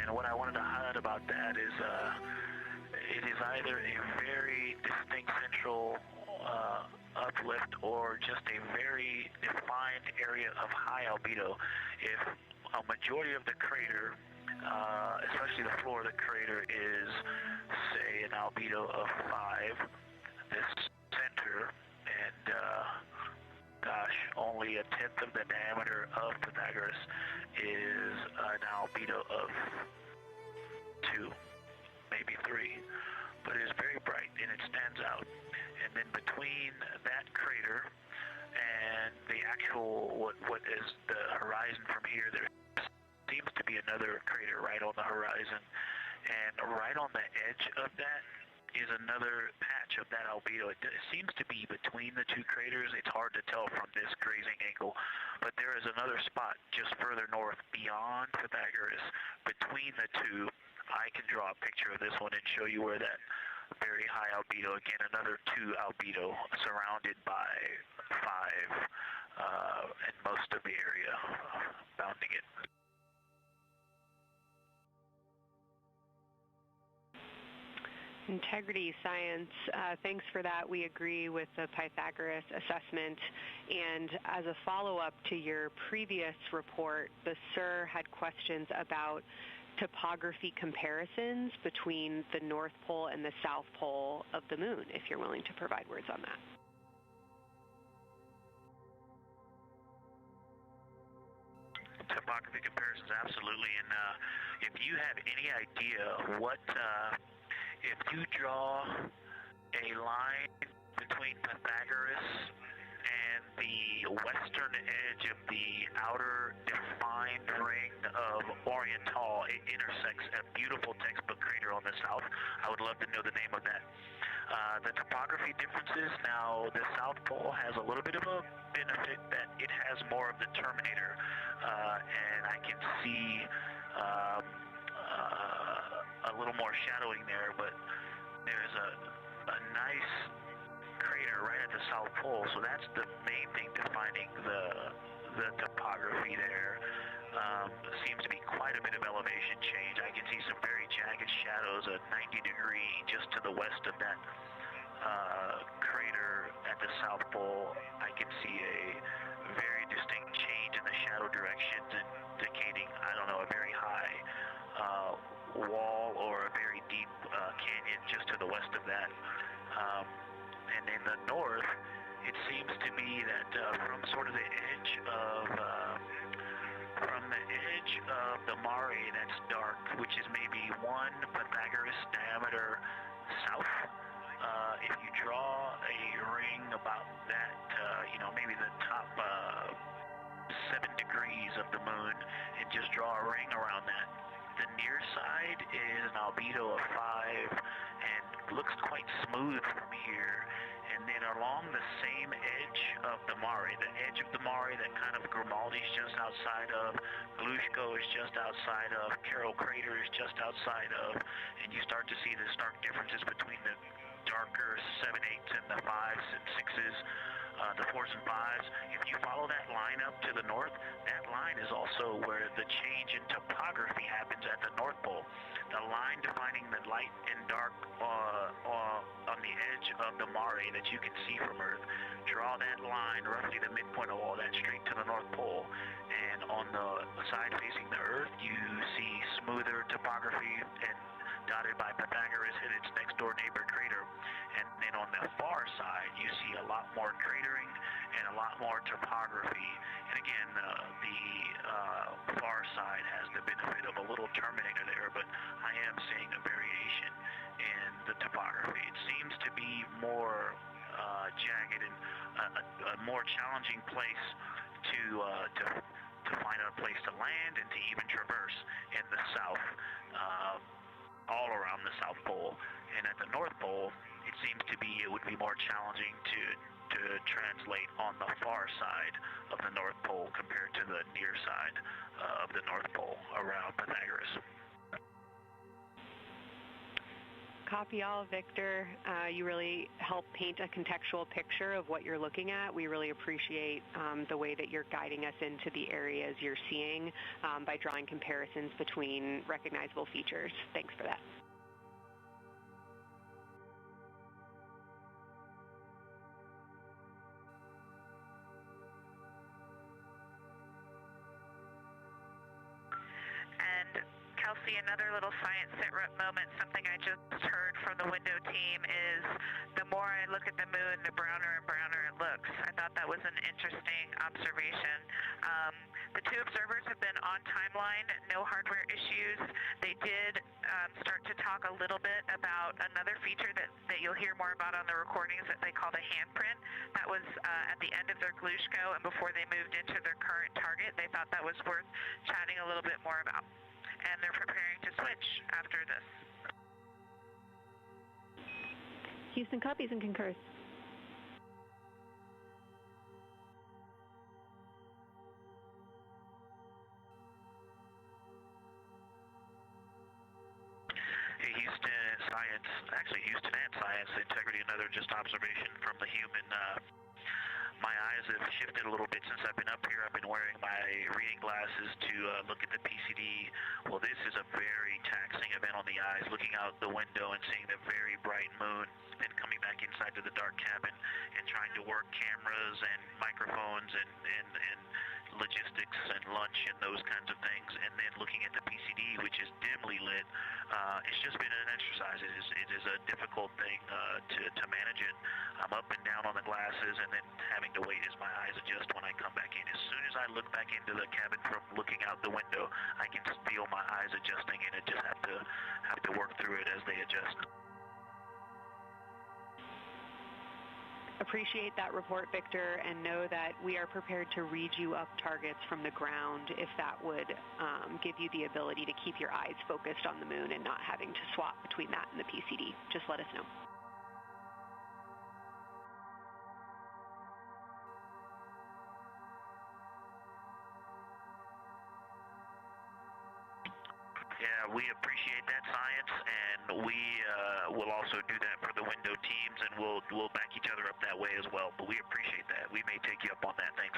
And what I wanted to highlight about that is it is either a very distinct central uplift or just a very defined area of high albedo. If a majority of the crater, especially the floor of the crater, is, say, an albedo of 5, this center, and gosh, only 1/10 of the diameter of Pythagoras is an albedo of 2, maybe 3, but it is very bright and it stands out. And then between that crater and the actual what is the horizon from here, there seems to be another crater right on the horizon, and right on the edge of that is another patch of that albedo. It seems to be between the two craters. It's hard to tell from this grazing angle, but there is another spot just further north beyond Pythagoras. Between the two, I can draw a picture of this one and show you where that very high albedo, again another 2 albedo, surrounded by 5, and most of the area bounding it. Integrity Science, thanks for that. We agree with the Pythagoras assessment. And as a follow-up to your previous report, the SIR had questions about topography comparisons between the North Pole and the South Pole of the Moon, if you're willing to provide words on that. Topography comparisons, absolutely. And if you have any idea what, if you draw a line between Pythagoras and the western edge of the outer defined ring of Orion, it intersects a beautiful textbook crater on the south. I would love to know the name of that. The topography differences, now the South Pole has a little bit of a benefit that it has more of the terminator, and I can see a little more shadowing there, but there's a nice crater right at the South Pole, so that's the main thing defining the topography there. Seems to be quite a bit of elevation change. I can see some very jagged shadows, a 90-degree just to the west of that crater at the South Pole. I can see a very distinct change in the shadow directions, indicating, I don't know, a very high wall or a very deep canyon just to the west of that. And in the north, it seems to be that from sort of the edge of the Mare that's dark, which is maybe 1 Pythagoras diameter south. If you draw a ring about that, you know, maybe the top 7 degrees of the moon, and just draw a ring around that. The near side is an albedo of 5 and looks quite smooth from here. And then along the same edge of the Mare, the edge of the Mare that kind of Grimaldi is just outside of, Glushko is just outside of, Carroll Crater is just outside of, and you start to see the stark differences between the darker 7/8 and the 5s and 6s, the 4s and 5s. If you follow that line up to the north, that line is also where the change in topography happens at the North Pole. The line defining the light and dark on the edge of the Mare that you can see from Earth. Draw that line, roughly the midpoint of all that, straight to the North Pole. And on the side facing the Earth, you see smoother topography and dotted by Pythagoras and its next door neighbor crater. And then on the far side, you see a lot more cratering and a lot more topography. And again, the far side has the benefit of a little terminator there, but I am seeing a variation in the topography. It seems to be more jagged and a more challenging place to find a place to land and to even traverse in the south, all around the South Pole. And at the North Pole, it would be more challenging to translate on the far side of the North Pole compared to the near side of the North Pole around Pythagoras. Copy all, Victor. You really help paint a contextual picture of what you're looking at. We really appreciate the way that you're guiding us into the areas you're seeing by drawing comparisons between recognizable features. Thanks for that. Kelsey, another little science sit-rep moment, something I just heard from the window team is the more I look at the moon, the browner and browner it looks. I thought that was an interesting observation. The two observers have been on timeline, no hardware issues. They did start to talk a little bit about another feature that you'll hear more about on the recordings that they call the handprint. That was at the end of their Glushko and before they moved into their current target. They thought that was worth chatting a little bit more about. And they're preparing to switch after this. Houston copies and concurs. Hey, Houston, science, actually Houston and science, integrity, another just observation from the human. My eyes have shifted a little bit since I've been up here. I've been wearing my reading glasses to look at the PCD. Well, this is a very taxing event on the eyes, looking out the window and seeing the very bright moon, then coming back inside to the dark cabin and trying to work cameras and microphones and logistics and lunch and those kinds of things, and then looking at the PCD, which is dimly lit. It's just been an exercise. It is a difficult thing to manage it. I'm up and down on the glasses and then having to wait as my eyes adjust when I come back in. As soon as I look back into the cabin from looking out the window, I can feel my eyes adjusting, and I just have to work through it as they adjust. Appreciate that report, Victor, and know that we are prepared to read you up targets from the ground if that would give you the ability to keep your eyes focused on the moon and not having to swap between that and the PCD. Just let us know. Yeah, we appreciate that, science, and we will also do that for the window teams, and we'll back each other up that way as well. But we appreciate that. We may take you up on that. Thanks.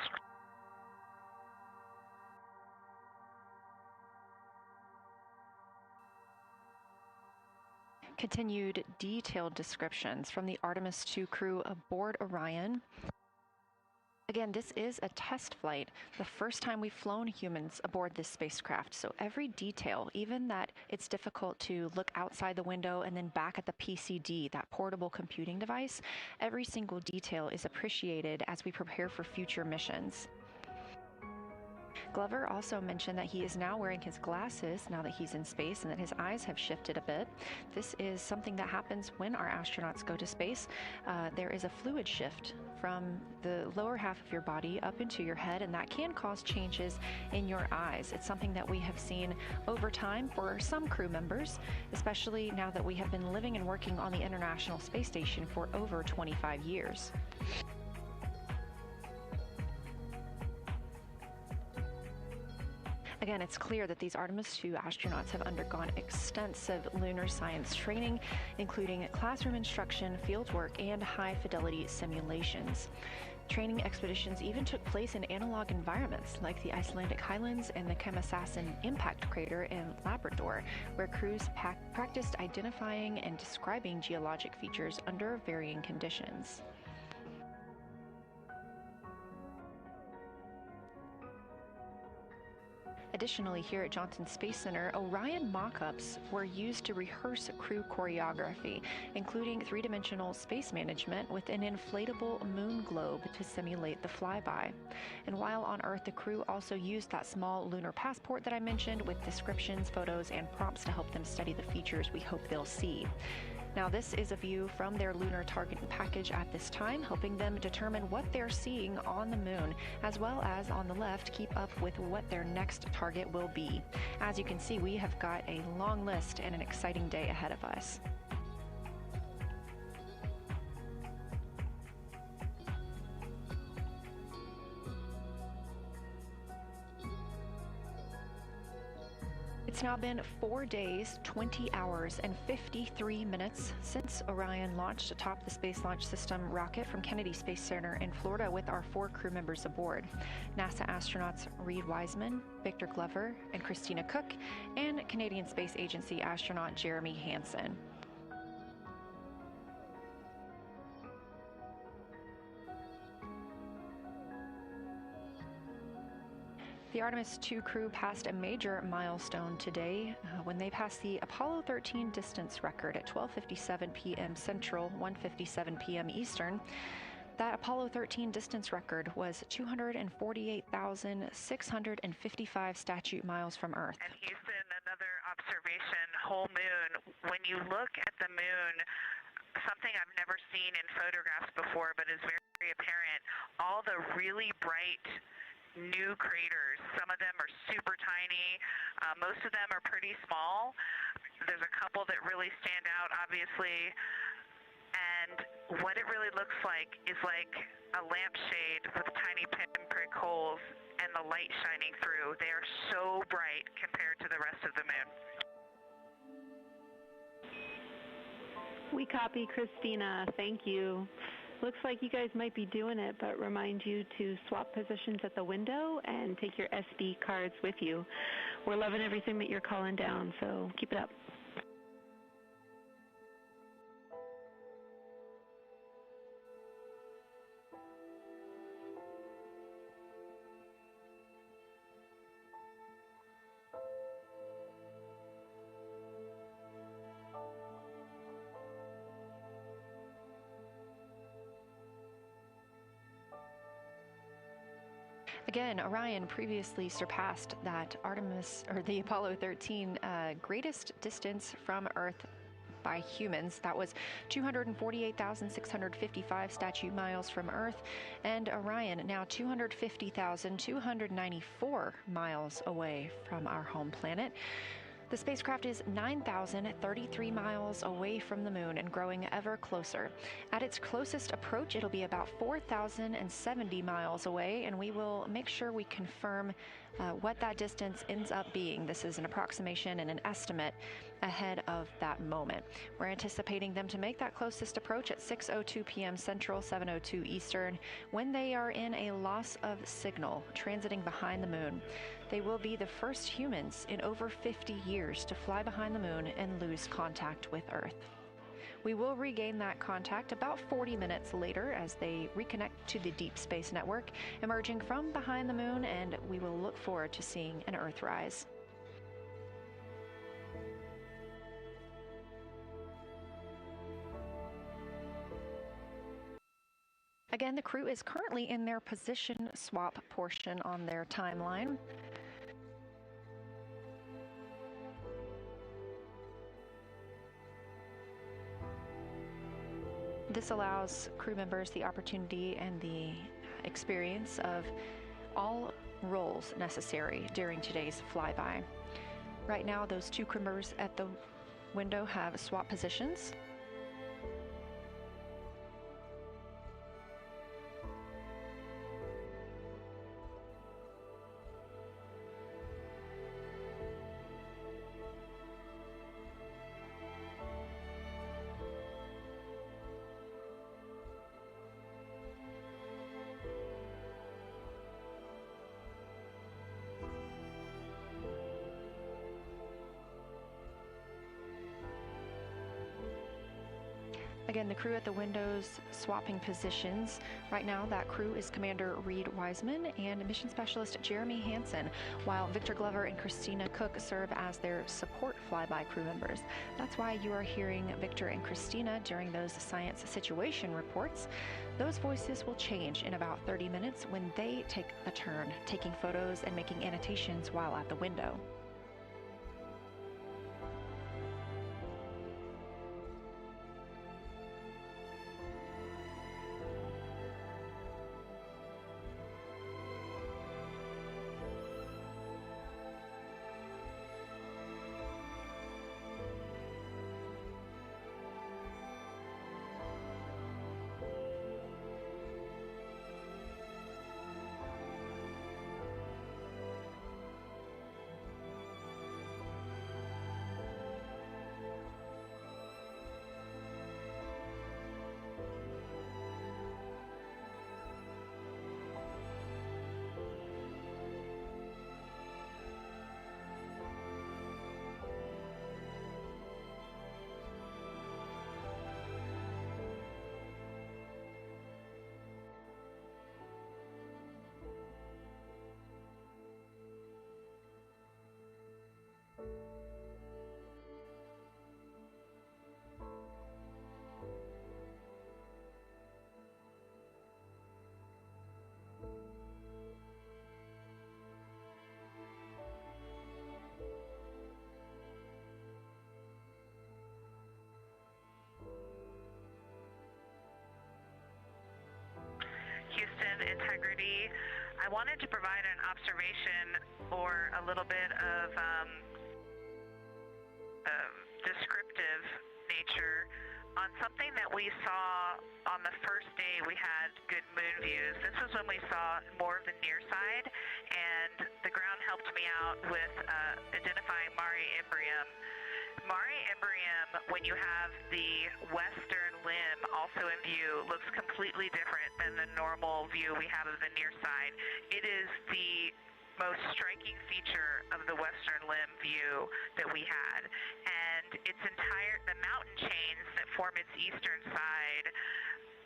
Continued detailed descriptions from the Artemis II crew aboard Orion. Again, this is a test flight, the first time we've flown humans aboard this spacecraft. So every detail, even that it's difficult to look outside the window and then back at the PCD, that portable computing device, every single detail is appreciated as we prepare for future missions. Glover also mentioned that he is now wearing his glasses now that he's in space and that his eyes have shifted a bit. This is something that happens when our astronauts go to space. There is a fluid shift from the lower half of your body up into your head, and that can cause changes in your eyes. It's something that we have seen over time for some crew members, especially now that we have been living and working on the International Space Station for over 25 years. Again, it's clear that these Artemis II astronauts have undergone extensive lunar science training, including classroom instruction, fieldwork, and high-fidelity simulations. Training expeditions even took place in analog environments like the Icelandic Highlands and the Kemasassen impact crater in Labrador, where crews practiced identifying and describing geologic features under varying conditions. Additionally, here at Johnson Space Center, Orion mock-ups were used to rehearse crew choreography, including three-dimensional space management with an inflatable moon globe to simulate the flyby. And while on Earth, the crew also used that small lunar passport that I mentioned with descriptions, photos, and prompts to help them study the features we hope they'll see. Now, this is a view from their lunar target package at this time, helping them determine what they're seeing on the moon, as well as on the left, keep up with what their next target will be. As you can see, we have got a long list and an exciting day ahead of us. It's now been 4 days, 20 hours, and 53 minutes since Orion launched atop the Space Launch System rocket from Kennedy Space Center in Florida with our 4 crew members aboard. NASA astronauts Reid Wiseman, Victor Glover, and Christina Koch, and Canadian Space Agency astronaut Jeremy Hansen. The Artemis II crew passed a major milestone today when they passed the Apollo 13 distance record at 12:57 p.m. Central, 1:57 p.m. Eastern. That Apollo 13 distance record was 248,655 statute miles from Earth. And Houston, another observation, whole moon. When you look at the moon, something I've never seen in photographs before, but is very, very apparent, all the really bright new craters. Some of them are super tiny. Most of them are pretty small. There's a couple that really stand out, obviously. And what it really looks like is like a lampshade with tiny pinprick holes and the light shining through. They are so bright compared to the rest of the moon. We copy, Christina. Thank you. Looks like you guys might be doing it, but remind you to swap positions at the window and take your SD cards with you. We're loving everything that you're calling down, so keep it up. Again, Orion previously surpassed that the Apollo 13 greatest distance from Earth by humans. That was 248,655 statute miles from Earth, and Orion now 250,294 miles away from our home planet. The spacecraft is 9,033 miles away from the moon and growing ever closer. At its closest approach, it'll be about 4,070 miles away, and we will make sure we confirm what that distance ends up being. This is an approximation and an estimate ahead of that moment. We're anticipating them to make that closest approach at 6:02 p.m. Central, 7:02 Eastern, when they are in a loss of signal, transiting behind the moon. They will be the first humans in over 50 years to fly behind the moon and lose contact with Earth. We will regain that contact about 40 minutes later as they reconnect to the Deep Space Network, emerging from behind the moon, and we will look forward to seeing an Earthrise. Again, the crew is currently in their position swap portion on their timeline. This allows crew members the opportunity and the experience of all roles necessary during today's flyby. Right now, those 2 crew members at the window have swap positions. Again, the crew at the windows swapping positions. Right now, that crew is Commander Reid Wiseman and Mission Specialist Jeremy Hansen, while Victor Glover and Christina Koch serve as their support flyby crew members. That's why you are hearing Victor and Christina during those science situation reports. Those voices will change in about 30 minutes when they take a turn taking photos and making annotations while at the window. question, Integrity. I wanted to provide an observation or a little bit of descriptive nature on something that we saw on the first day we had good moon views. This was when we saw more of the near side, and the ground helped me out with identifying Mare Imbrium. Mare Imbrium, when you have the western limb also in view, looks completely different than the normal view we have of the near side. It is the most striking feature of the western limb view that we had, and the mountain chains that form its eastern side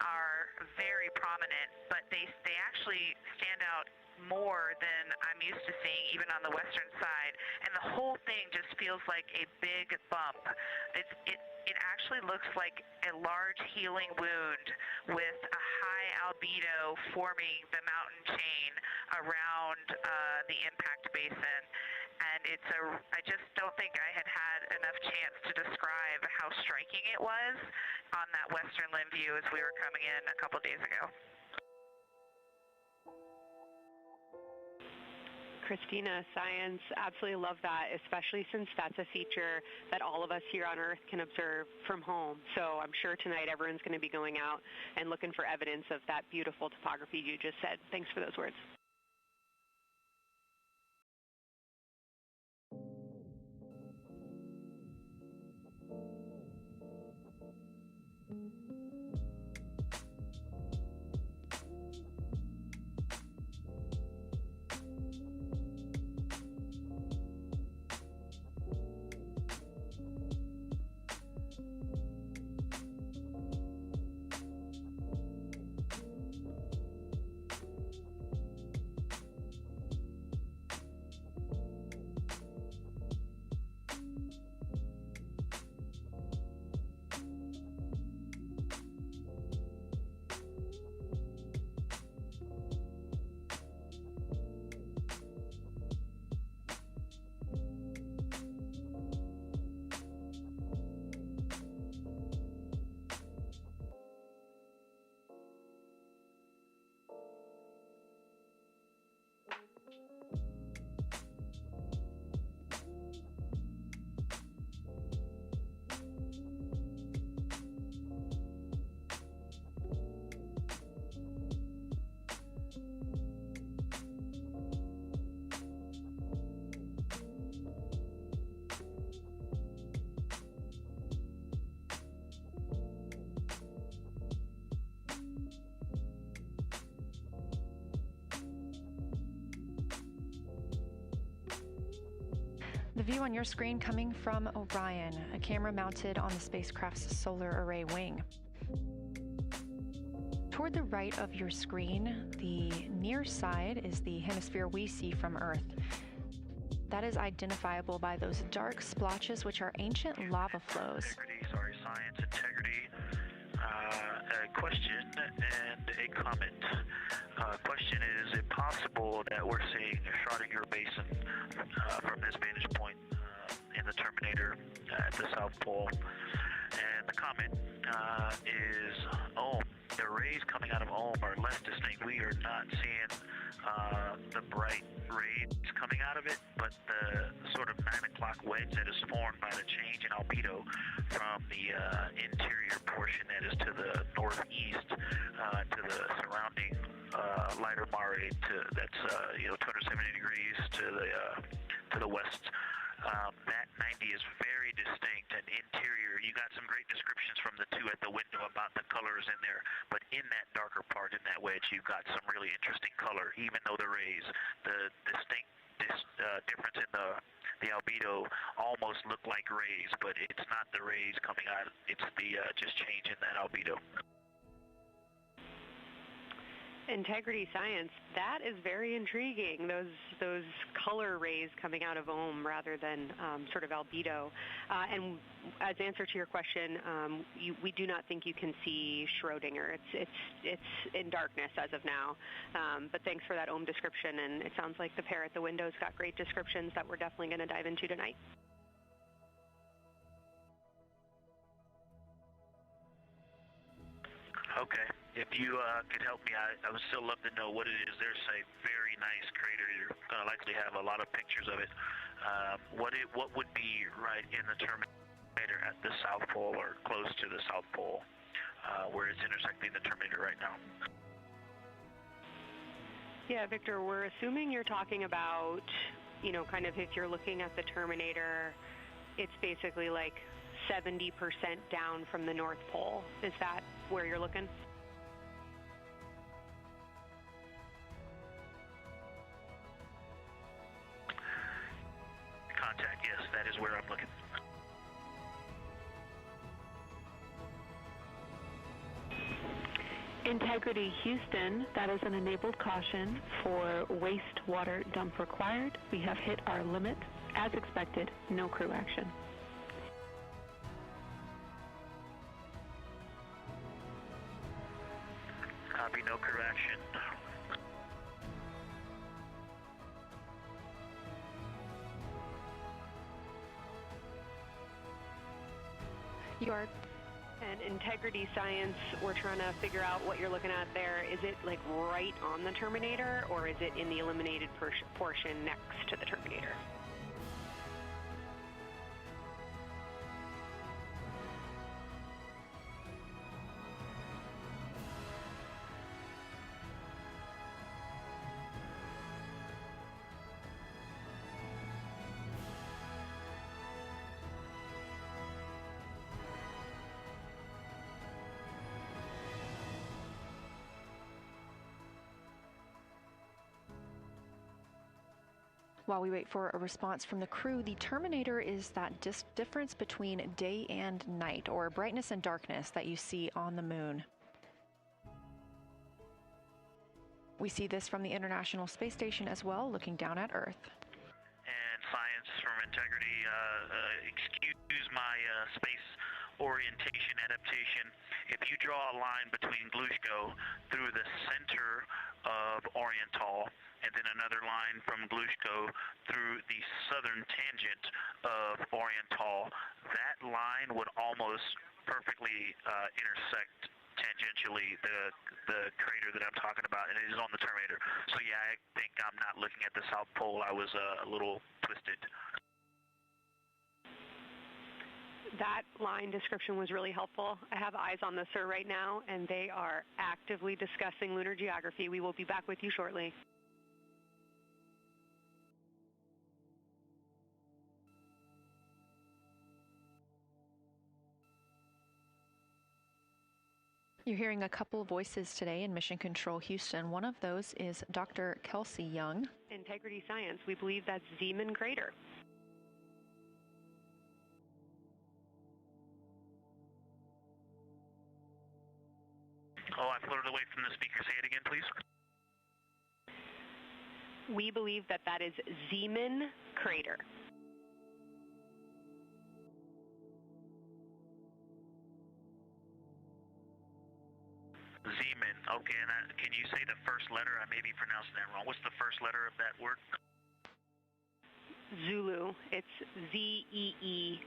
are very prominent, but they actually stand out more than I'm used to seeing even on the western side, and the whole thing just feels like a big bump. It actually looks like a large healing wound with a high albedo forming the mountain chain around the impact basin. And I just don't think I had enough chance to describe how striking it was on that western limb view as we were coming in a couple days ago. Christina, science, absolutely love that, especially since that's a feature that all of us here on Earth can observe from home. So I'm sure tonight everyone's going to be going out and looking for evidence of that beautiful topography you just said. Thanks for those words. The view on your screen coming from Orion, a camera mounted on the spacecraft's solar array wing. Toward the right of your screen, the near side is the hemisphere we see from Earth. That is identifiable by those dark splotches, which are ancient lava flows. Science integrity. A question and a comment. Question is it possible that we're seeing a Schrodinger basin from this vantage point in the Terminator at the South Pole? And the comment is the rays coming out of Ohm are less distinct. We are not seeing the bright rays coming out of it, but the sort of 9 o'clock wedge that is formed by the change in albedo from the interior portion that is to the northeast to the surrounding lighter mare that's 270 degrees to the west. That 90 is very distinct and interior. You got some great descriptions from the two at the window about the colors in there, but in that darker part, in that wedge, you've got some really interesting color, even though the rays, the distinct difference in the albedo almost look like rays, but it's not the rays coming out, it's the just change in that albedo. Integrity science, that is very intriguing, those color rays coming out of Ohm rather than sort of albedo. And as answer to your question, we do not think you can see Schrodinger. It's in darkness as of now. But thanks for that Ohm description, and it sounds like the pair at the window's got great descriptions that we're definitely going to dive into tonight. Okay. If you could help me, I would still love to know what it is. There's a very nice crater. You're going to likely have a lot of pictures of it. What would be right in the terminator at the South Pole or close to the South Pole, where it's intersecting the terminator right now? Yeah, Victor, we're assuming you're talking about, kind of if you're looking at the terminator, it's basically like 70% down from the North Pole. Is that where you're looking? Contact, yes, that is where I'm looking. Integrity Houston, that is an enabled caution for wastewater dump required. We have hit our limit. As expected, no crew action. Copy, no crew action. You are. And Integrity Science, we're trying to figure out what you're looking at there. Is it like right on the terminator, or is it in the illuminated portion next to the terminator? While we wait for a response from the crew, the terminator is that difference between day and night, or brightness and darkness that you see on the moon. We see this from the International Space Station as well, looking down at Earth. And Science from Integrity, excuse my space orientation adaptation. If you draw a line between Glushko through the center of Oriental, and then another line from Glushko through the southern tangent of Oriental, that line would almost perfectly intersect tangentially the crater that I'm talking about, and it is on the terminator. So yeah, I think I'm not looking at the South Pole. I was a little twisted. That line description was really helpful. I have eyes on the SIR right now, and they are actively discussing lunar geography. We will be back with you shortly. You're hearing a couple voices today in Mission Control Houston. One of those is Dr. Kelsey Young. Integrity Science, we believe that's Zeeman Crater. Oh, I floated away from the speaker. Say it again, please. We believe that that is Zeeman Crater. Zeeman. Okay, and can you say the first letter? I may be pronouncing that wrong. What's the first letter of that word? Zulu. It's Z-E-E-M-A-N.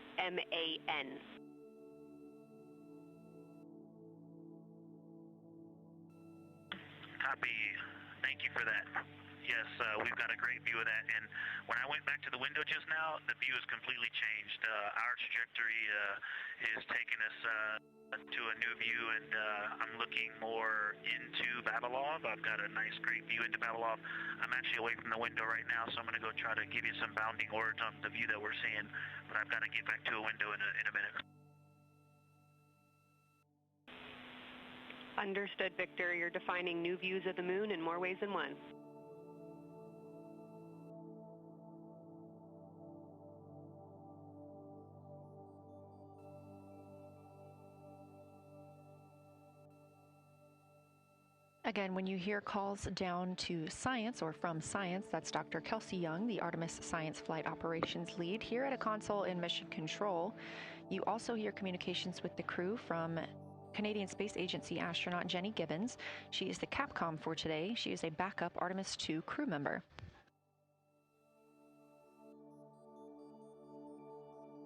Copy. Thank you for that. Yes, we've got a great view of that. And when I went back to the window just now, the view has completely changed. Our trajectory is taking us to a new view, and I'm looking more into Babalov. I've got a nice, great view into Babalov. I'm actually away from the window right now, so I'm going to go try to give you some bounding words on the view that we're seeing. But I've got to get back to a window in a minute. Understood, Victor. You're defining new views of the moon in more ways than one. Again, when you hear calls down to Science or from Science, that's Dr. Kelsey Young, the Artemis Science Flight Operations Lead here at a console in Mission Control. You also hear communications with the crew from Canadian Space Agency astronaut Jenny Gibbons. She is the Capcom for today. She is a backup Artemis II crew member.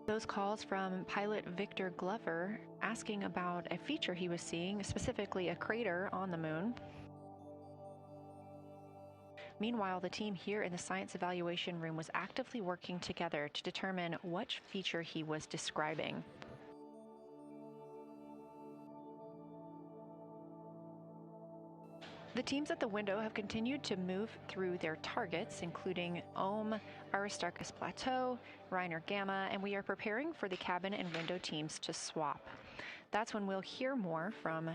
Those calls from pilot Victor Glover asking about a feature he was seeing, specifically a crater on the moon. Meanwhile, the team here in the science evaluation room was actively working together to determine which feature he was describing. The teams at the window have continued to move through their targets, including Aristarchus Plateau, Reiner Gamma, and we are preparing for the cabin and window teams to swap. That's when we'll hear more from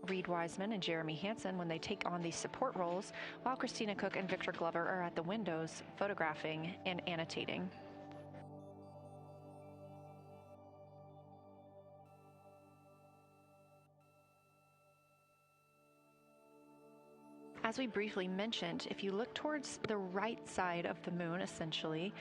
Reed Wiseman and Jeremy Hansen when they take on these support roles, while Christina Koch and Victor Glover are at the windows photographing and annotating. As we briefly mentioned, if you look towards the right side of the moon, essentially,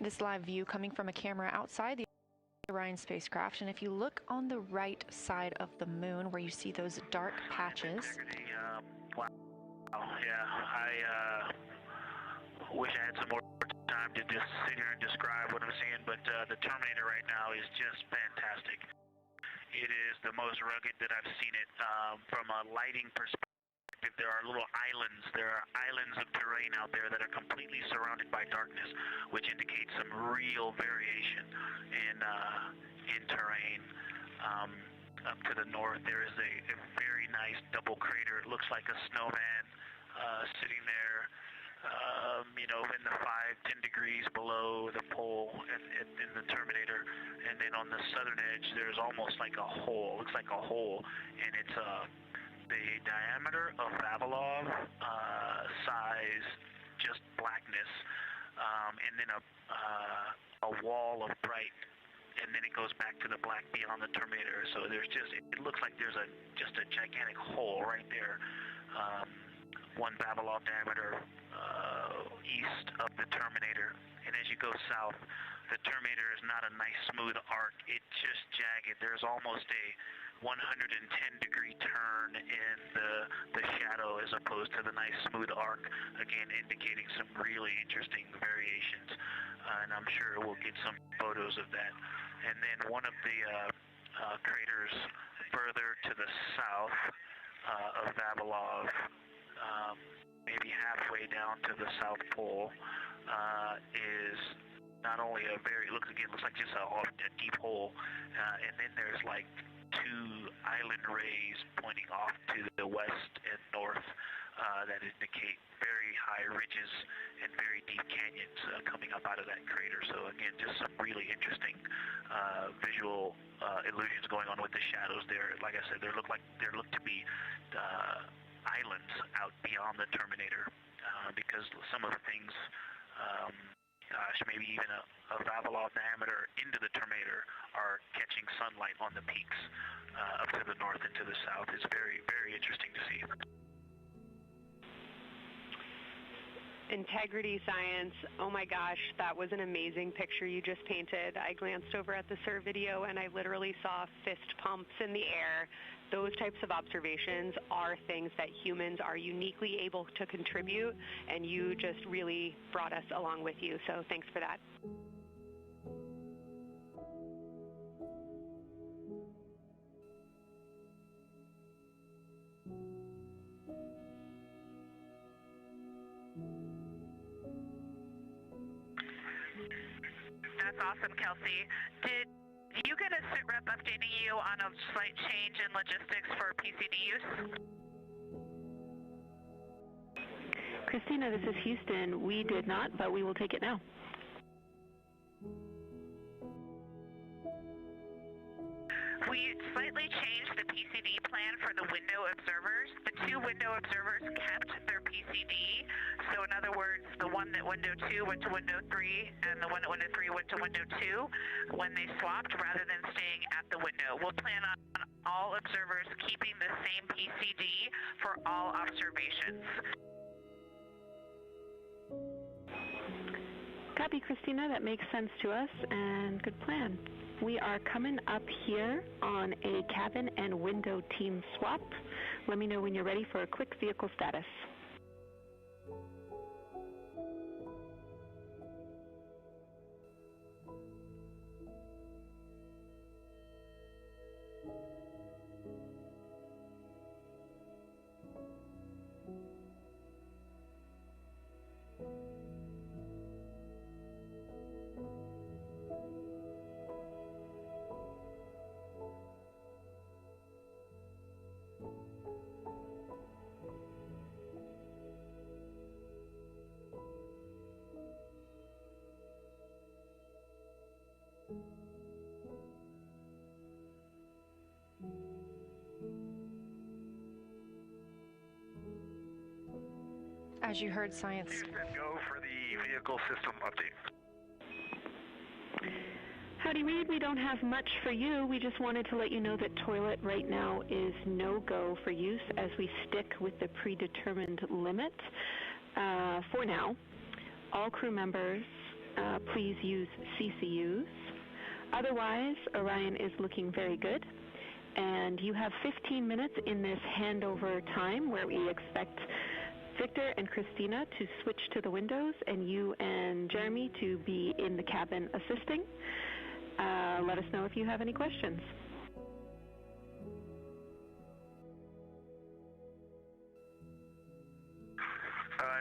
this live view coming from a camera outside the Orion spacecraft, and if you look on the right side of the moon where you see those dark patches. Wow. Yeah, I wish I had some more time to just sit here and describe what I'm seeing, but the Terminator right now is just fantastic. It is the most rugged that I've seen it. From a lighting perspective, there are little islands. There are islands of terrain out there that are completely surrounded by darkness, which indicates some real variation in terrain. Up to the north, there is a very nice double crater. It looks like a snowman sitting there, in the 5-10 degrees below the pole in the Terminator. And then on the southern edge, there's almost like a hole. Looks like a hole, and it's the diameter of Vavilov size, just blackness, and then a wall of bright, and then it goes back to the black beyond the Terminator. So there's it looks like there's just a gigantic hole right there, 1 Vavilov diameter east of the Terminator. And as you go south, the Terminator is not a nice smooth arc. It's just jagged. There's almost a 110-degree turn in the shadow as opposed to the nice smooth arc, again indicating some really interesting variations, and I'm sure we'll get some photos of that. And then one of the craters further to the south of Vavilov, maybe halfway down to the South Pole, is not only looks like just a deep hole, and then there's like 2 island rays pointing off to the west and north that indicate very high ridges and very deep canyons coming up out of that crater. So again, just some really interesting visual illusions going on with the shadows there. Like I said, there look to be islands out beyond the Terminator, because some of the things, maybe even a Vavilov diameter into the Terminator are catching sunlight on the peaks up to the north and to the south. It's very, very interesting to see. Integrity science, oh my gosh, that was an amazing picture you just painted. I glanced over at the SIR video and I literally saw fist pumps in the air. Those types of observations are things that humans are uniquely able to contribute, and you just really brought us along with you, so thanks for that. That's awesome, Kelsey. Did you get a sit rep updating you on a slight change in logistics for PCD use? Christina, this is Houston. We did not, but we will take it now. We We slightly changed the PCD plan for the window observers. The two window observers kept their PCD. So in other words, the one that window 2 went to window 3 and the one that window 3 went to window 2 when they swapped rather than staying at the window. We'll plan on all observers keeping the same PCD for all observations. Copy, Christina. That makes sense to us, and good plan. We are coming up here on a cabin and window team swap. Let me know when you're ready for a quick vehicle status. As you heard, science. Go for the vehicle system update. Howdy, Reed. We don't have much for you. We just wanted to let you know that toilet right now is no-go for use as we stick with the predetermined limit for now. All crew members, please use CCUs. Otherwise, Orion is looking very good. And you have 15 minutes in this handover time where we expect Victor and Christina to switch to the windows and you and Jeremy to be in the cabin assisting. Let us know if you have any questions.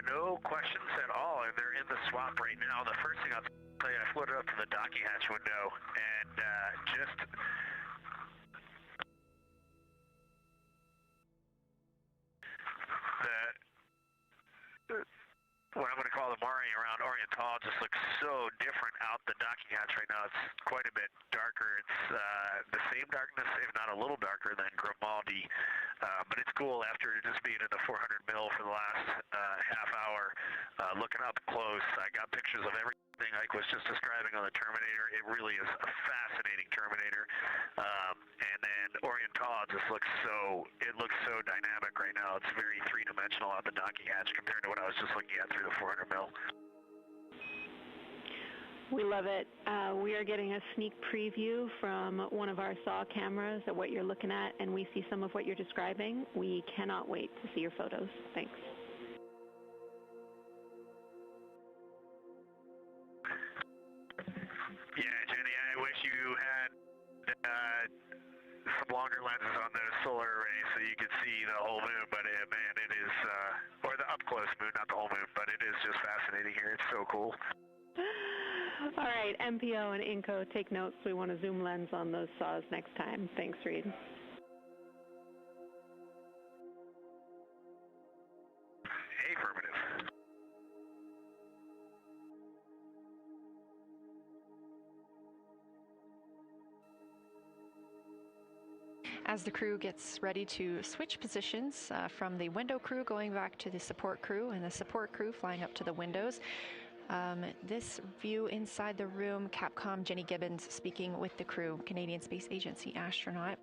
No questions at all. They're in the swap right now. The first thing I'll tell you, I floated up to the docking hatch window and just what I'm going to call the Mare around Oriental just looks so different out the docking hatch right now. It's quite a bit darker. It's the same darkness, if not a little darker than Grimaldi. But it's cool after just being in the 400 mil for the last half hour, looking up close. I got pictures of everything Ike was just describing on the Terminator. It really is a fascinating Terminator. And then Oriental just looks so dynamic right now. It's very three-dimensional out the docking hatch compared to what I was just looking at through the 400 mil. We love it. We are getting a sneak preview from one of our SAW cameras at what you're looking at, and we see some of what you're describing. We cannot wait to see your photos. Thanks. Yeah, Jenny, I wish you had some longer lenses on the solar array so you could see the whole moon, but man, it is, or the up-close moon, not the whole moon, but it is just fascinating here. It's so cool. All right, MPO and Inco, take notes. We want a zoom lens on those saws next time. Thanks, Reed. Affirmative. As the crew gets ready to switch positions from the window crew going back to the support crew and the support crew flying up to the windows, this view inside the room, Capcom Jenny Gibbons speaking with the crew, Canadian Space Agency astronaut.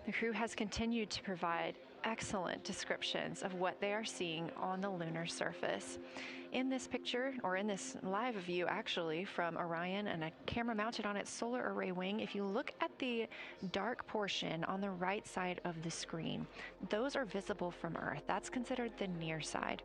The crew has continued to provide excellent descriptions of what they are seeing on the lunar surface. In this picture, or in this live view actually, from Orion and a camera mounted on its solar array wing, if you look at the dark portion on the right side of the screen, those are visible from Earth. That's considered the near side.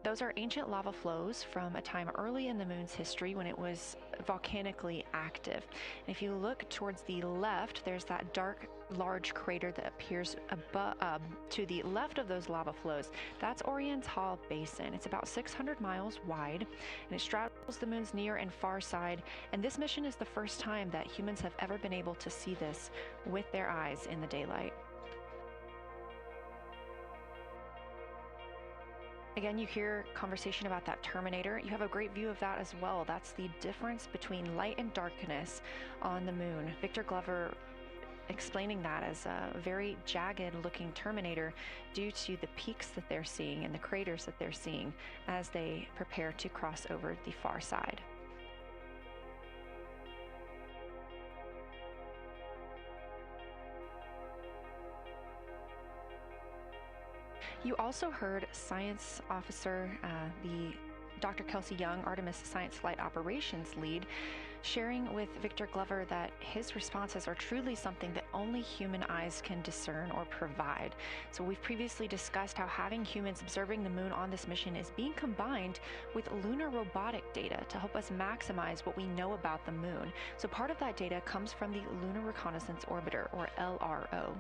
Those are ancient lava flows from a time early in the moon's history when it was volcanically active. And if you look towards the left, there's that dark, large crater that appears above, to the left of those lava flows. That's Oriental Basin. It's about 600 miles wide, and it straddles the moon's near and far side. And this mission is the first time that humans have ever been able to see this with their eyes in the daylight. Again, you hear conversation about that terminator. You have a great view of that as well. That's the difference between light and darkness on the moon. Victor Glover explaining that as a very jagged looking terminator due to the peaks that they're seeing and the craters that they're seeing as they prepare to cross over the far side. You also heard science officer, the Dr. Kelsey Young, Artemis Science Flight Operations lead, sharing with Victor Glover that his responses are truly something that only human eyes can discern or provide. So we've previously discussed how having humans observing the moon on this mission is being combined with lunar robotic data to help us maximize what we know about the moon. So part of that data comes from the Lunar Reconnaissance Orbiter, or LRO.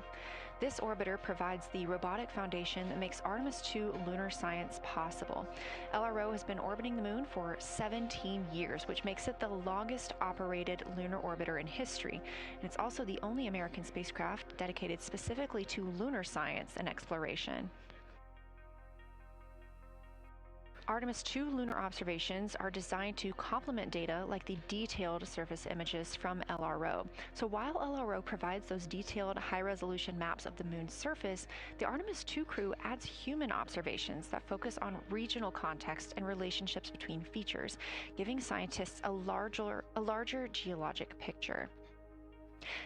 This orbiter provides the robotic foundation that makes Artemis II lunar science possible. LRO has been orbiting the moon for 17 years, which makes it the longest operated lunar orbiter in history. And it's also the only American spacecraft dedicated specifically to lunar science and exploration. Artemis II lunar observations are designed to complement data like the detailed surface images from LRO. So while LRO provides those detailed high-resolution maps of the moon's surface, the Artemis II crew adds human observations that focus on regional context and relationships between features, giving scientists a larger geologic picture.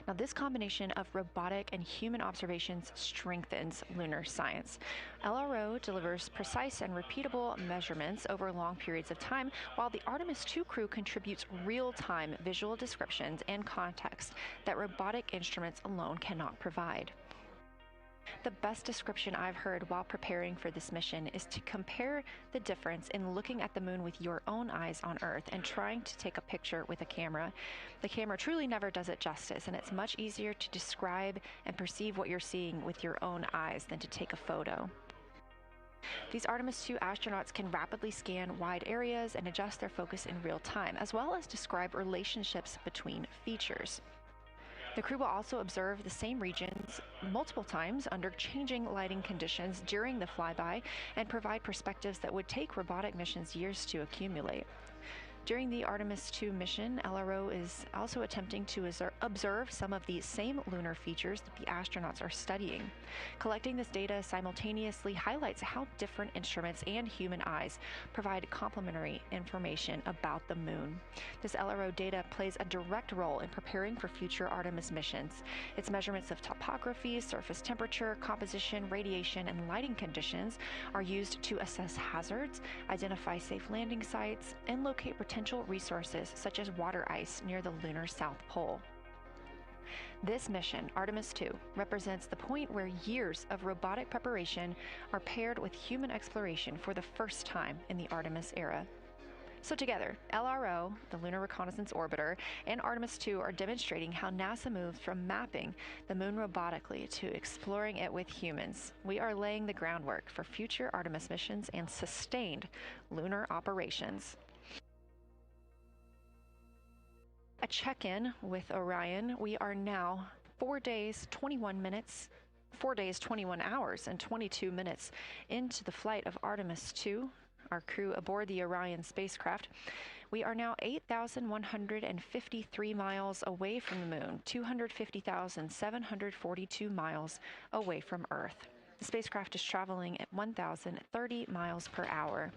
Now, this combination of robotic and human observations strengthens lunar science. LRO delivers precise and repeatable measurements over long periods of time, while the Artemis II crew contributes real-time visual descriptions and context that robotic instruments alone cannot provide. The best description I've heard while preparing for this mission is to compare the difference in looking at the moon with your own eyes on Earth and trying to take a picture with a camera. The camera truly never does it justice, and it's much easier to describe and perceive what you're seeing with your own eyes than to take a photo. These Artemis II astronauts can rapidly scan wide areas and adjust their focus in real time, as well as describe relationships between features. The crew will also observe the same regions multiple times under changing lighting conditions during the flyby and provide perspectives that would take robotic missions years to accumulate. During the Artemis II mission, LRO is also attempting to observe some of the same lunar features that the astronauts are studying. Collecting this data simultaneously highlights how different instruments and human eyes provide complementary information about the moon. This LRO data plays a direct role in preparing for future Artemis missions. Its measurements of topography, surface temperature, composition, radiation, and lighting conditions are used to assess hazards, identify safe landing sites, and locate potential resources such as water ice near the lunar South Pole. This mission, Artemis II, represents the point where years of robotic preparation are paired with human exploration for the first time in the Artemis era. So together, LRO, the Lunar Reconnaissance Orbiter, and Artemis II are demonstrating how NASA moves from mapping the moon robotically to exploring it with humans. We are laying the groundwork for future Artemis missions and sustained lunar operations. A check-in with Orion. We are now 4 days, 21 hours, and 22 minutes into the flight of Artemis II, our crew aboard the Orion spacecraft. We are now 8,153 miles away from the moon, 250,742 miles away from Earth. The spacecraft is traveling at 1,030 miles per hour.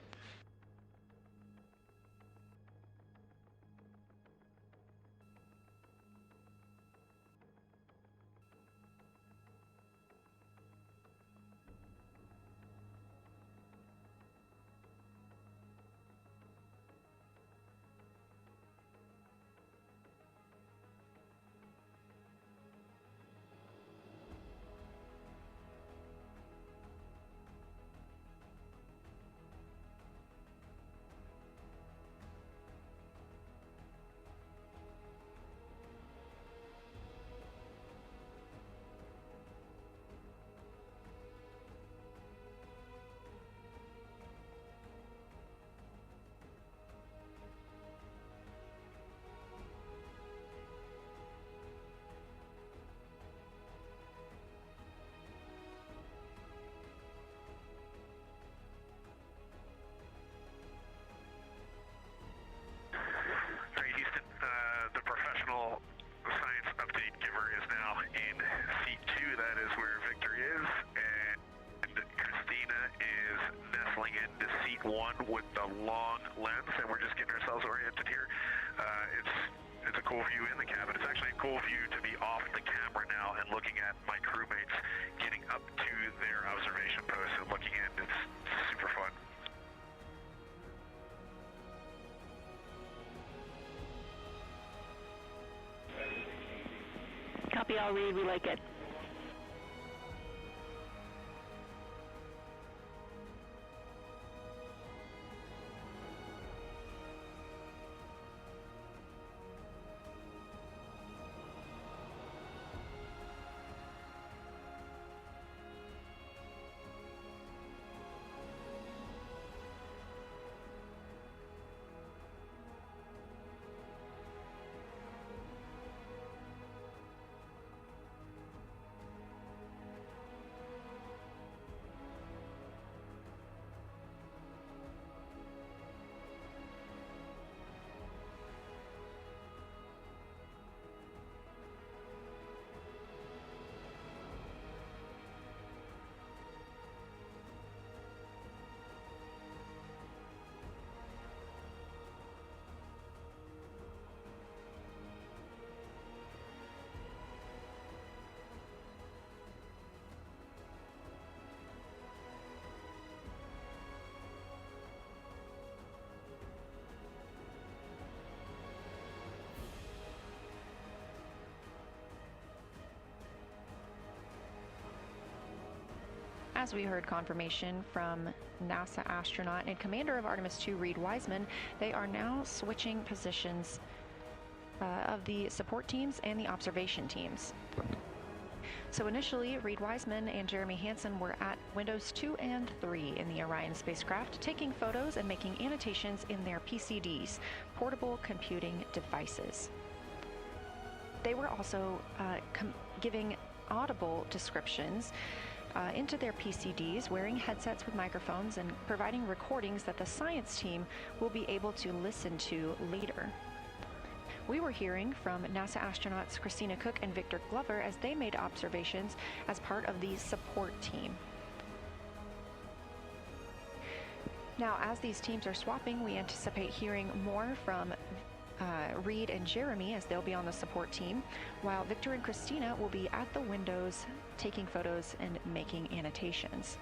with the long lens, and we're just getting ourselves oriented here. It's a cool view in the cabin. It's actually a cool view to be off the camera now and looking at my crewmates getting up to their observation post and looking in. It's super fun. Copy, I'll read. We like it. As we heard confirmation from NASA astronaut and commander of Artemis II, Reid Wiseman, they are now switching positions of the support teams and the observation teams. So initially, Reid Wiseman and Jeremy Hansen were at windows 2 and 3 in the Orion spacecraft, taking photos and making annotations in their PCDs, portable computing devices. They were also giving audible descriptions into their PCDs, wearing headsets with microphones and providing recordings that the science team will be able to listen to later. We were hearing from NASA astronauts Christina Koch and Victor Glover as they made observations as part of the support team. Now, as these teams are swapping, we anticipate hearing more from Reid and Jeremy as they'll be on the support team, while Victor and Christina will be at the windows taking photos and making annotations.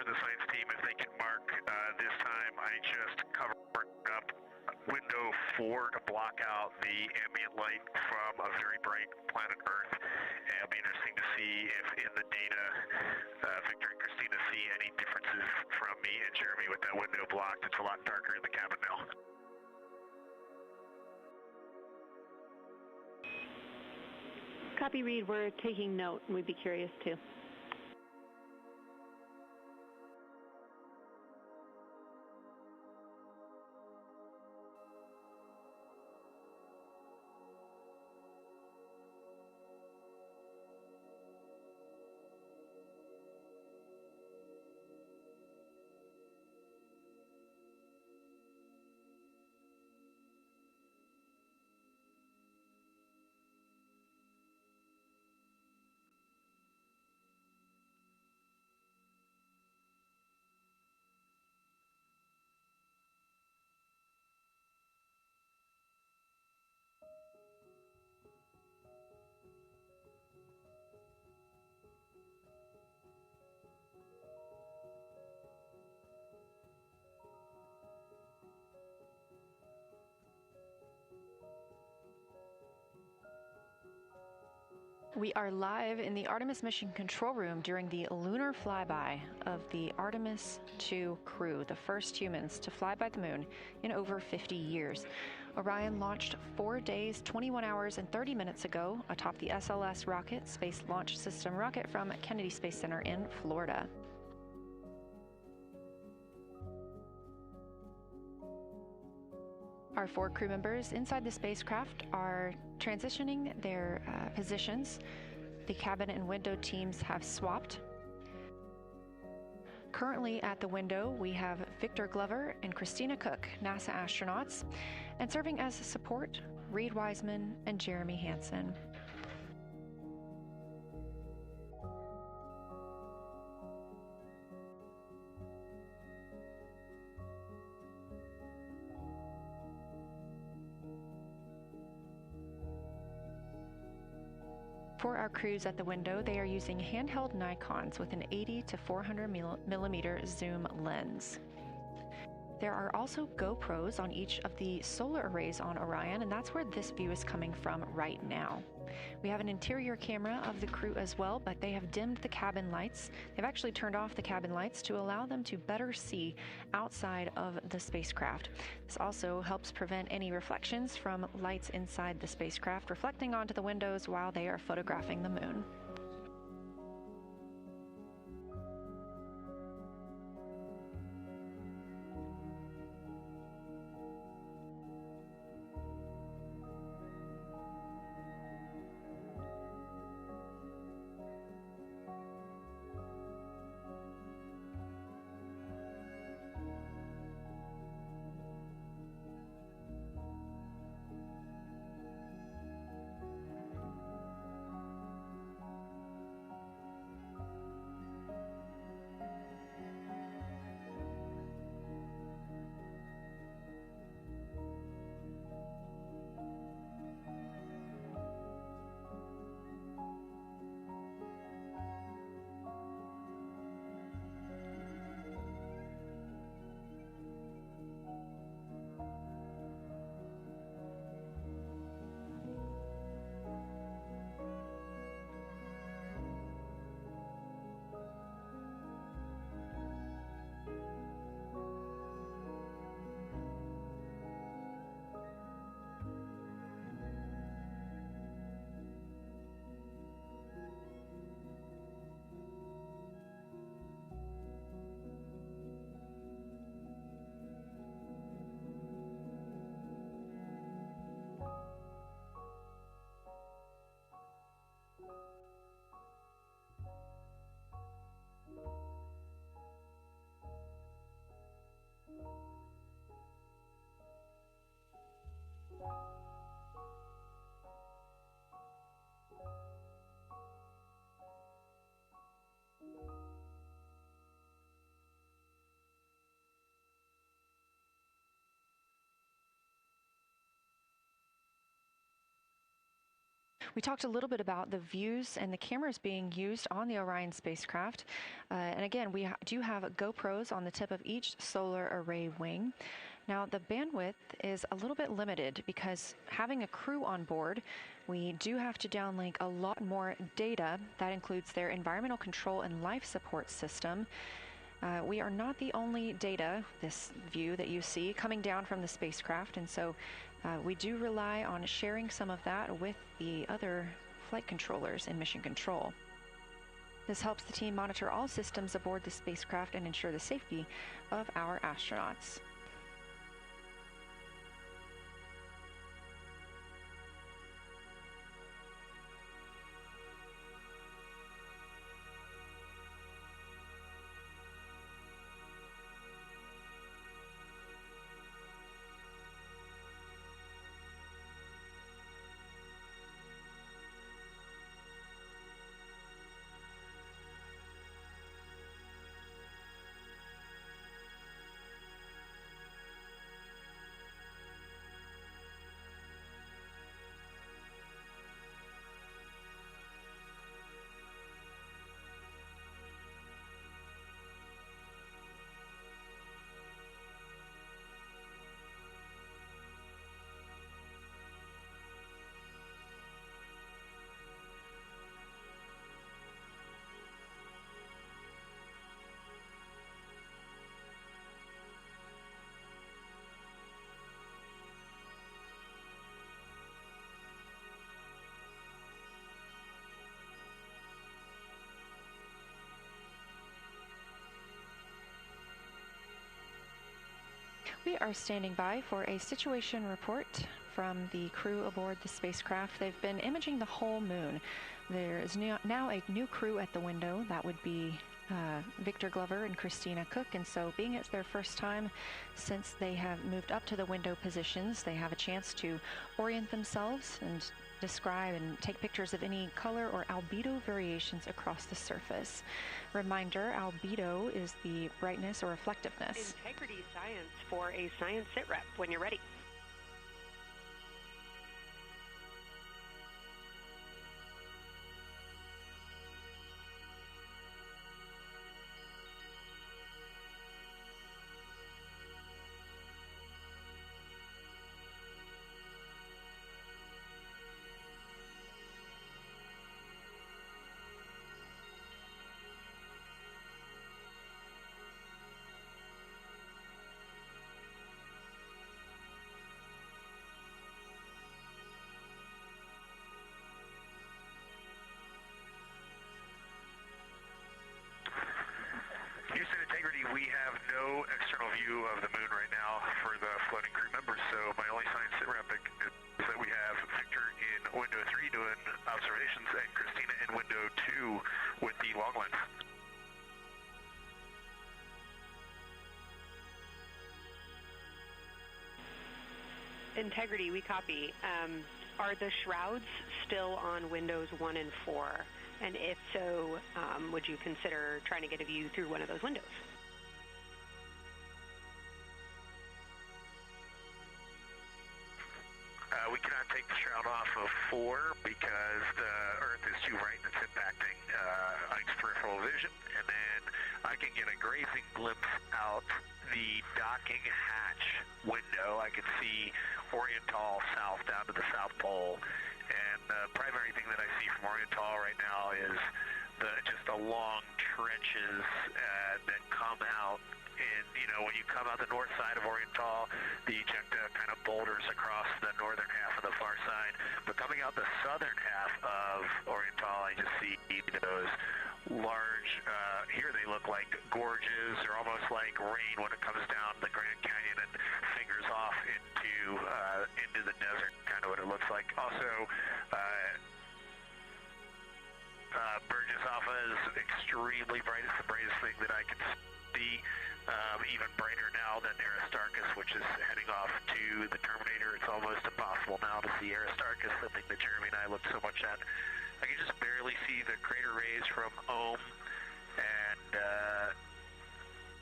to the science team if they can mark this time. I just covered up window 4 to block out the ambient light from a very bright planet Earth. And it'll be interesting to see if in the data Victor and Christina see any differences from me and Jeremy with that window blocked. It's a lot darker in the cabin now. Copy, Reed. We're taking note, and we'd be curious too. We are live in the Artemis mission control room during the lunar flyby of the Artemis II crew, the first humans to fly by the moon in over 50 years. Orion launched 4 days, 21 hours, and 30 minutes ago atop the SLS rocket, Space Launch System rocket from Kennedy Space Center in Florida. Our 4 crew members inside the spacecraft are transitioning their positions. The cabin and window teams have swapped. Currently at the window, we have Victor Glover and Christina Koch, NASA astronauts, and serving as support, Reed Wiseman and Jeremy Hansen. For our crews at the window, they are using handheld Nikons with an 80 to 400 millimeter zoom lens. There are also GoPros on each of the solar arrays on Orion, and that's where this view is coming from right now. We have an interior camera of the crew as well, but they have dimmed the cabin lights. They've actually turned off the cabin lights to allow them to better see outside of the spacecraft. This also helps prevent any reflections from lights inside the spacecraft reflecting onto the windows while they are photographing the moon. We talked a little bit about the views and the cameras being used on the Orion spacecraft. And again, we do have GoPros on the tip of each solar array wing. Now, the bandwidth is a little bit limited because having a crew on board, we do have to downlink a lot more data. That includes their environmental control and life support system. We are not the only data, this view that you see, coming down from the spacecraft, and so we do rely on sharing some of that with the other flight controllers in mission control. This helps the team monitor all systems aboard the spacecraft and ensure the safety of our astronauts. We are standing by for a situation report from the crew aboard the spacecraft. They've been imaging the whole moon. There is now a new crew at the window. That would be Victor Glover and Christina Cook, and so being it's their first time since they have moved up to the window positions, they have a chance to orient themselves and describe and take pictures of any color or albedo variations across the surface. Reminder, albedo is the brightness or reflectiveness. Integrity science for a science sit rep when you're ready. Houston Integrity, we have no external view of the moon right now for the floating crew members, so my only science sit rep is that we have Victor in window 3 doing observations and Christina in window 2 with the long lens. Integrity, we copy. Are the shrouds still on windows 1 and 4? And if so, would you consider trying to get a view through one of those windows? We cannot take the shroud off of 4 because the Earth is too bright and it's impacting Ike's peripheral vision. And then I can get a grazing glimpse out the docking hatch window. I can see Oriental south down to the South Pole. And the primary thing that I see from Oriental right now is just the long trenches that come out. And, you know, when you come out the north side of Oriental, the ejecta kind of boulders across the northern half of the far side. But coming out the southern half of Oriental, I just see those large, here they look like gorges or almost like rain when it comes down the Grand Canyon and fingers off into the desert, kind of what it looks like. Also, Burgess Alpha is extremely bright. It's the brightest thing that I can see. Even brighter now than Aristarchus, which is heading off to the Terminator. It's almost impossible now to see Aristarchus, the thing that Jeremy and I looked so much at. I can just barely see the crater rays from Ohm, and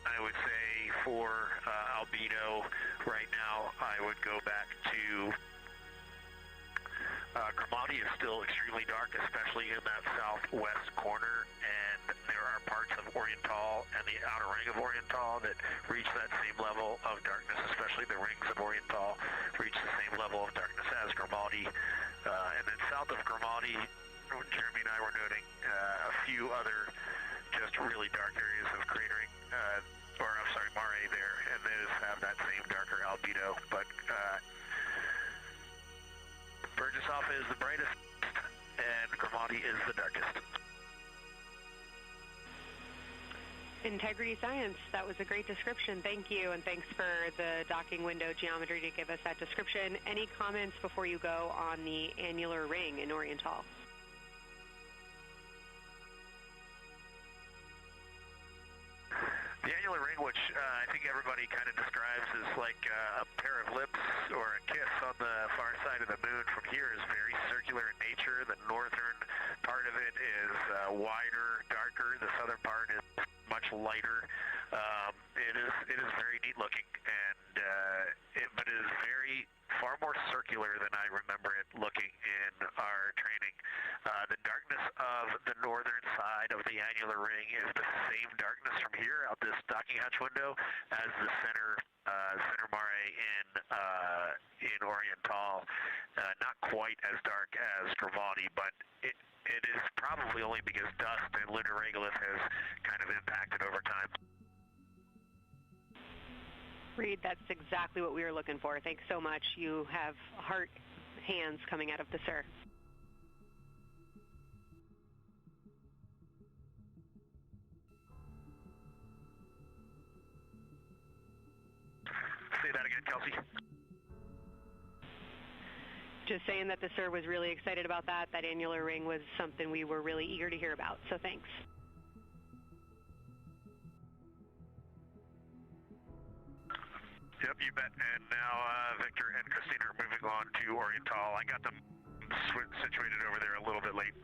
I would say for albedo right now, I would go back to Grimati is still extremely dark, especially in that southwest corner, and there are parts of Oriental and the outer ring of Oriental that reach that same level of darkness, especially the rings of Oriental reach the same level of darkness as Grimati. And then south of Grimati, Jeremy and I were noting a few other just really dark areas of cratering, Mare there, and those have that same darker albedo, but Burgesshoff is the brightest, and Grimati is the darkest. Integrity Science, that was a great description. Thank you, and thanks for the docking window geometry to give us that description. Any comments before you go on the annular ring in Oriental? The annular ring, which I think everybody kind of describes as like a pair of lips or a kiss on the far side of the moon from here, is very circular in nature. The northern part of it is wider, darker. The southern part is much lighter. It is very neat looking, and but it is far more circular than I remember it looking in our training. The darkness of the northern side of the annular ring is the same darkness from here out this docking hatch window as the center mare in Oriental. Not quite as dark as Grimati, but it is probably only because dust and lunar regolith has kind of impacted over time. Reed, that's exactly what we were looking for. Thanks so much. You have heart hands coming out of the SIR. Say that again, Kelsey. Just saying that the SIR was really excited about that. That annular ring was something we were really eager to hear about, so thanks. Yep, you bet. And now Victor and Christina are moving on to Oriental. I got them situated over there a little bit late.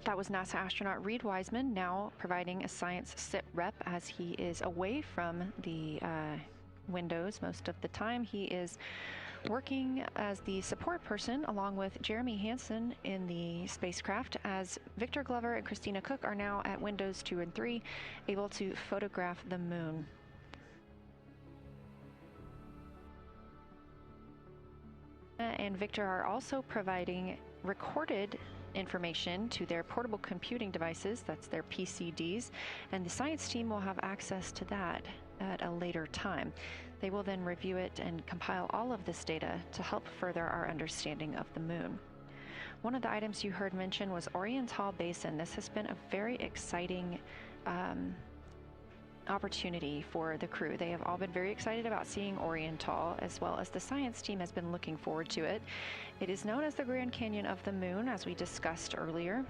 That was NASA astronaut Reed Wiseman, now providing a science sit rep as he is away from the windows most of the time. He is working as the support person along with Jeremy Hansen in the spacecraft, as Victor Glover and Christina Koch are now at windows 2 and 3, able to photograph the moon. And Victor are also providing recorded information to their portable computing devices, that's their PCDs, and the science team will have access to that at a later time. They will then review it and compile all of this data to help further our understanding of the moon. One of the items you heard mentioned was Oriental Basin. This has been a very exciting opportunity for the crew. They have all been very excited about seeing Oriental, as well as the science team has been looking forward to it. It is known as the Grand Canyon of the Moon, as we discussed earlier.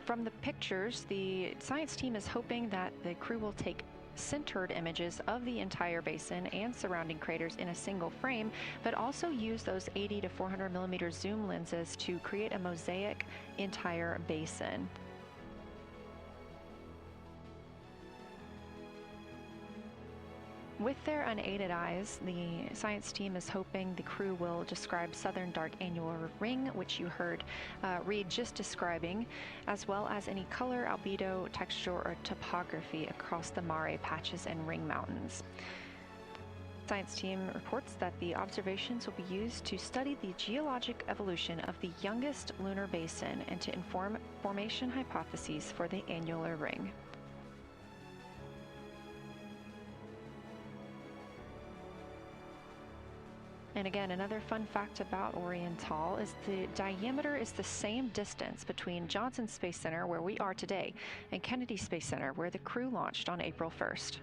From the pictures, the science team is hoping that the crew will take centered images of the entire basin and surrounding craters in a single frame, but also use those 80 to 400 millimeter zoom lenses to create a mosaic entire basin. With their unaided eyes, the science team is hoping the crew will describe southern dark annular ring, which you heard Reed just describing, as well as any color, albedo, texture, or topography across the mare patches and ring mountains. Science team reports that the observations will be used to study the geologic evolution of the youngest lunar basin and to inform formation hypotheses for the annular ring. And again, another fun fact about Oriental is the diameter is the same distance between Johnson Space Center, where we are today, and Kennedy Space Center, where the crew launched on April 1st.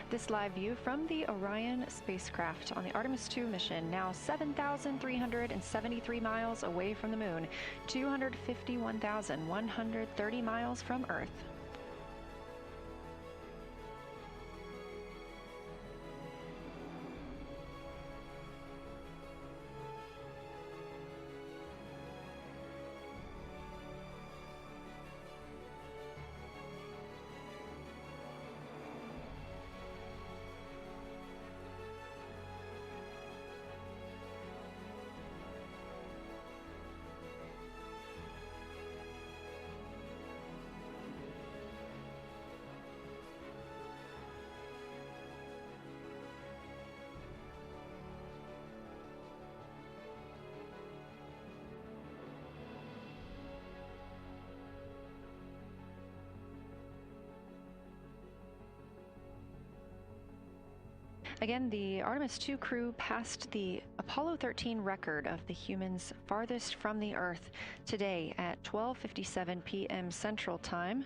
This live view from the Orion spacecraft on the Artemis II mission, now 7,373 miles away from the moon, 251,130 miles from Earth. Again, the Artemis II crew passed the Apollo 13 record of the humans farthest from the Earth today at 12:57 p.m. Central Time,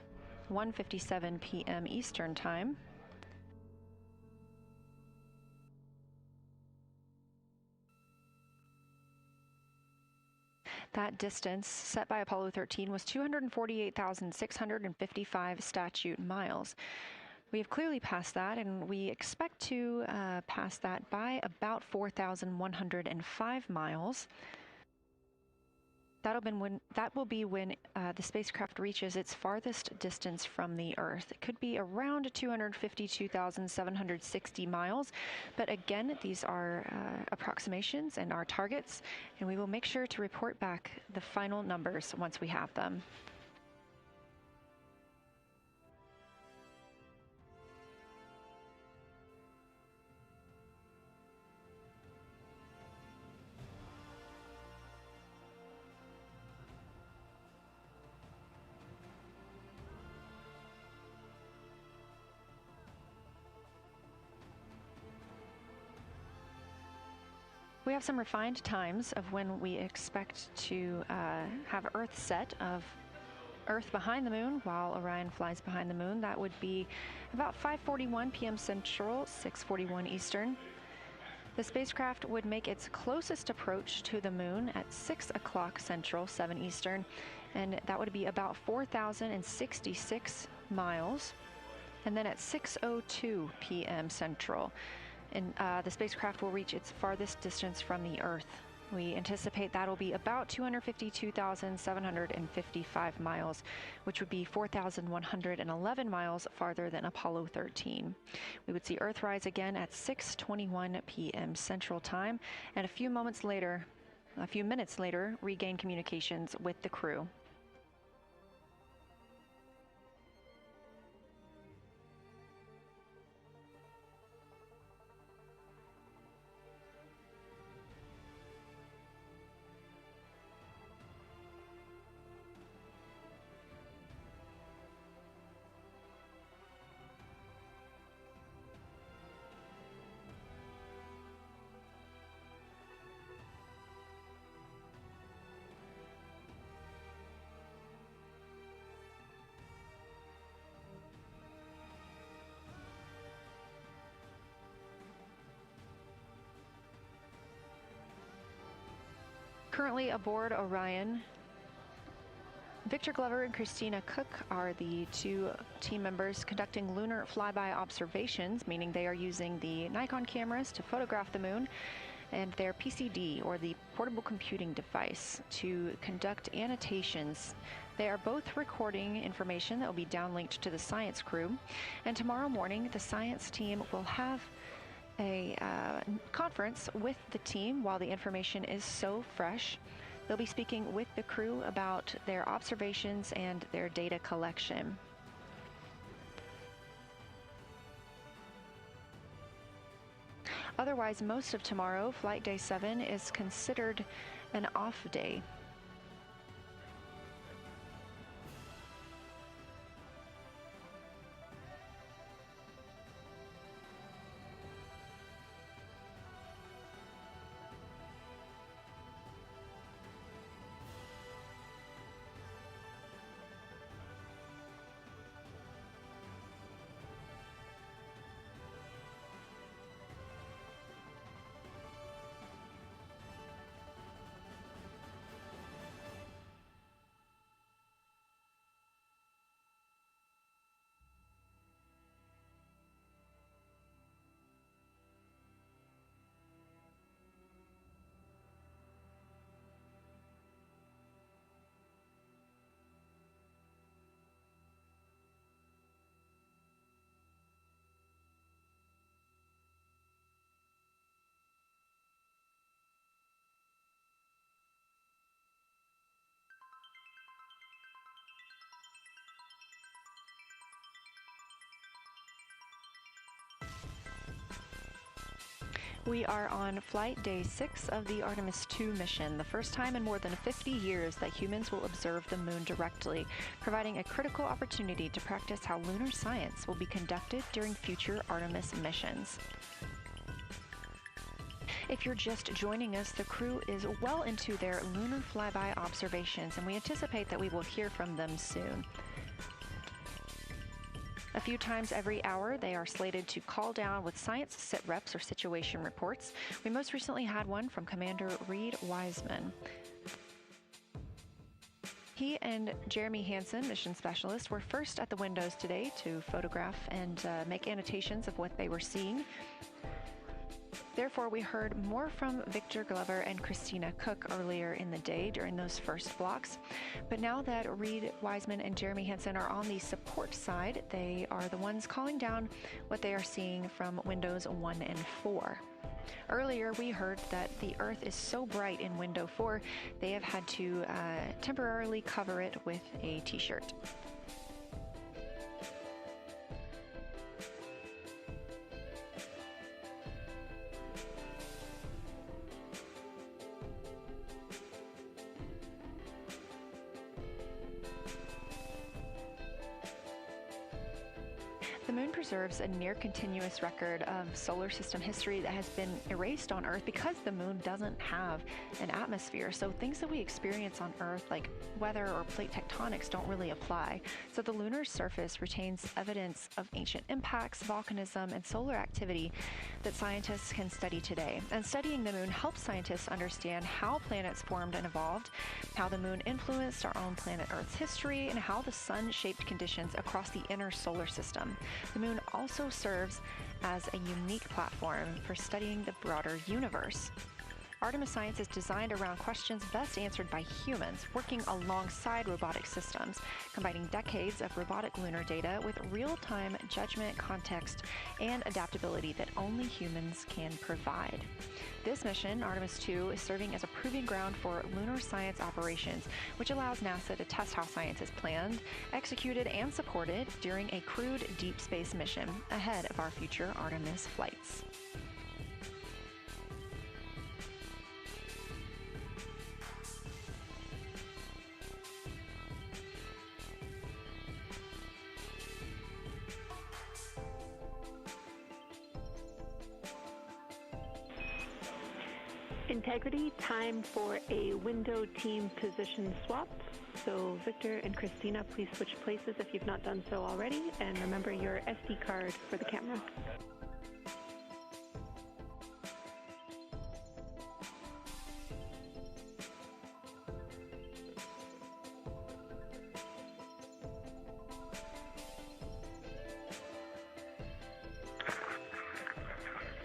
1:57 p.m. Eastern Time. That distance set by Apollo 13 was 248,655 statute miles. We have clearly passed that, and we expect to pass that by about 4,105 miles. That will be when the spacecraft reaches its farthest distance from the Earth. It could be around 252,760 miles, but again, these are approximations and our targets, and we will make sure to report back the final numbers once we have them. We have some refined times of when we expect to have Earth set of Earth behind the moon while Orion flies behind the moon. That would be about 5:41 p.m. Central, 6:41 Eastern. The spacecraft would make its closest approach to the moon at 6 o'clock Central, 7 Eastern, and that would be about 4,066 miles. And then at 6:02 p.m. Central, and the spacecraft will reach its farthest distance from the Earth. We anticipate that'll be about 252,755 miles, which would be 4,111 miles farther than Apollo 13. We would see Earthrise again at 6:21 p.m. Central Time, and a few minutes later, regain communications with the crew. Currently aboard Orion, Victor Glover and Christina Koch are the two team members conducting lunar flyby observations, meaning they are using the Nikon cameras to photograph the moon, and their PCD, or the portable computing device, to conduct annotations. They are both recording information that will be downlinked to the science crew, and tomorrow morning the science team will have a conference with the team while the information is so fresh. They'll be speaking with the crew about their observations and their data collection. Otherwise, most of tomorrow, Flight Day 7, is considered an off day. We are on flight day 6 of the Artemis II mission, the first time in more than 50 years that humans will observe the moon directly, providing a critical opportunity to practice how lunar science will be conducted during future Artemis missions. If you're just joining us, the crew is well into their Lunar Flyby observations, and we anticipate that we will hear from them soon. A few times every hour, they are slated to call down with science sit-reps or situation reports. We most recently had one from Commander Reed Wiseman. He and Jeremy Hansen, mission specialist, were first at the windows today to photograph and make annotations of what they were seeing. Therefore, we heard more from Victor Glover and Christina Koch earlier in the day during those first blocks. But now that Reed Wiseman and Jeremy Hansen are on the support side, they are the ones calling down what they are seeing from windows 1 and 4. Earlier, we heard that the Earth is so bright in window 4, they have had to temporarily cover it with a t-shirt. The moon preserves a near-continuous record of solar system history that has been erased on Earth because the moon doesn't have an atmosphere. So things that we experience on Earth, like weather or plate tectonics, don't really apply. So the lunar surface retains evidence of ancient impacts, volcanism, and solar activity that scientists can study today. And studying the moon helps scientists understand how planets formed and evolved, how the moon influenced our own planet Earth's history, and how the sun shaped conditions across the inner solar system. The moon also serves as a unique platform for studying the broader universe. Artemis science is designed around questions best answered by humans, working alongside robotic systems, combining decades of robotic lunar data with real-time judgment, context, and adaptability that only humans can provide. This mission, Artemis II, is serving as a proving ground for lunar science operations, which allows NASA to test how science is planned, executed, and supported during a crewed deep space mission ahead of our future Artemis flights. Integrity, time for a window team position swap. So Victor and Christina, please switch places if you've not done so already, and remember your SD card for the camera.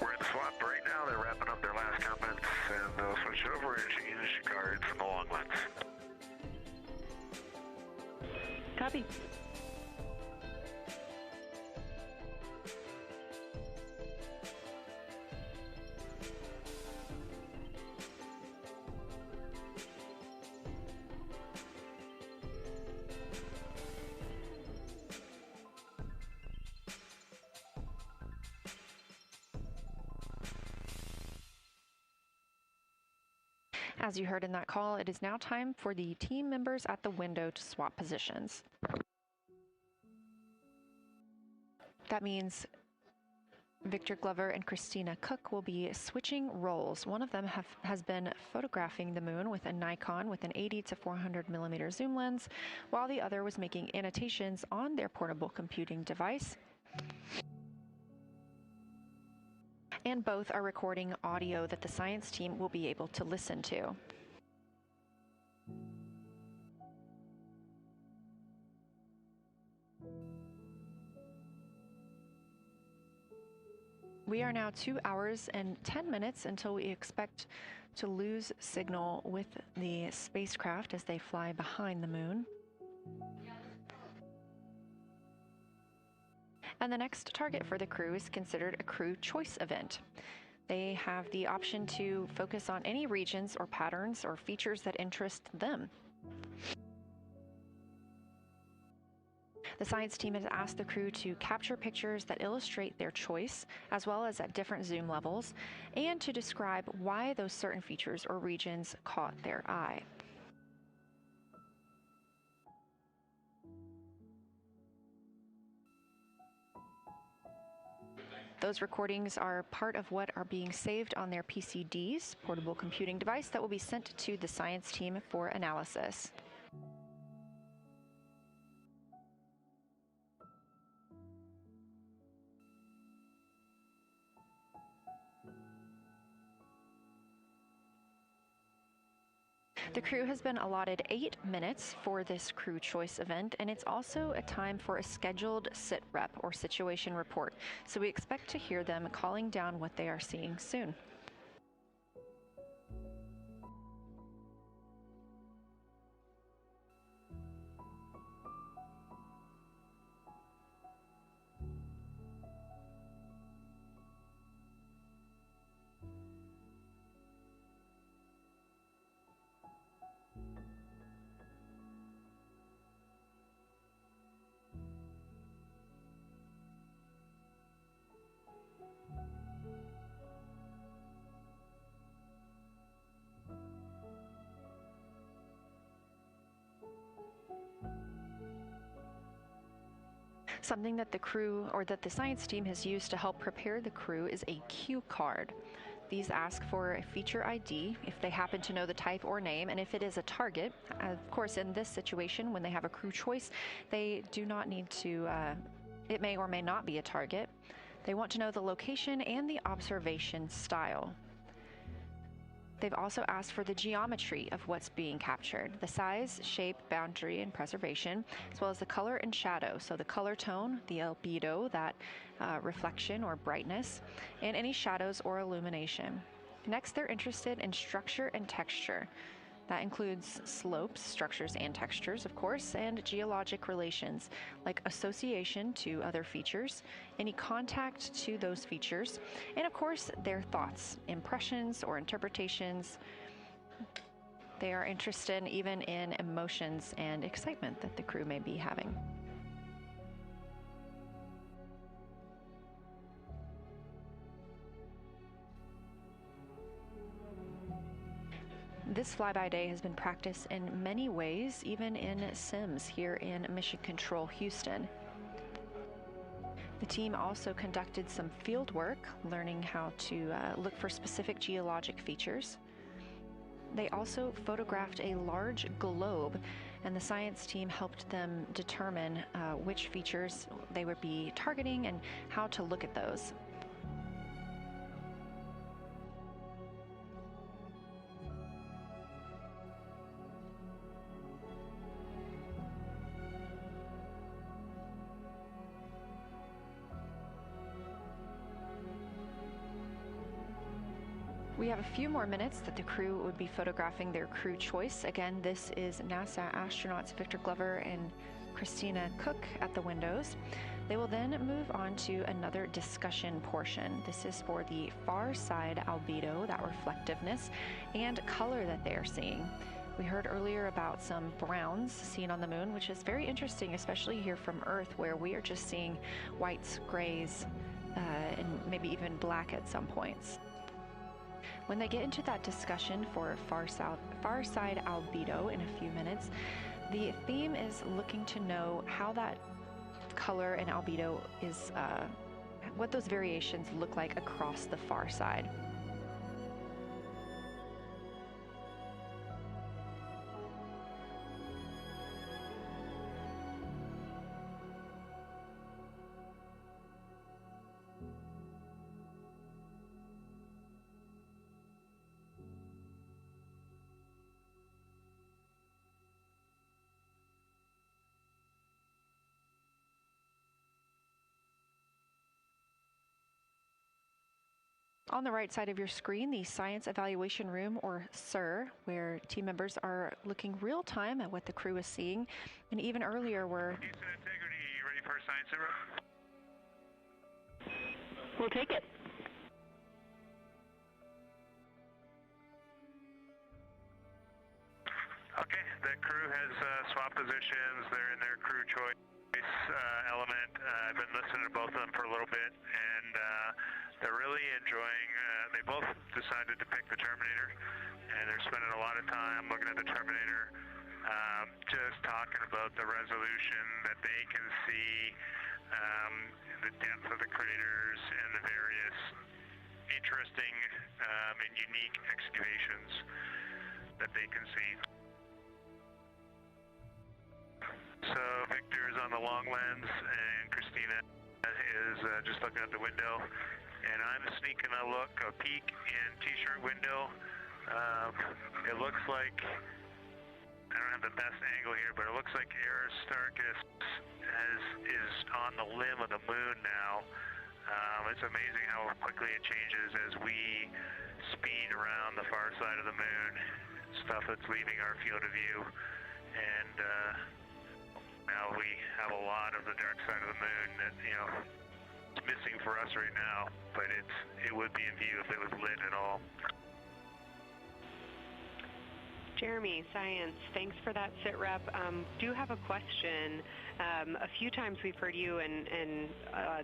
We're in swap right now. They're wrapping up their last comments, and they'll switch over and change cards in the long lens. Copy. As you heard in that call, it is now time for the team members at the window to swap positions. That means Victor Glover and Christina Koch will be switching roles. One of them has been photographing the moon with a Nikon with an 80 to 400 millimeter zoom lens, while the other was making annotations on their portable computing device. And both are recording audio that the science team will be able to listen to. We are now 2 hours and 10 minutes until we expect to lose signal with the spacecraft as they fly behind the moon. And the next target for the crew is considered a crew choice event. They have the option to focus on any regions or patterns or features that interest them. The science team has asked the crew to capture pictures that illustrate their choice, as well as at different zoom levels, and to describe why those certain features or regions caught their eye. Those recordings are part of what are being saved on their PCDs, portable computing device that will be sent to the science team for analysis. The crew has been allotted 8 minutes for this crew choice event, and it's also a time for a scheduled sit rep or situation report. So we expect to hear them calling down what they are seeing soon. Something that the crew or that the science team has used to help prepare the crew is a cue card. These ask for a feature ID if they happen to know the type or name, and if it is a target. Of course, in this situation, when they have a crew choice, they do not need to, it may or may not be a target. They want to know the location and the observation style. They've also asked for the geometry of what's being captured, the size, shape, boundary, and preservation, as well as the color and shadow, so the color tone, the albedo, that reflection or brightness, and any shadows or illumination. Next, they're interested in structure and texture. That includes slopes, structures, and textures, of course, and geologic relations, like association to other features, any contact to those features, and of course, their thoughts, impressions, or interpretations. They are interested even in emotions and excitement that the crew may be having. This flyby day has been practiced in many ways, even in sims here in Mission Control Houston. The team also conducted some field work, learning how to look for specific geologic features. They also photographed a large globe, and the science team helped them determine which features they would be targeting and how to look at those. We have a few more minutes that the crew would be photographing their crew choice. Again, this is NASA astronauts Victor Glover and Christina Koch at the windows. They will then move on to another discussion portion. This is for the far side albedo, that reflectiveness, and color that they are seeing. We heard earlier about some browns seen on the moon, which is very interesting, especially here from Earth, where we are just seeing whites, grays, and maybe even black at some points. When they get into that discussion for far side albedo in a few minutes, the theme is looking to know how that color and albedo is, what those variations look like across the far side. On the right side of your screen, the Science Evaluation Room, or SIR, where team members are looking real time at what the crew is seeing. And even earlier, we're... Houston Integrity, ready for science zero? We'll take it. Okay, the crew has swapped positions. They're in their crew choice. element. I've been listening to both of them for a little bit, and they're really enjoying, they both decided to pick the Terminator, and they're spending a lot of time looking at the Terminator, just talking about the resolution that they can see, the depth of the craters, and the various interesting and unique excavations that they can see. So Victor is on the long lens, and Christina is just looking out the window, and I'm sneaking a peek in T-shirt window. It looks like, I don't have the best angle here, but it looks like Aristarchus is on the limb of the moon now. It's amazing how quickly it changes as we speed around the far side of the moon, stuff that's leaving our field of view, and now we have a lot of the dark side of the moon that, you know, it's missing for us right now, but it would be in view if it was lit at all. Jeremy, Science, thanks for that sit rep. Do have a question. A few times we've heard you and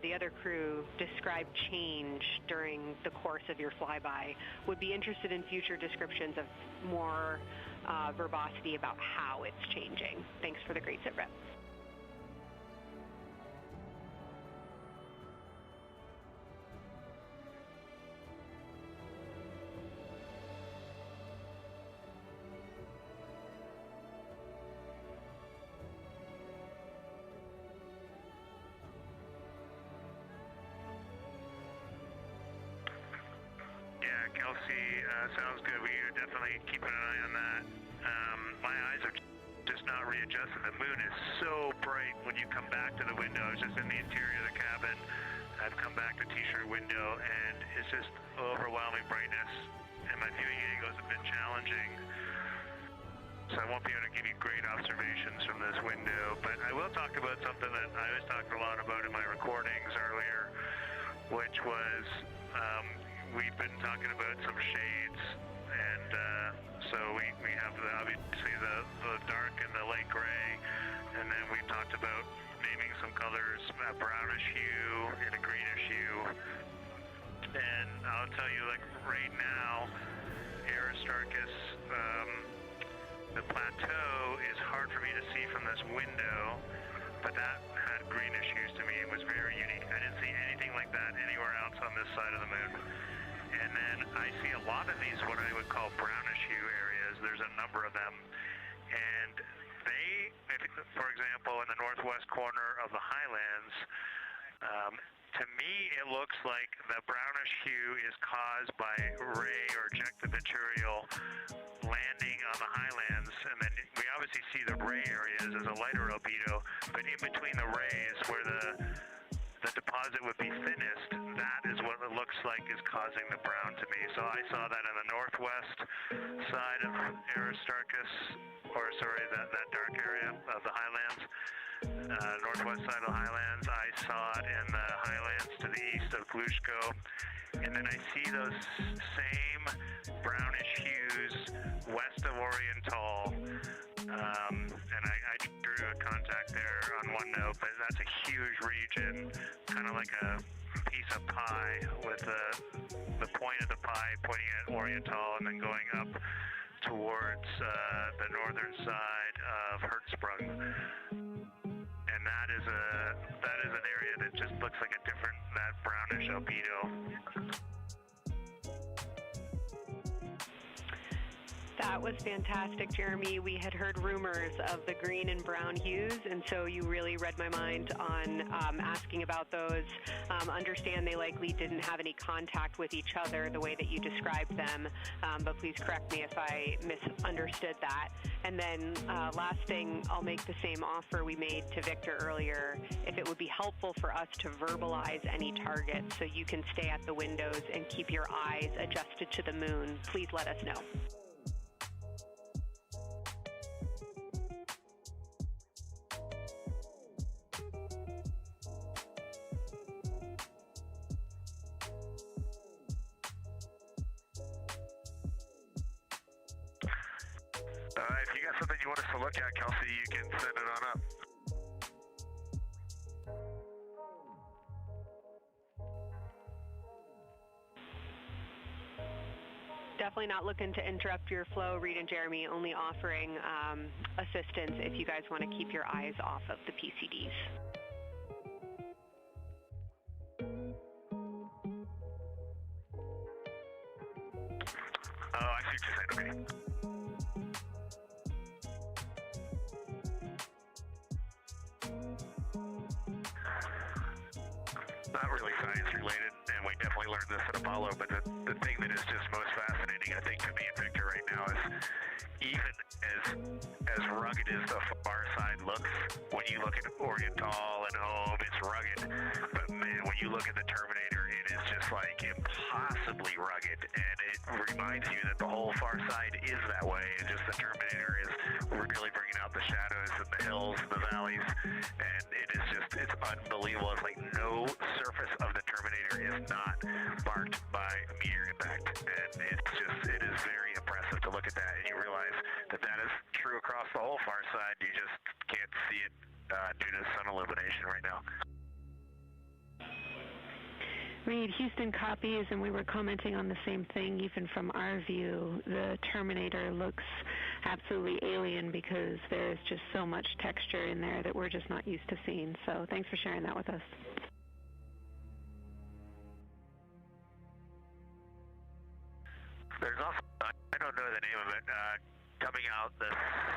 the other crew describe change during the course of your flyby. Would be interested in future descriptions of more verbosity about how it's changing. Thanks for the great sit rep. Kelsey, sounds good. We are definitely keeping an eye on that. My eyes are just not readjusted. The moon is so bright when you come back to the window. I was just in the interior of the cabin. I've come back to T-shirt window, and it's just overwhelming brightness, and my viewing angle is a bit challenging. So I won't be able to give you great observations from this window, but I will talk about something that I was talking a lot about in my recordings earlier, which was we've been talking about some shades, and so we have obviously the dark and the light gray, and then we talked about naming some colors, a brownish hue and a greenish hue. And I'll tell you, like right now, Aristarchus, the plateau is hard for me to see from this window, but that had greenish hues to me. It was very unique. I didn't see anything like that anywhere else on this side of the moon. And then I see a lot of these, what I would call brownish hue areas. There's a number of them. And they, for example, in the northwest corner of the highlands, to me it looks like the brownish hue is caused by ray or ejected material landing on the highlands. And then we obviously see the ray areas as a lighter albedo, but in between the rays where the deposit would be thinnest, that is what it looks like is causing the brown to me. So I saw that in the northwest side of Aristarchus, or sorry, that dark area of the highlands, northwest side of the highlands. I saw it in the highlands to the east of Glushko, and then I see those same brownish hues west of Oriental, and I drew a contact there on OneNote, but that's a huge region, kind of like a piece of pie with the point of the pie pointing at Oriental and then going up towards the northern side of Hertzsprung. And that is an area that just looks like a different, that brownish albedo. That was fantastic, Jeremy. We had heard rumors of the green and brown hues, and so you really read my mind on asking about those. Understand they likely didn't have any contact with each other the way that you described them, but please correct me if I misunderstood that. And then last thing, I'll make the same offer we made to Victor earlier. If it would be helpful for us to verbalize any targets so you can stay at the windows and keep your eyes adjusted to the moon, please let us know. If you got something you want us to look at, Kelsey, you can send it on up. definitely not looking to interrupt your flow, Reed and Jeremy, only offering assistance if you guys want to keep your eyes off of the PCDs. Oh, I see what you're saying, okay. Not really science related, and we definitely learned this at Apollo, but the thing that is just most fascinating, I think, to me and Victor right now is even as rugged as the far side looks, when you look at Oriental and home, it's rugged, but man, when you look at the Terminator, it is just like impossibly rugged, and it reminds you that the whole far side is that way, and just the Terminator is really bringing out the shadows and the hills and the valleys, and it is just, it's unbelievable. It's like no surface of the Terminator is not marked by meteor impact, and it is very impressive to look at that, and you realize that that is true across the whole far side. You just can't see it due to sun illumination right now. Reed, Houston copies, and we were commenting on the same thing. Even from our view, the Terminator looks absolutely alien because there's just so much texture in there that we're just not used to seeing. So thanks for sharing that with us. There's also, I don't know the name of it, coming out the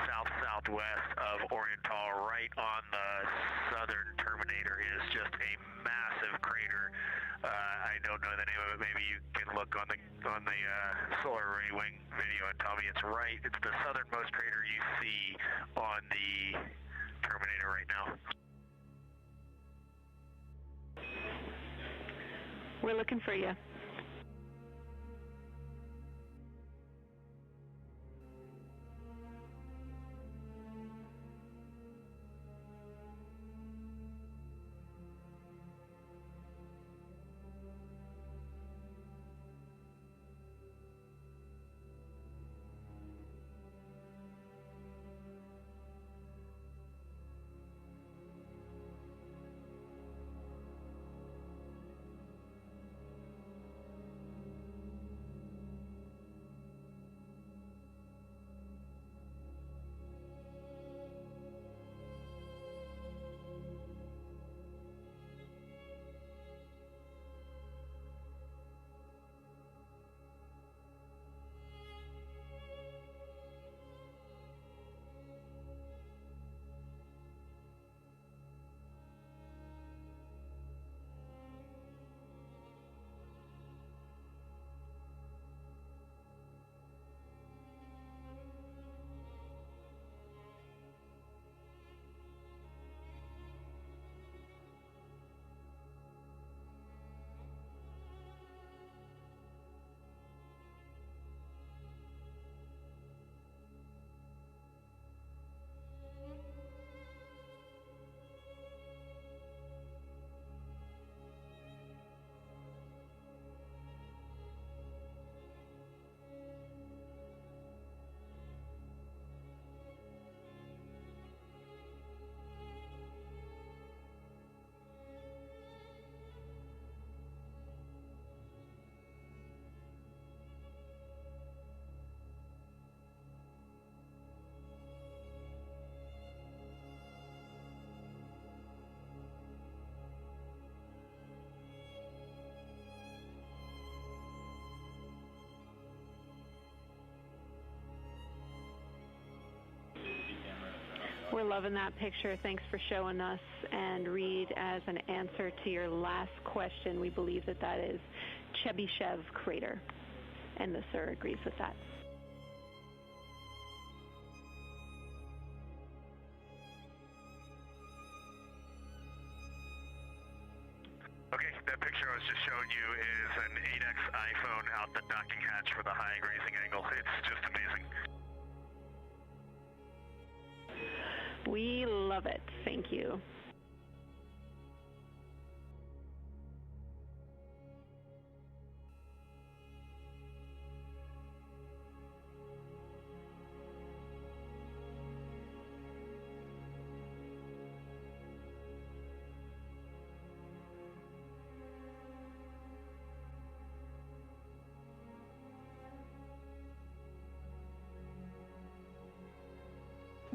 south-southwest of Oriental, right on the southern Terminator, is just a massive crater. I don't know the name of it. Maybe you can look on the solar array wing video and tell me it's right. It's the southernmost crater you see on the Terminator right now. We're looking for you. We're loving that picture. Thanks for showing us. And Reed, as an answer to your last question, we believe that that is Chebyshev crater. And the SIR agrees with that. Okay, that picture I was just showing you is an 8X iPhone out the docking hatch for the high grazing angle. It's just amazing. We love it. Thank you.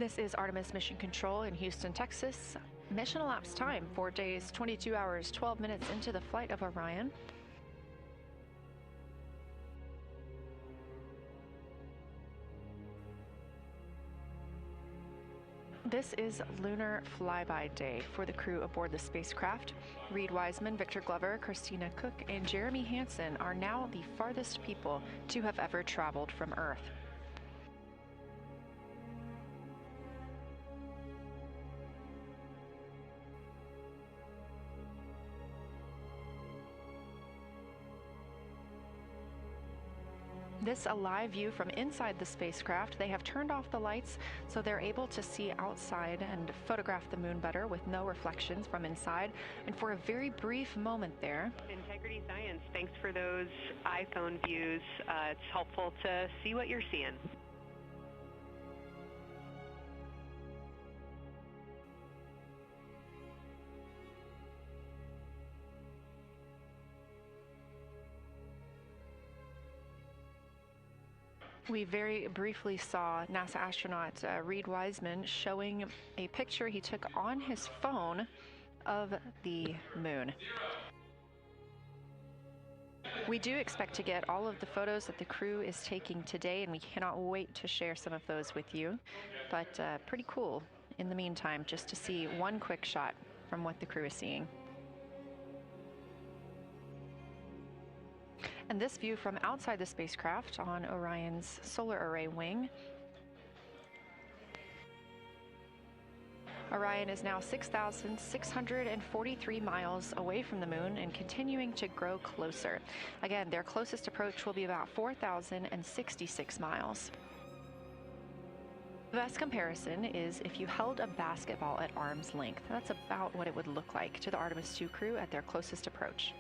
This is Artemis Mission Control in Houston, Texas. Mission elapsed time, 4 days, 22 hours, 12 minutes into the flight of Orion. This is Lunar Flyby Day for the crew aboard the spacecraft. Reed Wiseman, Victor Glover, Christina Koch, and Jeremy Hansen are now the farthest people to have ever traveled from Earth. This a live view from inside the spacecraft. They have turned off the lights so they're able to see outside and photograph the moon better with no reflections from inside. And for a very brief moment there. Integrity Science, thanks for those iPhone views. It's helpful to see what you're seeing. We very briefly saw NASA astronaut Reed Wiseman showing a picture he took on his phone of the moon. We do expect to get all of the photos that the crew is taking today, and we cannot wait to share some of those with you. But pretty cool in the meantime, just to see one quick shot from what the crew is seeing. And this view from outside the spacecraft on Orion's solar array wing. Orion is now 6,643 miles away from the moon and continuing to grow closer. Again, their closest approach will be about 4,066 miles. The best comparison is if you held a basketball at arm's length. That's about what it would look like to the Artemis II crew at their closest approach.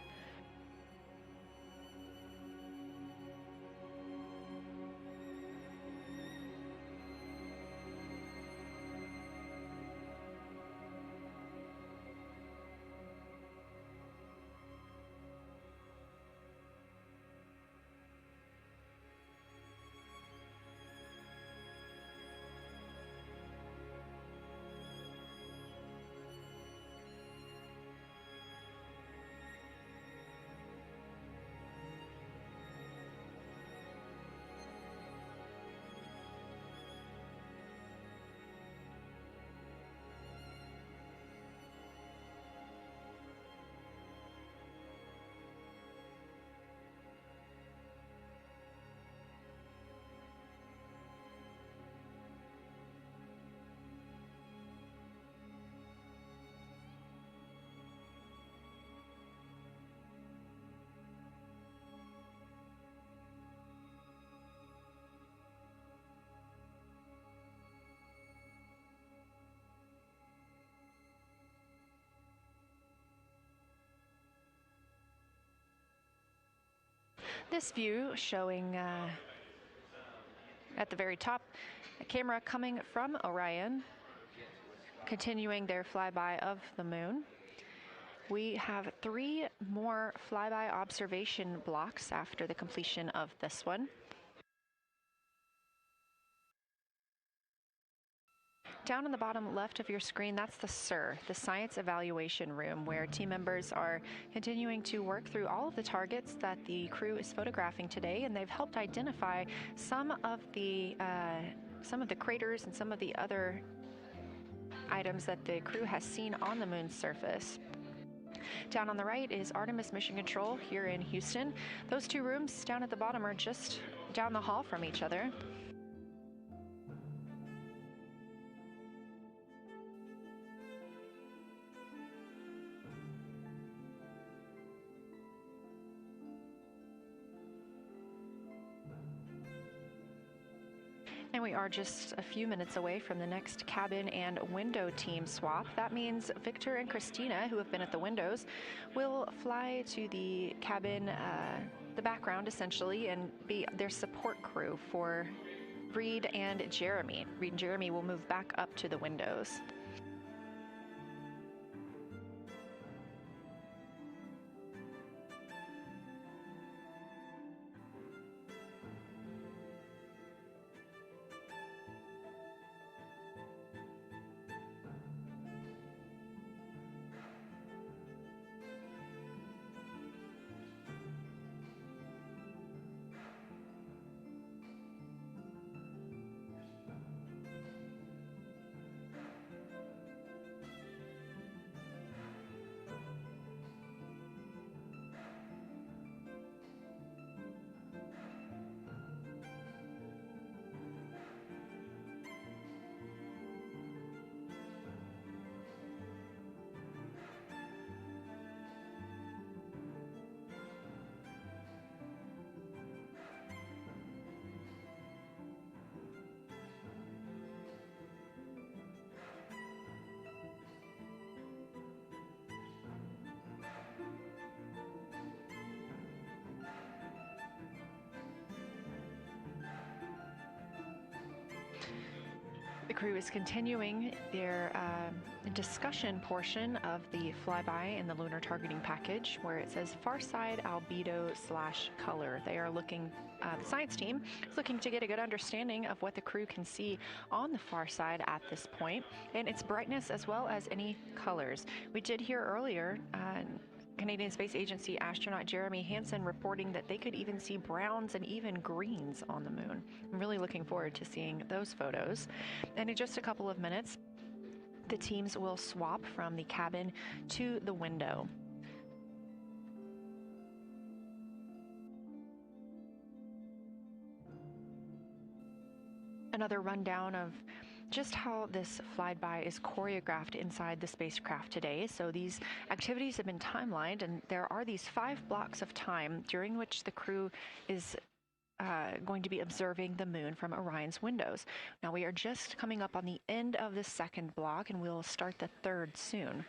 This view showing at the very top, a camera coming from Orion, continuing their flyby of the moon. We have 3 more flyby observation blocks after the completion of this one. Down on the bottom left of your screen, that's the SIR, the Science Evaluation Room, where team members are continuing to work through all of the targets that the crew is photographing today, and they've helped identify some of the craters and some of the other items that the crew has seen on the moon's surface. Down on the right is Artemis Mission Control here in Houston. Those 2 rooms down at the bottom are just down the hall from each other. And we are just a few minutes away from the next cabin and window team swap. That means Victor and Christina, who have been at the windows, will fly to the cabin, the background essentially, and be their support crew for Reed and Jeremy. Reed and Jeremy will move back up to the windows. crew is continuing their discussion portion of the flyby in the lunar targeting package, where it says far side albedo/color. They are looking, the science team is looking to get a good understanding of what the crew can see on the far side at this point, and its brightness as well as any colors. We did hear earlier Canadian Space Agency astronaut Jeremy Hansen reporting that they could even see browns and even greens on the moon. I'm really looking forward to seeing those photos. And in just a couple of minutes, the teams will swap from the cabin to the window. Another rundown of just how this flyby is choreographed inside the spacecraft today. So these activities have been timelined, and there are these 5 blocks of time during which the crew is going to be observing the moon from Orion's windows. Now we are just coming up on the end of the second block, and we'll start the third soon.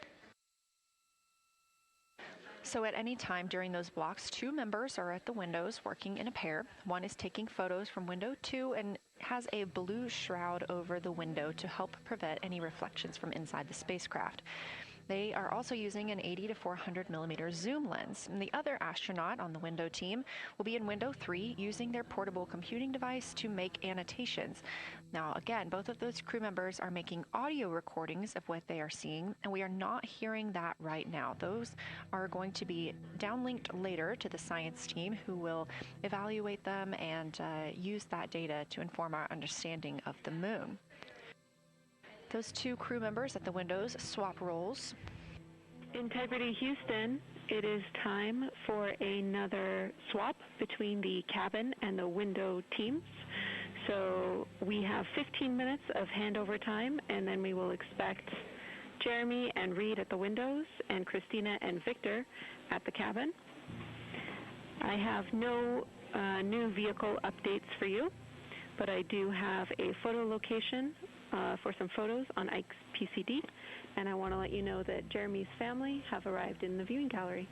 So at any time during those blocks, 2 members are at the windows working in a pair. One is taking photos from window 2 and has a blue shroud over the window to help prevent any reflections from inside the spacecraft. They are also using an 80 to 400 millimeter zoom lens. And the other astronaut on the window team will be in window 3 using their portable computing device to make annotations. Now, again, both of those crew members are making audio recordings of what they are seeing, and we are not hearing that right now. Those are going to be downlinked later to the science team, who will evaluate them and use that data to inform our understanding of the moon. Those 2 crew members at the windows swap roles. Integrity Houston, it is time for another swap between the cabin and the window teams. So we have 15 minutes of handover time, and then we will expect Jeremy and Reed at the windows and Christina and Victor at the cabin. I have no new vehicle updates for you, but I do have a photo location for some photos on Ike's PCD, and I want to let you know that Jeremy's family have arrived in the viewing gallery.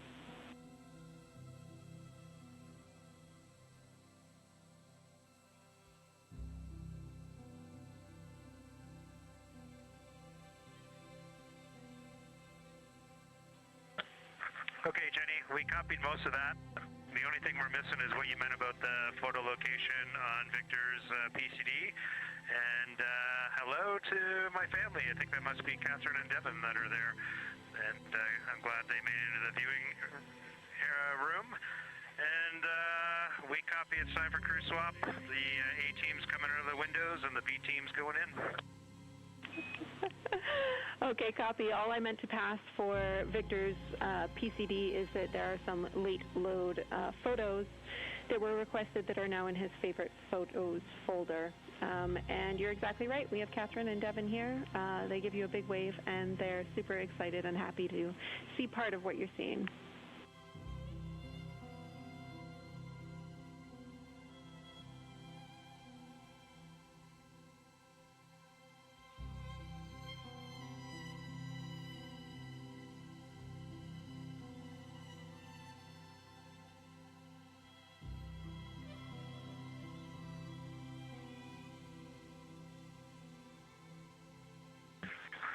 Okay, Jenny, we copied most of that. The only thing we're missing is what you meant about the photo location on Victor's PCD. And hello to my family. I think that must be Catherine and Devin that are there. And I'm glad they made it into the viewing room. And we copy. It's time for crew swap. The A team's coming out of the windows and the B team's going in. Okay, copy. All I meant to pass for Victor's PCD is that there are some late load photos that were requested that are now in his favorite photos folder. And you're exactly right. We have Catherine and Devin here. They give you a big wave, and they're super excited and happy to see part of what you're seeing.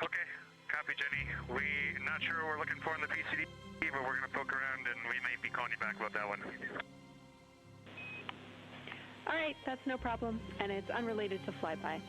Okay, copy, Jenny. We're not sure what we're looking for in the PCD, but we're going to poke around and we may be calling you back about that one. All right, that's no problem, and it's unrelated to flyby.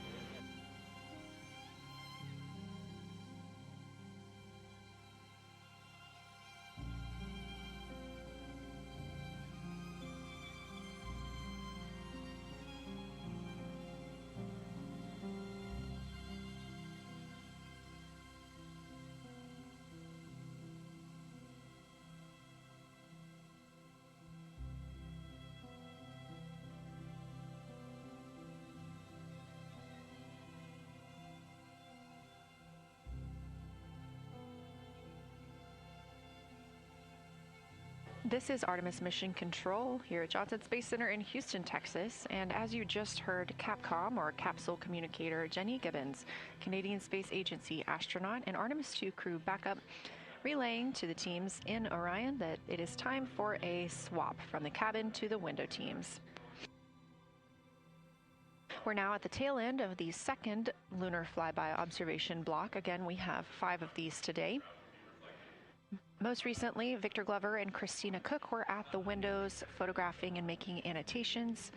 This is Artemis Mission Control here at Johnson Space Center in Houston, Texas. And as you just heard, Capcom, or Capsule Communicator Jenny Gibbons, Canadian Space Agency astronaut and Artemis II crew backup, relaying to the teams in Orion that it is time for a swap from the cabin to the window teams. We're now at the tail end of the second Lunar Flyby observation block. Again, we have 5 of these today. Most recently, Victor Glover and Christina Koch were at the windows photographing and making annotations,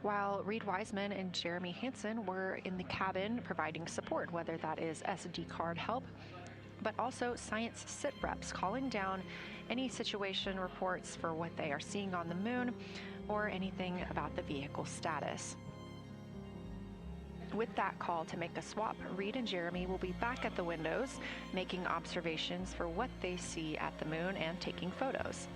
while Reed Wiseman and Jeremy Hansen were in the cabin providing support, whether that is SD card help, but also science sit reps calling down any situation reports for what they are seeing on the moon or anything about the vehicle status. With that call to make a swap, Reed and Jeremy will be back at the windows, making observations for what they see at the moon and taking photos.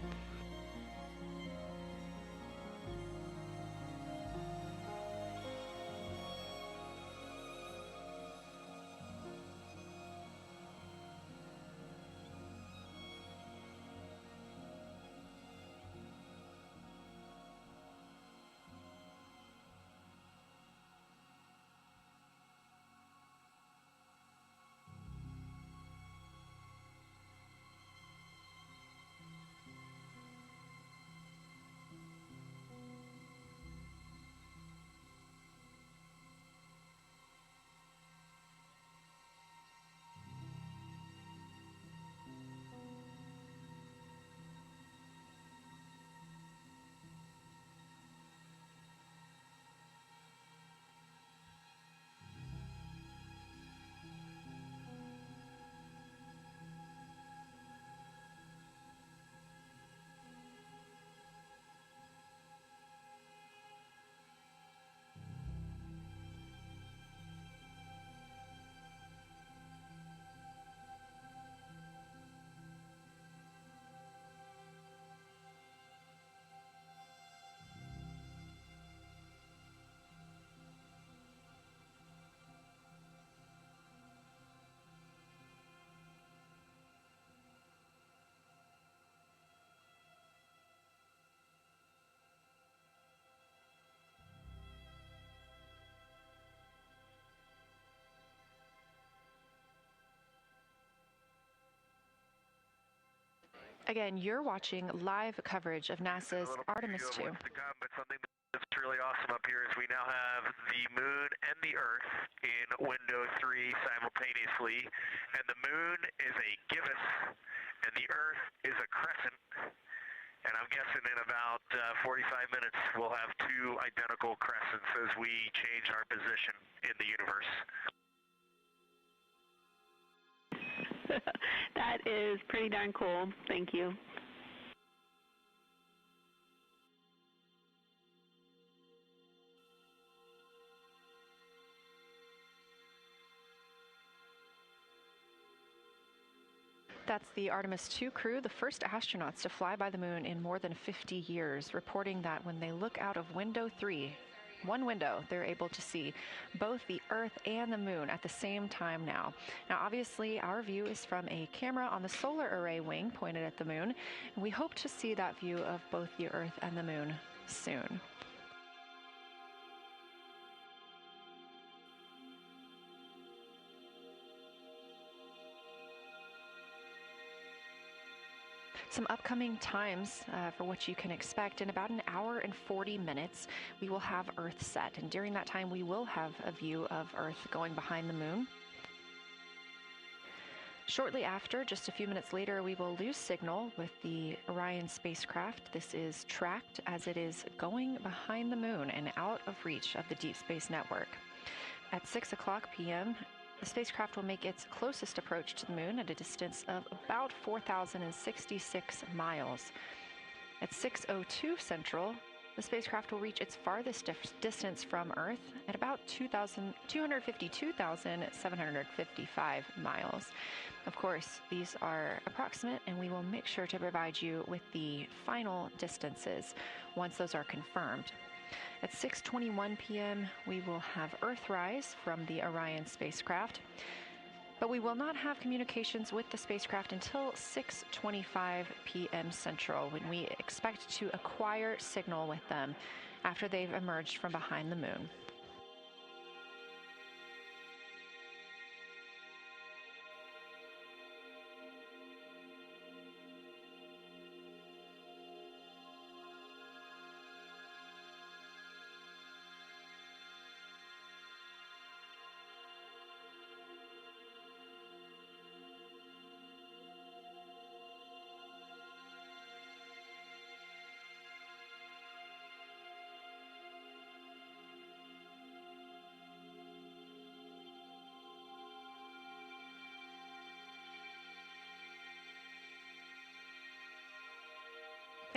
Again, you're watching live coverage of NASA's Artemis II. But something that's really awesome up here is we now have the moon and the Earth in window 3 simultaneously, and the moon is a gibbous, and the Earth is a crescent. And I'm guessing in about 45 minutes we'll have 2 identical crescents as we change our position in the universe. That is pretty darn cool. Thank you. That's the Artemis II crew, the first astronauts to fly by the moon in more than 50 years, reporting that when they look out of window 3, one window, they're able to see both the Earth and the moon at the same time now. Now, obviously, our view is from a camera on the solar array wing pointed at the moon, and we hope to see that view of both the Earth and the moon soon. Some upcoming times for what you can expect. In about an hour and 40 minutes, we will have Earth set. And during that time, we will have a view of Earth going behind the moon. Shortly after, just a few minutes later, we will lose signal with the Orion spacecraft. This is tracked as it is going behind the moon and out of reach of the Deep Space Network. At 6:00 p.m., the spacecraft will make its closest approach to the moon at a distance of about 4,066 miles. At 6:02 Central, the spacecraft will reach its farthest distance from Earth at about 252,755 miles. Of course, these are approximate, and we will make sure to provide you with the final distances once those are confirmed. At 6:21 p.m., we will have Earthrise from the Orion spacecraft, but we will not have communications with the spacecraft until 6:25 p.m. Central, when we expect to acquire signal with them after they've emerged from behind the moon.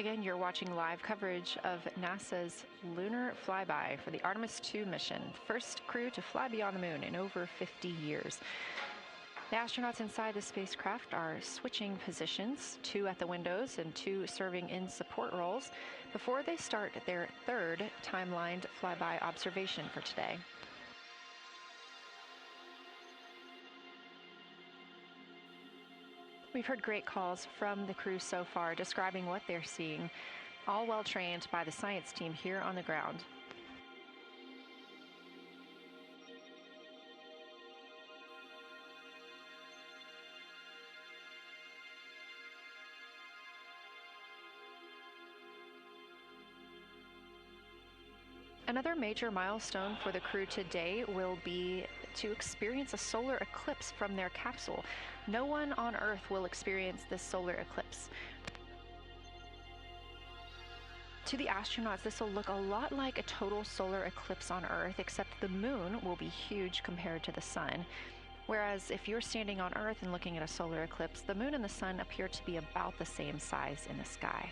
Again, you're watching live coverage of NASA's Lunar Flyby for the Artemis II mission, first crew to fly beyond the moon in over 50 years. The astronauts inside the spacecraft are switching positions, 2 at the windows and 2 serving in support roles, before they start their third timelined flyby observation for today. We've heard great calls from the crew so far describing what they're seeing, all well trained by the science team here on the ground. Another major milestone for the crew today will be to experience a solar eclipse from their capsule. No one on Earth will experience this solar eclipse. To the astronauts, this will look a lot like a total solar eclipse on Earth, except the moon will be huge compared to the sun. Whereas if you're standing on Earth and looking at a solar eclipse, the moon and the sun appear to be about the same size in the sky.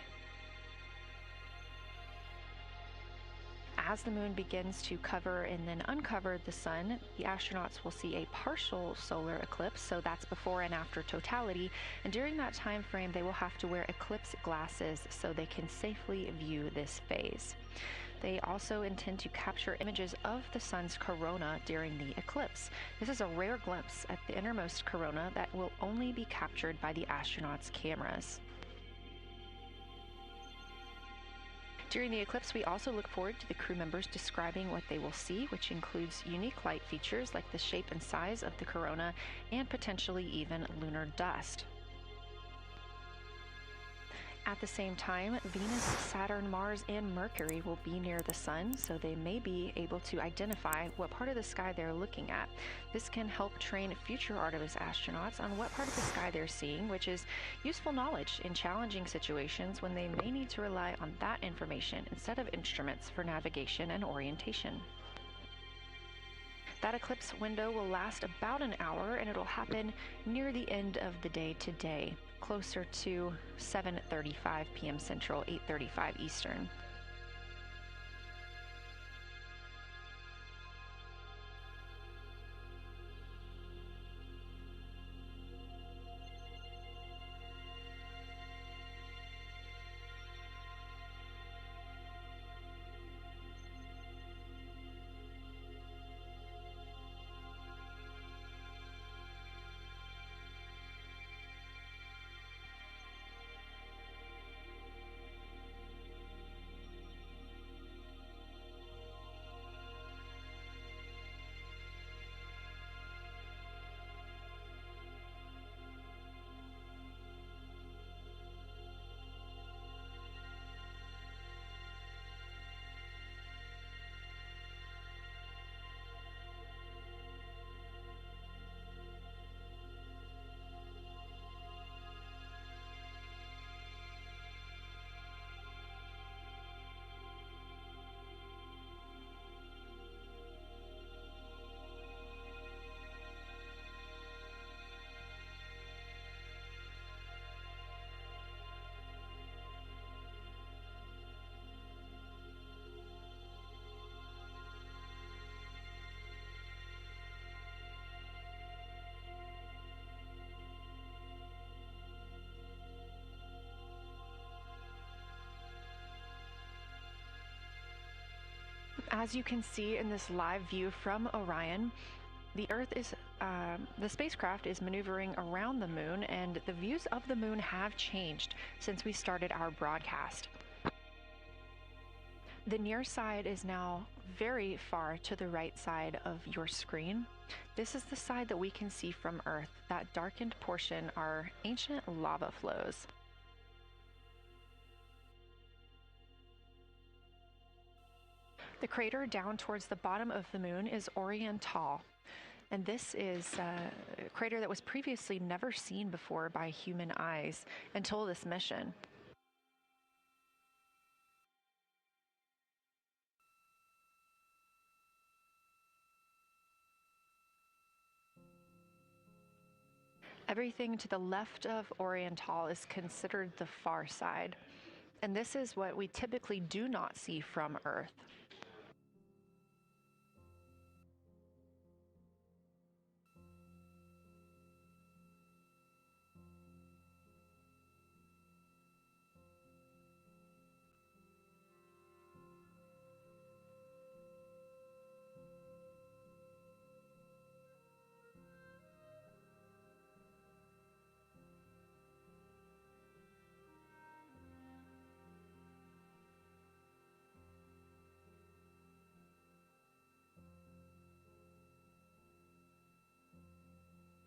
As the moon begins to cover and then uncover the sun, the astronauts will see a partial solar eclipse, so that's before and after totality, and during that time frame they will have to wear eclipse glasses so they can safely view this phase. They also intend to capture images of the sun's corona during the eclipse. This is a rare glimpse at the innermost corona that will only be captured by the astronauts' cameras. During the eclipse, we also look forward to the crew members describing what they will see, which includes unique light features like the shape and size of the corona and potentially even lunar dust. At the same time, Venus, Saturn, Mars, and Mercury will be near the sun, so they may be able to identify what part of the sky they're looking at. This can help train future Artemis astronauts on what part of the sky they're seeing, which is useful knowledge in challenging situations when they may need to rely on that information instead of instruments for navigation and orientation. That eclipse window will last about an hour, and it'll happen near the end of the day today, closer to 7:35 p.m. Central, 8:35 Eastern. As you can see in this live view from Orion, the spacecraft is maneuvering around the moon, and the views of the moon have changed since we started our broadcast. The near side is now very far to the right side of your screen. This is the side that we can see from Earth. That darkened portion are ancient lava flows. The crater down towards the bottom of the moon is Orion, and this is a crater that was previously never seen before by human eyes until this mission. Everything to the left of Orion is considered the far side. and this is what we typically do not see from Earth.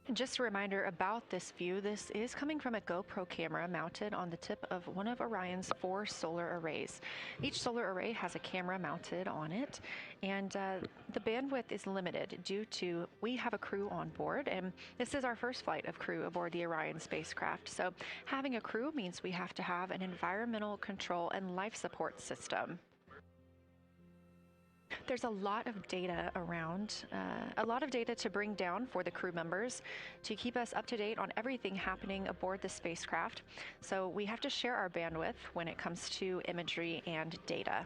And just a reminder about this view, this is coming from a GoPro camera mounted on the tip of one of Orion's 4 solar arrays. Each solar array has a camera mounted on it, and the bandwidth is limited due to we have a crew on board, and this is our first flight of crew aboard the Orion spacecraft. So having a crew means we have to have an environmental control and life support system. There's a lot of data around, a lot of data to bring down for the crew members to keep us up to date on everything happening aboard the spacecraft. So we have to share our bandwidth when it comes to imagery and data.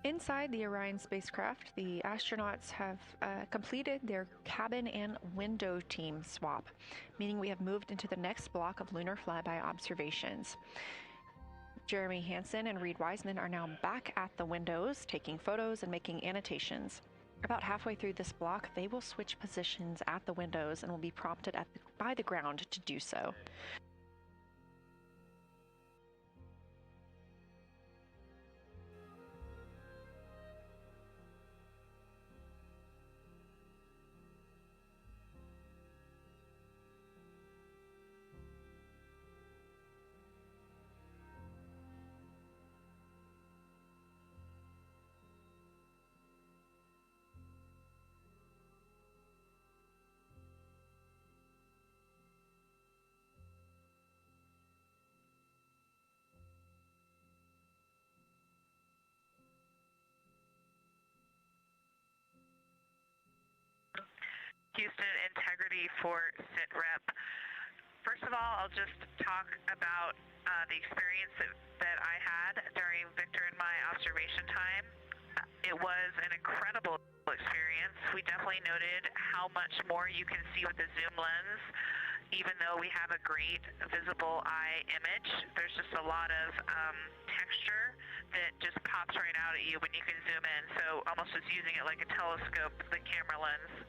Inside the Orion spacecraft, the astronauts have completed their cabin and window team swap, meaning we have moved into the next block of Lunar Flyby observations. Jeremy Hansen and Wiseman are now back at the windows, taking photos and making annotations. About halfway through this block, they will switch positions at the windows and will be prompted by the ground to do so. Houston integrity for SITREP. First of all, I'll just talk about the experience that I had during Victor and my observation time. It was an incredible experience. We definitely noted how much more you can see with the zoom lens. Even though we have a great visible eye image, there's just a lot of texture that just pops right out at you when you can zoom in. So almost just using it like a telescope, the camera lens.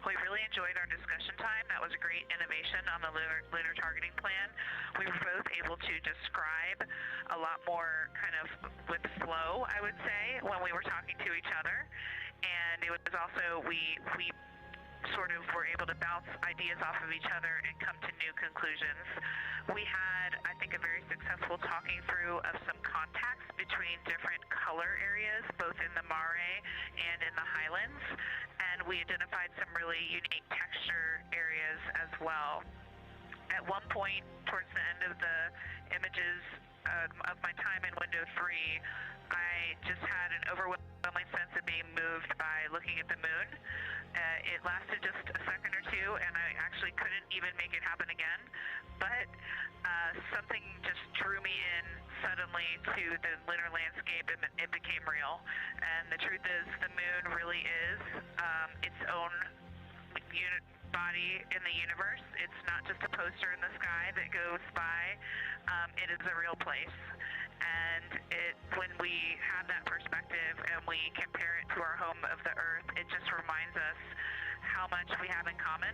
We really enjoyed our discussion time. That was a great innovation on the lunar targeting plan. We were both able to describe a lot more kind of with flow, I would say, when we were talking to each other. And it was also, we sort of were able to bounce ideas off of each other and come to new conclusions. We had, I think, a very successful talking through of some contacts between different color areas, both in the mare and in the highlands, and we identified some really unique texture areas as well. At one point, towards the end of the images of my time in window 3, I just had an overwhelming sense of being moved by looking at the moon. It lasted just a second or two, and I actually couldn't even make it happen again. But something just drew me in suddenly to the lunar landscape, and it became real. And the truth is, the moon really is its own body in the universe. It's not just a poster in the sky that goes by. It is a real place. And when we have that perspective and we compare it to our home of the Earth, it just reminds us how much we have in common.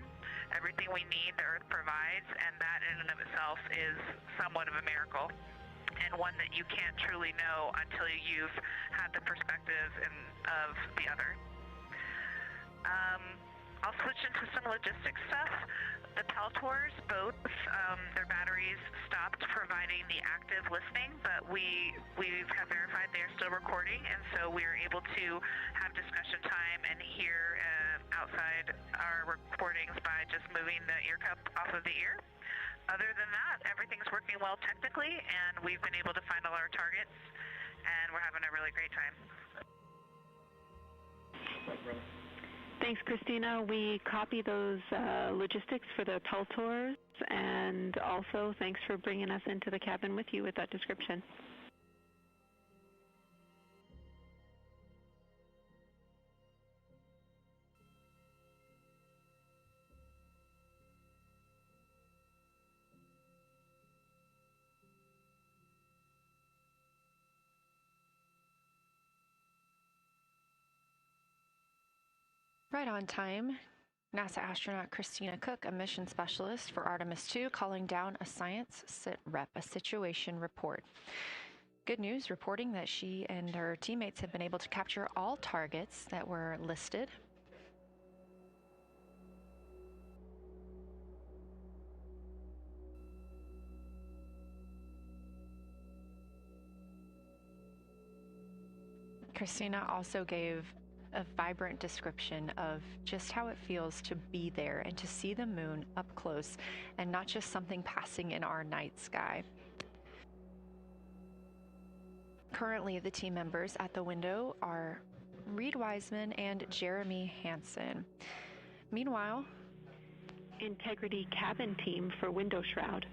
Everything we need, the Earth provides, and that in and of itself is somewhat of a miracle, and one that you can't truly know until you've had the perspective of the other. I'll switch into some logistics stuff. The Peltors, both their batteries stopped providing the active listening, but we have verified they're still recording, and so we are able to have discussion time and hear outside our recordings by just moving the ear cup off of the ear. Other than that, everything's working well technically, and we've been able to find all our targets, and we're having a really great time. Thanks, Christina. We copy those logistics for the Peltors, and also thanks for bringing us into the cabin with you with that description. Right on time. NASA astronaut Christina Koch, a mission specialist for Artemis II, calling down a science sit rep, a situation report. Good news, reporting that she and her teammates have been able to capture all targets that were listed. Christina also gave a vibrant description of just how it feels to be there and to see the moon up close and not just something passing in our night sky. Currently, the team members at the window are Reed Wiseman and Jeremy Hansen. Meanwhile, Integrity cabin team for window shroud.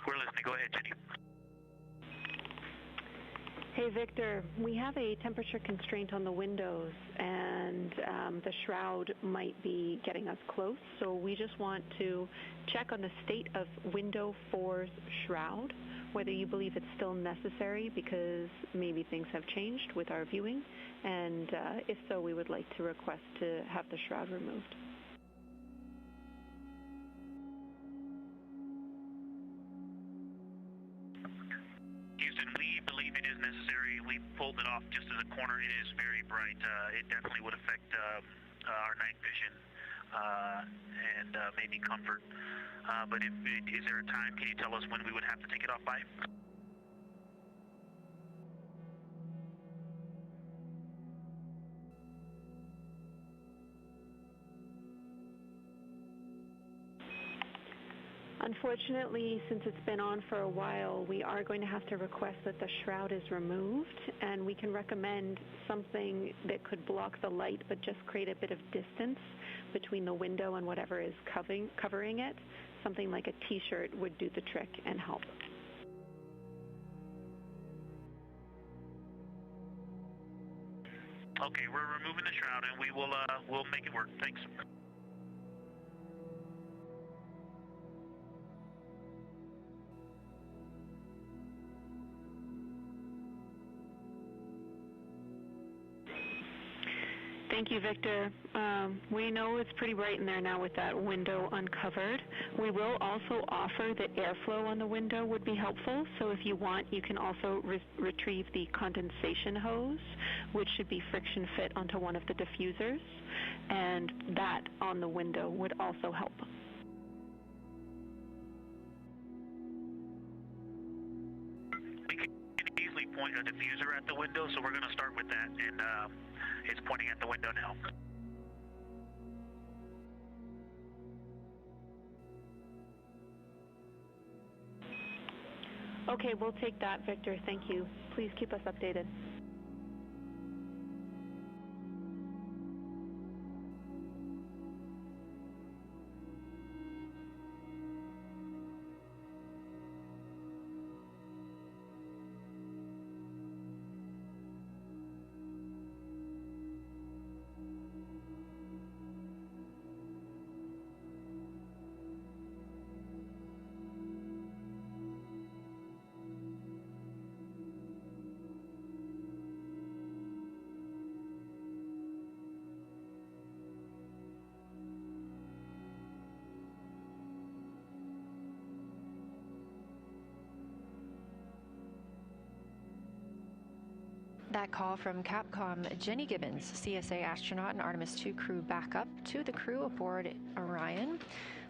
We're listening. Go ahead, Jenny. Hey, Victor, we have a temperature constraint on the windows, and the shroud might be getting us close, so we just want to check on the state of window 4's shroud, whether you believe it's still necessary because maybe things have changed with our viewing, and if so, we would like to request to have the shroud removed. Houston, we believe it is necessary. We pulled it off just as a corner. It is very bright. It definitely would affect our night vision and maybe comfort. But is there a time? Can you tell us when we would have to take it off by? Unfortunately, since it's been on for a while, we are going to have to request that the shroud is removed, and we can recommend something that could block the light but just create a bit of distance between the window and whatever is covering it. Something like a t-shirt would do the trick and help. Okay, we're removing the shroud, and we'll make it work. Thanks. Thank you, Victor. We know it's pretty bright in there now with that window uncovered. We will also offer that airflow on the window would be helpful, so if you want, you can also retrieve the condensation hose, which should be friction fit onto one of the diffusers, and that on the window would also help. We can easily point a diffuser at the window, so we're going to start with that, and it's pointing at the window now. Okay, we'll take that, Victor. Thank you. Please keep us updated. That call from Capcom Jenny Gibbons, CSA astronaut and Artemis II crew backup, to the crew aboard Orion,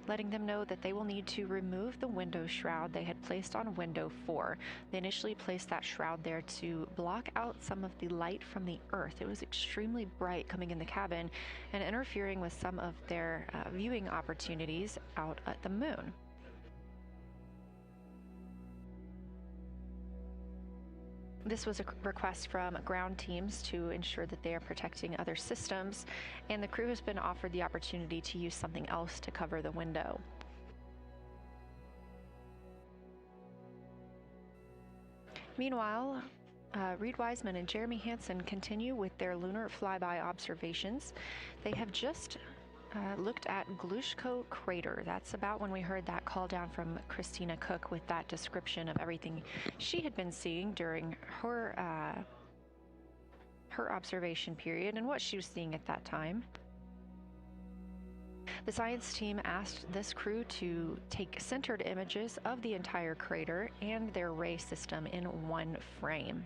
letting them know that they will need to remove the window shroud they had placed on window 4. They initially placed that shroud there to block out some of the light from the Earth. It was extremely bright coming in the cabin and interfering with some of their viewing opportunities out at the moon. This was a request from ground teams to ensure that they are protecting other systems, and the crew has been offered the opportunity to use something else to cover the window. Meanwhile, Reed Wiseman and Jeremy Hansen continue with their lunar flyby observations. They have just looked at Glushko crater. That's about when we heard that call down from Christina Koch with that description of everything she had been seeing during her observation period and what she was seeing at that time. The science team asked this crew to take centered images of the entire crater and their ray system in one frame.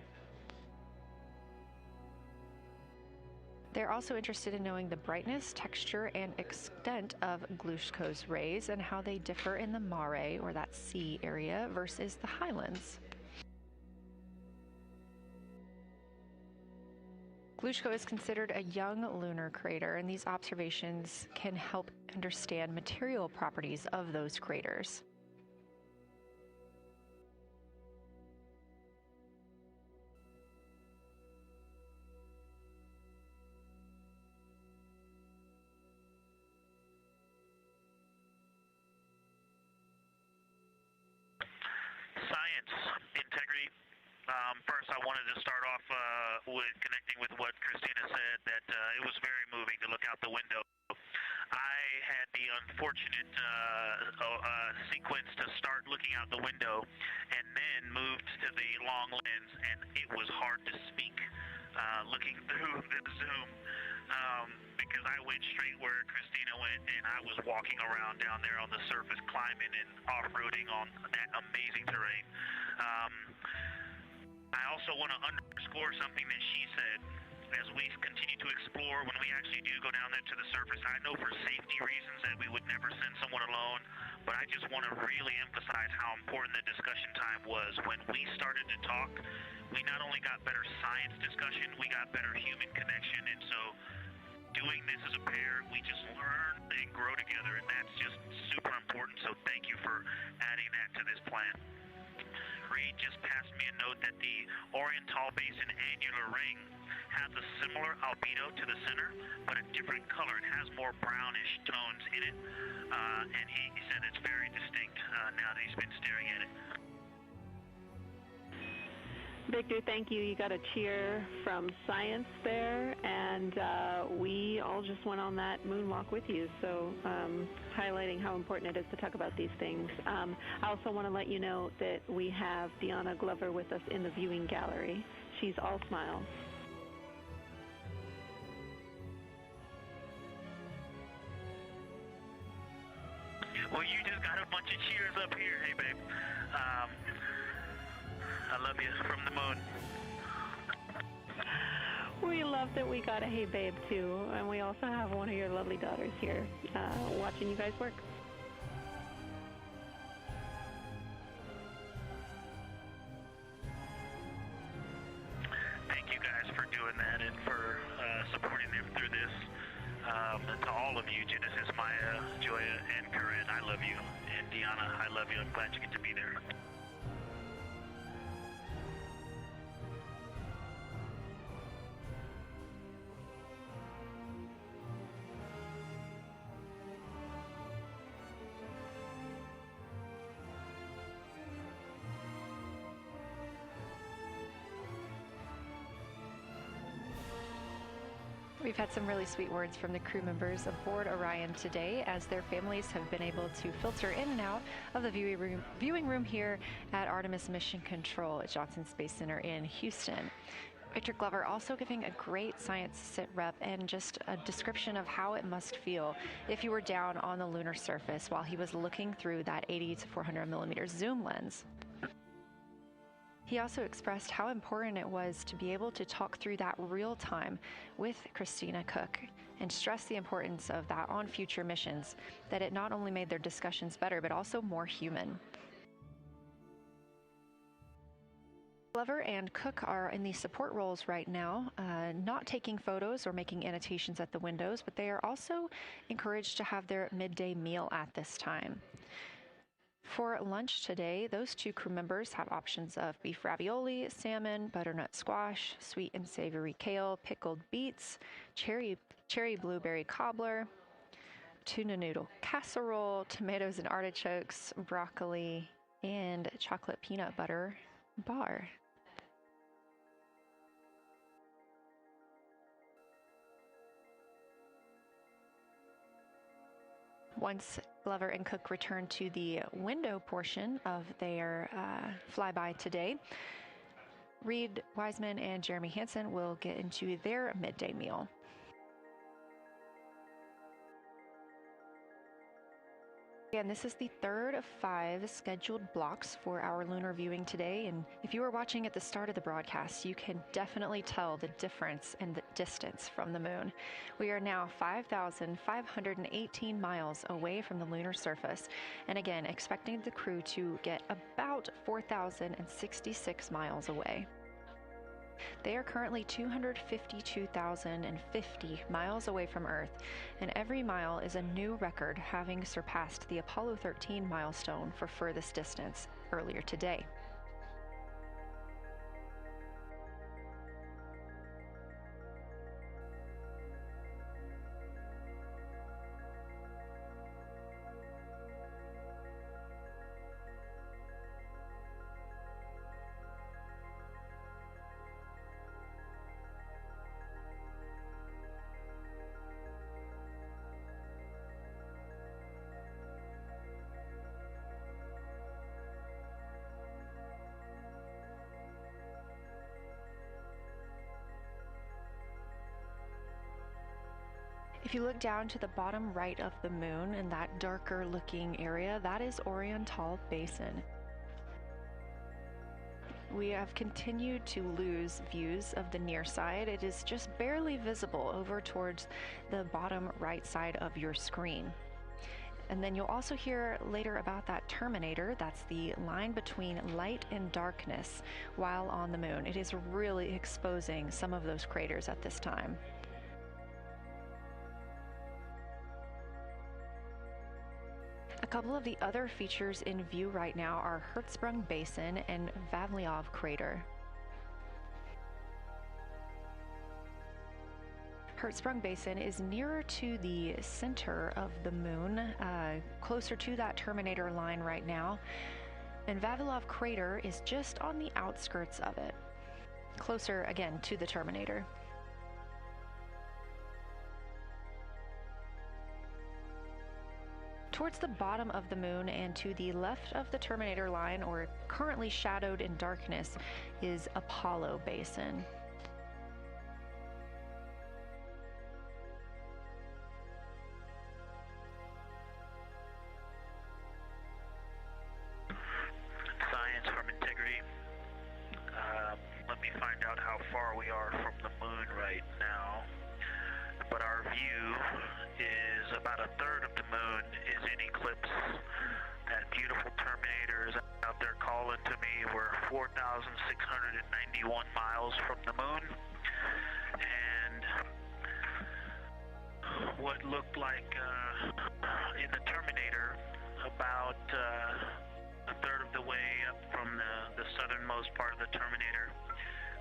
They're also interested in knowing the brightness, texture, and extent of Glushko's rays and how they differ in the mare, or that sea area, versus the highlands. Glushko is considered a young lunar crater, and these observations can help understand material properties of those craters. Integrity. First, I wanted to start off with connecting with what Christina said, that it was very moving to look out the window. I had the unfortunate sequence to start looking out the window and then moved to the long lens, and it was hard to speak looking through the zoom because I went straight where Christina went, and I was walking around down there on the surface, climbing and off-roading on that amazing terrain. I also want to underscore something that she said. As we continue to explore, when we actually do go down there to the surface, I know for safety reasons that we would never send someone alone, but I just want to really emphasize how important the discussion time was. When we started to talk, we not only got better science discussion, we got better human connection, and so doing this as a pair, we just learn and grow together, and that's just super important, so thank you for adding that to this plan. Reed just passed me a note that the Orion Tall Basin annular ring has a similar albedo to the center, but a different color. It has more brownish tones in it, and he said it's very distinct now that he's been staring at it. Victor, thank you. You got a cheer from science there, and we all just went on that moonwalk with you, so highlighting how important it is to talk about these things. I also want to let you know that we have Deanna Glover with us in the viewing gallery. She's all smiles. Well, you just got a bunch of cheers up here. Hey, babe. I love you from the moon. We love that we got a hey babe too, and we also have one of your lovely daughters here watching you guys work. Thank you guys for doing that and for supporting them through this. And to all of you, Genesis, Maya, Joya, and Corinne, I love you. And Deanna, I love you. I'm glad you get to be there. We've had some really sweet words from the crew members aboard Orion today, as their families have been able to filter in and out of the viewing room here at Artemis Mission Control at Johnson Space Center in Houston. Victor Glover also giving a great science sit rep and just a description of how it must feel if you were down on the lunar surface while he was looking through that 80 to 400 millimeter zoom lens. He also expressed how important it was to be able to talk through that real time with Christina Koch and stressed the importance of that on future missions, that it not only made their discussions better, but also more human. Glover and Koch are in the support roles right now, not taking photos or making annotations at the windows, but they are also encouraged to have their midday meal at this time. For lunch today, those two crew members have options of beef ravioli, salmon, butternut squash, sweet and savory kale, pickled beets, cherry blueberry cobbler, tuna noodle casserole, tomatoes and artichokes, broccoli, and chocolate peanut butter bar. Once Glover and Koch return to the window portion of their flyby today, Reed, Wiseman, and Jeremy Hansen will get into their midday meal. Again, this is the third of 5 scheduled blocks for our lunar viewing today, and if you were watching at the start of the broadcast, you can definitely tell the difference in the distance from the moon. We are now 5,518 miles away from the lunar surface, and again, expecting the crew to get about 4,066 miles away. They are currently 252,050 miles away from Earth, and every mile is a new record, having surpassed the Apollo 13 milestone for furthest distance earlier today. If you look down to the bottom right of the moon in that darker looking area, that is Orion Basin. We have continued to lose views of the near side. It is just barely visible over towards the bottom right side of your screen. And then you'll also hear later about that terminator. That's the line between light and darkness while on the moon. It is really exposing some of those craters at this time. A couple of the other features in view right now are Hertzsprung Basin and Vavilov Crater. Hertzsprung Basin is nearer to the center of the moon, closer to that terminator line right now, and Vavilov Crater is just on the outskirts of it, closer again to the terminator. Towards the bottom of the moon and to the left of the terminator line, or currently shadowed in darkness, is Apollo Basin. Science from integrity. Let me find out how far we are from the moon right now. But our view is about a third of the moon is in eclipse. That beautiful terminator is out there calling to me. We're 4,691 miles from the moon. And what looked like in the terminator, about a third of the way up from the southernmost part of the terminator,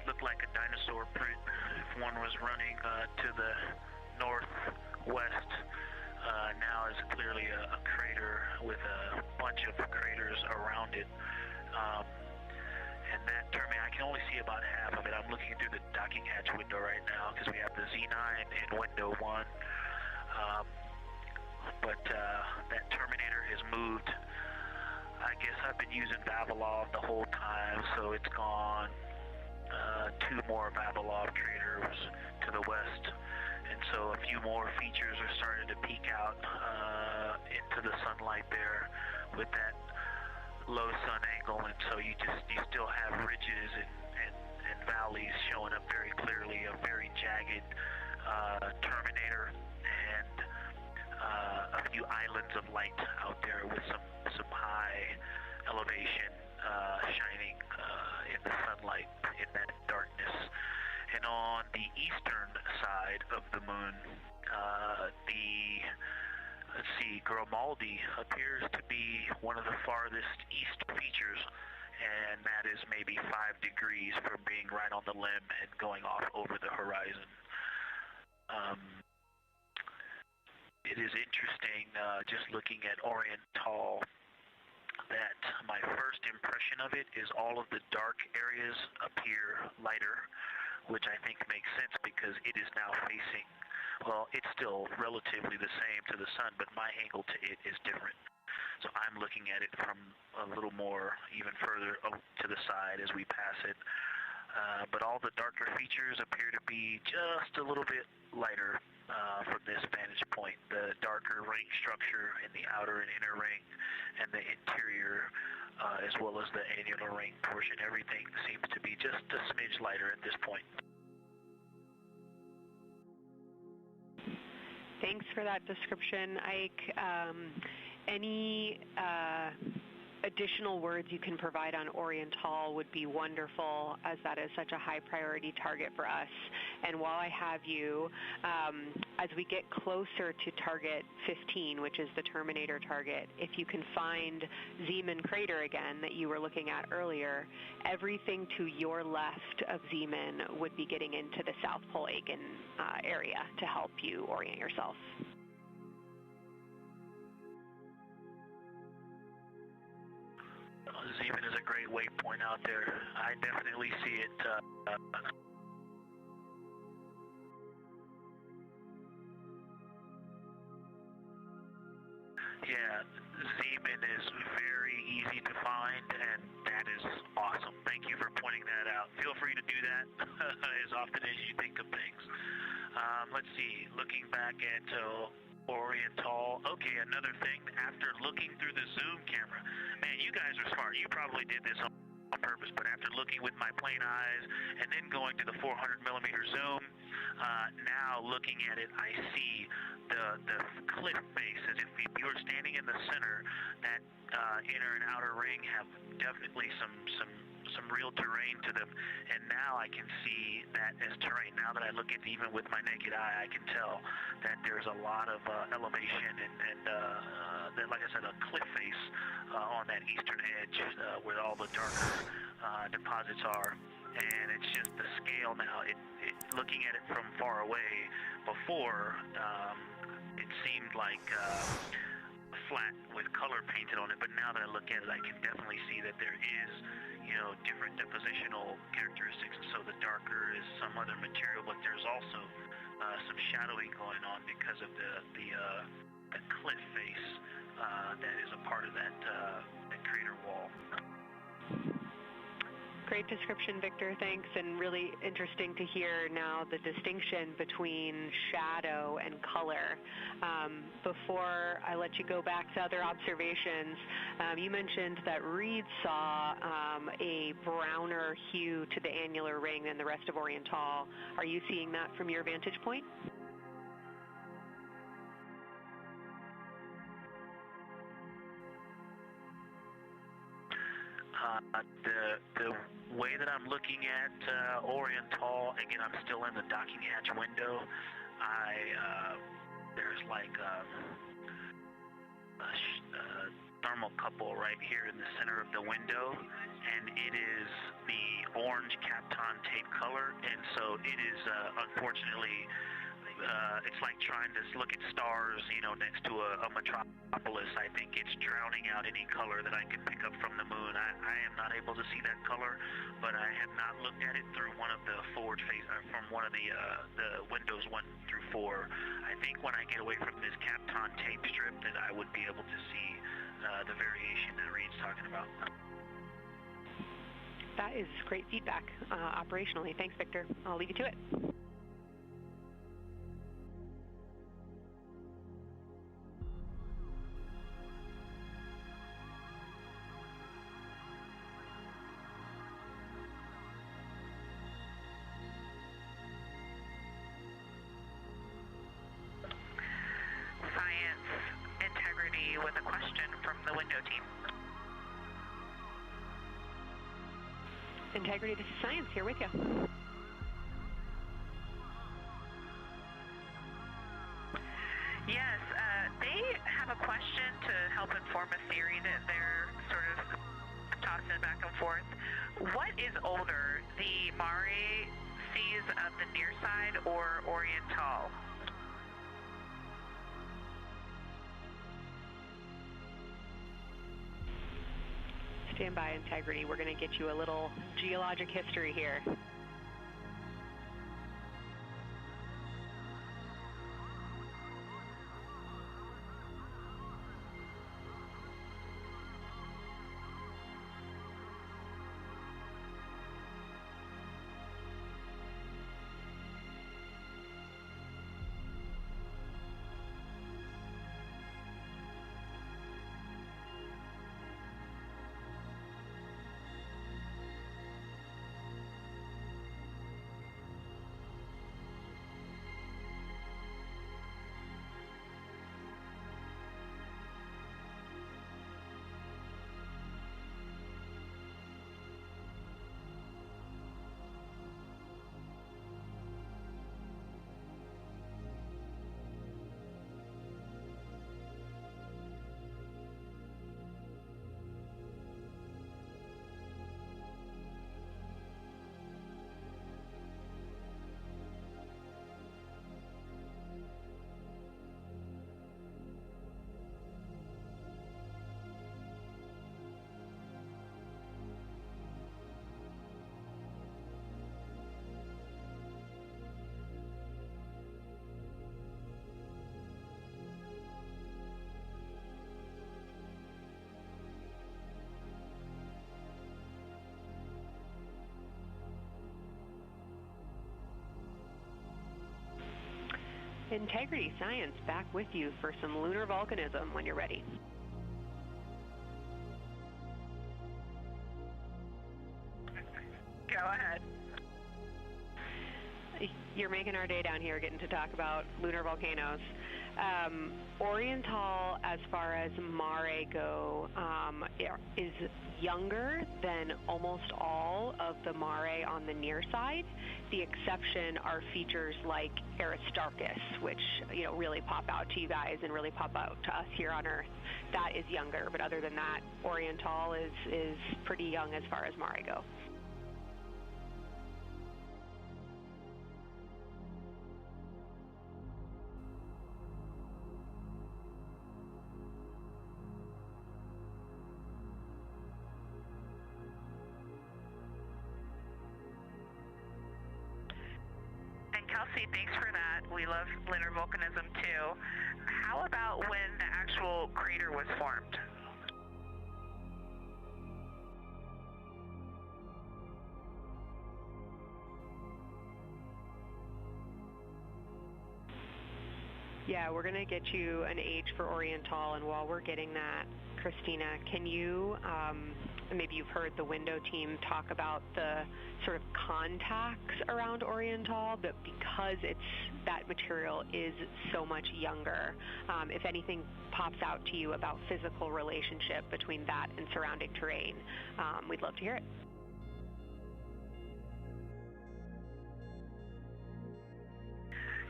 looked like a dinosaur print if one was running to the northwest. Now is clearly a crater with a bunch of craters around it. And that terminator, I can only see about half of it. I'm looking through the docking hatch window right now because we have the Z9 in window 1. But that terminator has moved. I guess I've been using Vavilov the whole time, so it's gone 2 more Vavilov craters to the west. And so a few more features are starting to peek out into the sunlight there with that low sun angle, and so you still have ridges and valleys showing up very clearly, a very jagged terminator, and a few islands of light out there with some high elevation shining in the sunlight in that darkness. And on the eastern side of the moon, let's see, Grimaldi appears to be one of the farthest east features, and that is maybe 5 degrees from being right on the limb and going off over the horizon. It is interesting, just looking at Oriental, that my first impression of it is all of the dark areas appear lighter, which I think makes sense because it is now facing, well, it's still relatively the same to the sun, but my angle to it is different. So I'm looking at it from a little more, even further to the side as we pass it. But all the darker features appear to be just a little bit lighter from this vantage point. The darker ring structure in the outer and inner ring and the interior, as well as the annular ring portion, everything seems to be just a smidge lighter at this point. Thanks for that description, Ike. Any additional words you can provide on Oriental would be wonderful, as that is such a high priority target for us. And while I have you, as we get closer to target 15, which is the Terminator target, if you can find Zeeman crater again that you were looking at earlier, everything to your left of Zeeman would be getting into the South Pole Aiken area to help you orient yourself. Zeeman is a great waypoint out there. I definitely see it. Yeah, Zeeman is very easy to find, and that is awesome. Thank you for pointing that out. Feel free to do that as often as you think of things. Let's see, looking back at Oriental. Okay, another thing, after looking through the zoom camera, man, you guys are smart. You probably did this on purpose, but after looking with my plain eyes and then going to the 400 millimeter zoom, now looking at it, I see the cliff face as if you were standing in the center. That inner and outer ring have definitely some real terrain to them, and now I can see that as terrain. Now that I look at it even with my naked eye, I can tell that there's a lot of elevation and that, like I said, a cliff face on that eastern edge where all the darker deposits are. And it's just the scale now. Looking at it from far away, before it seemed like flat with color painted on it, but now that I look at it, I can definitely see that there is, different depositional characteristics. So the darker is some other material, but there's also some shadowing going on because of the cliff face that is a part of that crater wall. Great description, Victor. Thanks, and really interesting to hear now the distinction between shadow and color. Before I let you go back to other observations, you mentioned that Reed saw a browner hue to the annular ring than the rest of Oriental. Are you seeing that from your vantage point? The way that I'm looking at Oriental, again, I'm still in the docking hatch window. There's like a thermocouple right here in the center of the window, and it is the orange Kapton tape color, and so it is unfortunately it's like trying to look at stars, next to a metropolis. I think it's drowning out any color that I can pick up from the moon. I am not able to see that color, but I have not looked at it through one of the forward face, from one of the windows 1 through 4. I think when I get away from this Kapton tape strip that I would be able to see the variation that Reed's talking about. That is great feedback operationally. Thanks, Victor. I'll leave you to it. Integrity with a question from the window team. Integrity, this is Science here with you. Yes, they have a question to help inform a theory that they're sort of tossing back and forth. What is older, the Mare seas of the near side or Oriental? Stand by, Integrity. We're going to get you a little geologic history here. Integrity Science back with you for some lunar volcanism when you're ready. Go ahead. You're making our day down here getting to talk about lunar volcanoes. Oriental, as far as Mare go, is younger than almost all of the Mare on the near side. The exception are features like Aristarchus, which really pop out to you guys and really pop out to us here on Earth. That is younger, but other than that, Oriental is pretty young as far as Mare go. Kelsey, thanks for that. We love lunar volcanism too. How about when the actual crater was formed? Yeah, we're going to get you an age for Oriental, and while we're getting that, Christina, can you, maybe you've heard the window team talk about the sort of contacts around Oriental, but because that material is so much younger, if anything pops out to you about physical relationship between that and surrounding terrain, we'd love to hear it.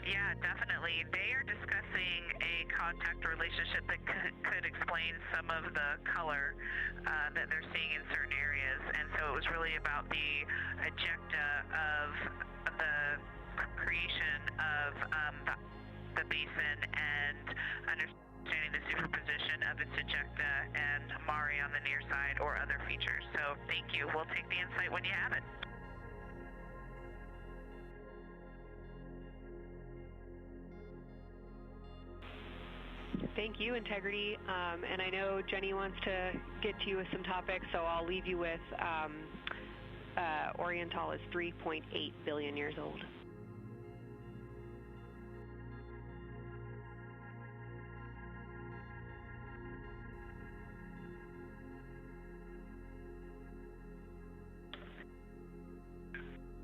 Yeah, definitely. They are discussing a contact relationship that could explain some of the color that they're seeing in certain areas. And so it was really about the ejecta of the creation of the basin and understanding the superposition of its ejecta and Mare on the near side or other features. So thank you. We'll take the insight when you have it. Thank you, Integrity. And I know Jenny wants to get to you with some topics, so I'll leave you with Oriental is 3.8 billion years old.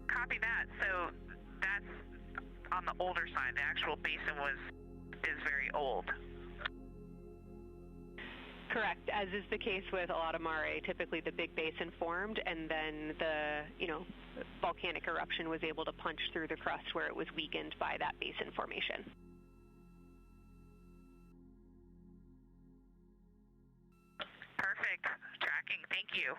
Copy that. So that's on the older side. The actual basin is very old. Correct. As is the case with a lot of mare, typically the big basin formed, and then the volcanic eruption was able to punch through the crust where it was weakened by that basin formation. Perfect. Tracking. Thank you.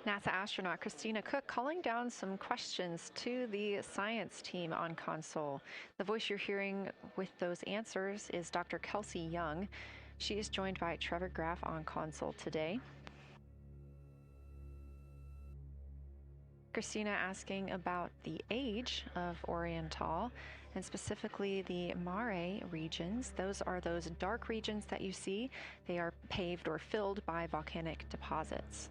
NASA astronaut Christina Koch calling down some questions to the science team on console. The voice you're hearing with those answers is Dr. Kelsey Young. She is joined by Trevor Graff on console today. Christina asking about the age of Orion Tall, and specifically the mare regions. Those are those dark regions that you see. They are paved or filled by volcanic deposits.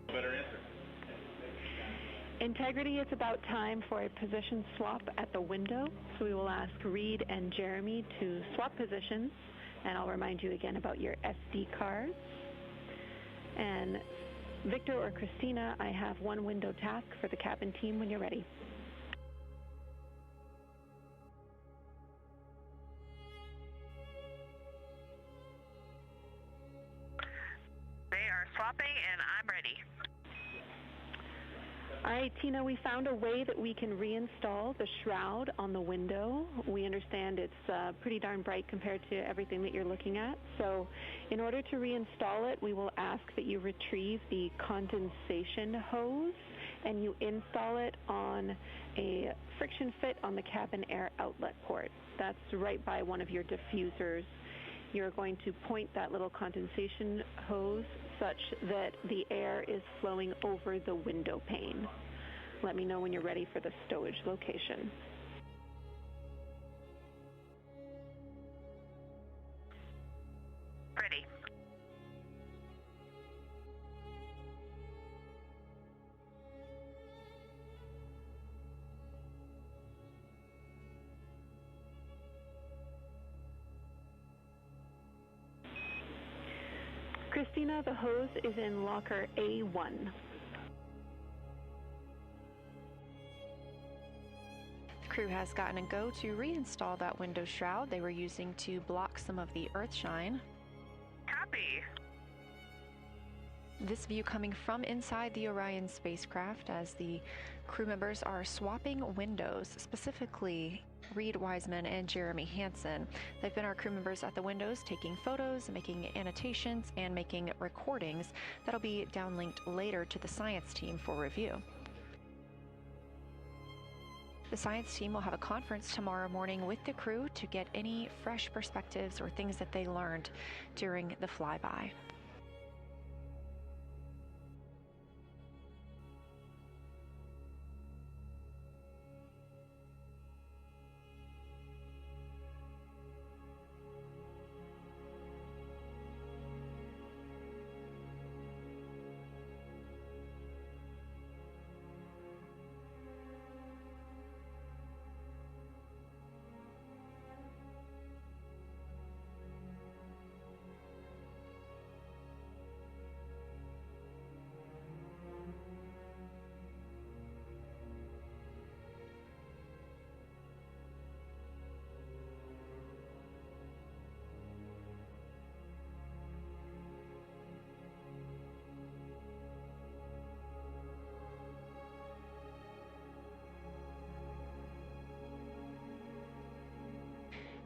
Better answer. Integrity, it's about time for a position swap at the window. So we will ask Reed and Jeremy to swap positions, and I'll remind you again about your SD cards. And Victor or Christina, I have one window task for the cabin team when you're ready. They are swapping, and I'm ready. All right, Tina, we found a way that we can reinstall the shroud on the window. We understand it's pretty darn bright compared to everything that you're looking at. So in order to reinstall it, we will ask that you retrieve the condensation hose and you install it on a friction fit on the cabin air outlet port. That's right by one of your diffusers. You're going to point that little condensation hose such that the air is flowing over the window pane. Let me know when you're ready for the stowage location. Ready. Christina, the hose is in locker A1. The crew has gotten a go to reinstall that window shroud they were using to block some of the earth shine. Copy. This view coming from inside the Orion spacecraft as the crew members are swapping windows, specifically Reed Wiseman and Jeremy Hansen. They've been our crew members at the windows taking photos, making annotations, and making recordings that'll be downlinked later to the science team for review. The science team will have a conference tomorrow morning with the crew to get any fresh perspectives or things that they learned during the flyby.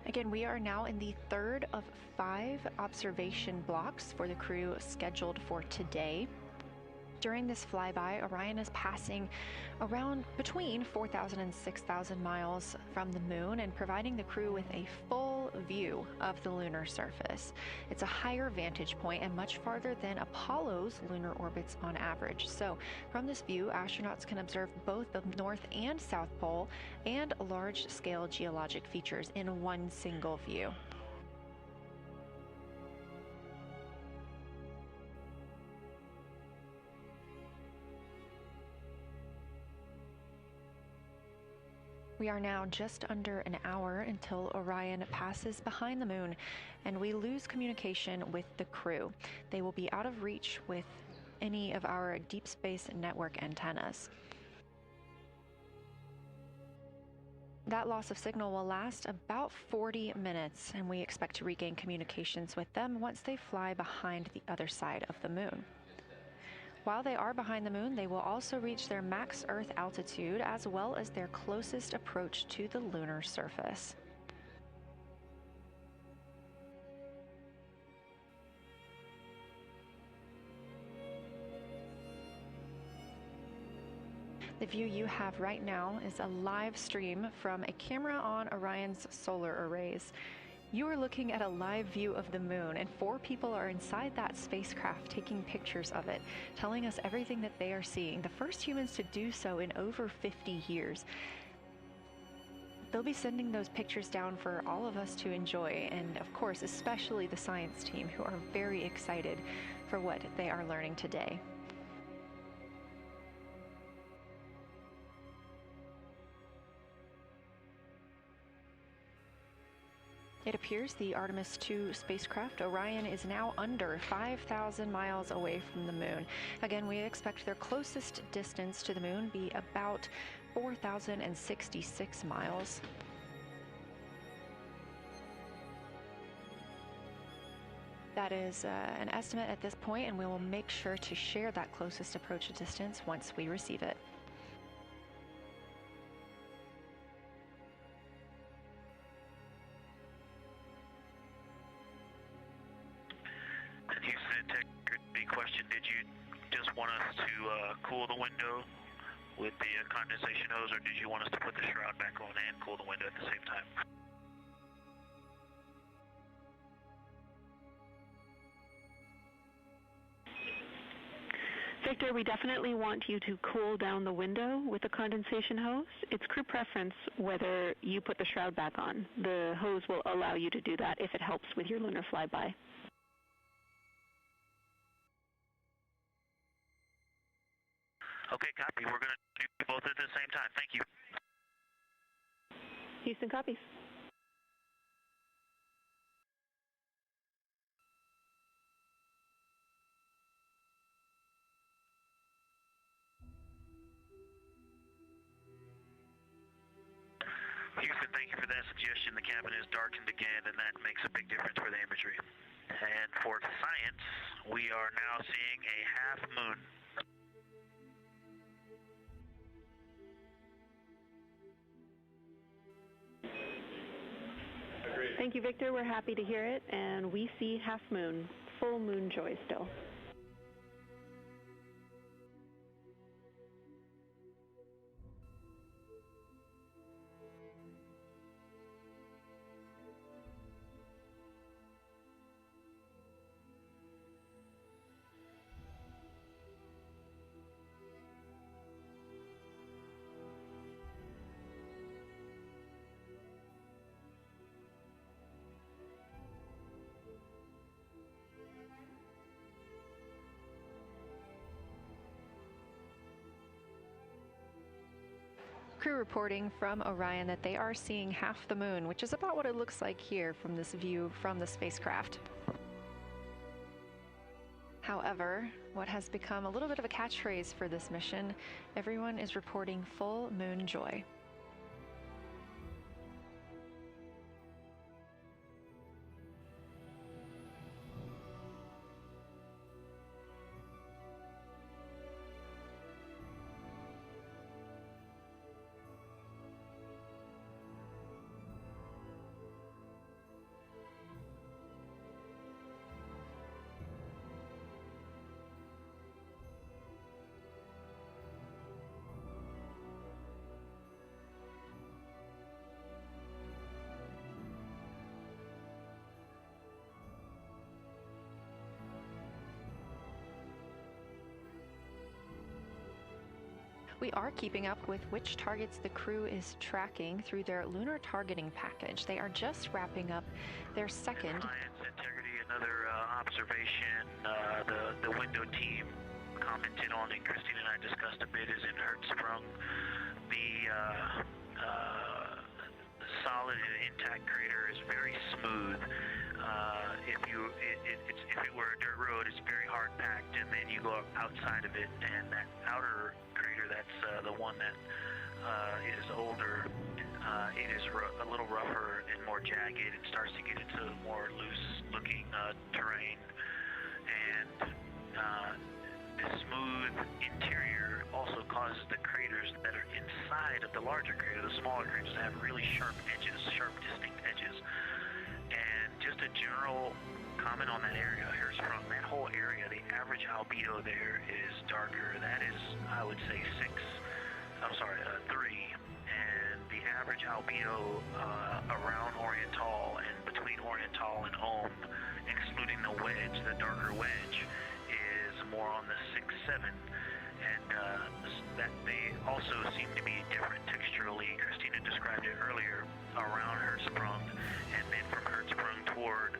Again, we are now in the third of 5 observation blocks for the crew scheduled for today. During this flyby, Orion is passing around between 4,000 and 6,000 miles from the moon and providing the crew with a full view of the lunar surface. It's a higher vantage point and much farther than Apollo's lunar orbits on average. So from this view, astronauts can observe both the North and South Pole and large-scale geologic features in one single view. We are now just under an hour until Orion passes behind the moon, and we lose communication with the crew. They will be out of reach with any of our deep space network antennas. That loss of signal will last about 40 minutes, and we expect to regain communications with them once they fly behind the other side of the moon. While they are behind the moon, they will also reach their max Earth altitude as well as their closest approach to the lunar surface. The view you have right now is a live stream from a camera on Orion's solar arrays. You are looking at a live view of the moon, and 4 people are inside that spacecraft taking pictures of it, telling us everything that they are seeing. The first humans to do so in over 50 years. They'll be sending those pictures down for all of us to enjoy, and of course, especially the science team, who are very excited for what they are learning today. It appears the Artemis II spacecraft, Orion, is now under 5,000 miles away from the moon. Again, we expect their closest distance to the moon be about 4,066 miles. That is an estimate at this point, and we will make sure to share that closest approach distance once we receive it. Question, did you just want us to cool the window with the condensation hose, or did you want us to put the shroud back on and cool the window at the same time? Victor, we definitely want you to cool down the window with the condensation hose. It's crew preference whether you put the shroud back on. The hose will allow you to do that if it helps with your lunar flyby. Okay, copy. We're going to do both at the same time. Thank you. Houston copies. Houston, thank you for that suggestion. The cabin is darkened again, and that makes a big difference for the imagery. And for science, we are now seeing a half moon. Thank you, Victor. We're happy to hear it, and we see half moon, full moon joy still. Crew reporting from Orion that they are seeing half the moon, which is about what it looks like here from this view from the spacecraft. However, what has become a little bit of a catchphrase for this mission, everyone is reporting full moon joy. We are keeping up with which targets the crew is tracking through their lunar targeting package. They are just wrapping up their second. Science integrity, another observation the window team commented on and Christine and I discussed a bit is in Hertzsprung. The solid and intact crater is very smooth. If it were a dirt road, it's very hard packed, and then you go outside of it, and that outer crater, that's the one that is older. It is a little rougher and more jagged. It starts to get into more loose-looking terrain, and the smooth interior also causes the craters that are inside of the larger crater, the smaller craters, to have really sharp edges, sharp, distinct edges. And just a general comment on that area, Hertzsprung, that whole area, the average albedo there is darker. That is, I would say, 3. And the average albedo around Oriental and between Oriental and Ohm, excluding the wedge, the darker wedge, is more on the 6-7. And that they also seem to be different texturally. Christina described it earlier around Hertzsprung, and then from Hertzsprung toward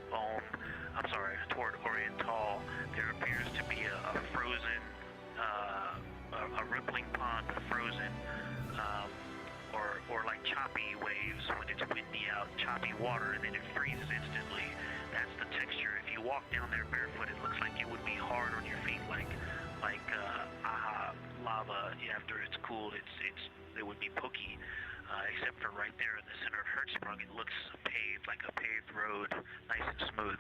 Oriental, there appears to be a frozen, a rippling pond frozen, or like choppy waves when it's windy out, choppy water, and then it freezes instantly. That's the texture. If you walk down there barefoot, it looks like it would be hard on your feet, like lava. After it's cooled, it would be pokey. Except for right there in the center of Hertzsprung, it looks paved, like a paved road, nice and smooth.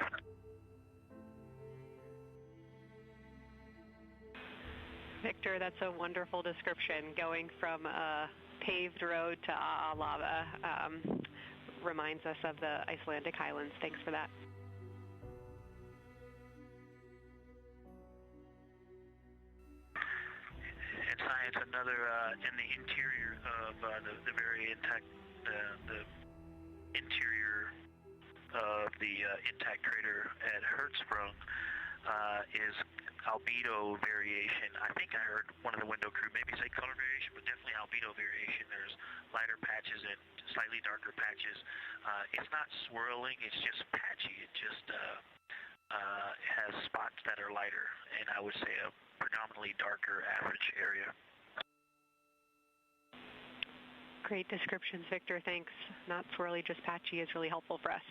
Victor, that's a wonderful description. Going from a paved road to lava reminds us of the Icelandic highlands. Thanks for that. In science, another in the interior of the very intact, the interior of the intact crater at Hertzsprung is albedo variation. I think I heard one of the window crew maybe say color variation, but definitely albedo variation. There's lighter patches and slightly darker patches. It's not swirling, it's just patchy. It just has spots that are lighter, and I would say a predominantly darker average area. Great descriptions, Victor. Thanks. Not swirly, just patchy is really helpful for us.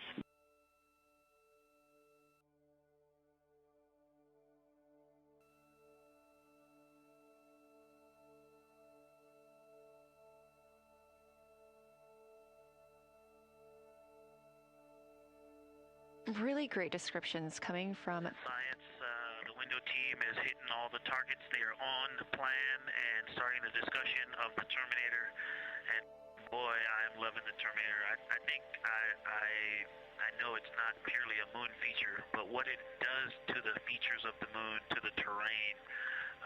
Really great descriptions coming from Science, the window team is hitting all the targets. They are on the plan and starting the discussion of the Terminator. And boy, I am loving the Terminator. I think I know it's not purely a moon feature, but what it does to the features of the moon, to the terrain,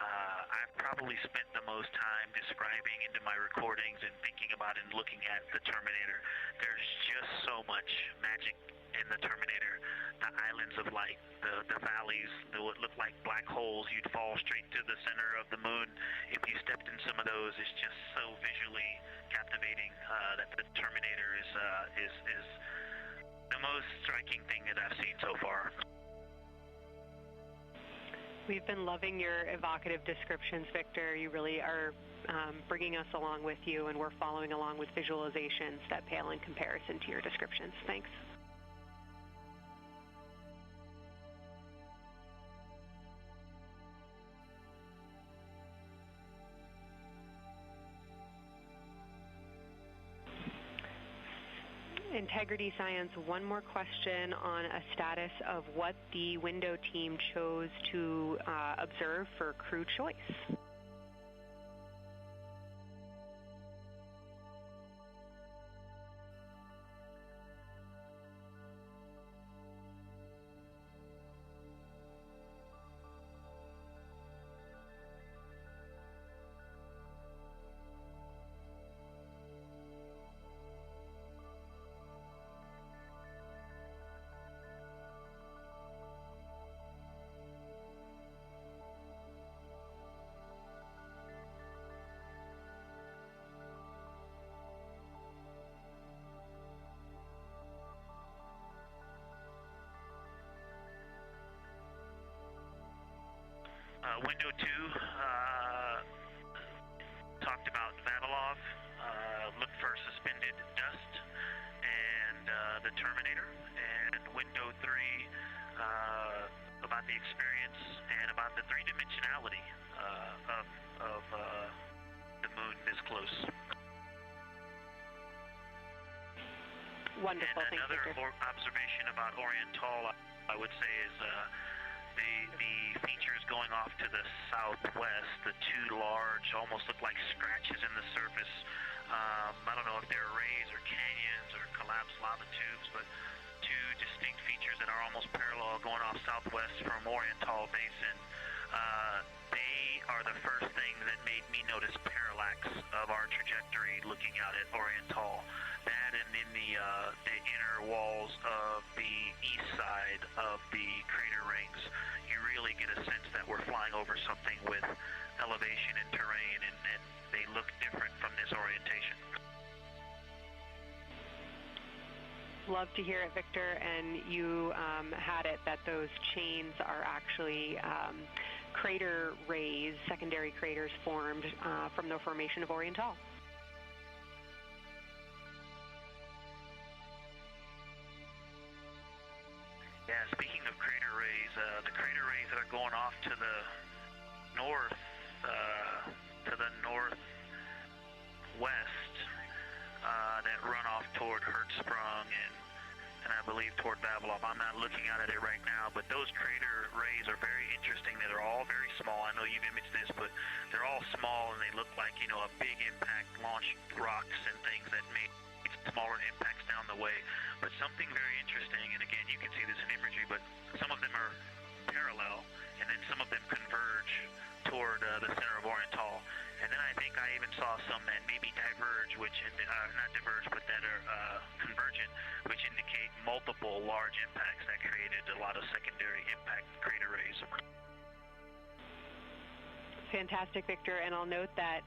I've probably spent the most time describing into my recordings and thinking about and looking at the Terminator. There's just so much magic in the Terminator. The islands of light, the valleys, what look like black holes. You'd fall straight to the center of the moon if you stepped in some of those. It's just so visually captivating that the Terminator is the most striking thing that I've seen so far. We've been loving your evocative descriptions, Victor. You really are bringing us along with you, and we're following along with visualizations that pale in comparison to your descriptions. Thanks. Integrity Science, one more question on a status of what the window team chose to observe for crew choice. window 2 talked about Vavilov, looked for suspended dust, and the Terminator. And window 3 about the experience and about the three-dimensionality of the moon this close. Wonderful. And Thank you, another Victor. observation about Oriental, I would say, is the features going off to the southwest, the two large, almost look like scratches in the surface. I don't know if they're rays or canyons or collapsed lava tubes, but two distinct features that are almost parallel going off southwest from Oriental Basin. They are the first thing that made me notice parallax of our trajectory looking out at Oriental. That and in the inner walls of the east side of the crater rings, you really get a sense that we're flying over something with elevation and terrain, and they look different from this orientation. Love to hear it, Victor, and you had it that those chains are actually crater rays, secondary craters formed from the formation of Oriental. Yeah, speaking of crater rays, the crater rays that are going off to the northwest, that run off toward Hertzsprung and I believe toward Vavilov. I'm not looking at it right now, but those crater rays are very interesting. They're all very small. I know you've imaged this, but they're all small and they look like, you know, a big impact launched rocks and things that made smaller impacts down the way. But something very interesting, and again, you can see this in imagery, but some of them are parallel, and then some of them converge toward the center of Oriental. And then I think I even saw some that maybe diverge, which, not diverge, but that are convergent, which indicate multiple large impacts that created a lot of secondary impact crater rays. Fantastic, Victor, and I'll note that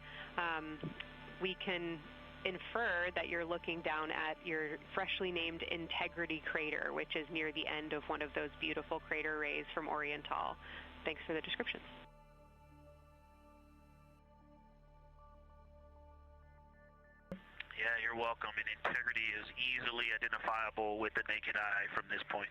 we can infer that you're looking down at your freshly named Integrity crater, which is near the end of one of those beautiful crater rays from Oriental. Thanks for the description. Yeah, you're welcome, and Integrity is easily identifiable with the naked eye from this point.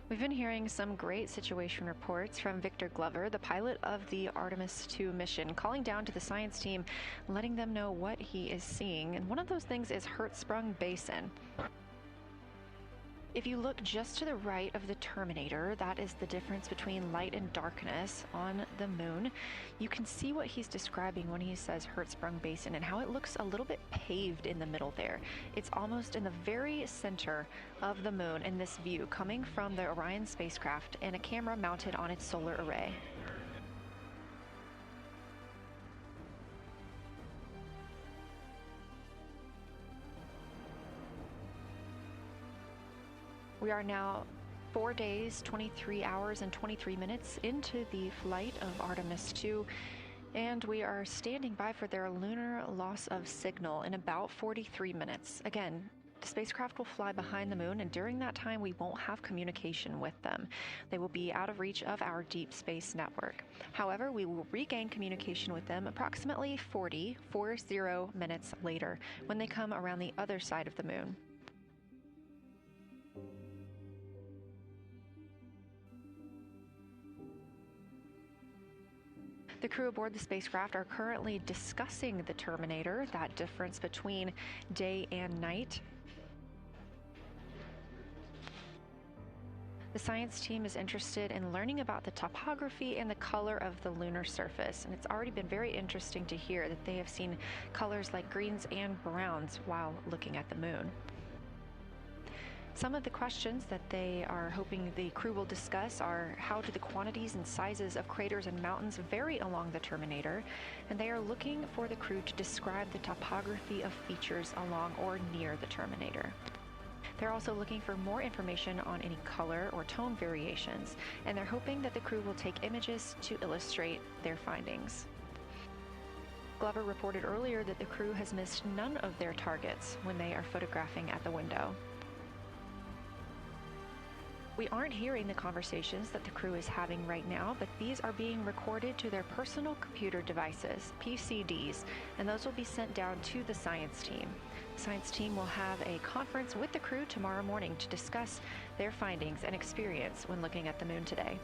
We've been hearing some great situation reports from Victor Glover, the pilot of the Artemis II mission, calling down to the science team, letting them know what he is seeing. And one of those things is Hertzsprung Basin. If you look just to the right of the Terminator, that is the difference between light and darkness on the moon. You can see what he's describing when he says Hertzsprung Basin and how it looks a little bit paved in the middle there. It's almost in the very center of the moon in this view, coming from the Orion spacecraft and a camera mounted on its solar array. We are now 4 days, 23 hours, and 23 minutes into the flight of Artemis II, and we are standing by for their lunar loss of signal in about 43 minutes. Again, the spacecraft will fly behind the moon, and during that time, we won't have communication with them. They will be out of reach of our deep space network. However, we will regain communication with them approximately 40 minutes later when they come around the other side of the moon. The crew aboard the spacecraft are currently discussing the Terminator, that difference between day and night. The The science team is interested in learning about the topography and the color of the lunar surface, and it's already been very interesting to hear that they have seen colors like greens and browns while looking at the moon. Some of the questions that they are hoping the crew will discuss are how do the quantities and sizes of craters and mountains vary along the terminator, and they are looking for the crew to describe the topography of features along or near the terminator. They're also looking for more information on any color or tone variations, and they're hoping that the crew will take images to illustrate their findings. Glover reported earlier that the crew has missed none of their targets when they are photographing at the window. We aren't hearing the conversations that the crew is having right now, but these are being recorded to their personal computer devices, PCDs, and those will be sent down to the science team. The science team will have a conference with the crew tomorrow morning to discuss their findings and experience when looking at the moon today.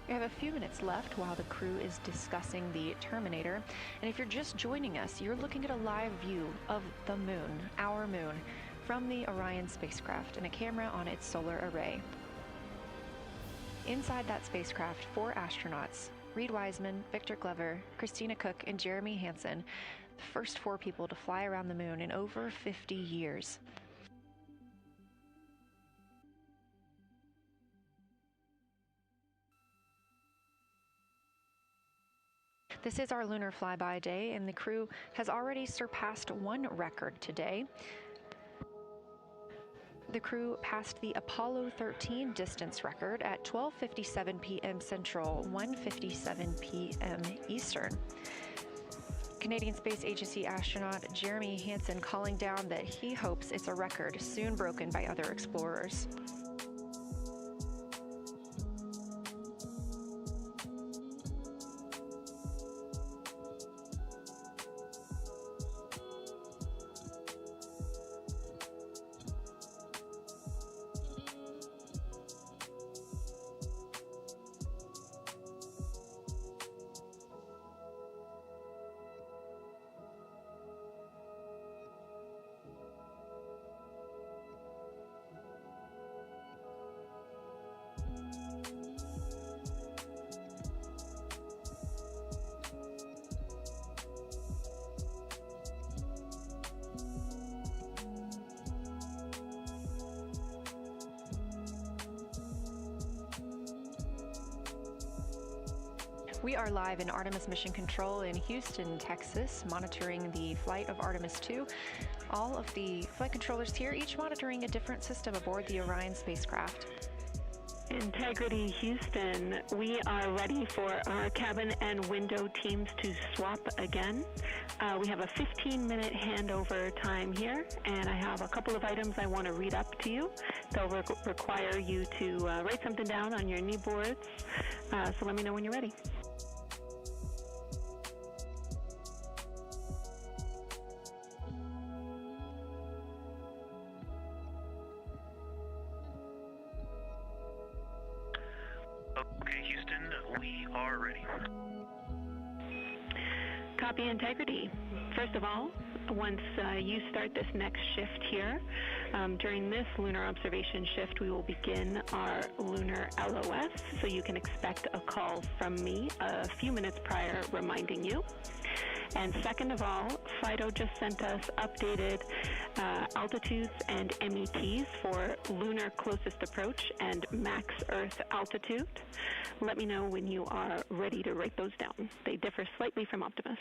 We have a few minutes left while the crew is discussing the terminator, and if you're just joining us, you're looking at a live view of the moon, our moon, from the Orion spacecraft and a camera on its solar array. Inside that spacecraft, 4 astronauts, Reed Wiseman, Victor Glover, Christina Koch, and Jeremy Hansen, the first 4 people to fly around the moon in over 50 years. This is our Lunar Flyby day, and the crew has already surpassed one record today. The crew passed the Apollo 13 distance record at 12:57 p.m. Central, 1:57 p.m. Eastern. Canadian Space Agency astronaut Jeremy Hansen calling down that he hopes it's a record soon broken by other explorers. We are live in Artemis Mission Control in Houston, Texas, monitoring the flight of Artemis II. All of the flight controllers here, each monitoring a different system aboard the Orion spacecraft. Integrity Houston, we are ready for our cabin and window teams to swap again. We have a 15-minute handover time here, and I have a couple of items I want to read up to you. They'll require you to write something down on your knee boards, so let me know when you're ready. Okay, Houston, we are ready. Copy, Integrity. First of all, once you start this next shift here, during this lunar observation shift, we will begin our lunar LOS, so you can expect a call from me a few minutes prior reminding you. And second of all, FIDO just sent us updated altitudes and METs for lunar closest approach and max Earth altitude. Let me know when you are ready to write those down. They differ slightly from Optimus.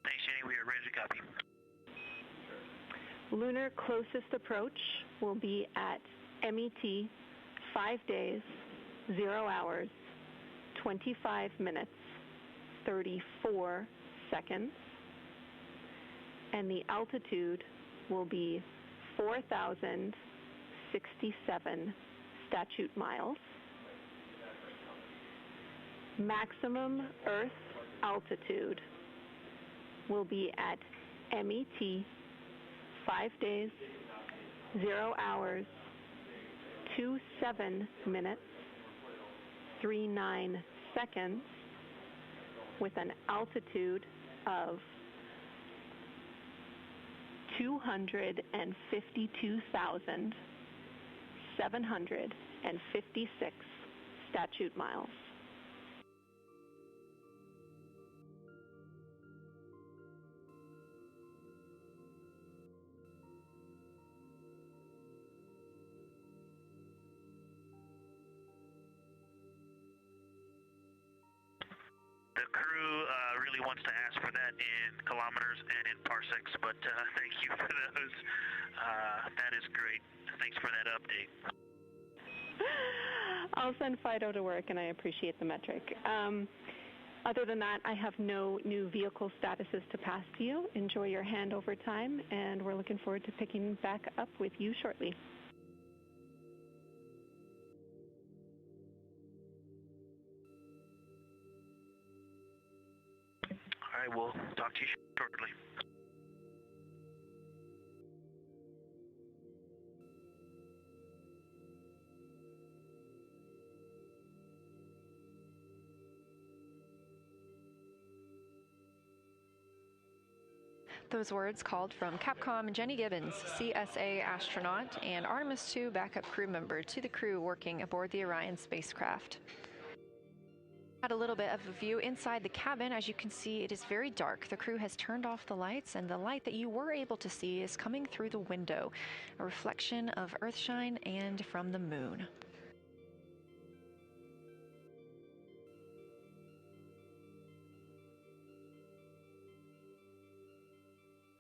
Thanks, Jenny. We are ready to copy. Lunar closest approach will be at MET 5 days, 0 hours, 25 minutes, 34 seconds, and the altitude will be 4,067 statute miles. Maximum Earth altitude will be at MET 5 days, 0 hours, 27 minutes, 39 seconds, with an altitude of 252,756 statute miles. The crew really wants to ask for that in kilometers and in parsecs, but thank you for those. That is great. Thanks for that update. I'll send Fido to work, and I appreciate the metric. Other than that, I have no new vehicle statuses to pass to you. Enjoy your handover time, and we're looking forward to picking back up with you shortly. I will talk to you shortly. Those words called from Capcom Jenny Gibbons, CSA astronaut and Artemis II backup crew member, to the crew working aboard the Orion spacecraft. Had a little bit of a view inside the cabin. As you can see, it is very dark. The crew has turned off the lights, and the light that you were able to see is coming through the window, a reflection of Earthshine and from the moon.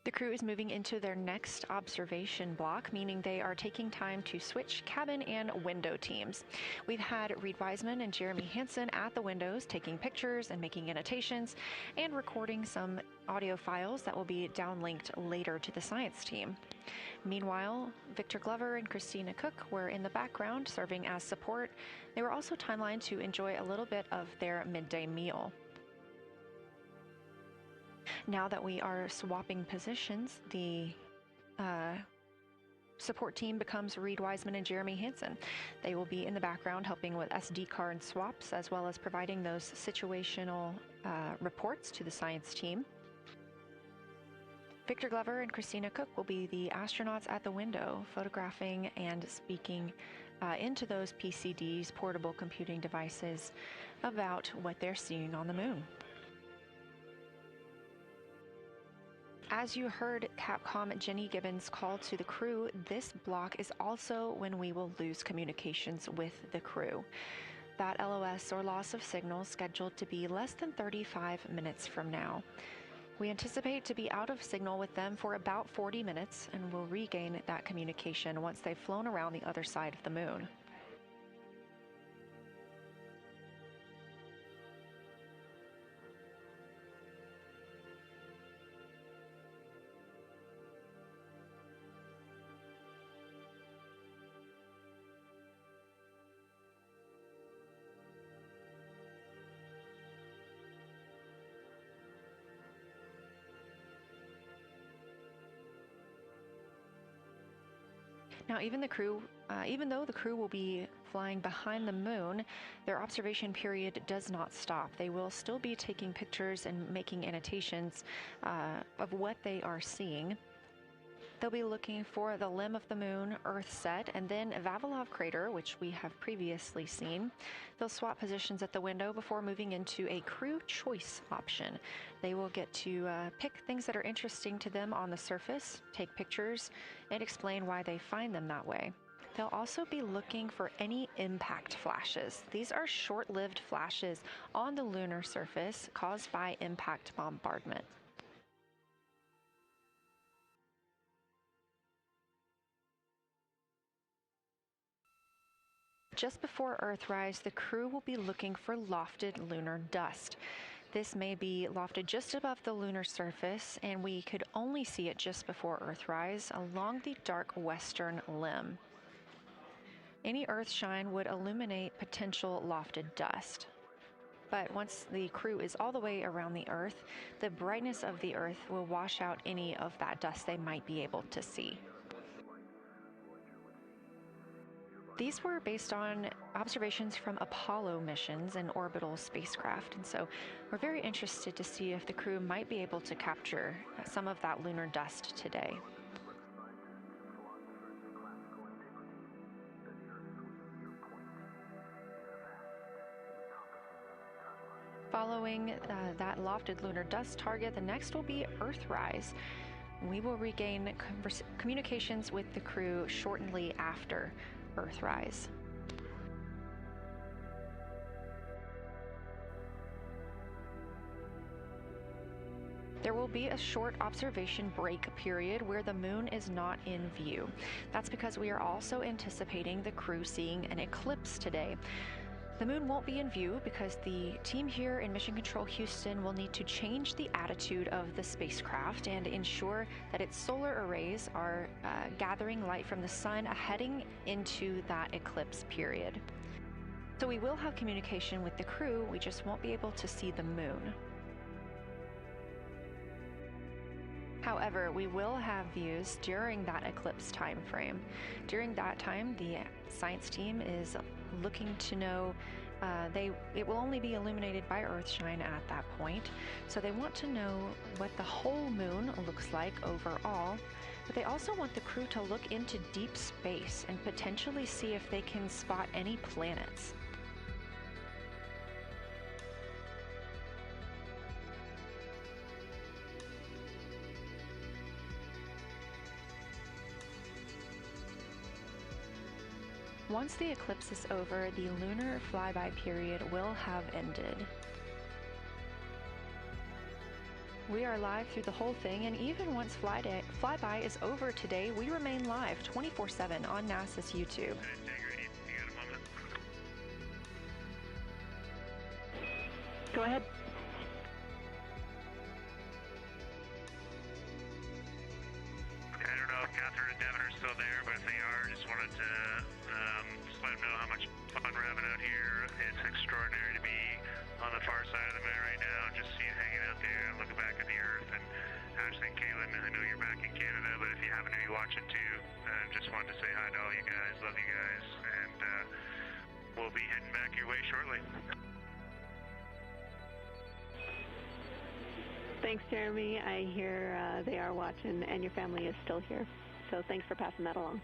The crew is moving into their next observation block, meaning they are taking time to switch cabin and window teams. We've had Reed Wiseman and Jeremy Hansen at the windows taking pictures and making annotations and recording some audio files that will be downlinked later to the science team. Meanwhile, Victor Glover and Christina Koch were in the background serving as support. They were also timelined to enjoy a little bit of their midday meal. Now that we are swapping positions, the support team becomes Reed Wiseman and Jeremy Hansen. They will be in the background helping with SD card swaps, as well as providing those situational reports to the science team. Victor Glover and Christina Koch will be the astronauts at the window, photographing and speaking into those PCDs, portable computing devices, about what they're seeing on the moon. As you heard Capcom Jenny Gibbons call to the crew, this block is also when we will lose communications with the crew. That LOS, or loss of signal, scheduled to be less than 35 minutes from now. We anticipate to be out of signal with them for about 40 minutes, and will regain that communication once they've flown around the other side of the moon. Now, even though the crew will be flying behind the moon, their observation period does not stop. They will still be taking pictures and making annotations of what they are seeing. They'll be looking for the limb of the moon, Earth set, and then Vavilov crater, which we have previously seen. They'll swap positions at the window before moving into a crew choice option. They will get to pick things that are interesting to them on the surface, take pictures, and explain why they find them that way. They'll also be looking for any impact flashes. These are short-lived flashes on the lunar surface caused by impact bombardment. Just before Earthrise, the crew will be looking for lofted lunar dust. This may be lofted just above the lunar surface, and we could only see it just before Earthrise along the dark western limb. Any Earthshine would illuminate potential lofted dust. But once the crew is all the way around the Earth, the brightness of the Earth will wash out any of that dust they might be able to see. These were based on observations from Apollo missions and orbital spacecraft, and so we're very interested to see if the crew might be able to capture some of that lunar dust today. Following that lofted lunar dust target, the next will be Earthrise. We will regain communications with the crew shortly after Earthrise. There will be a short observation break period where the moon is not in view. That's because we are also anticipating the crew seeing an eclipse today. The moon won't be in view because the team here in Mission Control Houston will need to change the attitude of the spacecraft and ensure that its solar arrays are gathering light from the sun heading into that eclipse period. So we will have communication with the crew, we just won't be able to see the moon. However, we will have views during that eclipse time frame. During that time, the science team is looking to know it will only be illuminated by Earthshine at that point, so they want to know what the whole moon looks like overall, but they also want the crew to look into deep space and potentially see if they can spot any planets. Once the eclipse is over, the Lunar Flyby period will have ended. We are live through the whole thing, and even once Flyby is over today, we remain live 24/7 on NASA's YouTube. Go ahead. I don't know if Catherine and Devin are still there, but if they are, just wanted to just let them know how much fun we're having out here. It's extraordinary to be on the far side of the moon right now, just hanging out there and looking back at the Earth. And Ashley and Caitlin, I know you're back in Canada, but if you happen to be watching too, just wanted to say hi to all you guys. Love you guys, and we'll be heading back your way shortly. Thanks, Jeremy. I hear they are watching, and your family is still here. So thanks for passing that along.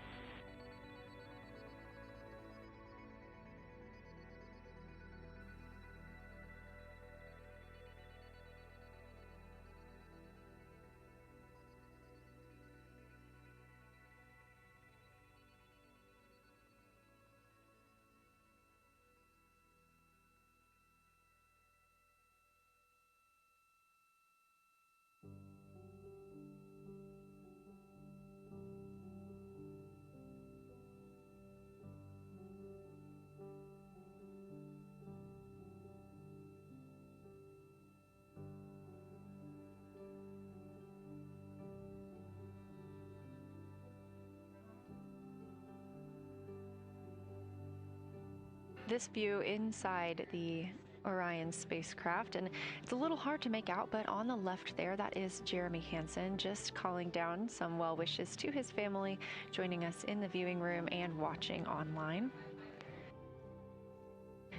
This view inside the Orion spacecraft, and it's a little hard to make out, but on the left there, that is Jeremy Hansen just calling down some well wishes to his family, joining us in the viewing room and watching online.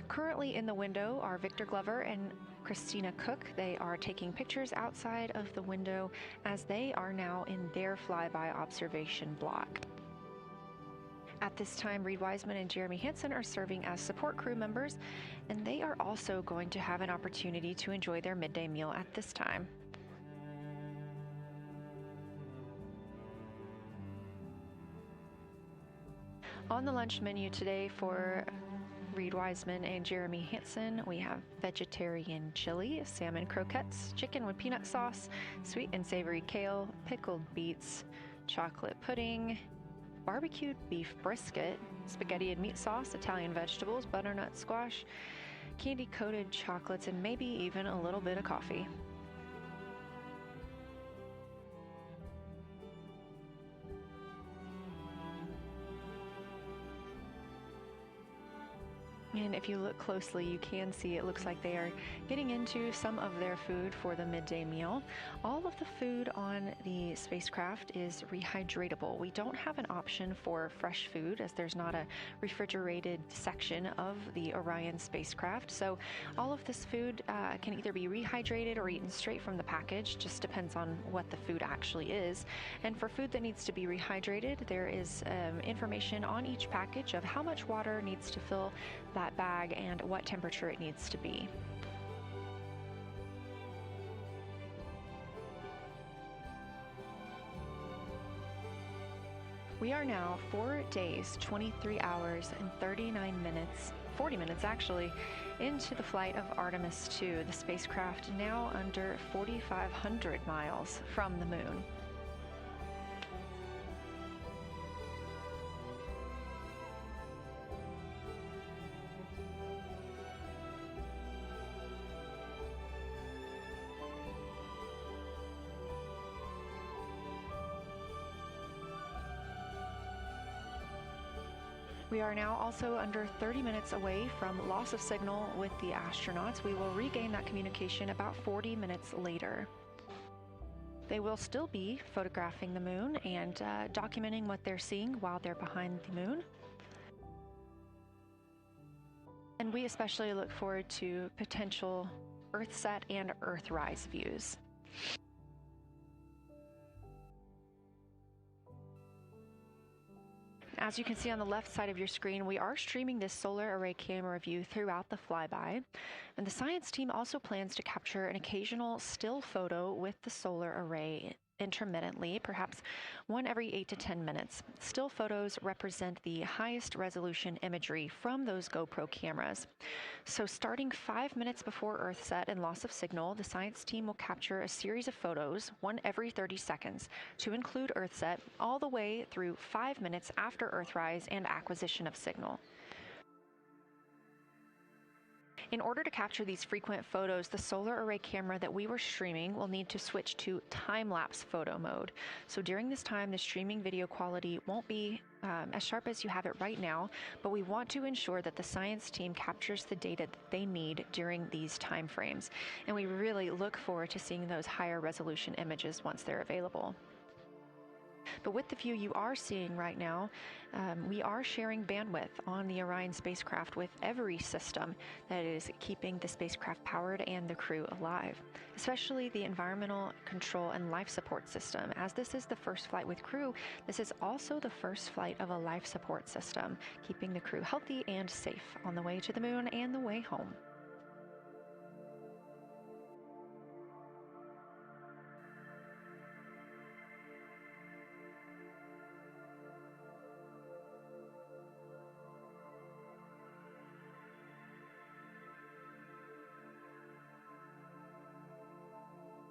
Currently in the window are Victor Glover and Christina Koch. They are taking pictures outside of the window as they are now in their flyby observation block. At this time, Reed Wiseman and Jeremy Hansen are serving as support crew members, and they are also going to have an opportunity to enjoy their midday meal at this time. On the lunch menu today for Reed Wiseman and Jeremy Hansen, we have vegetarian chili, salmon croquettes, chicken with peanut sauce, sweet and savory kale, pickled beets, chocolate pudding, barbecued beef brisket, spaghetti and meat sauce, Italian vegetables, butternut squash, candy-coated chocolates, and maybe even a little bit of coffee. And if you look closely, you can see it looks like they are getting into some of their food for the midday meal. All of the food on the spacecraft is rehydratable. We don't have an option for fresh food as there's not a refrigerated section of the Orion spacecraft. So all of this food can either be rehydrated or eaten straight from the package, just depends on what the food actually is. And for food that needs to be rehydrated, there is information on each package of how much water needs to fill that bag and what temperature it needs to be. We are now 4 days, 23 hours, and 39 minutes, 40 minutes actually, into the flight of Artemis II, the spacecraft now under 4,500 miles from the moon. We are now also under 30 minutes away from loss of signal with the astronauts. We will regain that communication about 40 minutes later. They will still be photographing the moon and documenting what they're seeing while they're behind the moon. And we especially look forward to potential Earthset and Earthrise views. As you can see on the left side of your screen, we are streaming this solar array camera view throughout the flyby. And the science team also plans to capture an occasional still photo with the solar array intermittently, perhaps one every 8 to 10 minutes. Still photos represent the highest resolution imagery from those GoPro cameras. So starting 5 minutes before Earthset and loss of signal, the science team will capture a series of photos, one every 30 seconds, to include Earthset, all the way through 5 minutes after Earthrise and acquisition of signal. In order to capture these frequent photos, the solar array camera that we were streaming will need to switch to time-lapse photo mode. So during this time, the streaming video quality won't be as sharp as you have it right now, but we want to ensure that the science team captures the data that they need during these time frames. And we really look forward to seeing those higher resolution images once they're available. But with the view you are seeing right now, we are sharing bandwidth on the Orion spacecraft with every system that is keeping the spacecraft powered and the crew alive, especially the environmental control and life support system. As this is the first flight with crew, this is also the first flight of a life support system, keeping the crew healthy and safe on the way to the moon and the way home.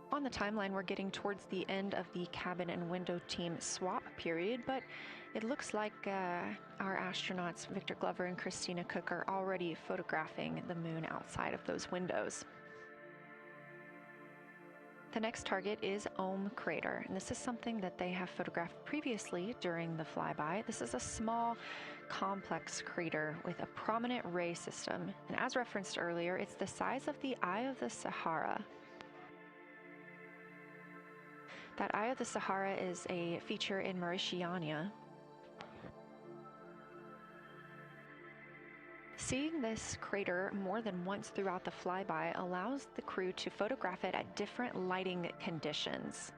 On the timeline, we're getting towards the end of the cabin and window team swap period, but it looks like our astronauts, Victor Glover and Christina Koch, are already photographing the moon outside of those windows. The next target is Ohm Crater, and this is something that they have photographed previously during the flyby. This is a small, complex crater with a prominent ray system, and as referenced earlier, it's the size of the Eye of the Sahara. That Eye of the Sahara is a feature in Mauritania. Seeing this crater more than once throughout the flyby allows the crew to photograph it at different lighting conditions.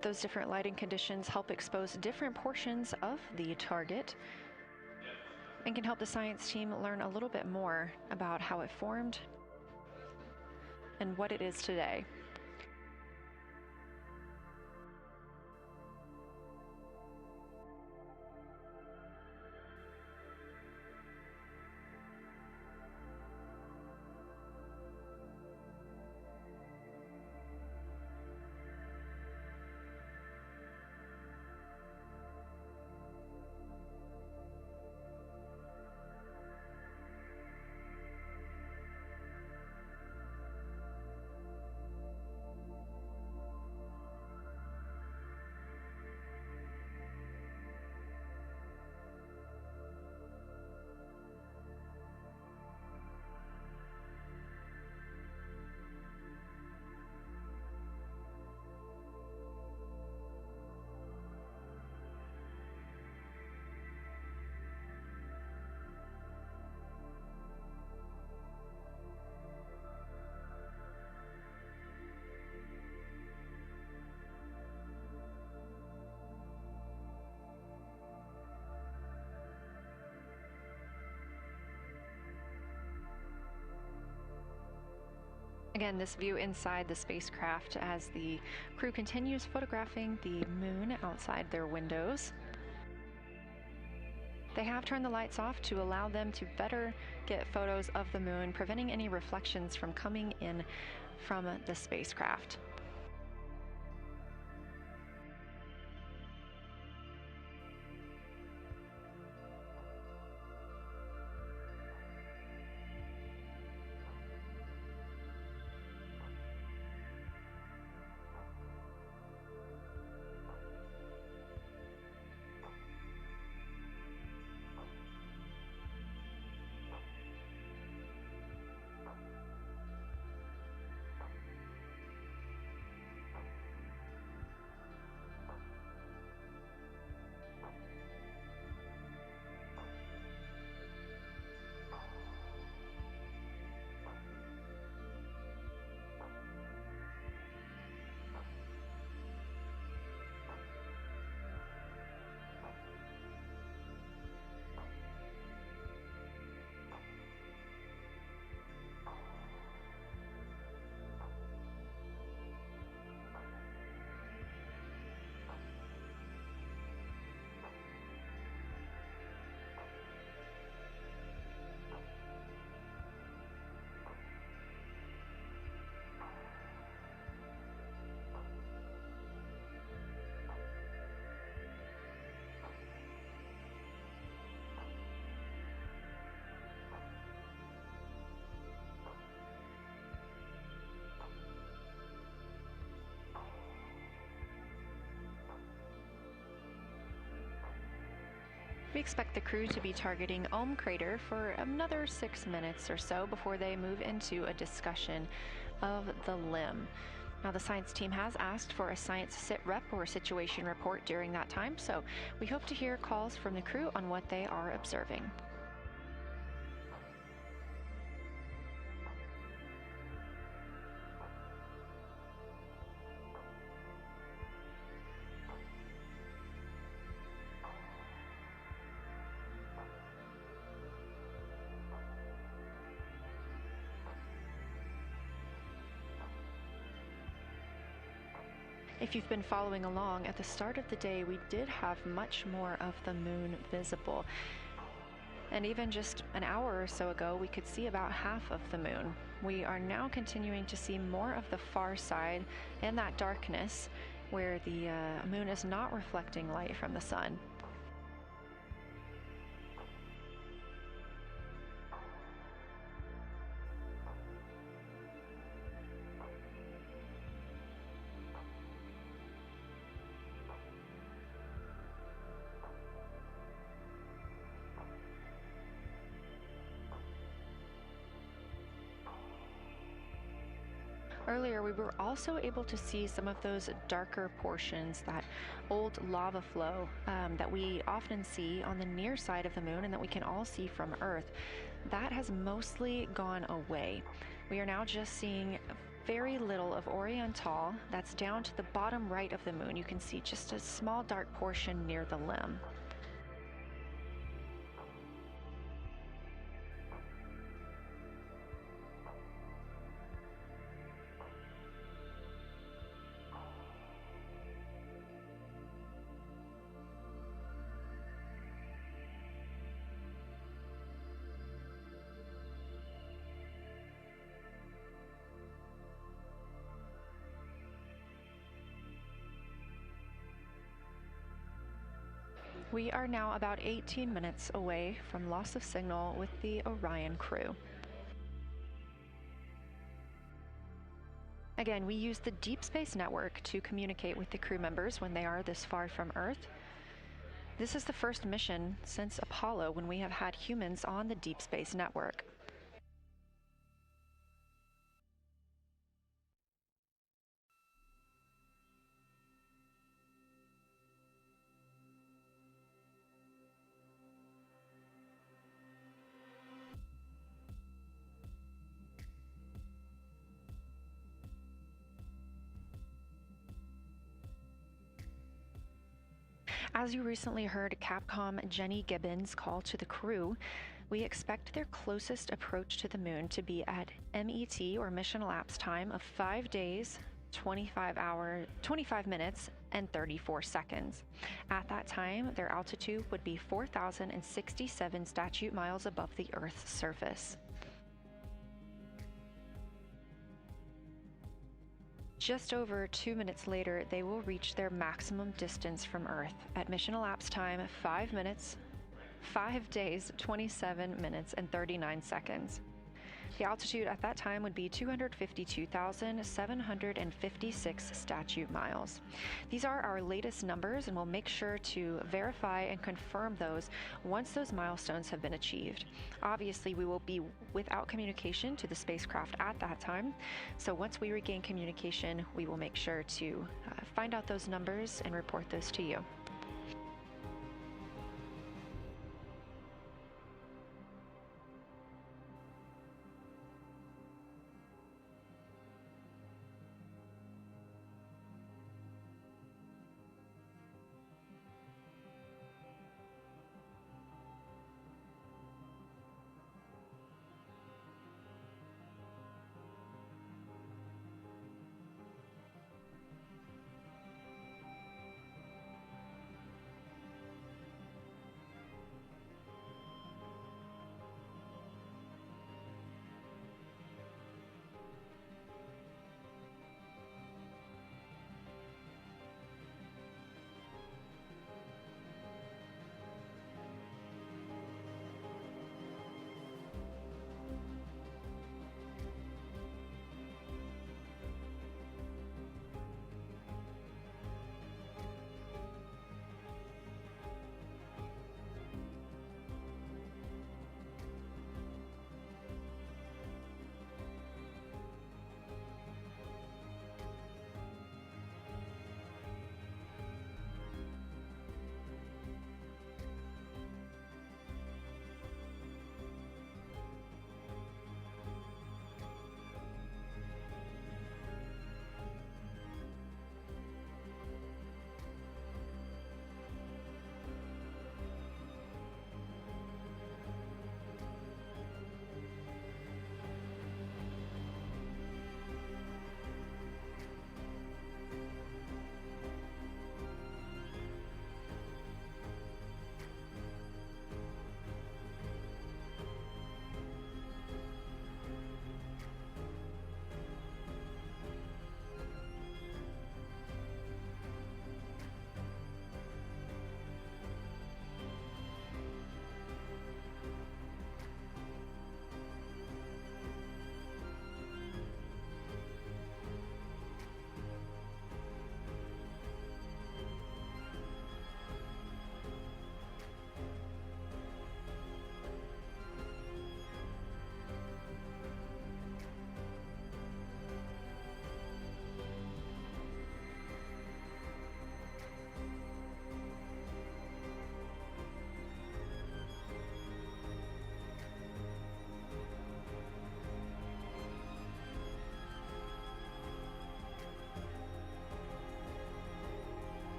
Those different lighting conditions help expose different portions of the target and can help the science team learn a little bit more about how it formed and what it is today. Again, this view inside the spacecraft as the crew continues photographing the moon outside their windows. They have turned the lights off to allow them to better get photos of the moon, preventing any reflections from coming in from the spacecraft. We expect the crew to be targeting Ohm Crater for another 6 minutes or so before they move into a discussion of the limb. Now, the science team has asked for a science sit rep or situation report during that time, so we hope to hear calls from the crew on what they are observing. If you've been following along, at the start of the day, we did have much more of the moon visible. And even just an hour or so ago, we could see about half of the moon. We are now continuing to see more of the far side and that darkness where the moon is not reflecting light from the sun. Earlier, we were also able to see some of those darker portions, that old lava flow that we often see on the near side of the moon and that we can all see from Earth. That has mostly gone away. We are now just seeing very little of Orion Tall. That's down to the bottom right of the moon. You can see just a small dark portion near the limb. We are now about 18 minutes away from loss of signal with the Orion crew. Again, we use the Deep Space Network to communicate with the crew members when they are this far from Earth. This is the first mission since Apollo when we have had humans on the Deep Space Network. As you recently heard Capcom Jenny Gibbons call to the crew, We expect their closest approach to the moon to be at MET, or mission elapsed time, of 5 days, 25 minutes, and 34 seconds. At that time, their altitude would be 4,067 statute miles above the Earth's surface. Just over 2 minutes later, they will reach their maximum distance from Earth at mission elapsed time 5 minutes, 5 days, 27 minutes, and 39 seconds. The altitude at that time would be 252,756 statute miles. These are our latest numbers, and we'll make sure to verify and confirm those once those milestones have been achieved. Obviously, we will be without communication to the spacecraft at that time, so once we regain communication, we will make sure to find out those numbers and report those to you.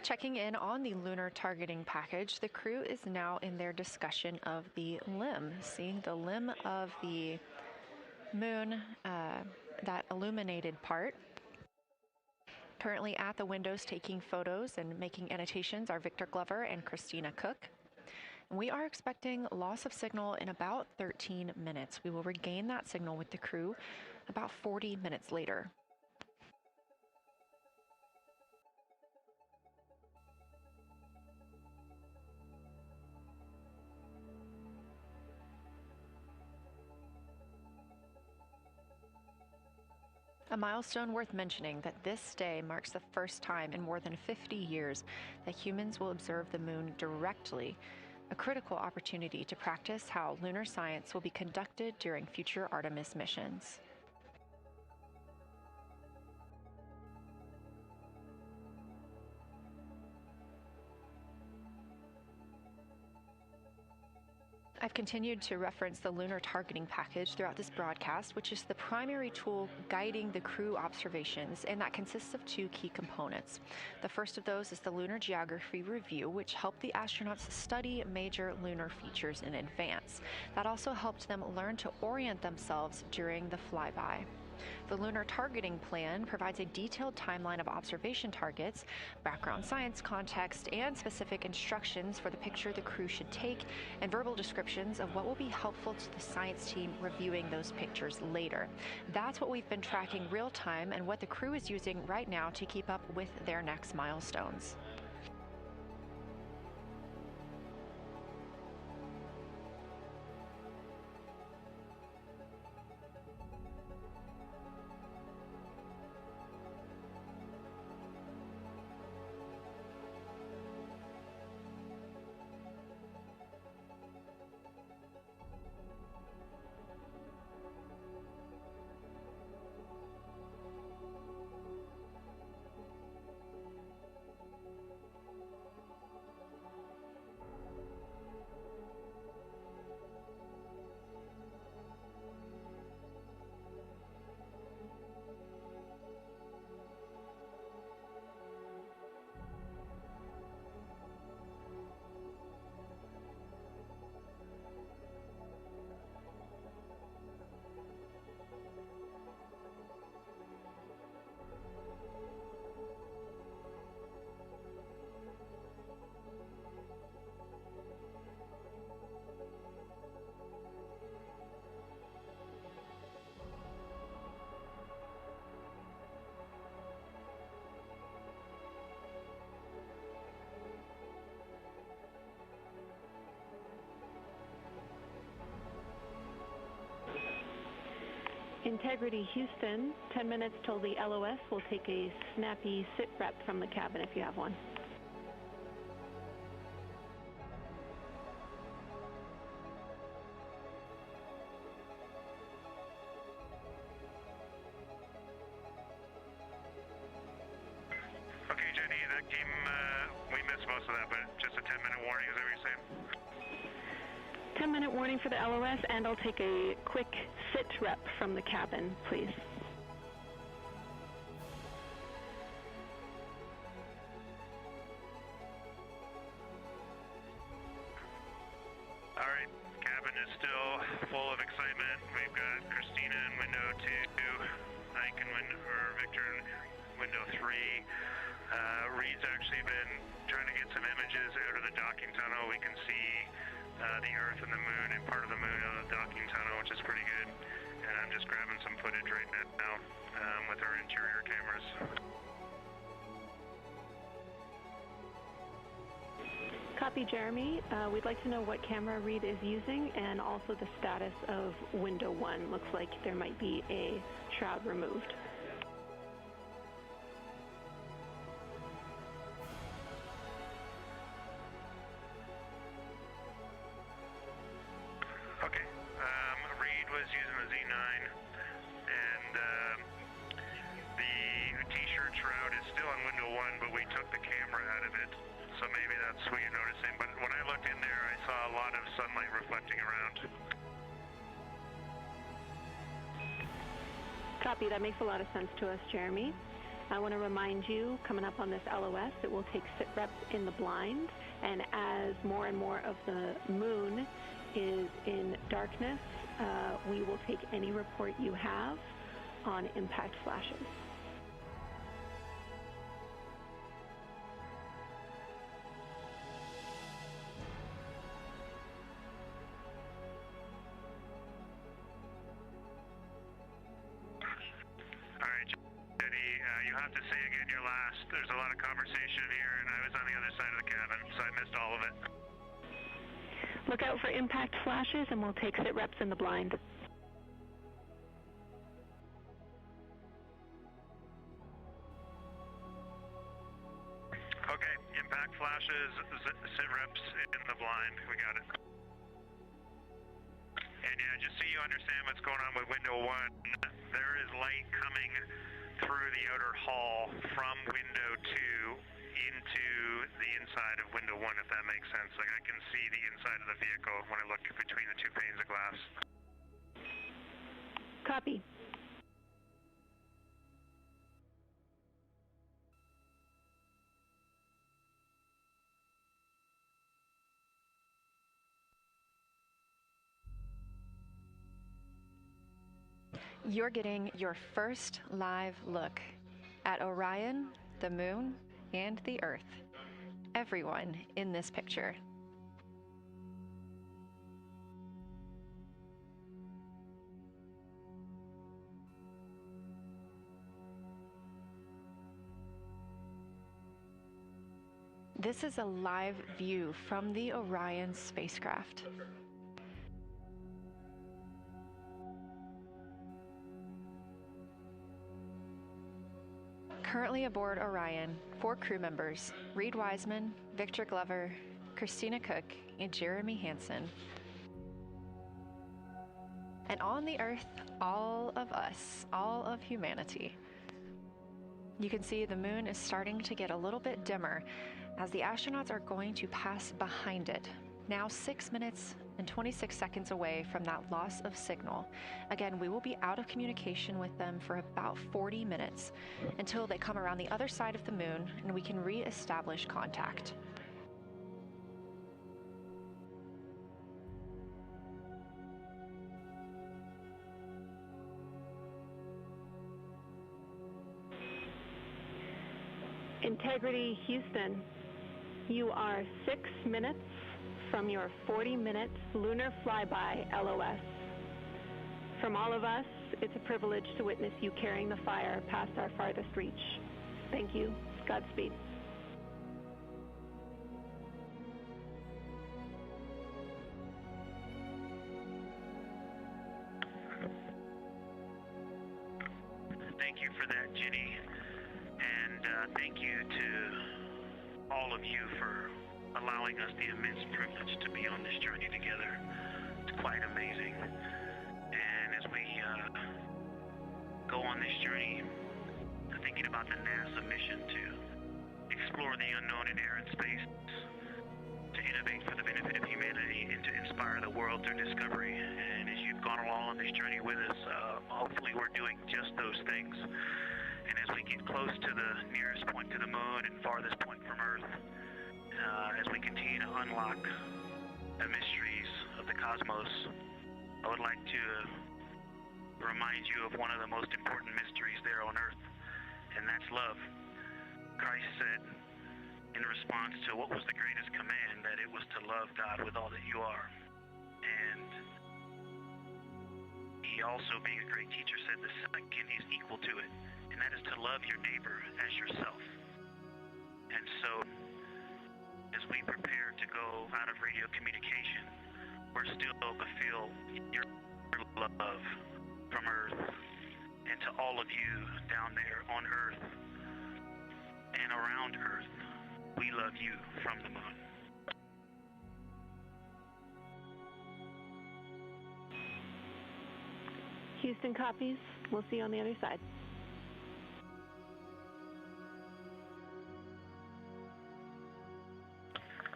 Checking in on the lunar targeting package, the crew is now in their discussion of the limb, seeing the limb of the moon, that illuminated part. Currently at the windows taking photos and making annotations are Victor Glover and Christina Koch. We are expecting loss of signal in about 13 minutes. We will regain that signal with the crew about 40 minutes later. A milestone worth mentioning that this day marks the first time in more than 50 years that humans will observe the moon directly, a critical opportunity to practice how lunar science will be conducted during future Artemis missions. I've continued to reference the Lunar Targeting Package throughout this broadcast, which is the primary tool guiding the crew observations, and that consists of two key components. The first of those is the Lunar Geography Review, which helped the astronauts study major lunar features in advance. That also helped them learn to orient themselves during the flyby. The Lunar Targeting Plan provides a detailed timeline of observation targets, background science context, and specific instructions for the picture the crew should take, and verbal descriptions of what will be helpful to the science team reviewing those pictures later. That's what we've been tracking real time and what the crew is using right now to keep up with their next milestones. Integrity Houston, 10 minutes till the LOS. We'll take a snappy sit rep from the cabin if you have one. Okay, Jenny, that came, we missed most of that, but just a 10-minute warning, is that what you're saying? 10-minute warning for the LOS, and I'll take a quick sit rep from the cabin, please. All right, cabin is still full of excitement. We've got Christina in window 2, Ike in Victor in window 3. Reed's actually been trying to get some images out of the docking tunnel. We can see the Earth and the Moon and part of the Moon out of the docking tunnel, which is pretty good. And I'm just grabbing some footage right now with our interior cameras. Copy, Jeremy. We'd like to know what camera Reed is using and also the status of window 1. Looks like there might be a shroud removed. Okay, Reed was using the Z9, and the T-shirt shroud is still on window 1, but we took the camera out of it, so maybe that's what you're noticing. But when I looked in there, I saw a lot of sunlight reflecting around. Copy, that makes a lot of sense to us, Jeremy. I want to remind you, coming up on this LOS, it will take sit reps in the blind, and as more and more of the moon is in darkness, we will take any report you have on impact flashes. All right, Jenny, you have to say again your last. There's a lot of conversation here, and I was on the other side of the cabin, so I missed all of it. Look out for impact flashes, and we'll take sit reps in the blind. Okay, impact flashes, sit reps in the blind. We got it. And yeah, just so you understand what's going on with window 1, there is light coming through the outer hull from window 2 into the inside of window 1, if that makes sense. Like I can see the inside of the vehicle when I look between the two panes of glass. Copy. You're getting your first live look at Orion, the Moon, and the Earth. Everyone in this picture. This is a live view from the Orion spacecraft. Currently aboard Orion, 4 crew members, Reed Wiseman, Victor Glover, Christina Koch, and Jeremy Hansen. And on the Earth, all of us, all of humanity. You can see the moon is starting to get a little bit dimmer as the astronauts are going to pass behind it, now 6 minutes and 26 seconds away from that loss of signal. Again, we will be out of communication with them for about 40 minutes until they come around the other side of the moon and we can re-establish contact. Integrity Houston, you are 6 minutes from your 40-minute Lunar Flyby LOS. From all of us, it's a privilege to witness you carrying the fire past our farthest reach. Thank you. Godspeed. Thank you for that, Jenny. And thank you to all of you for allowing us the immense privilege to be on this journey together. It's quite amazing. And as we go on this journey, thinking about the NASA mission to explore the unknown in air and space, to innovate for the benefit of humanity, and to inspire the world through discovery. And as you've gone along on this journey with us, hopefully we're doing just those things. And as we get close to the nearest point to the moon and farthest point from Earth, as we continue to unlock the mysteries of the cosmos, I would like to remind you of one of the most important mysteries there on Earth, and that's love. Christ said in response to what was the greatest command, that it was to love God with all that you are. And he also, being a great teacher, said the second is equal to it, and that is to love your neighbor as yourself. And so, as we prepare to go out of radio communication, we're still to feel your love from Earth, and to all of you down there on Earth and around Earth, we love you from the moon. Houston copies. We'll see you on the other side.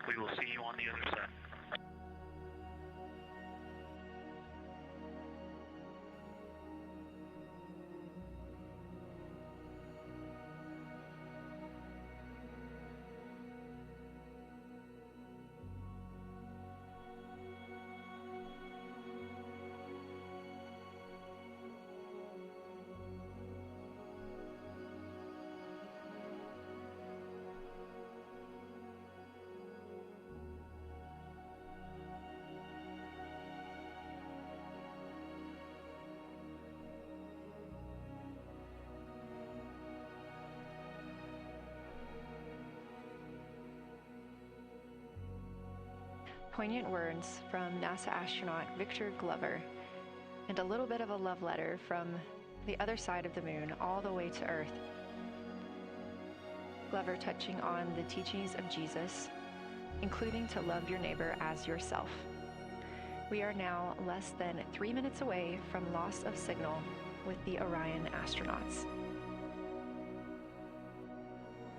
We will see you on the other side. Poignant words from NASA astronaut Victor Glover, and a little bit of a love letter from the other side of the moon all the way to Earth. Glover touching on the teachings of Jesus, including to love your neighbor as yourself. We are now less than 3 minutes away from loss of signal with the Orion astronauts.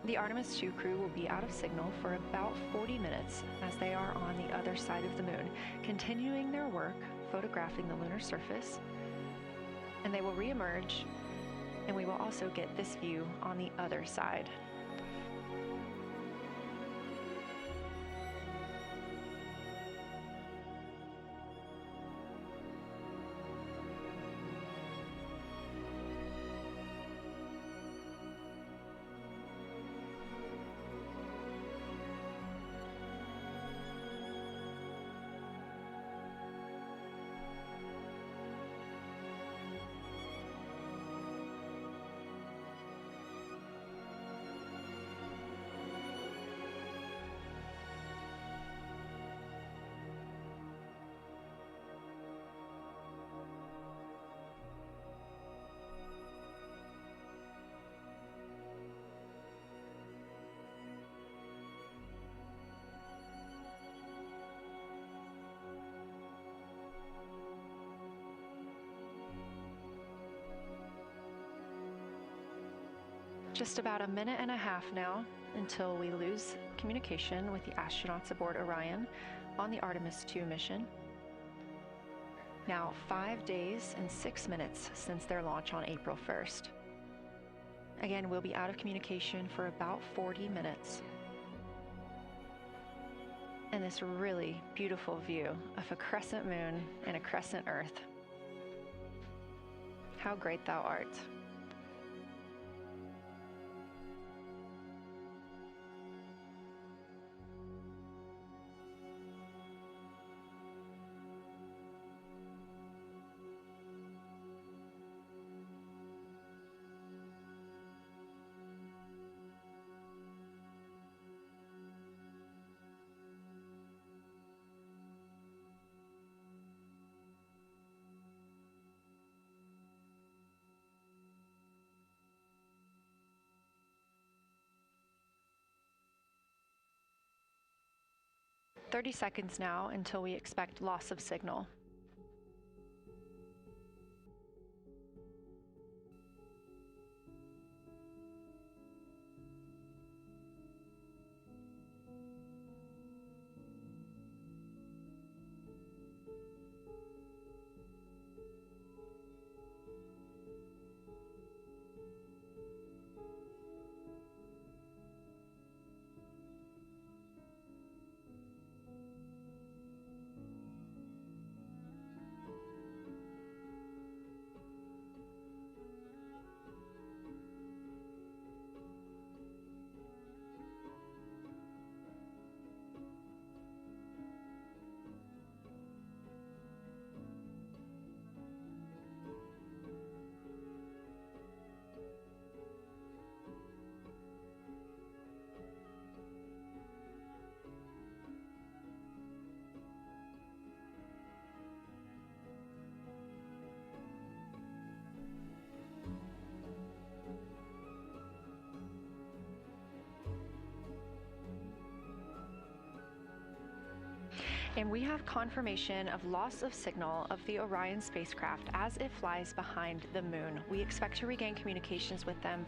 The Artemis II crew will be out of signal for about 40 minutes as they are on the other side of the moon, continuing their work photographing the lunar surface, and they will re-emerge, and we will also get this view on the other side. Just about a minute and a half now until we lose communication with the astronauts aboard Orion on the Artemis II mission. Now 5 days and 6 minutes since their launch on April 1st. Again, we'll be out of communication for about 40 minutes. And this really beautiful view of a crescent moon and a crescent Earth. How great thou art. "30 seconds now until we expect loss of signal. And we have confirmation of loss of signal of the Orion spacecraft as it flies behind the moon. We expect to regain communications with them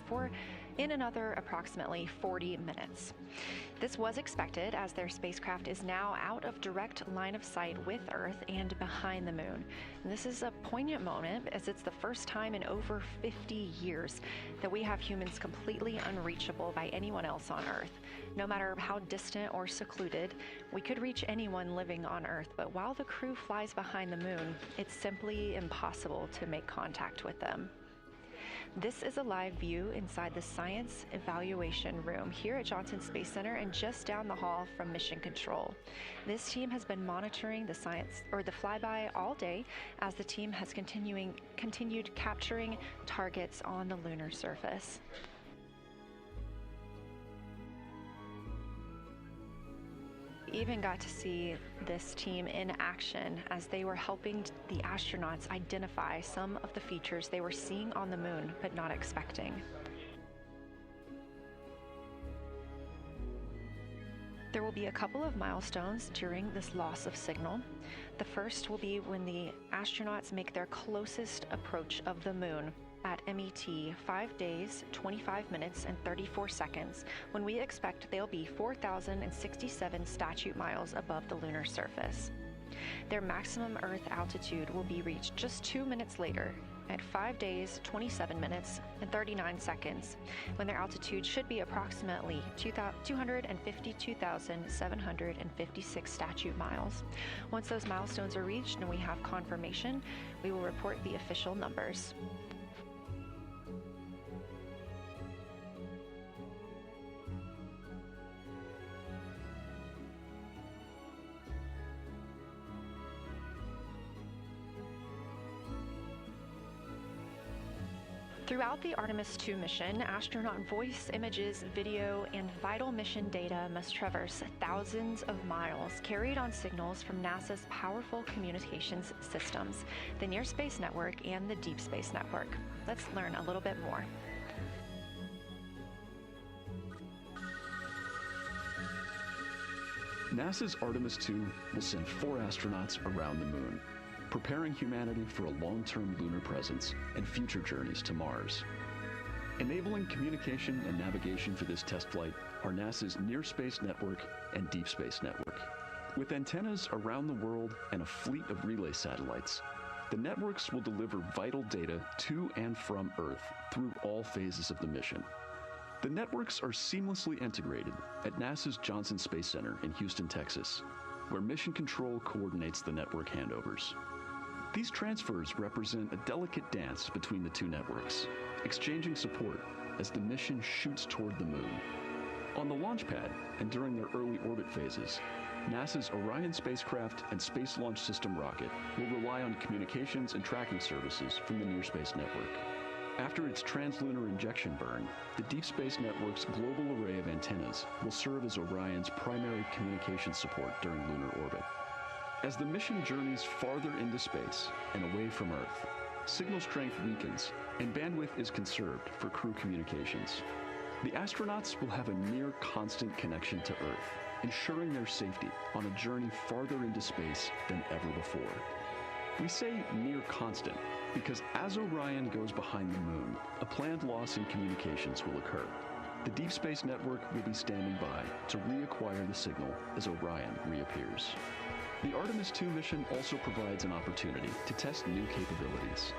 in another approximately 40 minutes. This was expected as their spacecraft is now out of direct line of sight with Earth and behind the moon. And this is a poignant moment as it's the first time in over 50 years that we have humans completely unreachable by anyone else on Earth. No matter how distant or secluded, we could reach anyone living on Earth, but while the crew flies behind the moon, it's simply impossible to make contact with them. This is a live view inside the Science Evaluation Room here at Johnson Space Center and just down the hall from Mission Control. This team has been monitoring the flyby all day as the team has continued capturing targets on the lunar surface. Even got to see this team in action as they were helping the astronauts identify some of the features they were seeing on the moon but not expecting. There will be a couple of milestones during this loss of signal. The first will be when the astronauts make their closest approach of the moon. at MET 5 days, 25 minutes, and 34 seconds, when we expect they'll be 4,067 statute miles above the lunar surface. Their maximum Earth altitude will be reached just 2 minutes later, at 5 days, 27 minutes, and 39 seconds, when their altitude should be approximately 252,756 statute miles. Once those milestones are reached and we have confirmation, we will report the official numbers. Throughout the Artemis II mission, astronaut voice, images, video, and vital mission data must traverse thousands of miles carried on signals from NASA's powerful communications systems, the Near Space Network and the Deep Space Network. Let's learn a little bit more. NASA's Artemis II will send 4 astronauts around the moon, preparing humanity for a long-term lunar presence and future journeys to Mars. Enabling communication and navigation for this test flight are NASA's Near Space Network and Deep Space Network. With antennas around the world and a fleet of relay satellites, the networks will deliver vital data to and from Earth through all phases of the mission. The networks are seamlessly integrated at NASA's Johnson Space Center in Houston, Texas, where Mission Control coordinates the network handovers. These transfers represent a delicate dance between the two networks, exchanging support as the mission shoots toward the moon. On the launch pad and during their early orbit phases, NASA's Orion spacecraft and Space Launch System rocket will rely on communications and tracking services from the Near Space Network. After its translunar injection burn, the Deep Space Network's global array of antennas will serve as Orion's primary communication support during lunar orbit. As the mission journeys farther into space and away from Earth, signal strength weakens and bandwidth is conserved for crew communications. The astronauts will have a near constant connection to Earth, ensuring their safety on a journey farther into space than ever before. We say near constant because as Orion goes behind the moon, a planned loss in communications will occur. The Deep Space Network will be standing by to reacquire the signal as Orion reappears. The Artemis II mission also provides an opportunity to test new capabilities.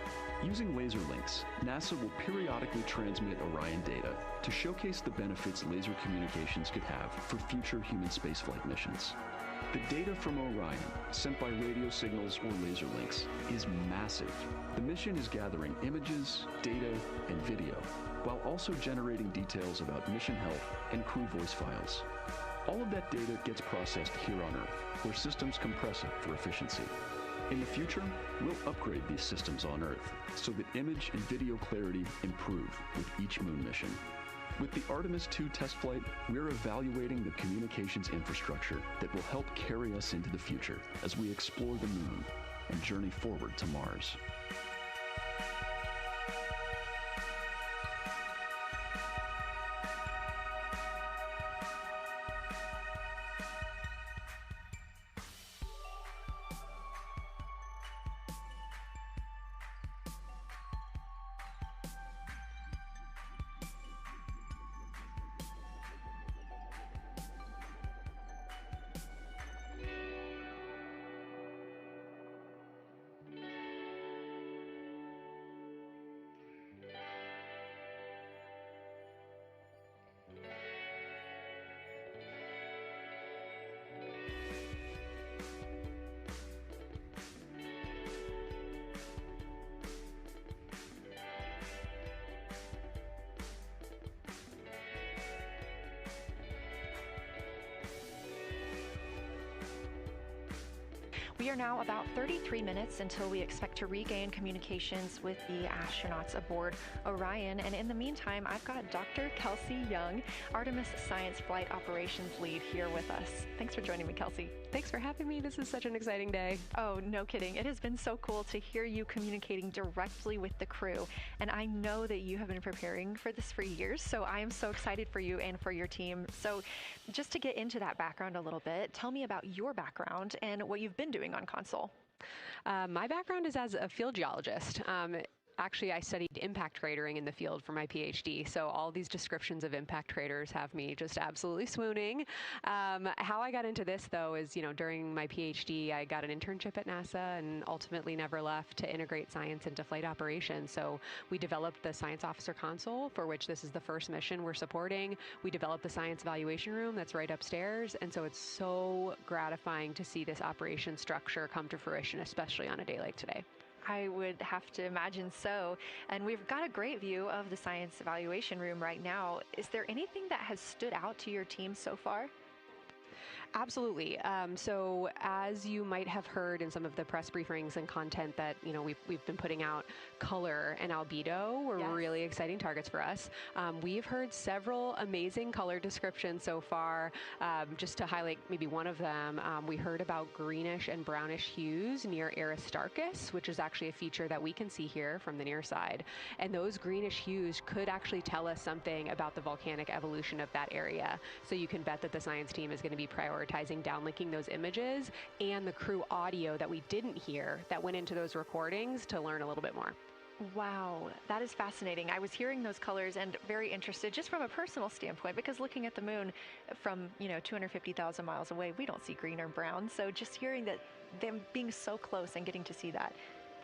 Using laser links, NASA will periodically transmit Orion data to showcase the benefits laser communications could have for future human spaceflight missions. The data from Orion, sent by radio signals or laser links, is massive. The mission is gathering images, data, and video, while also generating details about mission health and crew voice files. All of that data gets processed here on Earth, where systems compress it for efficiency. In the future, we'll upgrade these systems on Earth so that image and video clarity improve with each moon mission. With the Artemis II test flight, we're evaluating the communications infrastructure that will help carry us into the future as we explore the moon and journey forward to Mars. We are now about 33 minutes until we expect to regain communications with the astronauts aboard Orion. And in the meantime, I've got Dr. Kelsey Young, Artemis Science Flight Operations Lead, here with us. Thanks for joining me, Kelsey. Thanks for having me. This is such an exciting day. Oh, no kidding. It has been so cool to hear you communicating directly with the crew. And I know that you have been preparing for this for years, so I am so excited for you and for your team. So just to get into that background a little bit, tell me about your background and what you've been doing on console. My background is as a field geologist. actually, I studied impact cratering in the field for my PhD, so all these descriptions of impact craters have me just absolutely swooning. How I got into this, though, is, during my PhD, I got an internship at NASA and ultimately never left to integrate science into flight operations. So we developed the Science Officer Console, for which this is the first mission we're supporting. We developed the Science Evaluation Room that's right upstairs, and so it's so gratifying to see this operation structure come to fruition, especially on a day like today. I would have to imagine so. And we've got a great view of the Science Evaluation Room right now. Is there anything that has stood out to your team so far? Absolutely. So as you might have heard in some of the press briefings and content that, we've been putting out, color and albedo were really exciting targets for us. We've heard several amazing color descriptions so far. Just to highlight maybe one of them, we heard about greenish and brownish hues near Aristarchus, which is actually a feature that we can see here from the near side. And those greenish hues could actually tell us something about the volcanic evolution of that area. So you can bet that the science team is going to be prioritizing downlinking those images and the crew audio that we didn't hear that went into those recordings to learn a little bit more. Wow, that is fascinating. I was hearing those colors and very interested just from a personal standpoint, because looking at the moon from, 250,000 miles away, we don't see green or brown. So just hearing that, them being so close and getting to see that,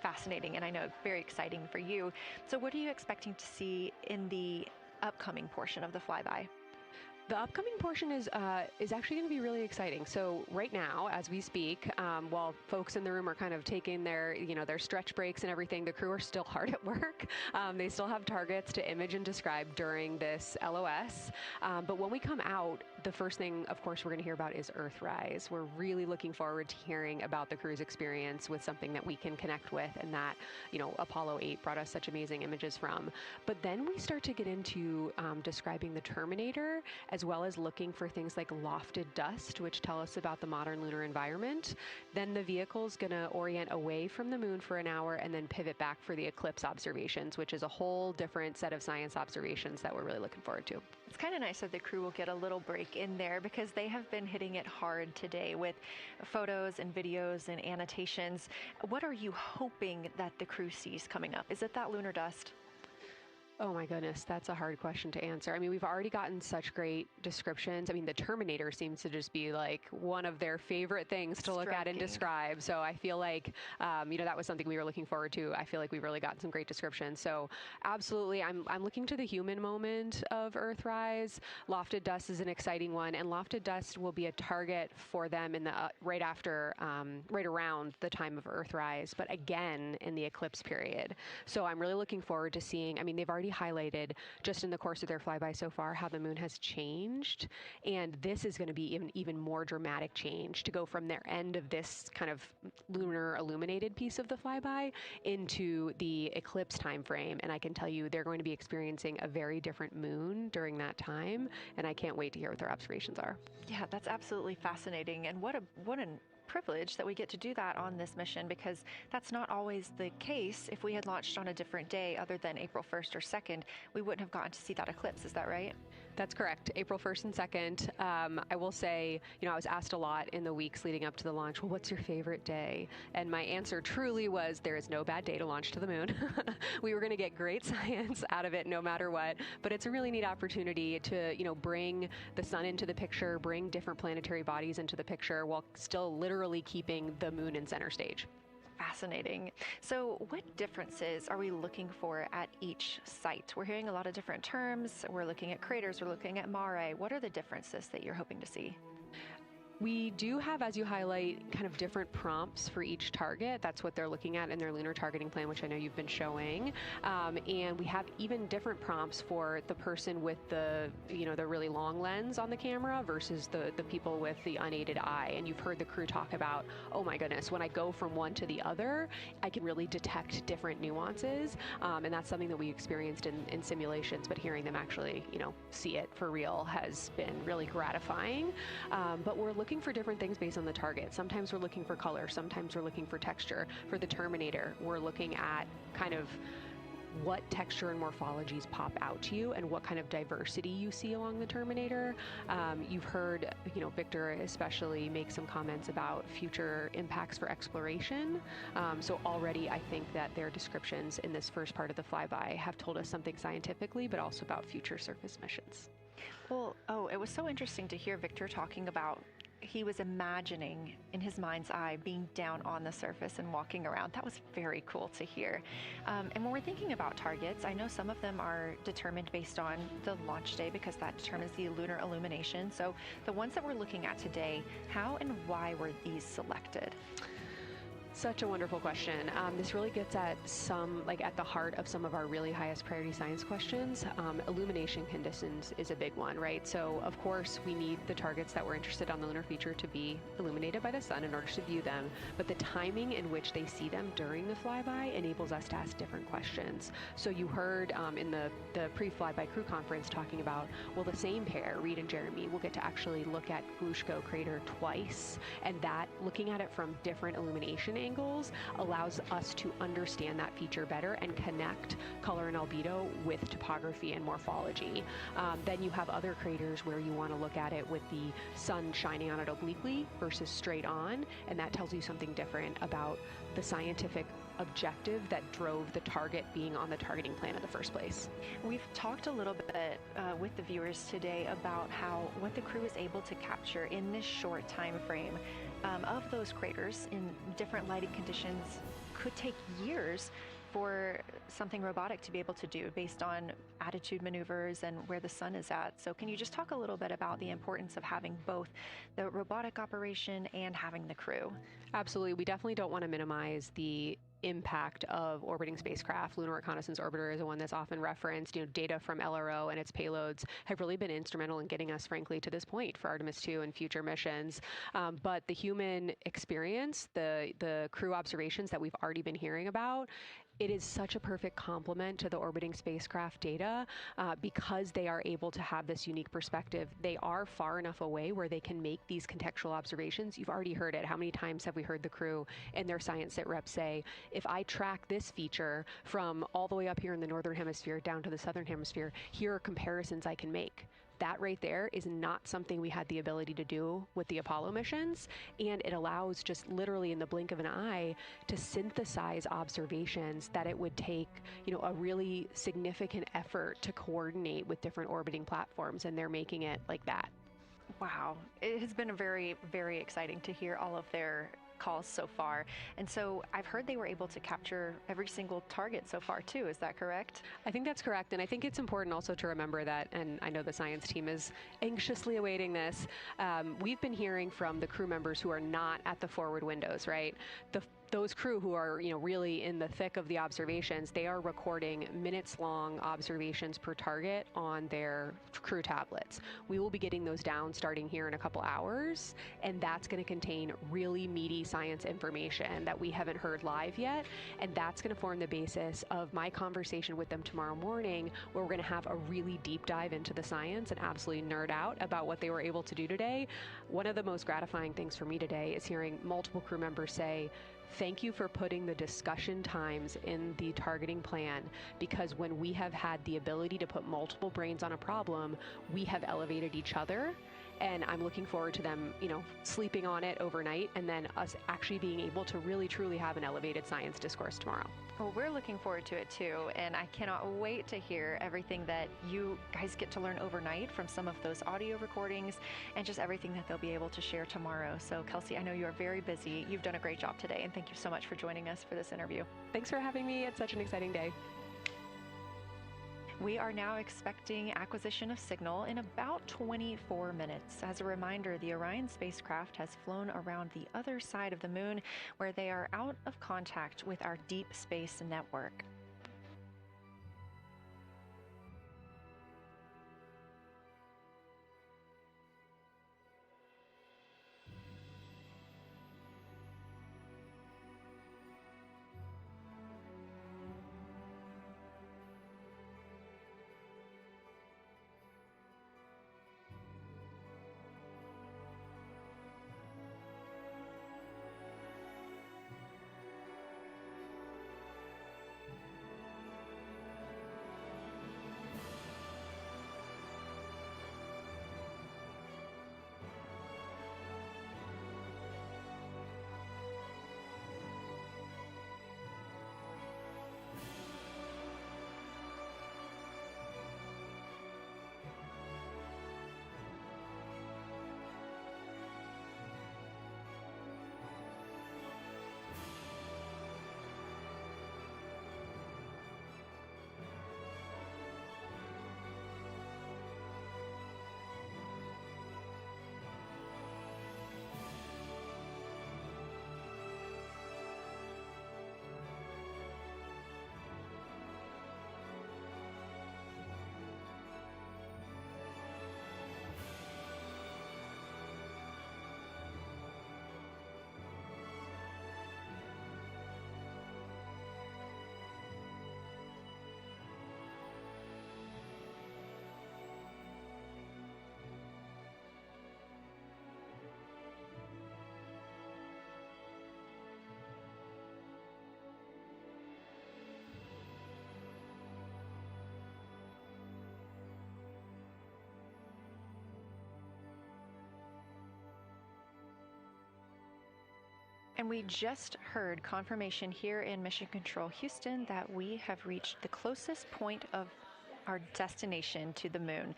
fascinating, and I know very exciting for you. So what are you expecting to see in the upcoming portion of the flyby? The upcoming portion is actually going to be really exciting. So right now, as we speak, while folks in the room are kind of taking their, their stretch breaks and everything, the crew are still hard at work. They still have targets to image and describe during this LOS. But when we come out, the first thing, of course, we're going to hear about is Earthrise. We're really looking forward to hearing about the crew's experience with something that we can connect with and that, Apollo 8 brought us such amazing images from. But then we start to get into describing the Terminator, as well as looking for things like lofted dust, which tell us about the modern lunar environment. Then the vehicle's going to orient away from the moon for an hour and then pivot back for the eclipse observations, which is a whole different set of science observations that we're really looking forward to. It's kind of nice that the crew will get a little break in there, because they have been hitting it hard today with photos and videos and annotations. What are you hoping that the crew sees coming up? Is it that lunar dust? Oh my goodness, that's a hard question to answer. I mean, we've already gotten such great descriptions. I mean, the Terminator seems to just be like one of their favorite things to look at and describe. So I feel like, that was something we were looking forward to. I feel like we've really gotten some great descriptions. So absolutely, I'm looking to the human moment of Earthrise. Lofted dust is an exciting one, and lofted dust will be a target for them in the right around the time of Earthrise, but again in the eclipse period. So I'm really looking forward to seeing. I mean, they've already highlighted just in the course of their flyby so far how the moon has changed, and this is going to be even more dramatic change to go from their end of this kind of lunar illuminated piece of the flyby into the eclipse time frame. And I can tell you they're going to be experiencing a very different moon during that time, and I can't wait to hear what their observations are. Yeah, that's absolutely fascinating, and what an privilege that we get to do that on this mission, because that's not always the case. If we had launched on a different day other than April 1st or 2nd, we wouldn't have gotten to see that eclipse. Is that right? That's correct. April 1st and 2nd. I will say, I was asked a lot in the weeks leading up to the launch, well, what's your favorite day? And my answer truly was, there is no bad day to launch to the moon. We were going to get great science out of it no matter what, but it's a really neat opportunity to, bring the sun into the picture, bring different planetary bodies into the picture while still literally keeping the moon in center stage. Fascinating. So what differences are we looking for at each site? We're hearing a lot of different terms. We're looking at craters, we're looking at mare. What are the differences that you're hoping to see? We do have, as you highlight, kind of different prompts for each target. That's what they're looking at in their lunar targeting plan, which I know you've been showing. And we have even different prompts for the person with the really long lens on the camera versus the people with the unaided eye. And you've heard the crew talk about, oh my goodness, when I go from one to the other, I can really detect different nuances. And that's something that we experienced in simulations, but hearing them actually, see it for real has been really gratifying. But we're looking for different things based on the target. Sometimes we're looking for color, sometimes we're looking for texture. For the Terminator, we're looking at kind of what texture and morphologies pop out to you and what kind of diversity you see along the Terminator. You've heard, Victor especially make some comments about future impacts for exploration. So already I think that their descriptions in this first part of the flyby have told us something scientifically, but also about future surface missions. Well, it was so interesting to hear Victor talking about he was imagining in his mind's eye being down on the surface and walking around. That was very cool to hear. And when we're thinking about targets, I know some of them are determined based on the launch day because that determines the lunar illumination. So the ones that we're looking at today, how and why were these selected? Such a wonderful question. This really gets at at the heart of some of our really highest priority science questions. Illumination conditions is a big one, right? So of course we need the targets that we're interested on the lunar feature to be illuminated by the sun in order to view them, but the timing in which they see them during the flyby enables us to ask different questions. So you heard in the pre-flyby crew conference talking about, well, the same pair, Reed and Jeremy, will get to actually look at Glushko crater twice, and that looking at it from different illumination angles allows us to understand that feature better and connect color and albedo with topography and morphology. Then you have other craters where you want to look at it with the sun shining on it obliquely versus straight on, and that tells you something different about the scientific objective that drove the target being on the targeting plan in the first place. We've talked a little bit with the viewers today about what the crew is able to capture in this short time frame of those craters in different lighting conditions could take years for something robotic to be able to do based on attitude maneuvers and where the sun is at. So can you just talk a little bit about the importance of having both the robotic operation and having the crew? Absolutely. We definitely don't want to minimize the impact of orbiting spacecraft. Lunar Reconnaissance Orbiter is the one that's often referenced. Data from LRO and its payloads have really been instrumental in getting us, frankly, to this point for Artemis II and future missions. But the human experience, the crew observations that we've already been hearing about, it is such a perfect complement to the orbiting spacecraft data because they are able to have this unique perspective. They are far enough away where they can make these contextual observations. You've already heard it. How many times have we heard the crew and their science sit reps say, if I track this feature from all the way up here in the northern hemisphere down to the southern hemisphere, here are comparisons I can make. That right there is not something we had the ability to do with the Apollo missions, and it allows just literally in the blink of an eye to synthesize observations that it would take, a really significant effort to coordinate with different orbiting platforms, and they're making it like that. Wow. It has been very, very exciting to hear all of their calls so far. And so I've heard they were able to capture every single target so far too. Is that correct? I think that's correct. And I think it's important also to remember that, and I know the science team is anxiously awaiting this, we've been hearing from the crew members who are not at the forward windows, right? Those crew who are, really in the thick of the observations, they are recording minutes-long observations per target on their crew tablets. We will be getting those down starting here in a couple hours, and that's going to contain really meaty science information that we haven't heard live yet, and that's going to form the basis of my conversation with them tomorrow morning, where we're going to have a really deep dive into the science and absolutely nerd out about what they were able to do today. One of the most gratifying things for me today is hearing multiple crew members say, thank you for putting the discussion times in the targeting plan, because when we have had the ability to put multiple brains on a problem, we have elevated each other. And I'm looking forward to them, sleeping on it overnight and then us actually being able to really, truly have an elevated science discourse tomorrow. Well, we're looking forward to it too. And I cannot wait to hear everything that you guys get to learn overnight from some of those audio recordings and just everything that they'll be able to share tomorrow. So Kelsey, I know you are very busy. You've done a great job today. And thank you so much for joining us for this interview. Thanks for having me. It's such an exciting day. We are now expecting acquisition of signal in about 24 minutes. As a reminder, the Orion spacecraft has flown around the other side of the moon, where they are out of contact with our deep space network. And we just heard confirmation here in Mission Control Houston that we have reached the closest point of our destination to the moon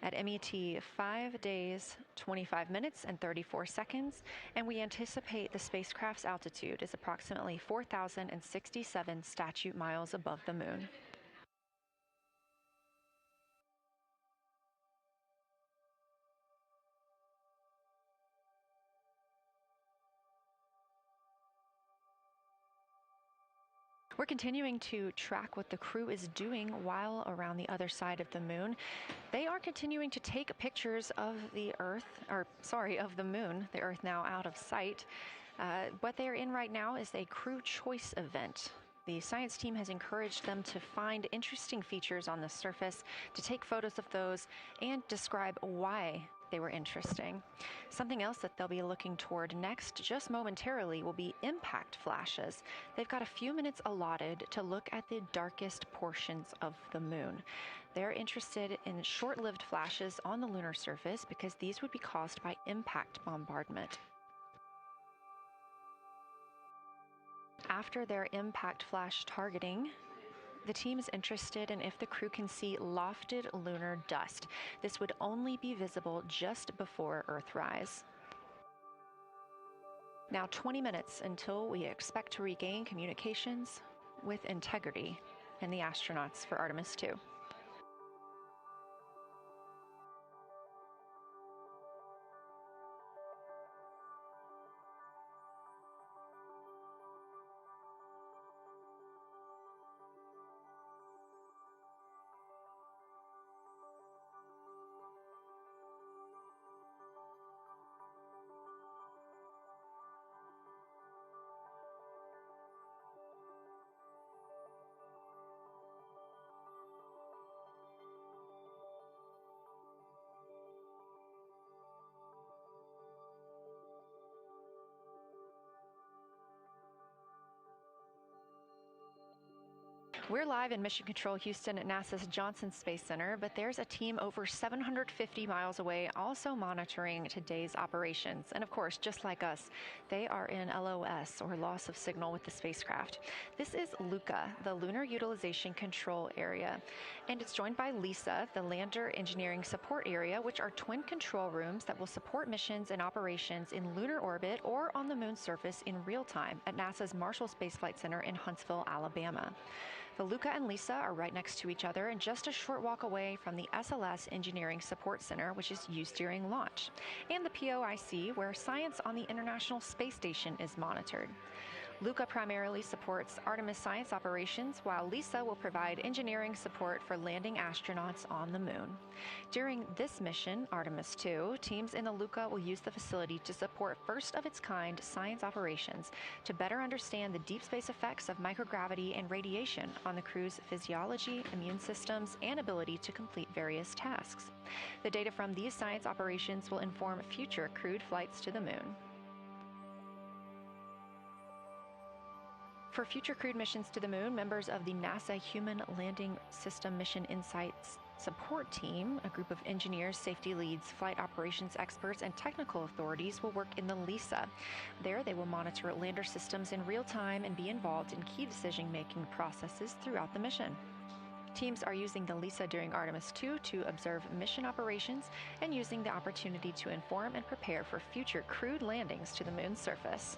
at MET 5 days, 25 minutes, and 34 seconds, and we anticipate the spacecraft's altitude is approximately 4,067 statute miles above the moon. We're continuing to track what the crew is doing while around the other side of the moon. They are continuing to take pictures of the moon, the Earth now out of sight. What they're in right now is a crew choice event. The science team has encouraged them to find interesting features on the surface, to take photos of those, and describe why they were interesting. Something else that they'll be looking toward next, just momentarily, will be impact flashes. They've got a few minutes allotted to look at the darkest portions of the moon. They're interested in short-lived flashes on the lunar surface because these would be caused by impact bombardment. After their impact flash targeting, the team is interested in if the crew can see lofted lunar dust. This would only be visible just before Earthrise. Now 20 minutes until we expect to regain communications with integrity and the astronauts for Artemis II. We're live in Mission Control Houston at NASA's Johnson Space Center, but there's a team over 750 miles away also monitoring today's operations. And of course, just like us, they are in LOS, or loss of signal, with the spacecraft. This is LUCA, the Lunar Utilization Control Area, and it's joined by LISA, the Lander Engineering Support Area, which are twin control rooms that will support missions and operations in lunar orbit or on the moon's surface in real time at NASA's Marshall Space Flight Center in Huntsville, Alabama. The LUCA and LISA are right next to each other and just a short walk away from the SLS Engineering Support Center, which is used during launch, and the POIC, where science on the International Space Station is monitored. LUCA primarily supports Artemis science operations, while LISA will provide engineering support for landing astronauts on the moon. During this mission, Artemis II, teams in the LUCA will use the facility to support first-of-its-kind science operations to better understand the deep space effects of microgravity and radiation on the crew's physiology, immune systems, and ability to complete various tasks. The data from these science operations will inform future crewed flights to the moon. For future crewed missions to the moon, members of the NASA Human Landing System Mission Insights Support Team, a group of engineers, safety leads, flight operations experts, and technical authorities, will work in the LISA. There, they will monitor lander systems in real time and be involved in key decision-making processes throughout the mission. Teams are using the LISA during Artemis II to observe mission operations and using the opportunity to inform and prepare for future crewed landings to the moon's surface.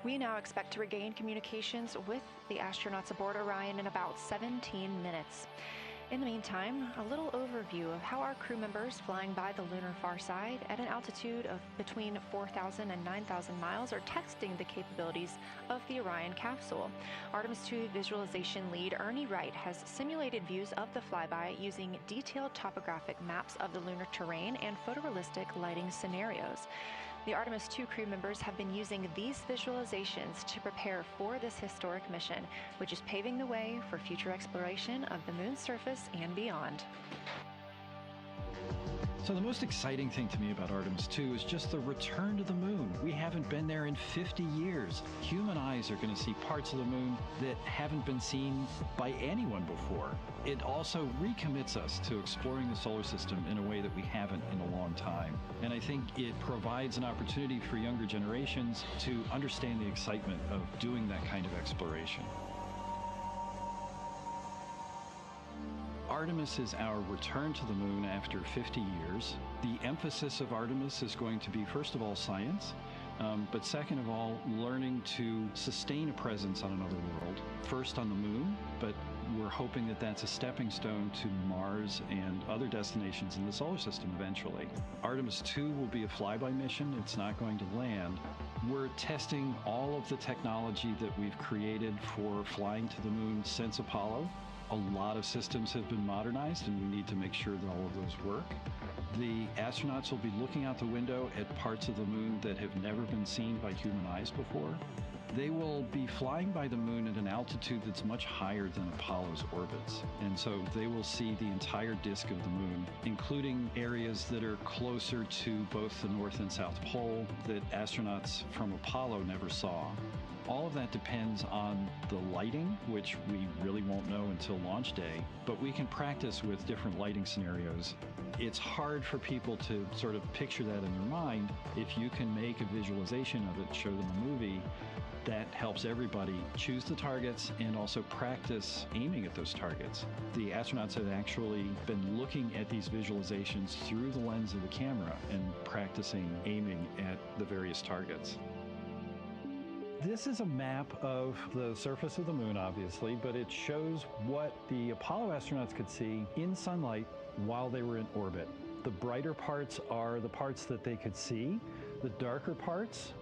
We now expect to regain communications with the astronauts aboard Orion in about 17 minutes. In the meantime, a little overview of how our crew members flying by the lunar far side at an altitude of between 4,000 and 9,000 miles are testing the capabilities of the Orion capsule. Artemis II visualization lead Ernie Wright has simulated views of the flyby using detailed topographic maps of the lunar terrain and photorealistic lighting scenarios. The Artemis II crew members have been using these visualizations to prepare for this historic mission, which is paving the way for future exploration of the moon's surface and beyond. So the most exciting thing to me about Artemis II is just the return to the moon. We haven't been there in 50 years. Human eyes are going to see parts of the moon that haven't been seen by anyone before. It also recommits us to exploring the solar system in a way that we haven't in a long time. And I think it provides an opportunity for younger generations to understand the excitement of doing that kind of exploration. Artemis is our return to the moon after 50 years. The emphasis of Artemis is going to be, first of all, science, but second of all, learning to sustain a presence on another world. First on the moon, but we're hoping that that's a stepping stone to Mars and other destinations in the solar system eventually. Artemis II will be a flyby mission. It's not going to land. We're testing all of the technology that we've created for flying to the moon since Apollo. A lot of systems have been modernized, and we need to make sure that all of those work. The astronauts will be looking out the window at parts of the moon that have never been seen by human eyes before. They will be flying by the moon at an altitude that's much higher than Apollo's orbits. And so they will see the entire disk of the moon, including areas that are closer to both the North and South Pole that astronauts from Apollo never saw. All of that depends on the lighting, which we really won't know until launch day, but we can practice with different lighting scenarios. It's hard for people to sort of picture that in their mind. If you can make a visualization of it, show them a movie, that helps everybody choose the targets and also practice aiming at those targets. The astronauts have actually been looking at these visualizations through the lens of the camera and practicing aiming at the various targets. This is a map of the surface of the moon, obviously, but it shows what the Apollo astronauts could see in sunlight while they were in orbit. The brighter parts are the parts that they could see. The darker parts,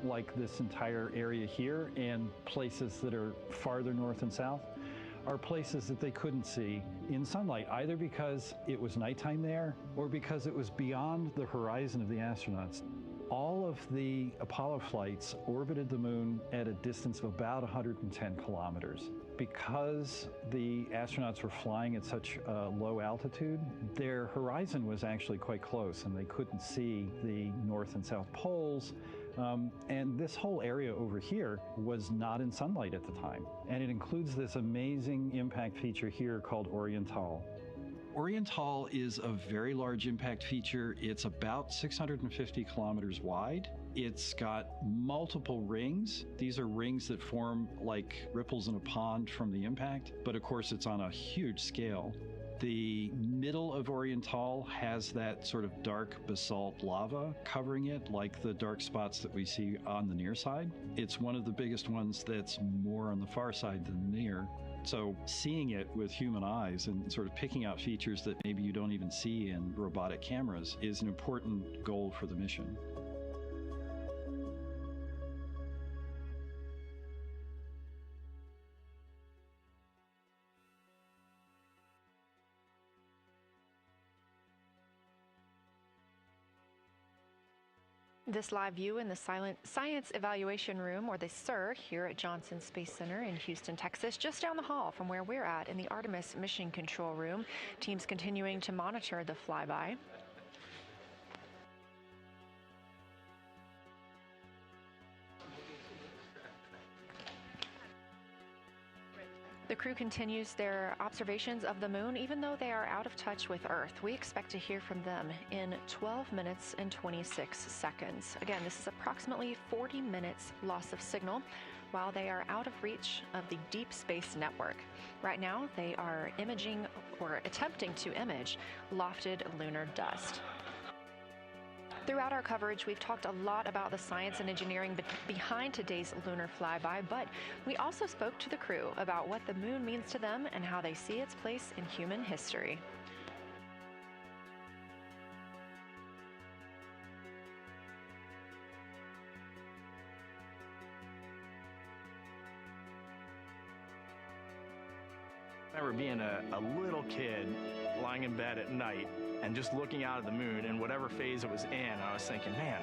like this entire area here and places that are farther north and south, are places that they couldn't see in sunlight, either because it was nighttime there or because it was beyond the horizon of the astronauts. All of the Apollo flights orbited the moon at a distance of about 110 kilometers. Because the astronauts were flying at such a low altitude, their horizon was actually quite close, and they couldn't see the North and South poles. And this whole area over here was not in sunlight at the time. And it includes this amazing impact feature here called Orion. Orion is a very large impact feature. It's about 650 kilometers wide. It's got multiple rings. These are rings that form like ripples in a pond from the impact, but of course it's on a huge scale. The middle of Orion has that sort of dark basalt lava covering it, like the dark spots that we see on the near side. It's one of the biggest ones that's more on the far side than the near. So seeing it with human eyes and sort of picking out features that maybe you don't even see in robotic cameras is an important goal for the mission. This live view in the Science Evaluation Room, or the SIR, here at Johnson Space Center in Houston, Texas, just down the hall from where we're at in the Artemis Mission Control Room. Teams continuing to monitor the flyby. The crew continues their observations of the moon, even though they are out of touch with Earth. We expect to hear from them in 12 minutes and 26 seconds. Again, this is approximately 40 minutes loss of signal while they are out of reach of the deep space network. Right now, they are imaging or attempting to image lofted lunar dust. Throughout our coverage, we've talked a lot about the science and engineering behind today's lunar flyby, but we also spoke to the crew about what the moon means to them and how they see its place in human history. I remember being a little kid lying in bed at night and just looking out at the moon and whatever phase it was in, I was thinking, man,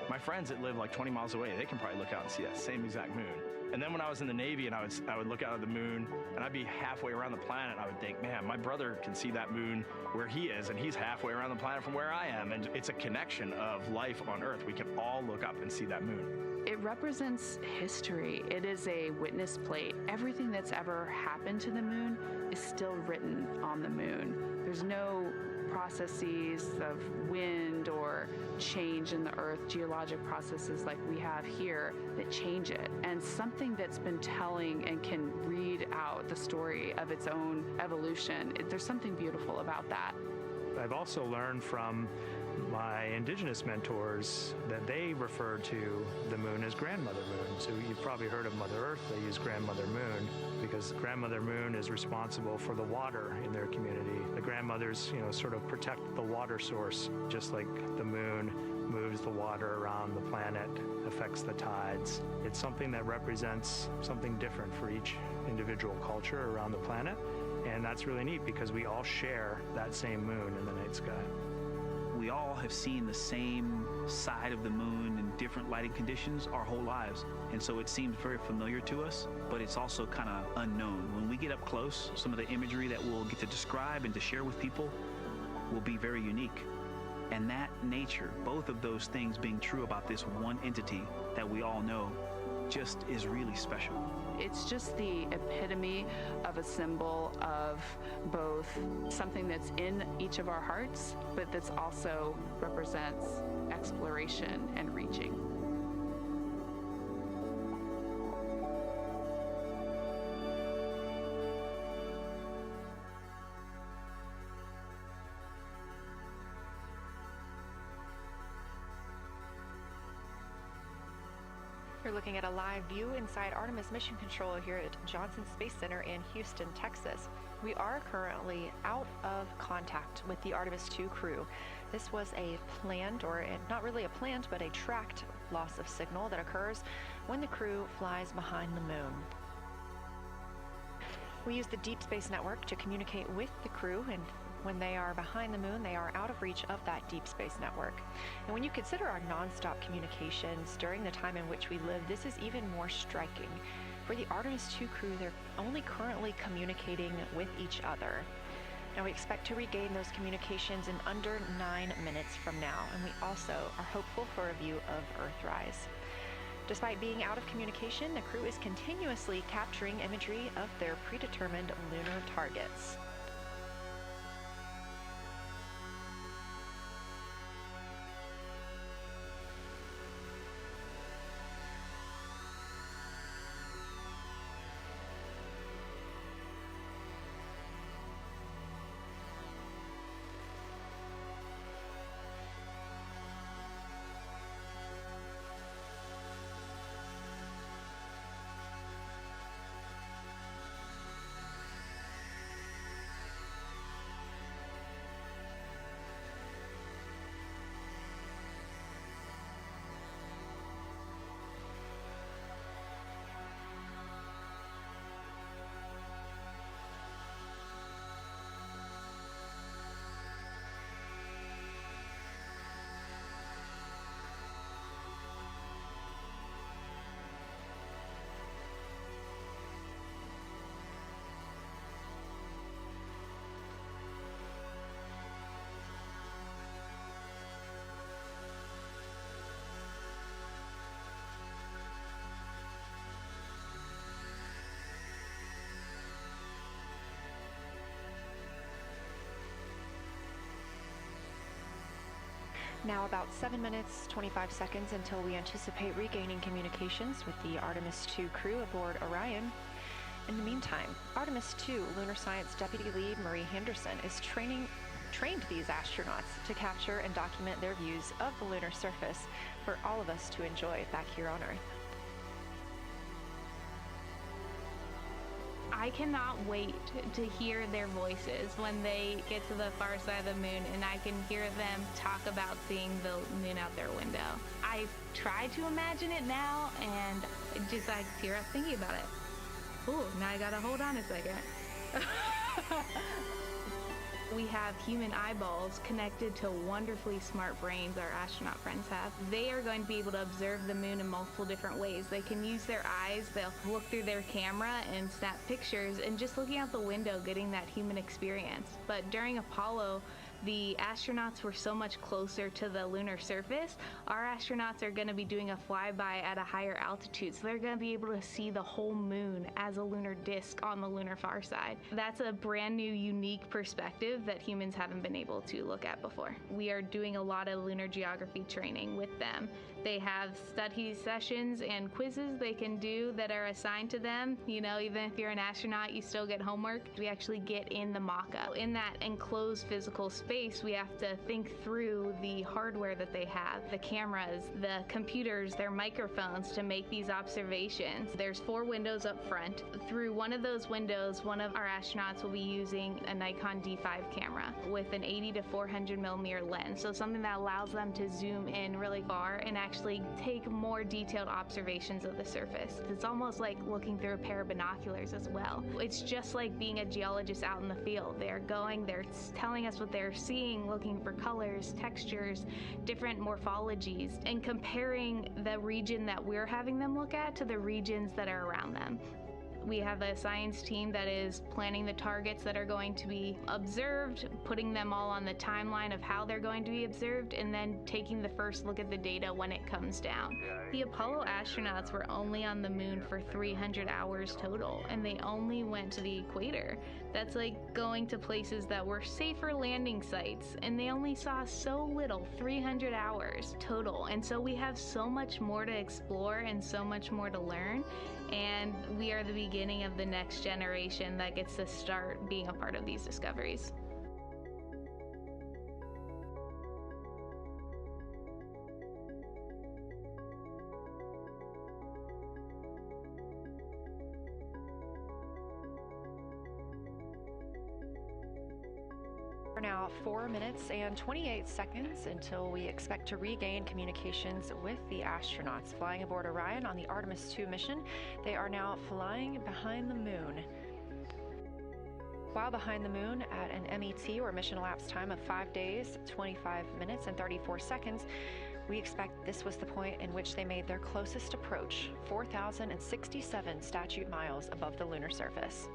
my friends that live like 20 miles away, they can probably look out and see that same exact moon. And then when I was in the Navy and I would look out at the moon and I'd be halfway around the planet, I would think, man, my brother can see that moon where he is and he's halfway around the planet from where I am. And it's a connection of life on Earth. We can all look up and see that moon. It represents history. It is a witness plate. Everything that's ever happened to the moon is still written on the moon. There's no processes of wind or change in the Earth, geologic processes like we have here that change it. And something that's been telling and can read out the story of its own evolution, there's something beautiful about that. I've also learned from my indigenous mentors that they refer to the moon as grandmother moon. So you've probably heard of Mother Earth. They use grandmother moon because grandmother moon is responsible for the water in their community. The grandmothers, sort of protect the water source, just like the moon moves the water around the planet, affects the tides. It's something that represents something different for each individual culture around the planet. And that's really neat because we all share that same moon in the night sky. We all have seen the same side of the moon in different lighting conditions our whole lives. And so it seems very familiar to us, but it's also kind of unknown. When we get up close, some of the imagery that we'll get to describe and to share with people will be very unique. And that nature, both of those things being true about this one entity that we all know, just is really special. It's just the epitome of a symbol of both something that's in each of our hearts, but that's also represents exploration and reaching. You're looking at a live view inside Artemis Mission Control here at Johnson Space Center in Houston, Texas. We are currently out of contact with the Artemis II crew. This was a planned, or not really a planned, but a tracked loss of signal that occurs when the crew flies behind the moon. We use the Deep Space Network to communicate with the crew, and when they are behind the moon, they are out of reach of that Deep Space Network. And when you consider our nonstop communications during the time in which we live, this is even more striking. For the Artemis II crew, they're only currently communicating with each other. Now we expect to regain those communications in under 9 minutes from now, and we also are hopeful for a view of Earthrise. Despite being out of communication, the crew is continuously capturing imagery of their predetermined lunar targets. Now about 7 minutes, 25 seconds until we anticipate regaining communications with the Artemis II crew aboard Orion. In the meantime, Artemis II Lunar Science Deputy Lead Marie Henderson is training trained these astronauts to capture and document their views of the lunar surface for all of us to enjoy back here on Earth. I cannot wait to hear their voices when they get to the far side of the moon and I can hear them talk about seeing the moon out their window. I try to imagine it now and I tear up thinking about it. Ooh, now I gotta hold on a second. We have human eyeballs connected to wonderfully smart brains our astronaut friends have. They are going to be able to observe the moon in multiple different ways. They can use their eyes, they'll look through their camera and snap pictures, and just looking out the window getting that human experience. But during Apollo, the astronauts were so much closer to the lunar surface. Our astronauts are going to be doing a flyby at a higher altitude, so they're going to be able to see the whole moon as a lunar disk on the lunar far side. That's a brand new, unique perspective that humans haven't been able to look at before. We are doing a lot of lunar geography training with them. They have study sessions and quizzes they can do that are assigned to them. You know, even if you're an astronaut, you still get homework. We actually get in the mock-up. In that enclosed physical space, we have to think through the hardware that they have, the cameras, the computers, their microphones to make these observations. There's 4 windows up front. Through one of those windows, one of our astronauts will be using a Nikon D5 camera with an 80 to 400 millimeter lens. So something that allows them to zoom in really far and actually take more detailed observations of the surface. It's almost like looking through a pair of binoculars as well. It's just like being a geologist out in the field. They're telling us what they're seeing, looking for colors, textures, different morphologies, and comparing the region that we're having them look at to the regions that are around them. We have a science team that is planning the targets that are going to be observed, putting them all on the timeline of how they're going to be observed, and then taking the first look at the data when it comes down. The Apollo astronauts were only on the moon for 300 hours total, and they only went to the equator. That's like going to places that were safer landing sites, and they only saw so little, 300 hours total. And so we have so much more to explore and so much more to learn, and we are the beginning of the next generation that gets to start being a part of these discoveries. Now 4 minutes and 28 seconds until we expect to regain communications with the astronauts flying aboard Orion on the Artemis II mission. They are now flying behind the moon. While behind the moon at an MET, or mission elapsed time, of 5 days, 25 minutes and 34 seconds, we expect this was the point in which they made their closest approach, 4,067 statute miles above the lunar surface.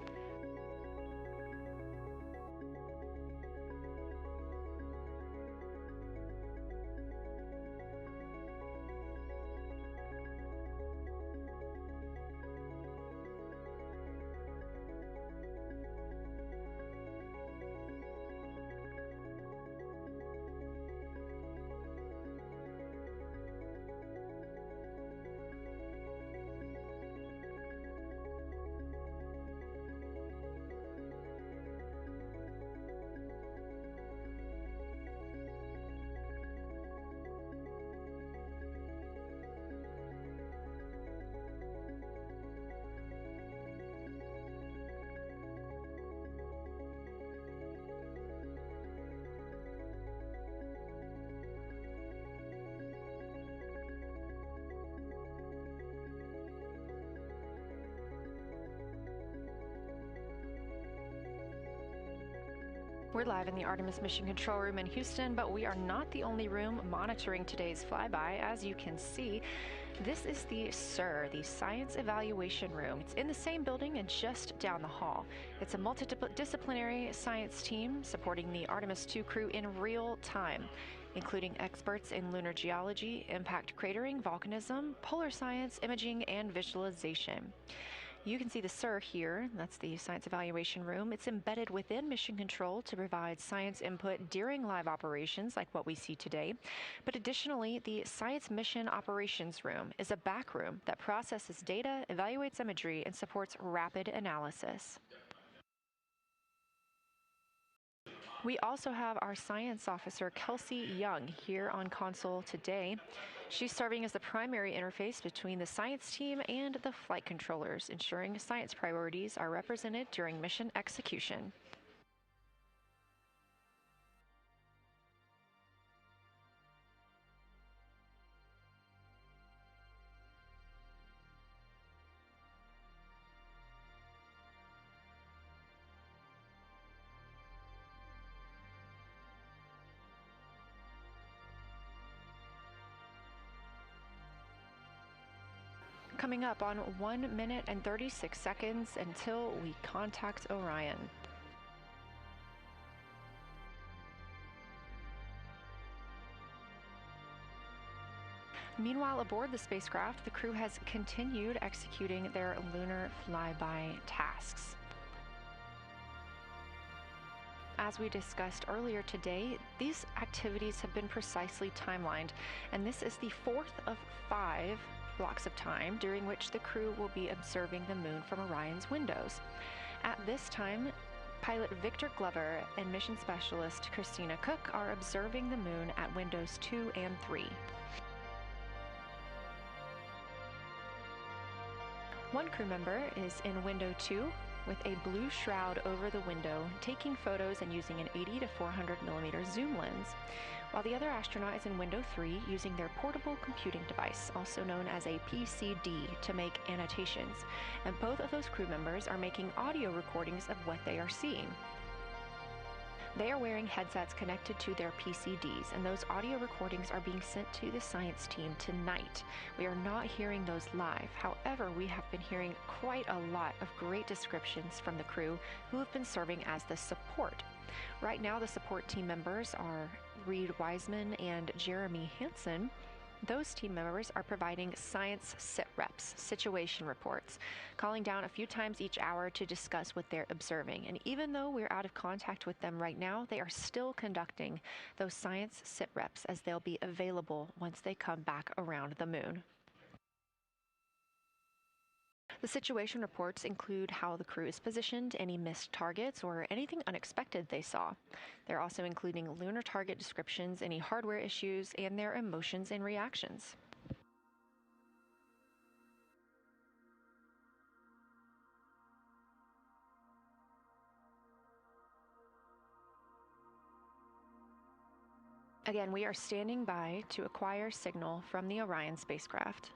We're live in the Artemis Mission Control Room in Houston, but we are not the only room monitoring today's flyby. As you can see, this is the SIR, the Science Evaluation Room. It's in the same building and just down the hall. It's a multidisciplinary science team supporting the Artemis II crew in real time, including experts in lunar geology, impact cratering, volcanism, polar science, imaging, and visualization. You can see the SIR here. That's the Science Evaluation Room. It's embedded within Mission Control to provide science input during live operations like what we see today. But additionally, the Science Mission Operations Room is a back room that processes data, evaluates imagery, and supports rapid analysis. We also have our science officer, Kelsey Young, here on console today. She's serving as the primary interface between the science team and the flight controllers, ensuring science priorities are represented during mission execution. Coming up on 1 minute and 36 seconds until we contact Orion. Meanwhile, aboard the spacecraft, the crew has continued executing their lunar flyby tasks. As we discussed earlier today, these activities have been precisely timelined, and this is the fourth of 5 blocks of time during which the crew will be observing the moon from Orion's windows. At this time, pilot Victor Glover and mission specialist Christina Koch are observing the moon at windows 2 and 3. One crew member is in window 2 with a blue shroud over the window, taking photos and using an 80 to 400 millimeter zoom lens, while the other astronaut is in window 3 using their portable computing device, also known as a PCD, to make annotations. And both of those crew members are making audio recordings of what they are seeing. They are wearing headsets connected to their PCDs, and those audio recordings are being sent to the science team tonight. We are not hearing those live. However, we have been hearing quite a lot of great descriptions from the crew who have been serving as the support. Right now, the support team members are Reed Wiseman and Jeremy Hansen. Those team members are providing science sit reps, situation reports, calling down a few times each hour to discuss what they're observing. And even though we're out of contact with them right now, they are still conducting those science sit reps as they'll be available once they come back around the moon. The situation reports include how the crew is positioned, any missed targets, or anything unexpected they saw. They're also including lunar target descriptions, any hardware issues, and their emotions and reactions. Again, we are standing by to acquire signal from the Orion spacecraft.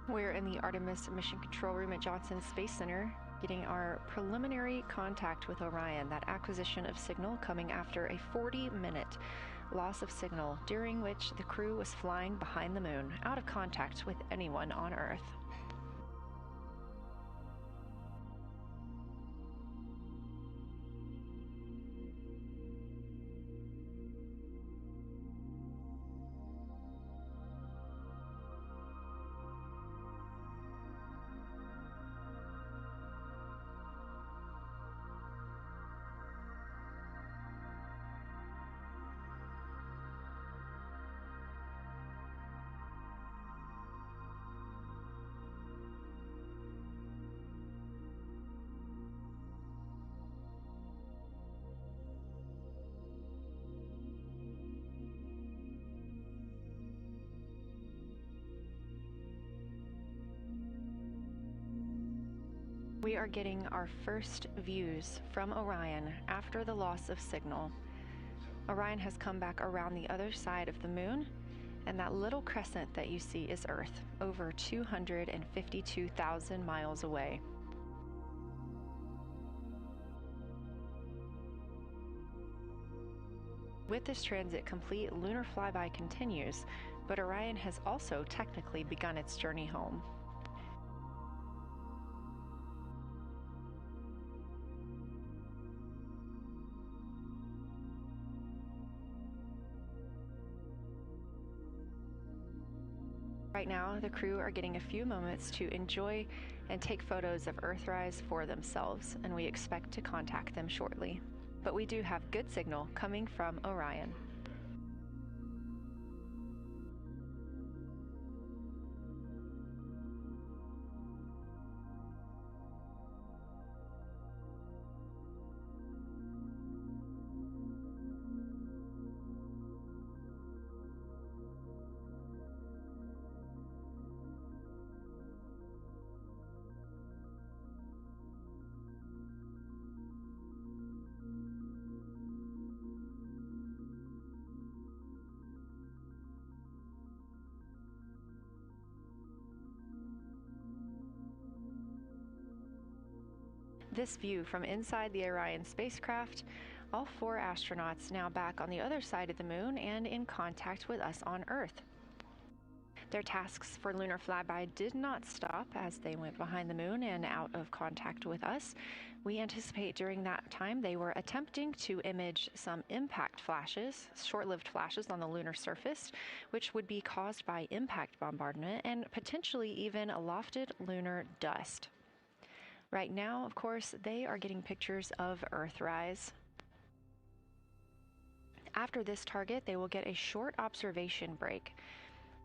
We're in the Artemis Mission Control Room at Johnson Space Center, getting our preliminary contact with Orion, that acquisition of signal coming after a 40-minute loss of signal, during which the crew was flying behind the moon, out of contact with anyone on Earth. We are getting our first views from Orion after the loss of signal. Orion has come back around the other side of the moon, and that little crescent that you see is Earth, over 252,000 miles away. With this transit complete, Lunar Flyby continues, but Orion has also technically begun its journey home. Right now, the crew are getting a few moments to enjoy and take photos of Earthrise for themselves, and we expect to contact them shortly. But we do have good signal coming from Orion. This view from inside the Orion spacecraft, all 4 astronauts now back on the other side of the moon and in contact with us on Earth. Their tasks for Lunar Flyby did not stop as they went behind the moon and out of contact with us. We anticipate during that time they were attempting to image some impact flashes, short-lived flashes on the lunar surface, which would be caused by impact bombardment and potentially even lofted lunar dust. Right now, of course, they are getting pictures of Earthrise. After this target, they will get a short observation break.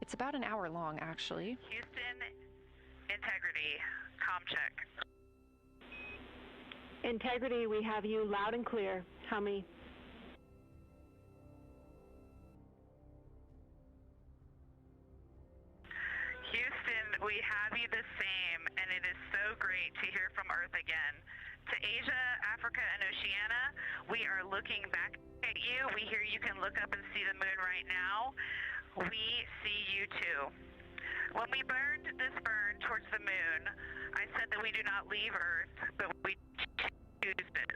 It's about an hour long, actually. Houston, integrity, comm check. Integrity, we have you loud and clear. How many? Houston, we have you the same, and it is so great to hear from Earth again. To Asia, Africa, and Oceania, we are looking back at you. We hear you can look up and see the moon right now. We see you too. When we burned this burn towards the moon, I said that we do not leave Earth, but we choose it.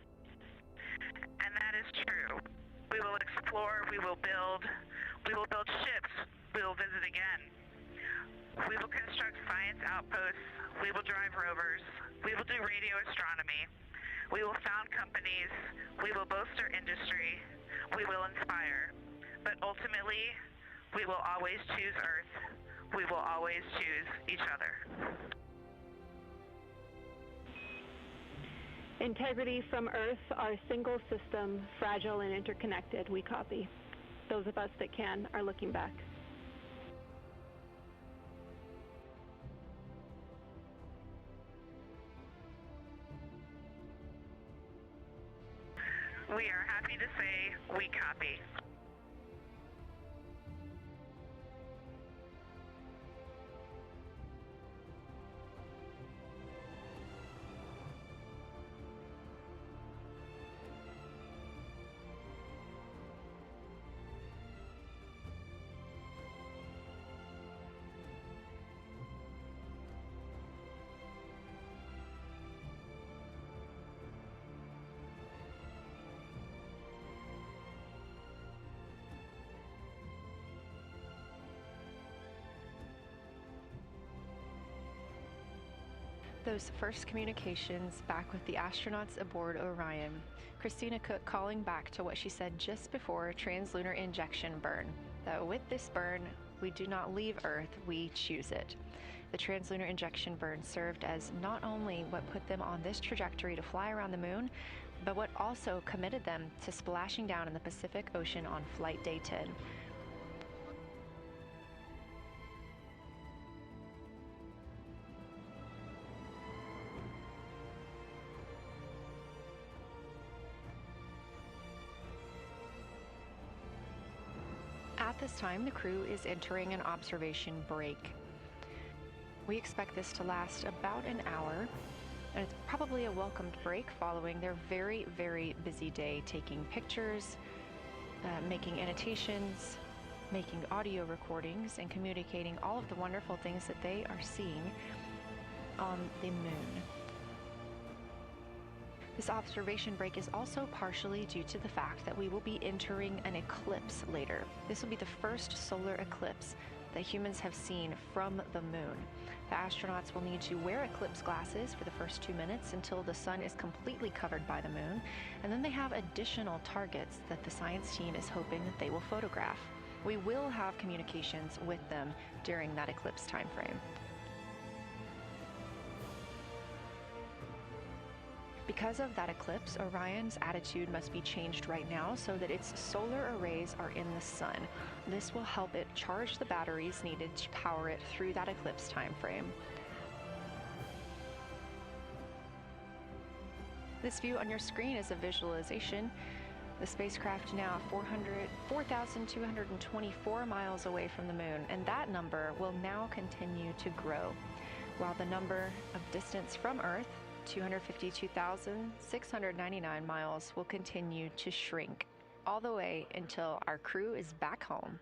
And that is true. We will explore, we will build ships, we will visit again. We will construct science outposts, we will drive rovers, we will do radio astronomy, we will found companies, we will bolster industry, we will inspire. But ultimately, we will always choose Earth. We will always choose each other. Integrity from Earth, our single system, fragile and interconnected. We copy. Those of us that can are looking back. We are happy to say we copy. Those first communications back with the astronauts aboard Orion. Christina Koch calling back to what she said just before translunar injection burn, that with this burn, we do not leave Earth, we choose it. The translunar injection burn served as not only what put them on this trajectory to fly around the moon, but what also committed them to splashing down in the Pacific Ocean on flight day 10. At this time, the crew is entering an observation break. We expect this to last about an hour, and it's probably a welcomed break following their very, very busy day taking pictures, making annotations, making audio recordings, and communicating all of the wonderful things that they are seeing on the moon. This observation break is also partially due to the fact that we will be entering an eclipse later. This will be the first solar eclipse that humans have seen from the moon. The astronauts will need to wear eclipse glasses for the first 2 minutes until the sun is completely covered by the moon, and then they have additional targets that the science team is hoping that they will photograph. We will have communications with them during that eclipse time frame. Because of that eclipse, Orion's attitude must be changed right now so that its solar arrays are in the sun. This will help it charge the batteries needed to power it through that eclipse time frame. This view on your screen is a visualization. The spacecraft now 4,224 miles away from the moon, and that number will now continue to grow, while the number of distance from Earth, 252,699 miles, will continue to shrink all the way until our crew is back home.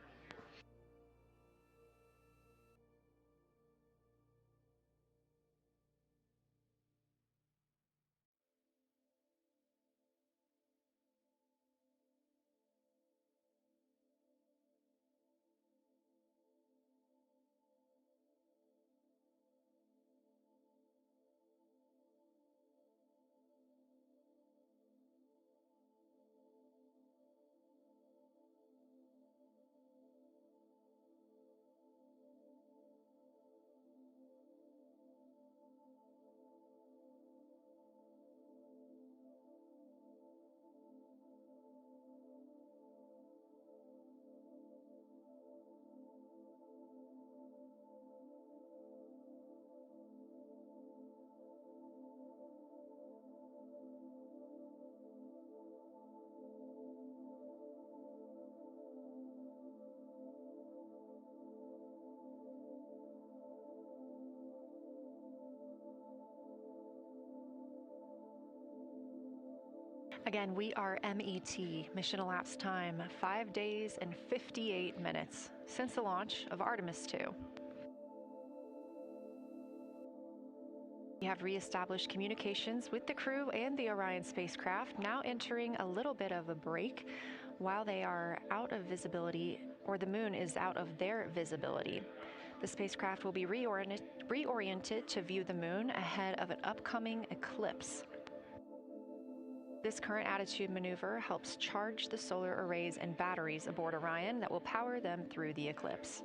Again, we are MET, mission elapsed time, 5 days and 58 minutes since the launch of Artemis II. We have reestablished communications with the crew and the Orion spacecraft, now entering a little bit of a break while they are out of visibility, or the moon is out of their visibility. The spacecraft will be reoriented to view the moon ahead of an upcoming eclipse. This current attitude maneuver helps charge the solar arrays and batteries aboard Orion that will power them through the eclipse.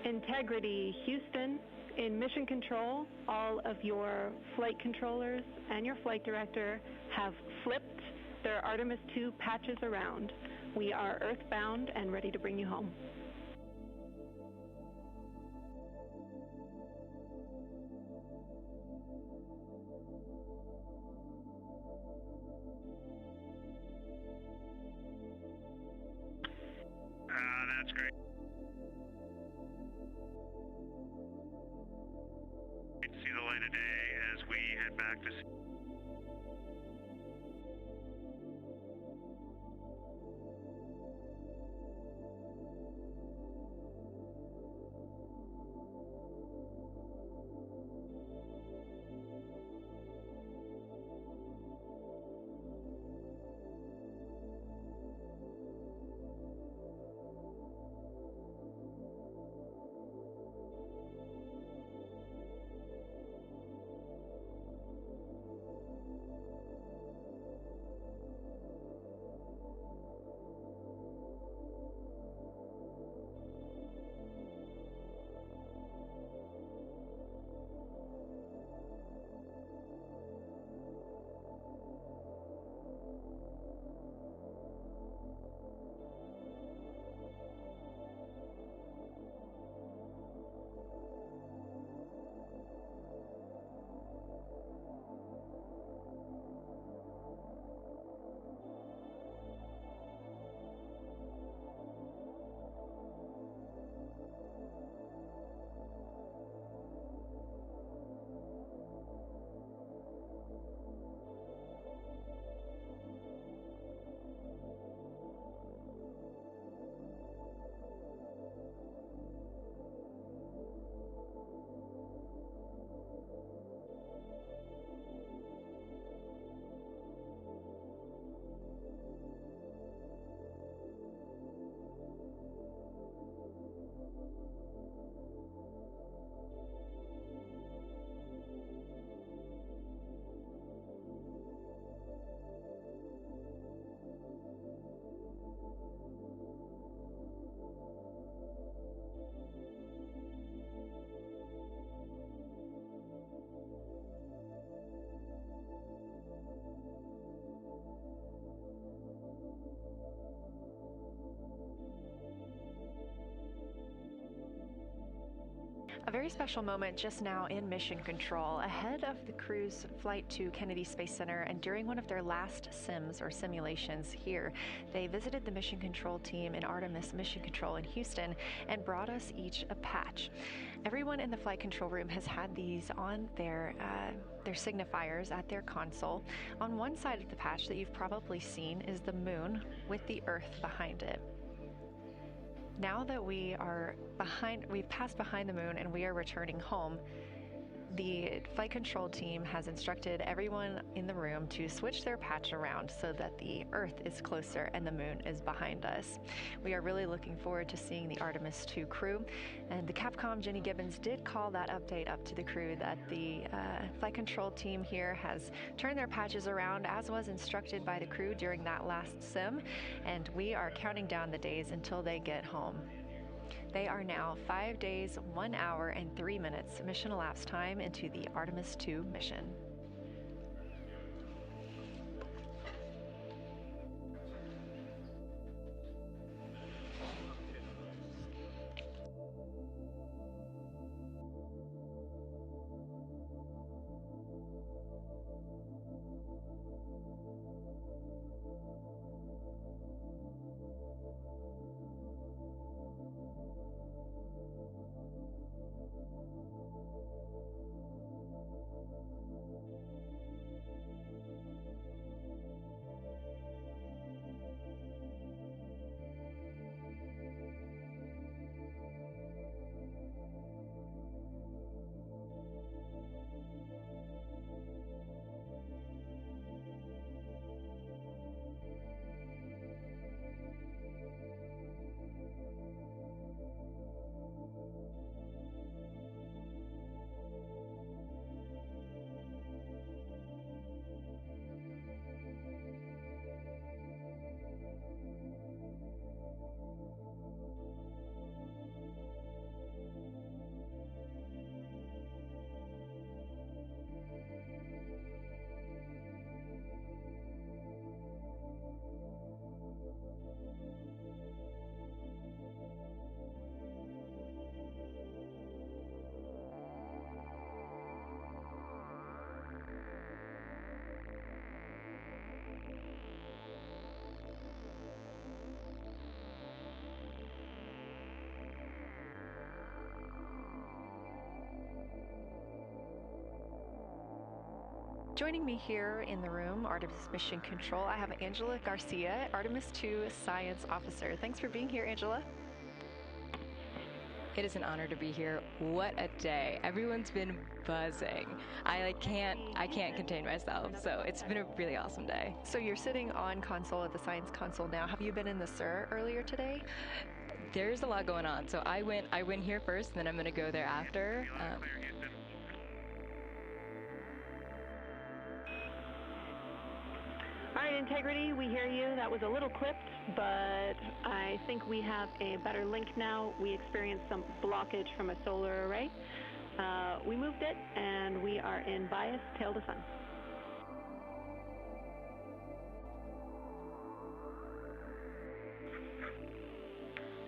Integrity, Houston. In mission control, all of your flight controllers and your flight director have flipped their Artemis II patches around. We are earthbound and ready to bring you home. That's great. See the light of day as we head back to sea. very special moment just now in mission control ahead of the crew's flight to Kennedy Space Center, and during one of their last sims or simulations here, they visited the mission control team in Artemis Mission Control in Houston and brought us each a patch. Everyone in the flight control room has had these on their signifiers at their console. On one side of the patch that you've probably seen is the moon with the Earth behind it. Now that we've passed behind the moon and we are returning home, the flight control team has instructed everyone in the room to switch their patch around so that the Earth is closer and the moon is behind us. We are really looking forward to seeing the Artemis II crew, and the Capcom Jenny Gibbons did call that update up to the crew that the flight control team here has turned their patches around as was instructed by the crew during that last sim, and we are counting down the days until they get home. They are now 5 days, 1 hour, and 3 minutes mission elapsed time into the Artemis II mission. Joining me here in the room, Artemis Mission Control, I have Angela Garcia, Artemis II Science Officer. Thanks for being here, Angela. It is an honor to be here. What a day. Everyone's been buzzing. I can't contain myself. So it's been a really awesome day. So you're sitting on console at the science console now. Have you been in the SIR earlier today? There's a lot going on. So I went here first, and then I'm going to go there after. All right, Integrity, we hear you. That was a little clipped, but I think we have a better link now. We experienced some blockage from a solar array. We moved it, and we are in bias tail to sun.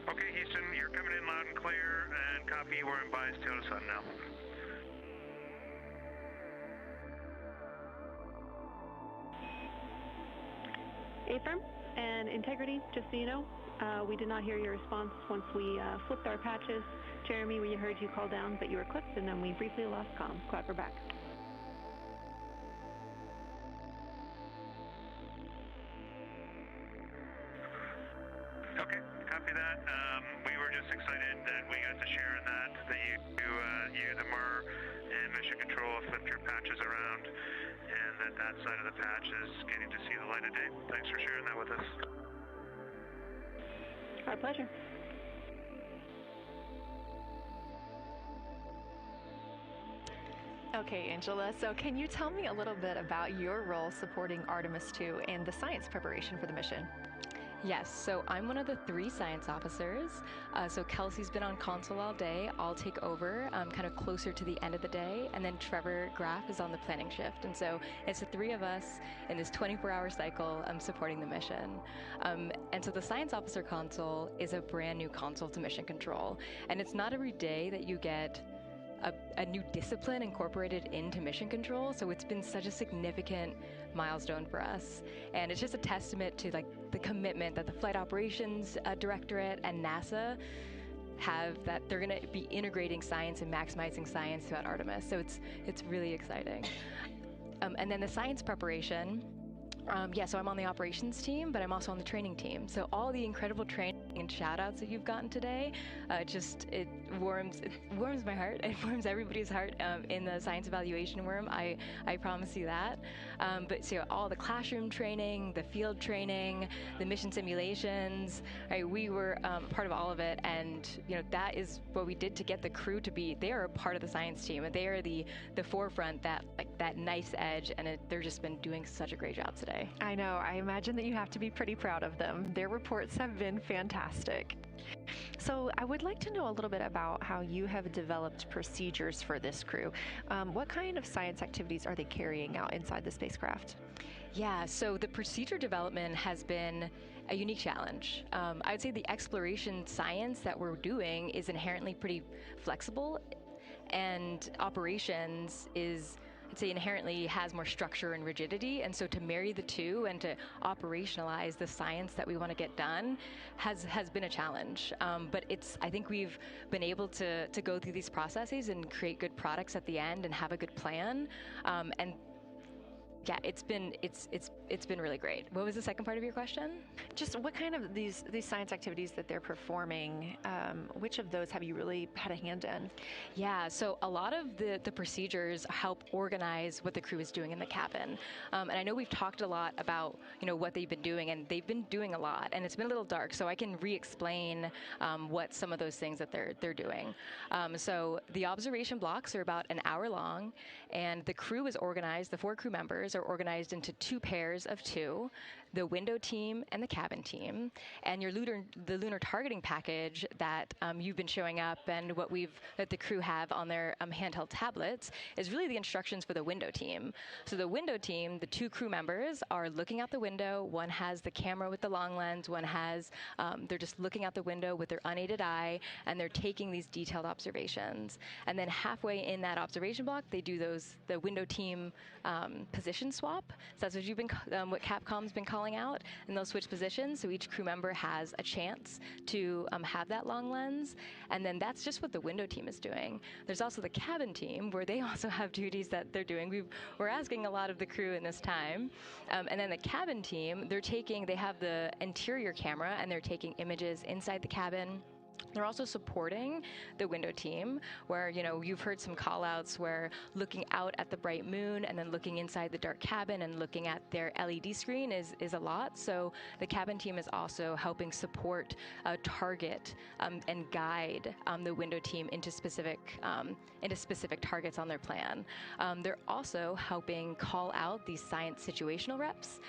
Okay, Houston, you're coming in loud and clear, and copy, we're in bias tail to sun now. Affirm and Integrity, just so you know, we did not hear your response once we flipped our patches. Jeremy, we heard you call down, but you were clipped, and then we briefly lost comm. Glad we're back. Okay, copy that. We were just excited that we got to share in that you, the MER, and Mission Control flipped your patches around, and that side of the patch is getting to see the light of day. Thanks for sharing that with us. Our pleasure. Okay, Angela, so can you tell me a little bit about your role supporting Artemis II and the science preparation for the mission? Yes, so I'm one of the 3 science officers. So Kelsey's been on console all day. I'll take over kind of closer to the end of the day. And then Trevor Graff is on the planning shift. And so it's the 3 of us in this 24-hour cycle supporting the mission. And so the science officer console is a brand new console to mission control. And it's not every day that you get a new discipline incorporated into mission control. So it's been such a significant milestone for us. And it's just a testament to like the commitment that the Flight Operations Directorate and NASA have, that they're going to be integrating science and maximizing science throughout Artemis. So it's really exciting. And then the science preparation. So I'm on the operations team, but I'm also on the training team. So all the incredible training and shout outs that you've gotten today, it warms my heart. It warms everybody's heart in the science evaluation worm. I promise you that. But so all the classroom training, the field training, the mission simulations, right, we were part of all of it. And that is what we did to get the crew to be. They are a part of the science team, and they are the forefront, that nice edge, and they're just been doing such a great job today. I know. I imagine that you have to be pretty proud of them. Their reports have been fantastic. So I would like to know a little bit about how you have developed procedures for this crew. What kind of science activities are they carrying out inside the spacecraft? Yeah, so the procedure development has been a unique challenge. I would say the exploration science that we're doing is inherently pretty flexible, and operations is, I'd say, inherently has more structure and rigidity. And so to marry the two and to operationalize the science that we want to get done has been a challenge. But I think we've been able to go through these processes and create good products at the end and have a good plan. And yeah, it's been really great. What was the second part of your question? Just what kind of these science activities that they're performing, which of those have you really had a hand in? Yeah, so a lot of the procedures help organize what the crew is doing in the cabin. And I know we've talked a lot about what they've been doing, and they've been doing a lot, and it's been a little dark, so I can re-explain what some of those things that they're doing. So the observation blocks are about an hour long, and the crew is organized, the 4 crew members are organized into 2 pairs of 2, the window team and the cabin team. And the lunar targeting package that you've been showing up and that the crew have on their handheld tablets is really the instructions for the window team. So the window team, the 2 crew members are looking out the window. One has the camera with the long lens. One has, they're just looking out the window with their unaided eye, and they're taking these detailed observations. And then halfway in that observation block, they do the window team position swap. So that's what Capcom's been calling out, and they'll switch positions, so each crew member has a chance to have that long lens. And then that's just what the window team is doing. There's also the cabin team, where they also have duties that they're doing. We're asking a lot of the crew in this time. And then the cabin team, they have the interior camera, and they're taking images inside the cabin. They're also supporting the window team, where, you've heard some call-outs where looking out at the bright moon and then looking inside the dark cabin and looking at their LED screen is a lot. So the cabin team is also helping support, target, and guide the window team into specific targets on their plan. They're also helping call out these science situational reps.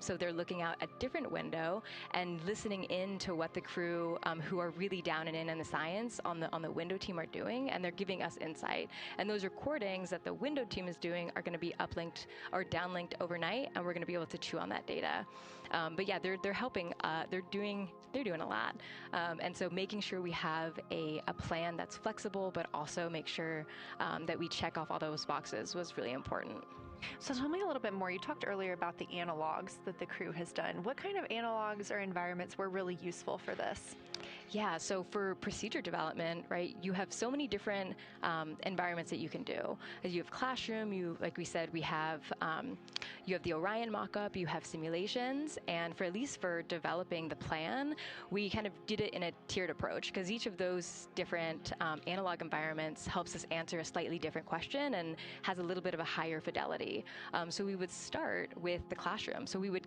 So they're looking out a different window and listening in to what the crew who are really down and in the science on the window team are doing, and they're giving us insight. And those recordings that the window team is doing are going to be uplinked or downlinked overnight, and we're going to be able to chew on that data. But yeah, they're helping. They're doing a lot. And so making sure we have a plan that's flexible, but also make sure that we check off all those boxes was really important. So tell me a little bit more. You talked earlier about the analogs that the crew has done. What kind of analogs or environments were really useful for this? Yeah, so for procedure development, right, you have so many different environments that you can do. You have classroom, like we said, you have the Orion mock-up, you have simulations, and at least for developing the plan, we kind of did it in a tiered approach, because each of those different analog environments helps us answer a slightly different question and has a little bit of a higher fidelity. So we would start with the classroom. So we would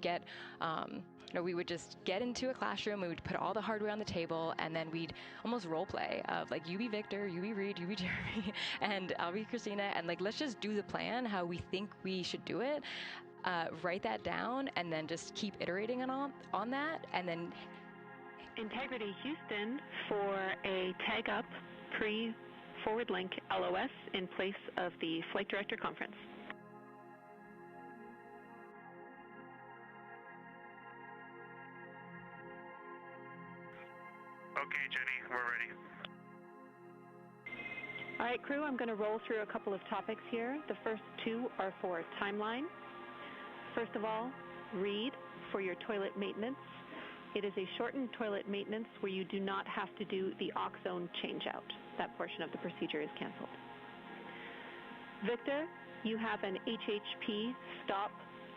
we would just get into a classroom, we would put all the hardware on the table, and then we'd almost role play of like, you be Victor, you be Reed, you be Jeremy, and I'll be Christina, and like, let's just do the plan how we think we should do it, write that down, and then just keep iterating on that, and then... Integrity Houston for a tag up pre-forward link LOS in place of the Flight Director Conference. Okay, Jenny, we're ready. All right, crew, I'm going to roll through a couple of topics here. The first two are for timeline. First of all, read for your toilet maintenance. It is a shortened toilet maintenance where you do not have to do the oxone changeout. That portion of the procedure is canceled. Victor, you have an HHP stop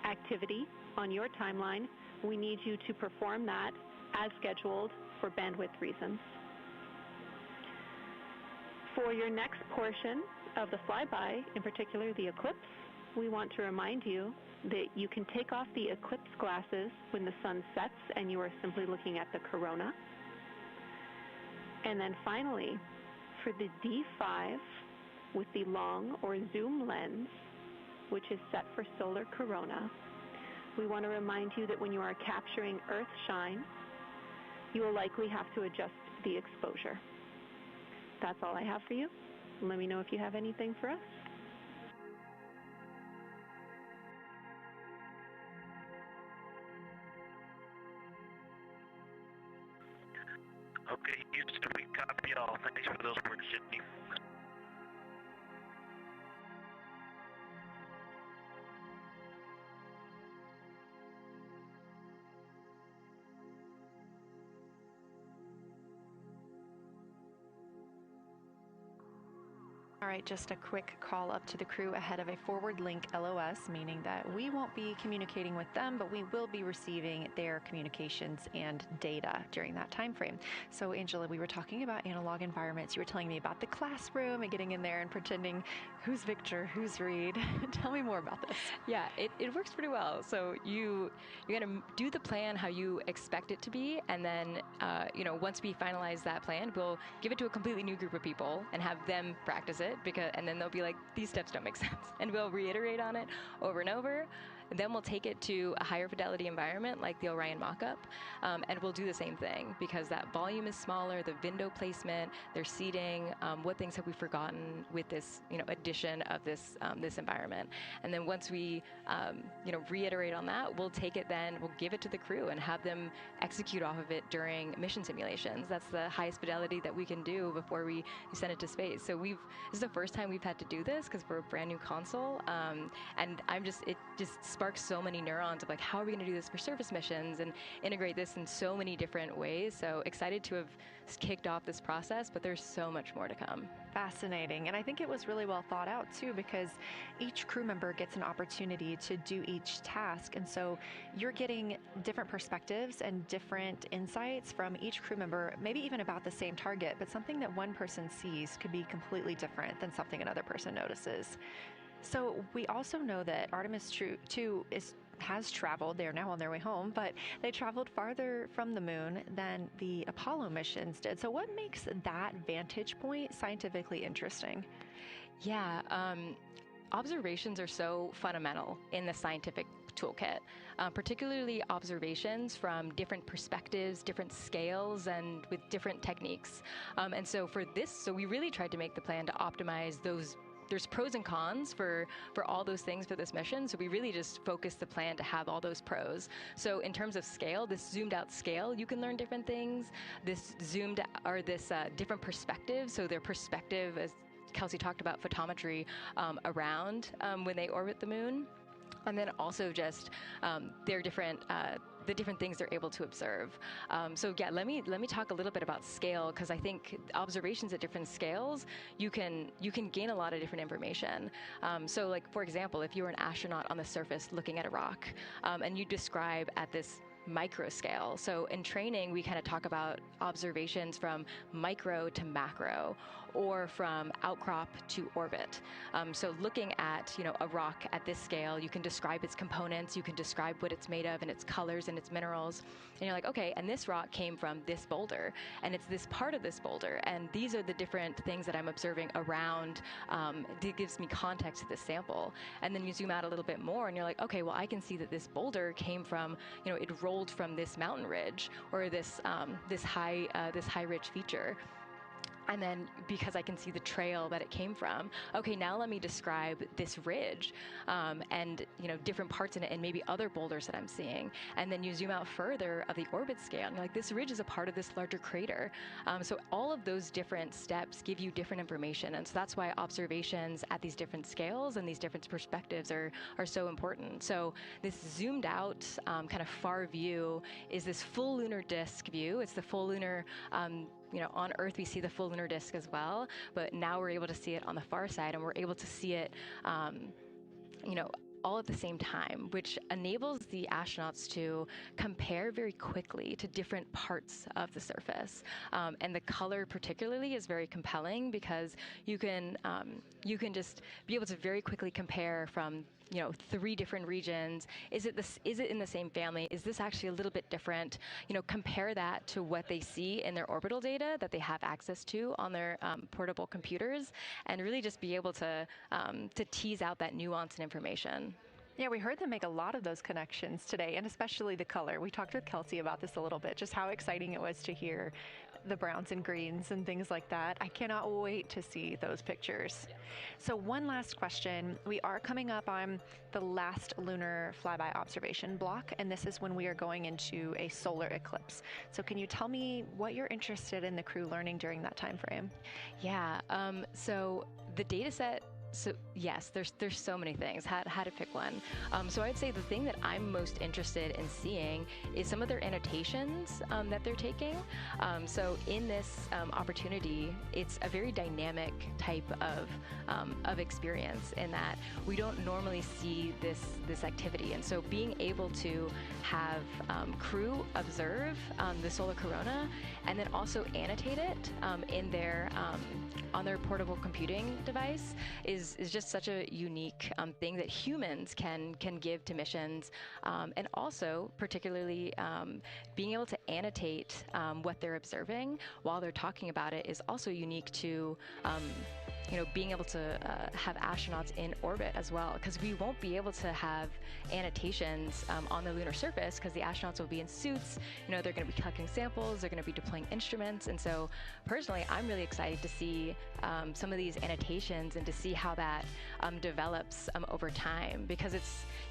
activity on your timeline. We need you to perform that as scheduled for bandwidth reasons. For your next portion of the flyby, in particular the Eclipse, we want to remind you that you can take off the Eclipse glasses when the sun sets and you are simply looking at the corona. And then finally, for the D5 with the long or zoom lens, which is set for solar corona, we want to remind you that when you are capturing Earth shine, you will likely have to adjust the exposure. That's all I have for you. Let me know if you have anything for us. Okay, Houston, we copy all. Thanks for those words, Sydney. All right, just a quick call up to the crew ahead of a forward link LOS, meaning that we won't be communicating with them, but we will be receiving their communications and data during that time frame. So, Angela, we were talking about analog environments. You were telling me about the classroom and getting in there and pretending who's Victor, who's Reed. Tell me more about this. Yeah, it works pretty well. So you're going to do the plan how you expect it to be, and then once we finalize that plan, we'll give it to a completely new group of people and have them practice it, and then they'll be like, these steps don't make sense, and we'll reiterate on it over and over. And then we'll take it to a higher fidelity environment like the Orion mock-up, and we'll do the same thing because that volume is smaller, the window placement, their seating, what things have we forgotten with this addition of this environment. And then once we reiterate on that, we'll take it then, we'll give it to the crew and have them execute off of it during mission simulations. That's the highest fidelity that we can do before we send it to space. So this is the first time we've had to do this because we're a brand new console, and it just sparks so many neurons of like, how are we going to do this for surface missions and integrate this in so many different ways. So excited to have kicked off this process, but there's so much more to come. Fascinating. And I think it was really well thought out too, because each crew member gets an opportunity to do each task. And so you're getting different perspectives and different insights from each crew member, maybe even about the same target, but something that one person sees could be completely different than something another person notices. So we also know that Artemis II has traveled. They're now on their way home, but they traveled farther from the moon than the Apollo missions did. So what makes that vantage point scientifically interesting? Yeah, observations are so fundamental in the scientific toolkit, particularly observations from different perspectives, different scales, and with different techniques. And so for this, so we really tried to make the plan to optimize those. There's pros and cons for all those things for this mission, so we really just focused the plan to have all those pros. So in terms of scale, this zoomed out scale, you can learn different things. This different perspectives, so their perspective, as Kelsey talked about, photometry around when they orbit the moon, and then also just their different the different things they're able to observe. So yeah, let me talk a little bit about scale, because I think observations at different scales, you can gain a lot of different information. So like, for example, if you were an astronaut on the surface looking at a rock, and you describe at this micro scale. So in training, we kind of talk about observations from micro to macro, or from outcrop to orbit. So looking at a rock at this scale, you can describe its components, you can describe what it's made of and its colors and its minerals, and you're like, okay, and this rock came from this boulder, and it's this part of this boulder, and these are the different things that I'm observing around. It gives me context to this sample. And then you zoom out a little bit more, and you're like, okay, well, I can see that this boulder came from, it rolled from this mountain ridge, or this high ridge feature. And then because I can see the trail that it came from, okay, now let me describe this ridge and, different parts in it and maybe other boulders that I'm seeing. And then you zoom out further of the orbit scale and you're like, this ridge is a part of this larger crater. So all of those different steps give you different information. And so that's why observations at these different scales and these different perspectives are so important. So this zoomed out kind of far view is this full lunar disk view. It's the full lunar on Earth, we see the full lunar disk as well, but now we're able to see it on the far side, and we're able to see it, all at the same time, which enables the astronauts to compare very quickly to different parts of the surface. And the color particularly is very compelling because you can just be able to very quickly compare from 3 different regions. Is it in the same family? Is this actually a little bit different? Compare that to what they see in their orbital data that they have access to on their portable computers, and really just be able to tease out that nuance and information. Yeah, we heard them make a lot of those connections today, and especially the color. We talked with Kelsey about this a little bit, just how exciting it was to hear the browns and greens and things like that. I cannot wait to see those pictures. So one last question. We are coming up on the last lunar flyby observation block, and this is when we are going into a solar eclipse. So can you tell me what you're interested in the crew learning during that time frame? Yeah, so the data set, so yes, there's so many things. How to pick one. So I'd say the thing that I'm most interested in seeing is some of their annotations that they're taking. So in this opportunity, it's a very dynamic type of experience in that we don't normally see this activity. And so being able to have crew observe the solar corona and then also annotate it in their on their portable computing device is just such a unique thing that humans can give to missions, and also particularly being able to annotate what they're observing while they're talking about it is also unique to being able to have astronauts in orbit as well, because we won't be able to have annotations on the lunar surface because the astronauts will be in suits. They're going to be collecting samples, they're going to be deploying instruments, and so personally, I'm really excited to see some of these annotations and to see how that develops over time, because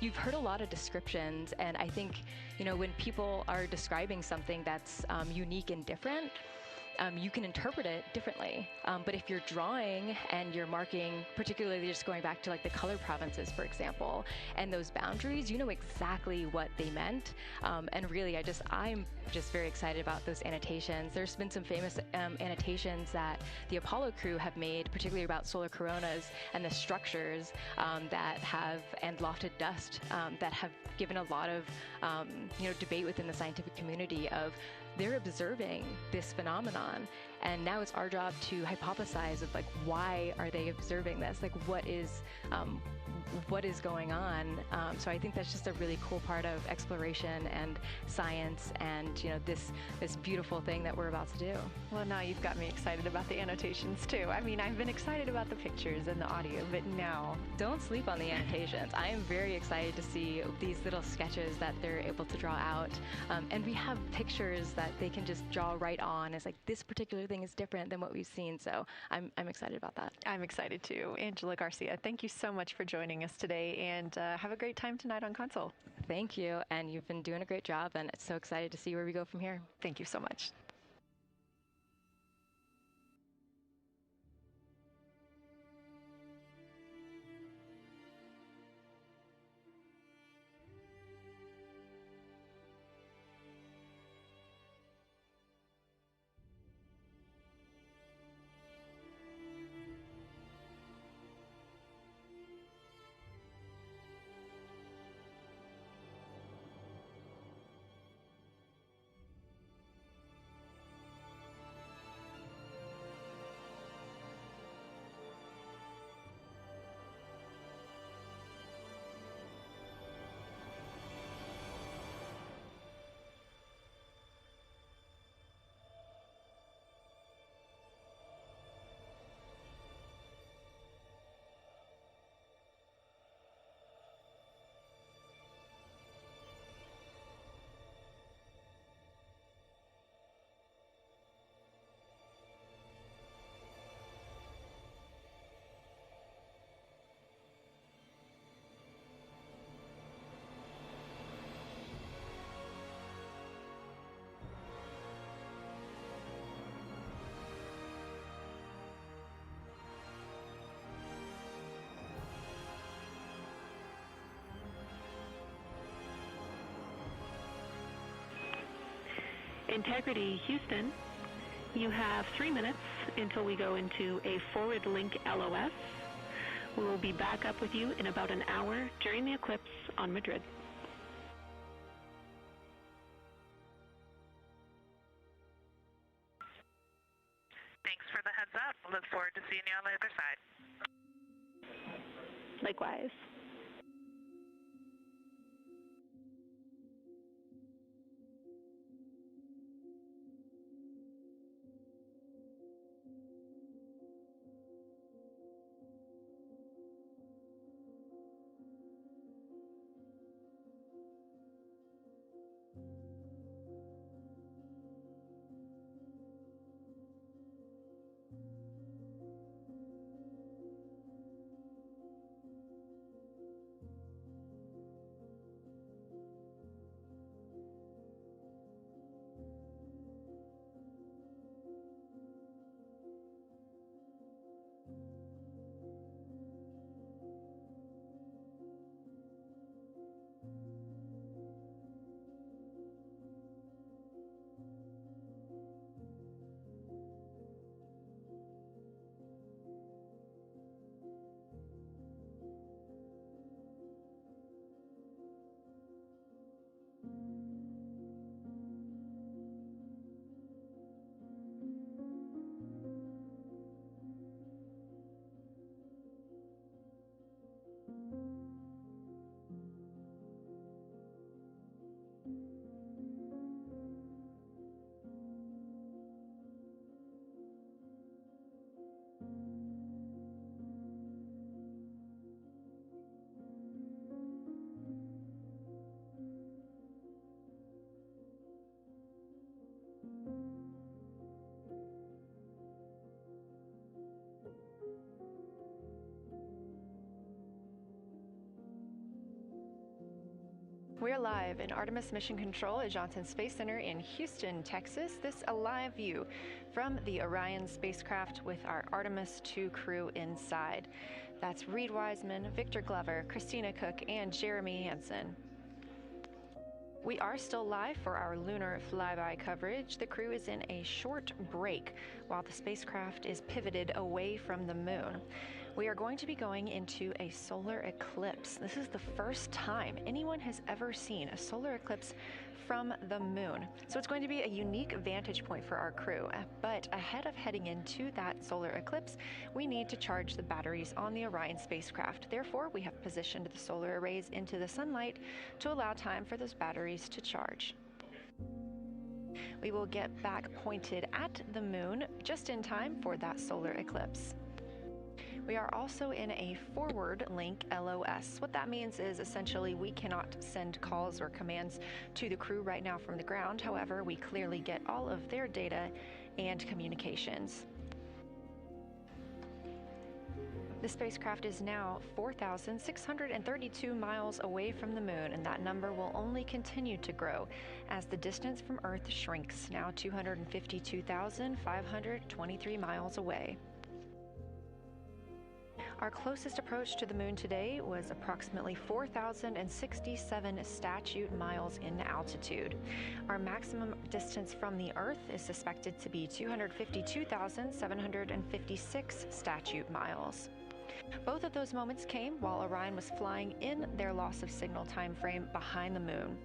you've heard a lot of descriptions, and I think when people are describing something that's unique and different, you can interpret it differently. But if you're drawing and you're marking, particularly just going back to like the color provinces, for example, and those boundaries, you know exactly what they meant. And really, I'm just very excited about those annotations. There's been some famous annotations that the Apollo crew have made, particularly about solar coronas and the structures that have, and lofted dust, that have given a lot of debate within the scientific community of they're observing this phenomenon, and now it's our job to hypothesize of like, why are they observing this? Like, what is going on? So I think that's just a really cool part of exploration and science, and this beautiful thing that we're about to do. Well, now you've got me excited about the annotations too. I mean, I've been excited about the pictures and the audio, but now don't sleep on the annotations. I am very excited to see these little sketches that they're able to draw out, and we have pictures that they can just draw right on. It's like, this particular thing is different than what we've seen, so I'm excited about that. I'm excited too. Angela Garcia, thank you so much for joining us today, and have a great time tonight on Console. Thank you, and you've been doing a great job, and it's so excited to see where we go from here. Thank you so much. Integrity Houston, you have 3 minutes until we go into a forward link LOS. We will be back up with you in about an hour during the eclipse on Madrid. Thanks for the heads up. Look forward to seeing you on the other side. Likewise. We're live in Artemis Mission Control at Johnson Space Center in Houston, Texas. This is a live view from the Orion spacecraft with our Artemis II crew inside. That's Reed Wiseman, Victor Glover, Christina Koch, and Jeremy Hansen. We are still live for our Lunar Flyby coverage. The crew is in a short break while the spacecraft is pivoted away from the moon. We are going to be going into a solar eclipse. This is the first time anyone has ever seen a solar eclipse from the moon. So it's going to be a unique vantage point for our crew. But ahead of heading into that solar eclipse, we need to charge the batteries on the Orion spacecraft. Therefore, we have positioned the solar arrays into the sunlight to allow time for those batteries to charge. We will get back pointed at the moon just in time for that solar eclipse. We are also in a forward link LOS. What that means is essentially we cannot send calls or commands to the crew right now from the ground. However, we clearly get all of their data and communications. The spacecraft is now 4,632 miles away from the moon, and that number will only continue to grow as the distance from Earth shrinks, now 252,523 miles away. Our closest approach to the moon today was approximately 4,067 statute miles in altitude. Our maximum distance from the Earth is suspected to be 252,756 statute miles. Both of those moments came while Orion was flying in their loss of signal time frame behind the moon.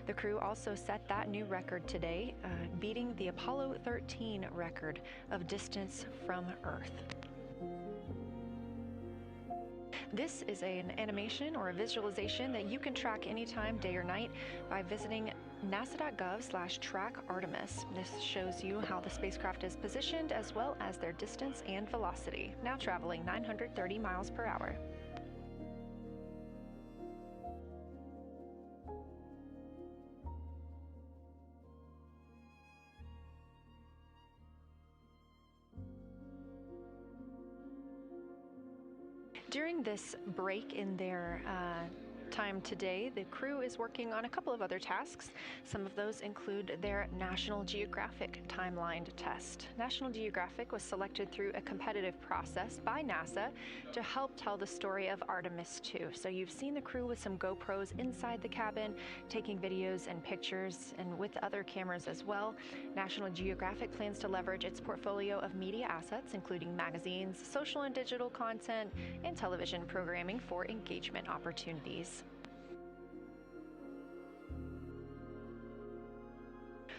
The crew also set that new record today, beating the Apollo 13 record of distance from Earth. This is an animation or a visualization that you can track anytime, day or night, by visiting nasa.gov/track-Artemis. This shows you how the spacecraft is positioned as well as their distance and velocity, now traveling 930 miles per hour. During this break in their time today, the crew is working on a couple of other tasks. Some of those include their National Geographic timeline test. National Geographic was selected through a competitive process by NASA to help tell the story of Artemis II. So you've seen the crew with some GoPros inside the cabin, taking videos and pictures, and with other cameras as well. National Geographic plans to leverage its portfolio of media assets, including magazines, social and digital content, and television programming for engagement opportunities.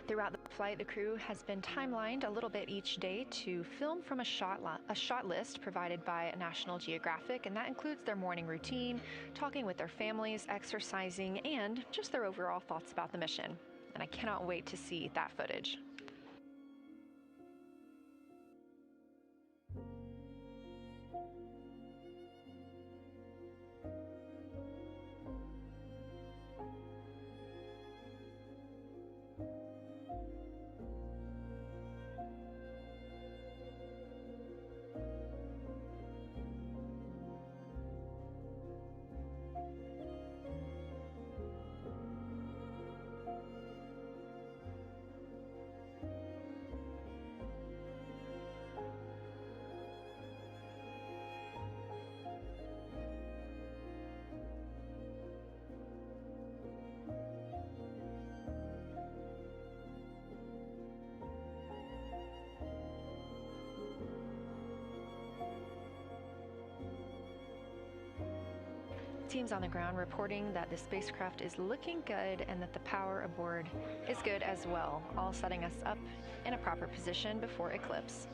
Throughout the flight, the crew has been timelined a little bit each day to film from a shot list provided by National Geographic, and that includes their morning routine, talking with their families, exercising, and just their overall thoughts about the mission. And I cannot wait to see that footage. Teams on the ground reporting that the spacecraft is looking good and that the power aboard is good as well, all setting us up in a proper position before Eclipse.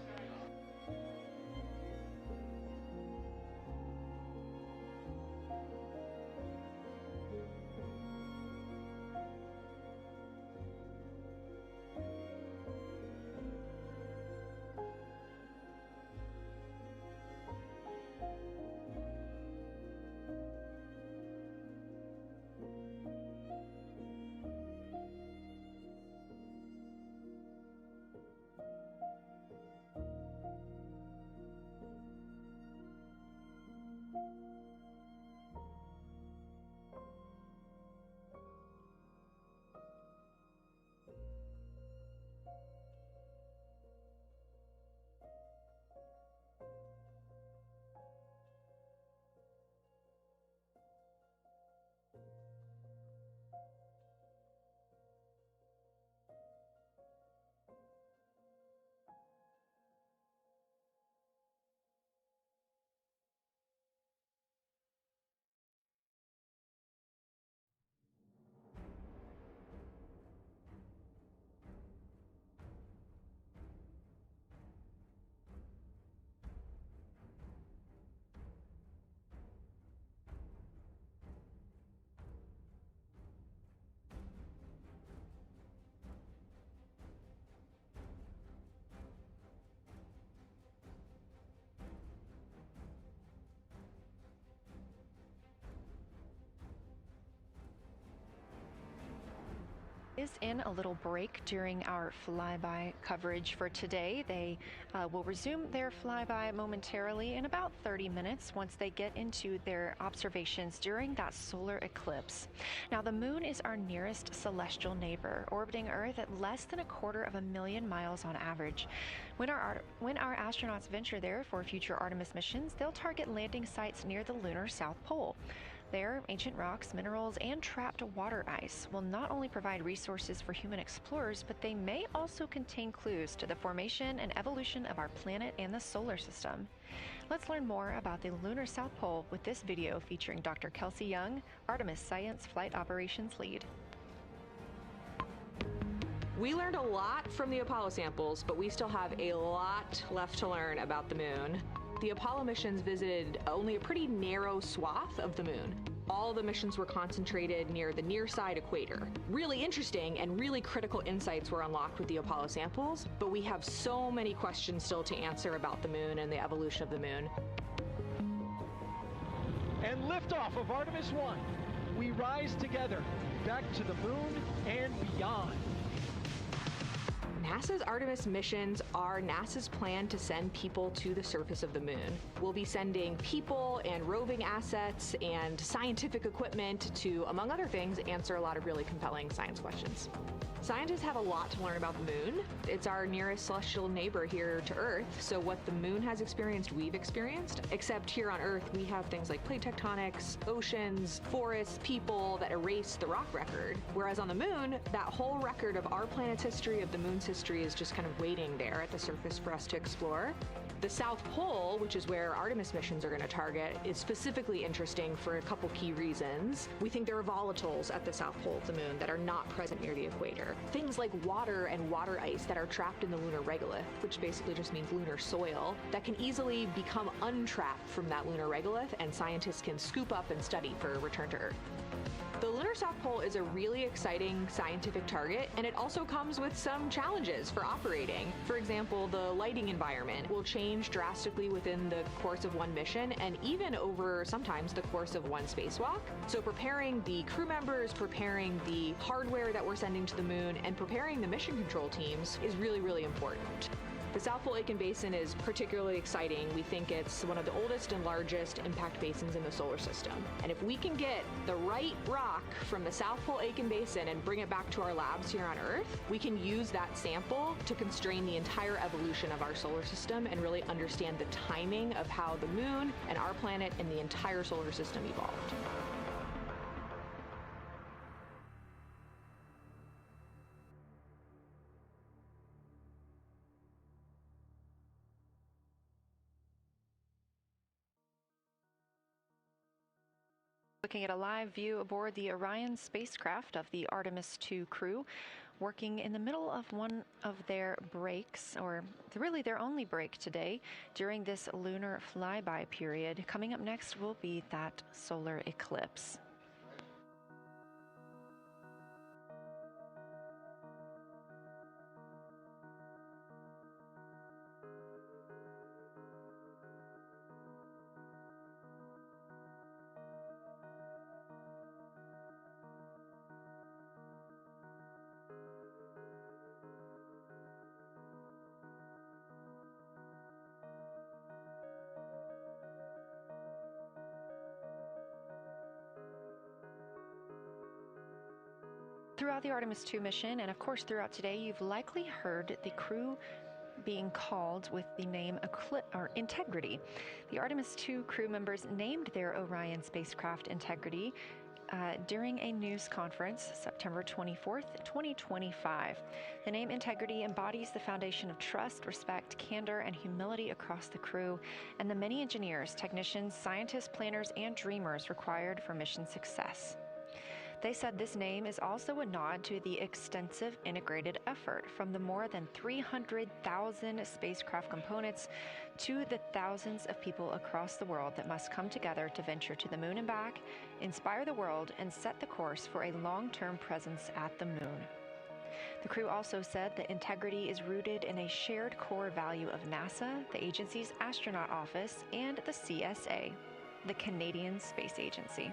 Is in a little break during our flyby coverage for today. They will resume their flyby momentarily in about 30 minutes once they get into their observations during that solar eclipse. Now, the moon is our nearest celestial neighbor, orbiting Earth at less than 250,000 miles on average. When our astronauts venture there for future Artemis missions, they'll target landing sites near the lunar South Pole. There, ancient rocks, minerals, and trapped water ice will not only provide resources for human explorers, but they may also contain clues to the formation and evolution of our planet and the solar system. Let's learn more about the lunar South Pole with this video featuring Dr. Kelsey Young, Artemis Science Flight Operations Lead. We learned a lot from the Apollo samples, but we still have a lot left to learn about the moon. The Apollo missions visited only a pretty narrow swath of the moon. All the missions were concentrated near the near-side equator. Really interesting and really critical insights were unlocked with the Apollo samples, but we have so many questions still to answer about the moon and the evolution of the moon. And liftoff of Artemis I. We rise together, back to the moon and beyond. NASA's Artemis missions are NASA's plan to send people to the surface of the moon. We'll be sending people and roving assets and scientific equipment to, among other things, answer a lot of really compelling science questions. Scientists have a lot to learn about the moon. It's our nearest celestial neighbor here to Earth, so what the moon has experienced, we've experienced. Except here on Earth, we have things like plate tectonics, oceans, forests, people that erase the rock record. Whereas on the moon, that whole record of our planet's history, of the moon's history, is just kind of waiting there at the surface for us to explore. The South Pole, which is where Artemis missions are going to target, is specifically interesting for a couple key reasons. We think there are volatiles at the South Pole of the moon that are not present near the equator. Things like water and water ice that are trapped in the lunar regolith, which basically just means lunar soil, that can easily become untrapped from that lunar regolith, and scientists can scoop up and study for return to Earth. The lunar South Pole is a really exciting scientific target, and it also comes with some challenges for operating. For example, the lighting environment will change drastically within the course of one mission, and even over sometimes the course of one spacewalk. So preparing the crew members, preparing the hardware that we're sending to the moon, and preparing the mission control teams is really, really important. The South Pole Aitken Basin is particularly exciting. We think it's one of the oldest and largest impact basins in the solar system. And if we can get the right rock from the South Pole Aitken Basin and bring it back to our labs here on Earth, we can use that sample to constrain the entire evolution of our solar system and really understand the timing of how the moon and our planet and the entire solar system evolved. Looking at a live view aboard the Orion spacecraft of the Artemis II crew, working in the middle of one of their breaks, or really their only break today, during this lunar flyby period. Coming up next will be that solar eclipse. Throughout the Artemis II mission, and of course throughout today, you've likely heard the crew being called with the name Integrity. The Artemis II crew members named their Orion spacecraft Integrity during a news conference September 24th, 2025. The name Integrity embodies the foundation of trust, respect, candor, and humility across the crew, and the many engineers, technicians, scientists, planners, and dreamers required for mission success. They said this name is also a nod to the extensive integrated effort from the more than 300,000 spacecraft components to the thousands of people across the world that must come together to venture to the moon and back, inspire the world, and set the course for a long-term presence at the moon. The crew also said that integrity is rooted in a shared core value of NASA, the agency's astronaut office, and the CSA, the Canadian Space Agency.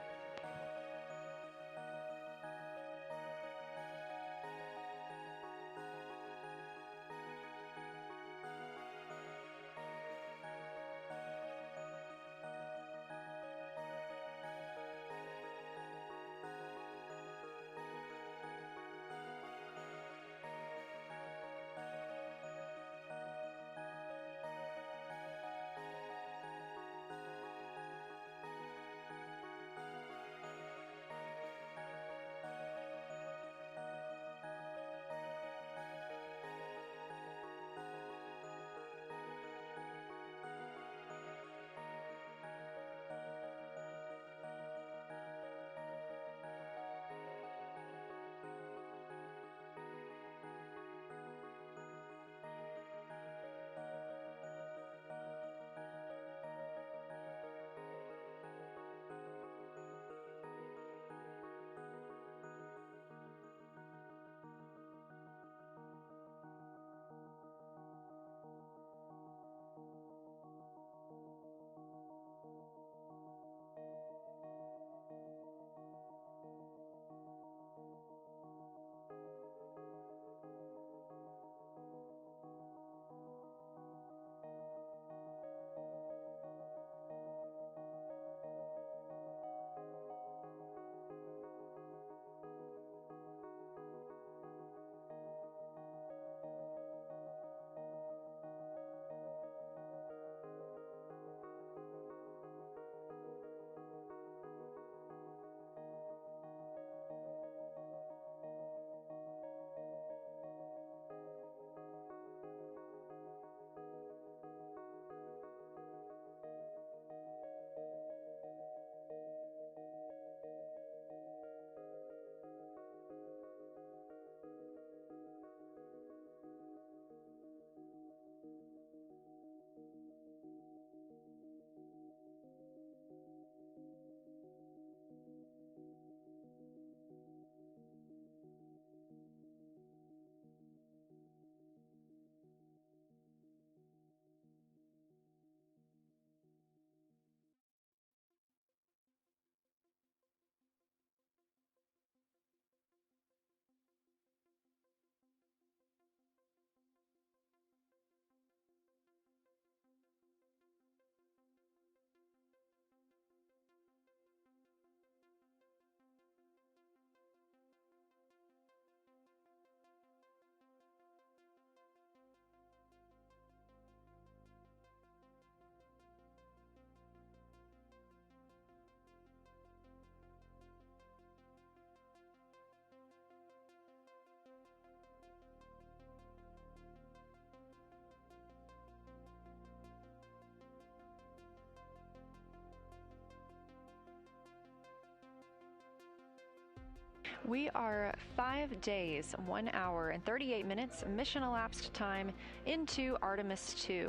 We are 5 days, 1 hour, and 38 minutes mission elapsed time into Artemis II.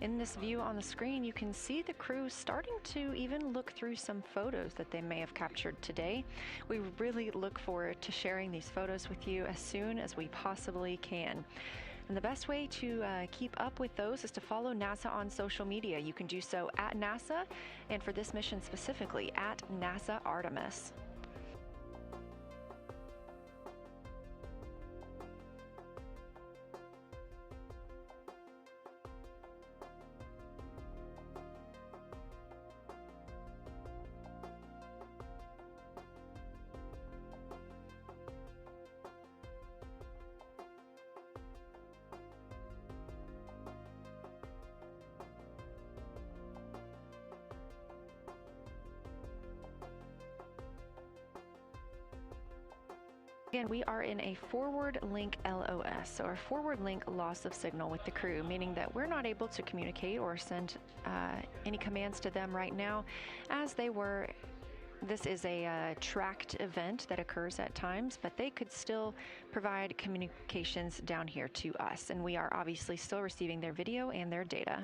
In this view on the screen, you can see the crew starting to even look through some photos that they may have captured today. We really look forward to sharing these photos with you as soon as we possibly can. And the best way to keep up with those is to follow NASA on social media. You can do so at NASA, and for this mission specifically, at NASA Artemis. Again, we are in a forward link LOS, or forward link loss of signal with the crew, meaning that we're not able to communicate or send any commands to them right now as they were. This is a tracked event that occurs at times, but they could still provide communications down here to us, and we are obviously still receiving their video and their data.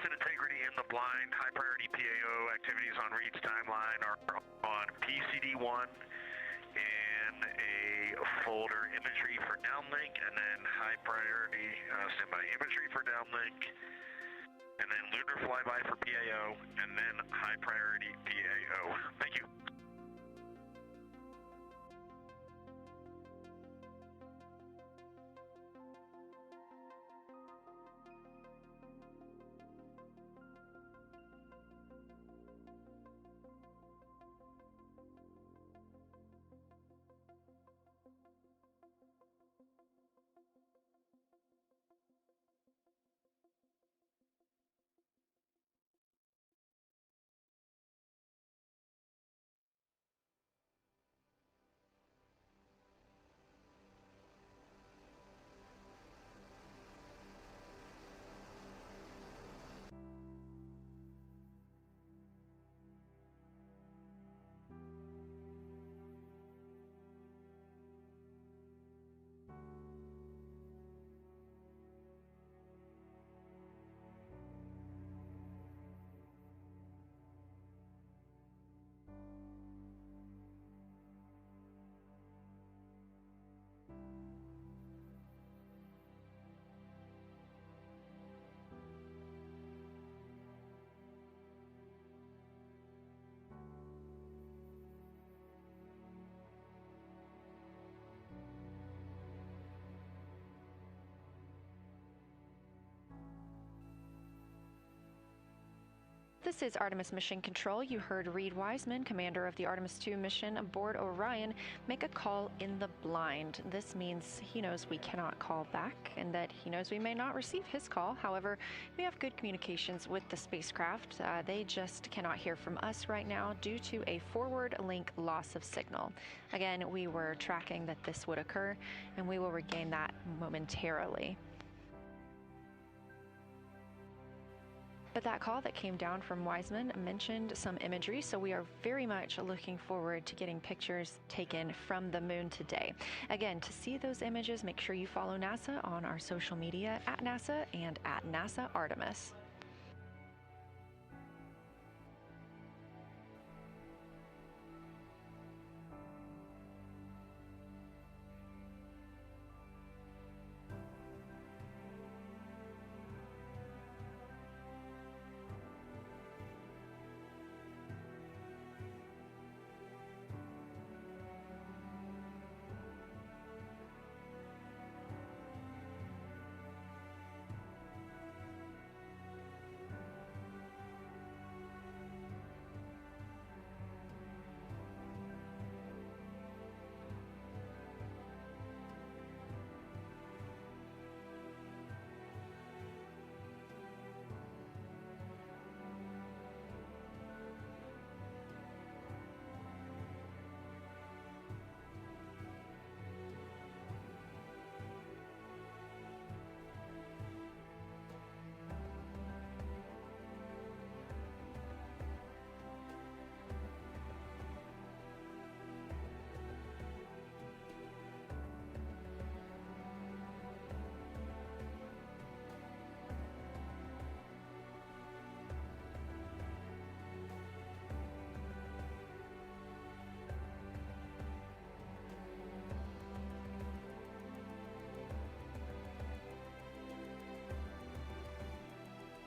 Integrity in the blind, high priority PAO activities on Reed's timeline are on PCD1 in a folder imagery for downlink, and then high priority standby imagery for downlink, and then Lunar Flyby for PAO, and then high priority PAO. Thank you. This is Artemis Mission Control. You heard Reed Wiseman, commander of the Artemis II mission aboard Orion, make a call in the blind. This means he knows we cannot call back and that he knows we may not receive his call. However, we have good communications with the spacecraft. They just cannot hear from us right now due to a forward link loss of signal. Again, we were tracking that this would occur, and we will regain that momentarily. But that call that came down from Wiseman mentioned some imagery, so we are very much looking forward to getting pictures taken from the moon today. Again, to see those images, make sure you follow NASA on our social media at NASA and at NASA Artemis.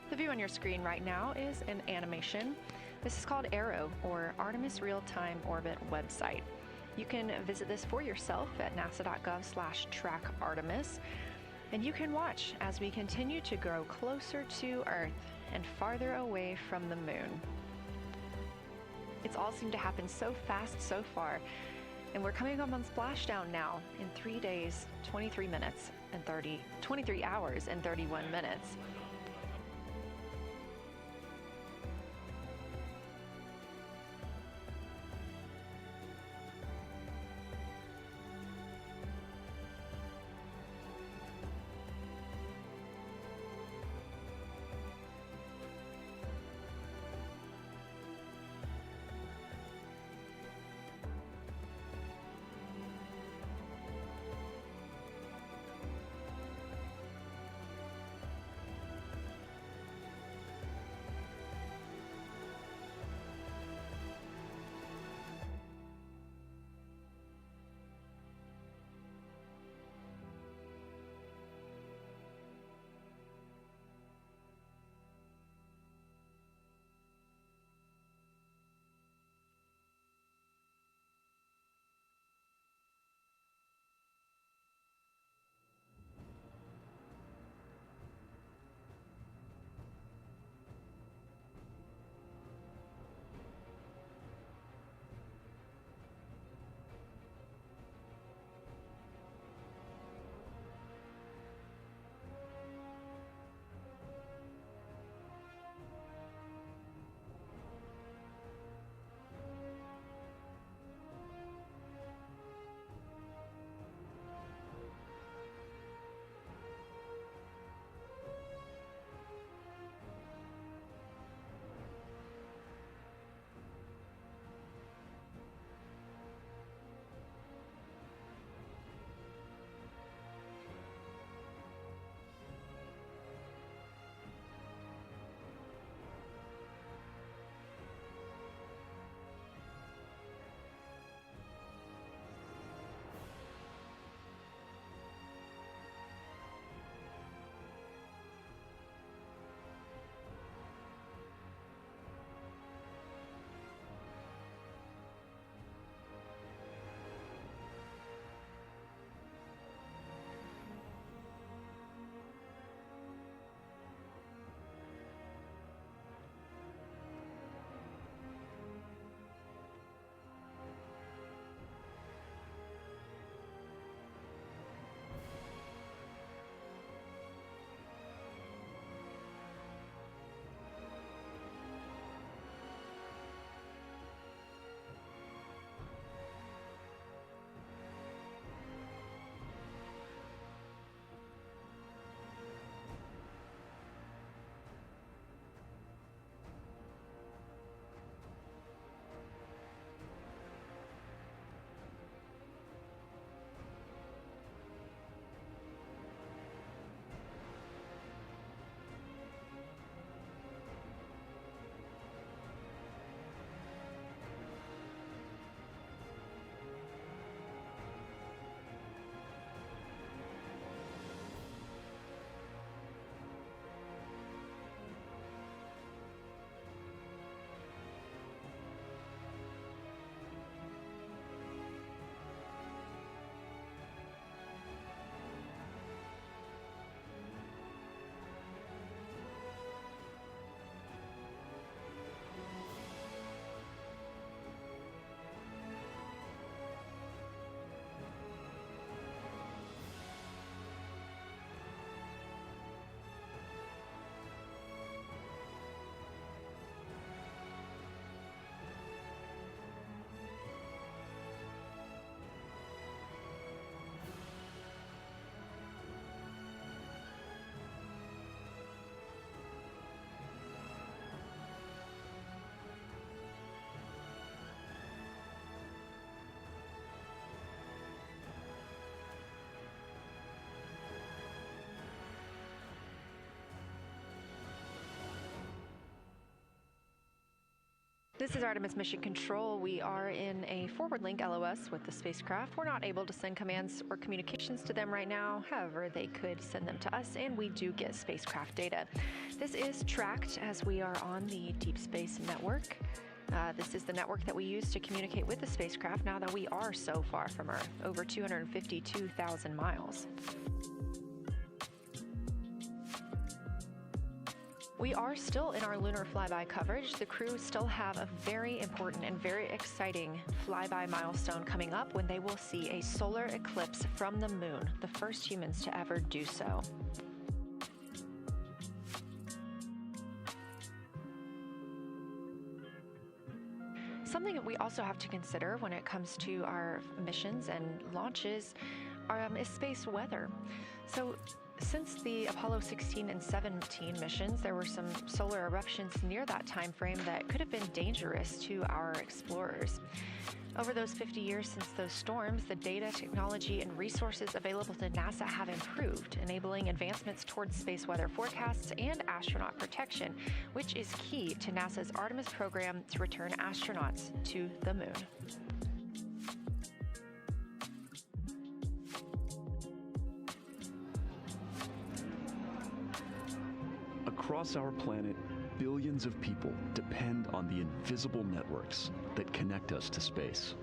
The view on your screen right now is an animation. This is called Arrow, or Artemis Real-Time Orbit website. You can visit this for yourself at nasa.gov/trackartemis, and you can watch as we continue to grow closer to Earth and farther away from the moon. It's all seemed to happen so fast so far, and we're coming up on splashdown now in 3 days, 23 hours and 31 minutes. This is Artemis Mission Control. We are in a forward link LOS with the spacecraft. We're not able to send commands or communications to them right now. However, they could send them to us, and we do get spacecraft data. This is tracked as we are on the Deep Space Network. This is the network that we use to communicate with the spacecraft now that we are so far from Earth, over 252,000 miles. We are still in our Lunar Flyby coverage. The crew still have a very important and very exciting flyby milestone coming up when they will see a solar eclipse from the moon, the first humans to ever do so. Something that we also have to consider when it comes to our missions and launches is space weather. So, since the Apollo 16 and 17 missions, there were some solar eruptions near that time frame that could have been dangerous to our explorers. Over those 50 years since those storms, the data, technology, and resources available to NASA have improved, enabling advancements towards space weather forecasts and astronaut protection, which is key to NASA's Artemis program to return astronauts to the moon. Across our planet, billions of people depend on the invisible networks that connect us to space.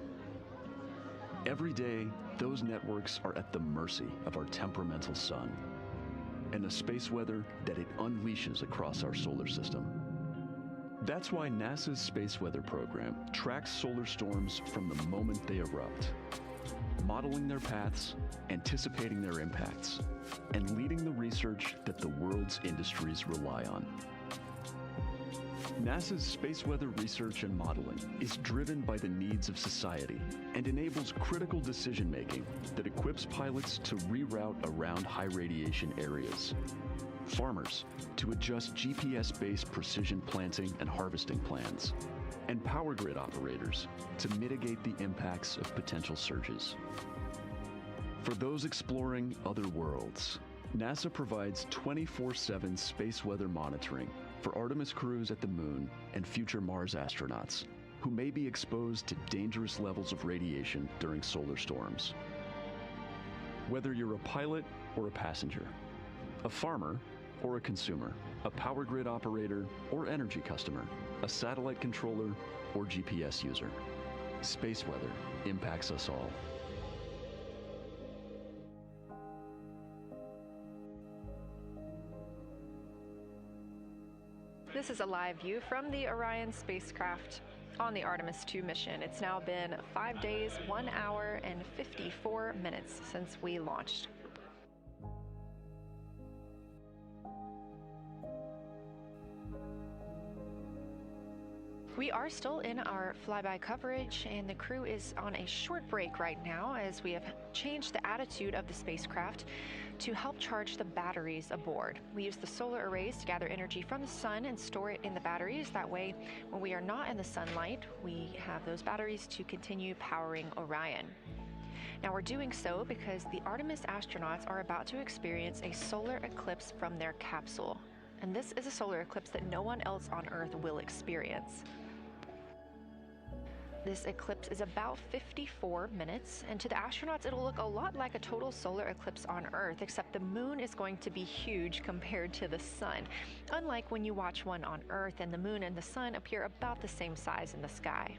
Every day, those networks are at the mercy of our temperamental sun and the space weather that it unleashes across our solar system. That's why NASA's Space Weather Program tracks solar storms from the moment they erupt, modeling their paths, anticipating their impacts, and leading the research that the world's industries rely on. NASA's space weather research and modeling is driven by the needs of society and enables critical decision-making that equips pilots to reroute around high radiation areas, farmers to adjust GPS-based precision planting and harvesting plans, and power grid operators to mitigate the impacts of potential surges. For those exploring other worlds, NASA provides 24/7 space weather monitoring for Artemis crews at the moon and future Mars astronauts who may be exposed to dangerous levels of radiation during solar storms. Whether you're a pilot or a passenger, a farmer or a consumer, a power grid operator or energy customer, a satellite controller or GPS user, space weather impacts us all. This is a live view from the Orion spacecraft on the Artemis II mission. It's now been 5 days, 1 hour, and 54 minutes since we launched. We are still in our flyby coverage, and the crew is on a short break right now as we have changed the attitude of the spacecraft to help charge the batteries aboard. We use the solar arrays to gather energy from the sun and store it in the batteries. That way, when we are not in the sunlight, we have those batteries to continue powering Orion. Now we're doing so because the Artemis astronauts are about to experience a solar eclipse from their capsule. And this is a solar eclipse that no one else on Earth will experience. This eclipse is about 54 minutes, and to the astronauts it'll look a lot like a total solar eclipse on Earth, except the moon is going to be huge compared to the sun, unlike when you watch one on Earth and the moon and the sun appear about the same size in the sky.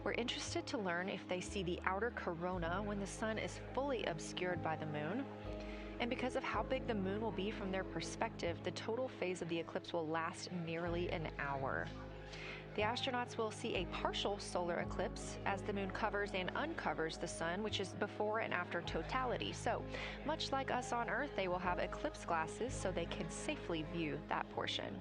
We're interested to learn if they see the outer corona when the sun is fully obscured by the moon. And because of how big the moon will be from their perspective, the total phase of the eclipse will last nearly an hour. The astronauts will see a partial solar eclipse as the moon covers and uncovers the sun, which is before and after totality. So, much like us on Earth, they will have eclipse glasses so they can safely view that portion.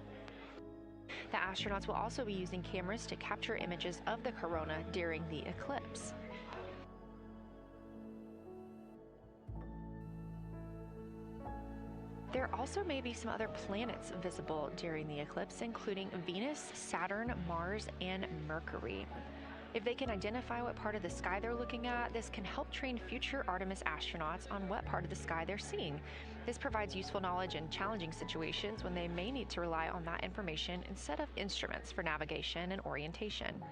The astronauts will also be using cameras to capture images of the corona during the eclipse. There also may be some other planets visible during the eclipse, including Venus, Saturn, Mars, and Mercury. If they can identify what part of the sky they're looking at, this can help train future Artemis astronauts on what part of the sky they're seeing. This provides useful knowledge in challenging situations when they may need to rely on that information instead of instruments for navigation and orientation.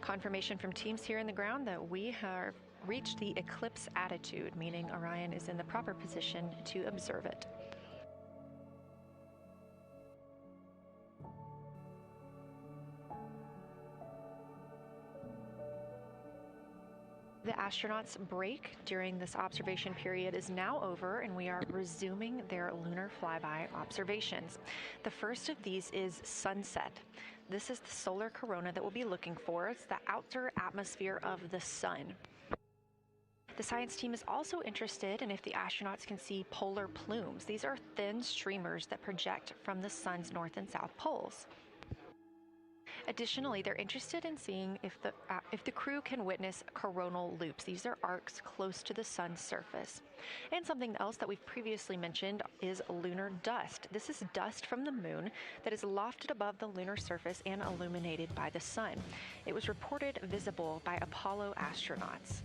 Confirmation from teams here in the ground that we have reached the Eclipse attitude, meaning Orion is in the proper position to observe it. The astronauts' break during this observation period is now over, and we are resuming their lunar flyby observations. The first of these is sunset. This is the solar corona that we'll be looking for. It's the outer atmosphere of the sun. The science team is also interested in if the astronauts can see polar plumes. These are thin streamers that project from the sun's north and south poles. Additionally, they're interested in seeing if the crew can witness coronal loops. These are arcs close to the sun's surface. And something else that we've previously mentioned is lunar dust. This is dust from the moon that is lofted above the lunar surface and illuminated by the sun. It was reported visible by Apollo astronauts.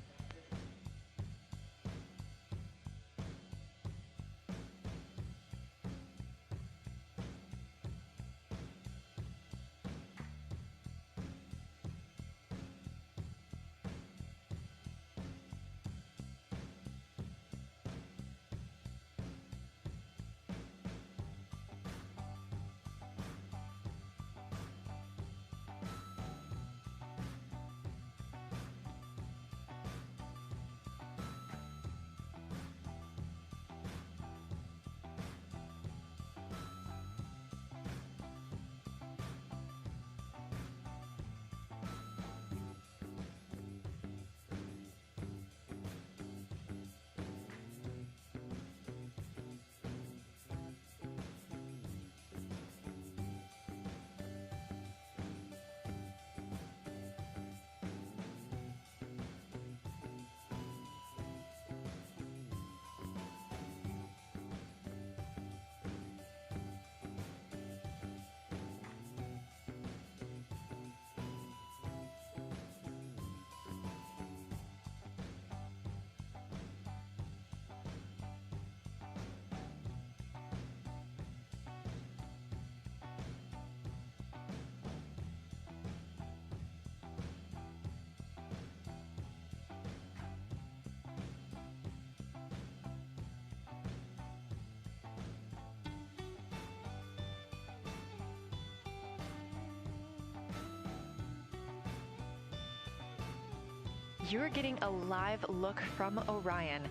You're getting a live look from Orion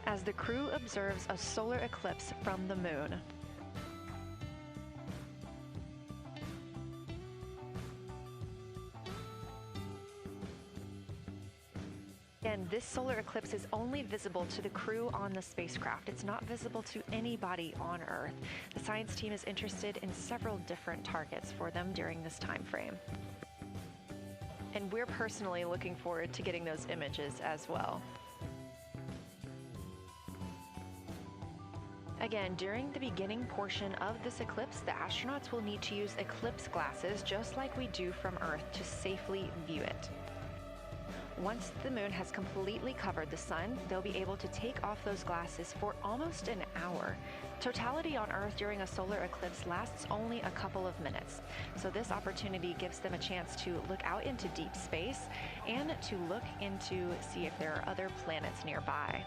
as the crew observes a solar eclipse from the moon. And this solar eclipse is only visible to the crew on the spacecraft. It's not visible to anybody on Earth. The science team is interested in several different targets for them during this time frame. And we're personally looking forward to getting those images as well. Again, during the beginning portion of this eclipse, the astronauts will need to use eclipse glasses just like we do from Earth to safely view it. Once the moon has completely covered the sun, they'll be able to take off those glasses for almost an hour. Totality on Earth during a solar eclipse lasts only a couple of minutes, so this opportunity gives them a chance to look out into deep space and to look into see if there are other planets nearby.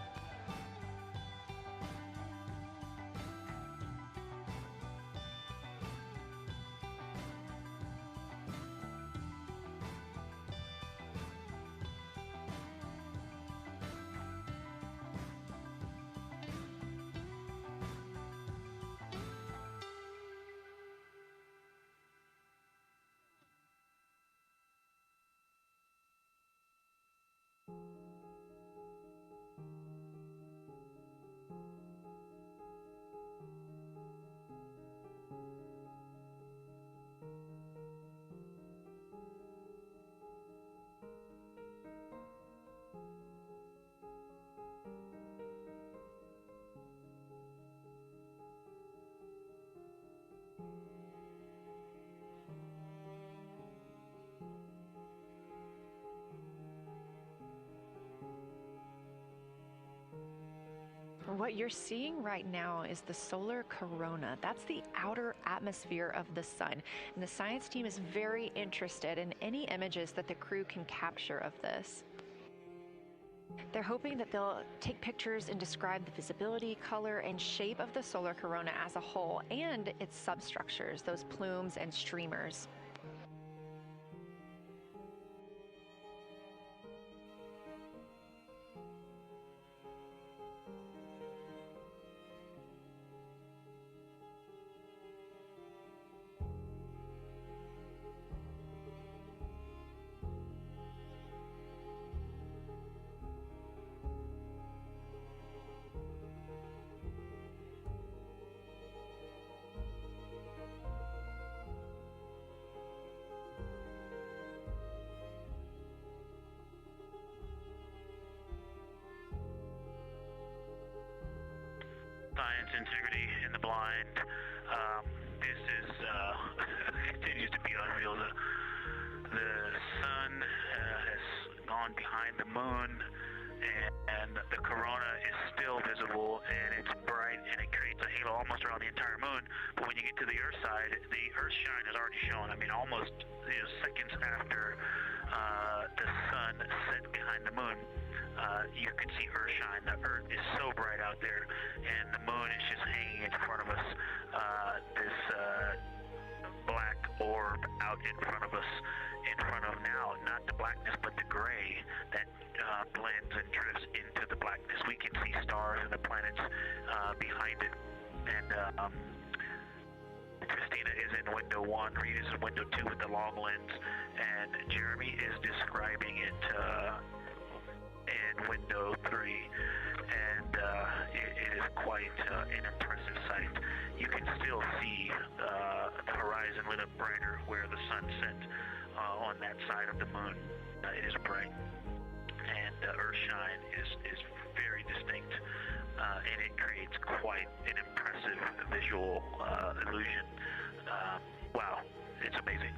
What you're seeing right now is the solar corona. That's the outer atmosphere of the sun. And the science team is very interested in any images that the crew can capture of this. They're hoping that they'll take pictures and describe the visibility, color, and shape of the solar corona as a whole and its substructures, those plumes and streamers. Science integrity in the blind. This is continues to be unreal. The sun has gone behind the moon, and the corona is still visible, and it's bright, and it creates a halo almost around the entire moon. But when you get to the Earth side, the Earth shine is already shown. I mean, almost seconds after the sun set behind the moon. You can see Earth shine. The Earth is so bright out there, and the moon is just hanging in front of us. This black orb out in front of us, in front of now, not the blackness, but the gray that blends and drifts into the blackness. We can see stars and the planets behind it. And Christina is in window 1, Reed is in window 2 with the long lens, and Jeremy is describing it in window 3, and it is quite an impressive sight. You can still see the horizon lit up brighter where the sun set on that side of the moon. It is bright, and Earth shine is very distinct, and it creates quite an impressive visual illusion. Wow, it's amazing.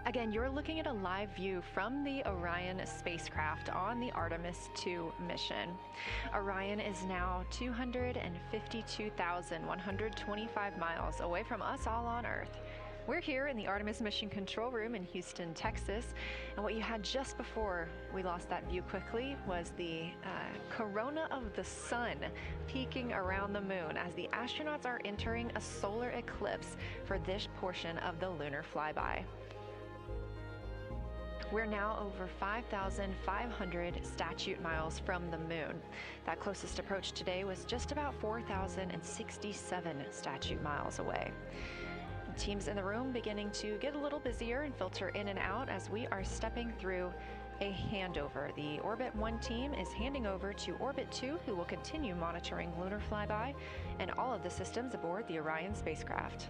Again, you're looking at a live view from the Orion spacecraft on the Artemis II mission. Orion is now 252,125 miles away from us all on Earth. We're here in the Artemis mission control room in Houston, Texas, and what you had just before we lost that view quickly was the corona of the sun peeking around the moon as the astronauts are entering a solar eclipse for this portion of the Lunar Flyby. We're now over 5,500 statute miles from the moon. That closest approach today was just about 4,067 statute miles away. Teams in the room beginning to get a little busier and filter in and out as we are stepping through a handover. The Orbit 1 team is handing over to Orbit 2, who will continue monitoring Lunar Flyby and all of the systems aboard the Orion spacecraft.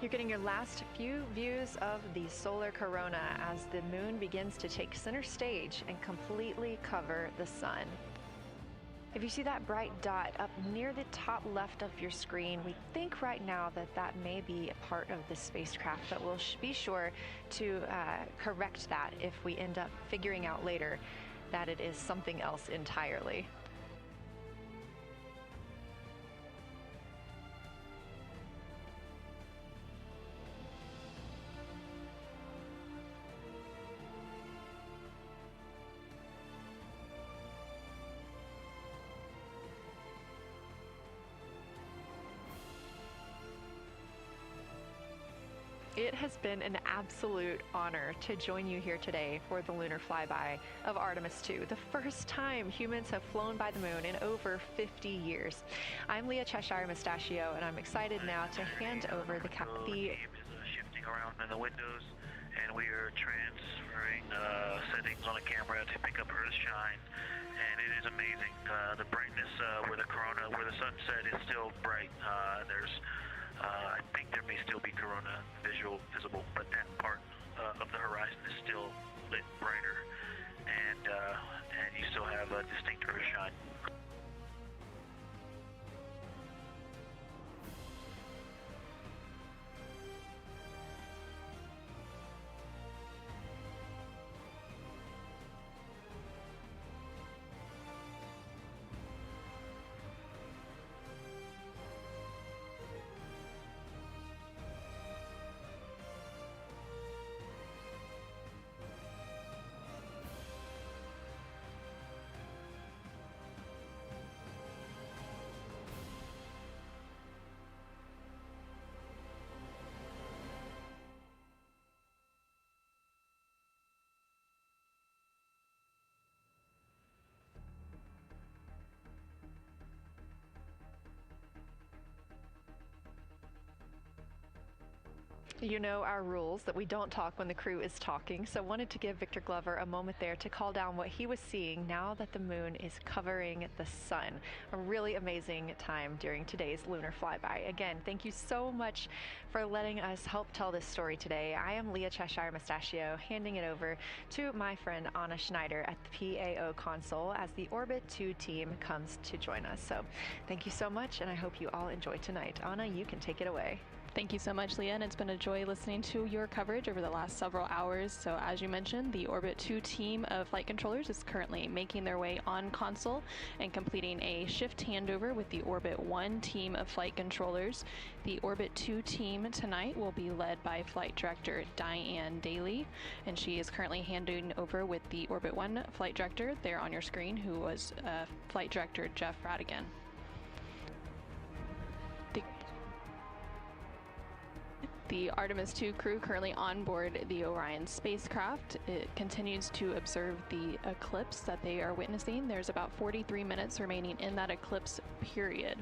You're getting your last few views of the solar corona as the moon begins to take center stage and completely cover the sun. If you see that bright dot up near the top left of your screen, we think right now that that may be a part of the spacecraft, but we'll be sure to correct that if we end up figuring out later that it is something else entirely. It has been an absolute honor to join you here today for the Lunar Flyby of Artemis II, the first time humans have flown by the moon in over 50 years. I'm Leah Cheshire Mustachio, and I'm excited now to hand over the team is shifting around in the windows, and we are transferring settings on a camera to pick up Earth shine, and it is amazing. The brightness where the sunset is still bright. I think there may still be corona visible, but that part of the horizon is still lit brighter, and you still have a distinct Earth shine. You know our rules that we don't talk when the crew is talking, so wanted to give Victor Glover a moment there to call down what he was seeing now that the moon is covering the sun. A really amazing time during today's Lunar Flyby. Again, thank you so much for letting us help tell this story today. I am Leah Cheshire Mustachio, handing it over to my friend Anna Schneider at the PAO console as the Orbit 2 team comes to join us. So thank you so much, and I hope you all enjoy tonight. Anna, you can take it away. Thank you so much, Leah, and it's been a joy listening to your coverage over the last several hours. So as you mentioned, the Orbit 2 team of flight controllers is currently making their way on console and completing a shift handover with the Orbit 1 team of flight controllers. The Orbit 2 team tonight will be led by Flight Director Diane Daly, and she is currently handing over with the Orbit 1 Flight Director there on your screen, who was Flight Director Jeff Radigan. The Artemis II crew currently on board the Orion spacecraft. It continues to observe the eclipse that they are witnessing. There's about 43 minutes remaining in that eclipse period.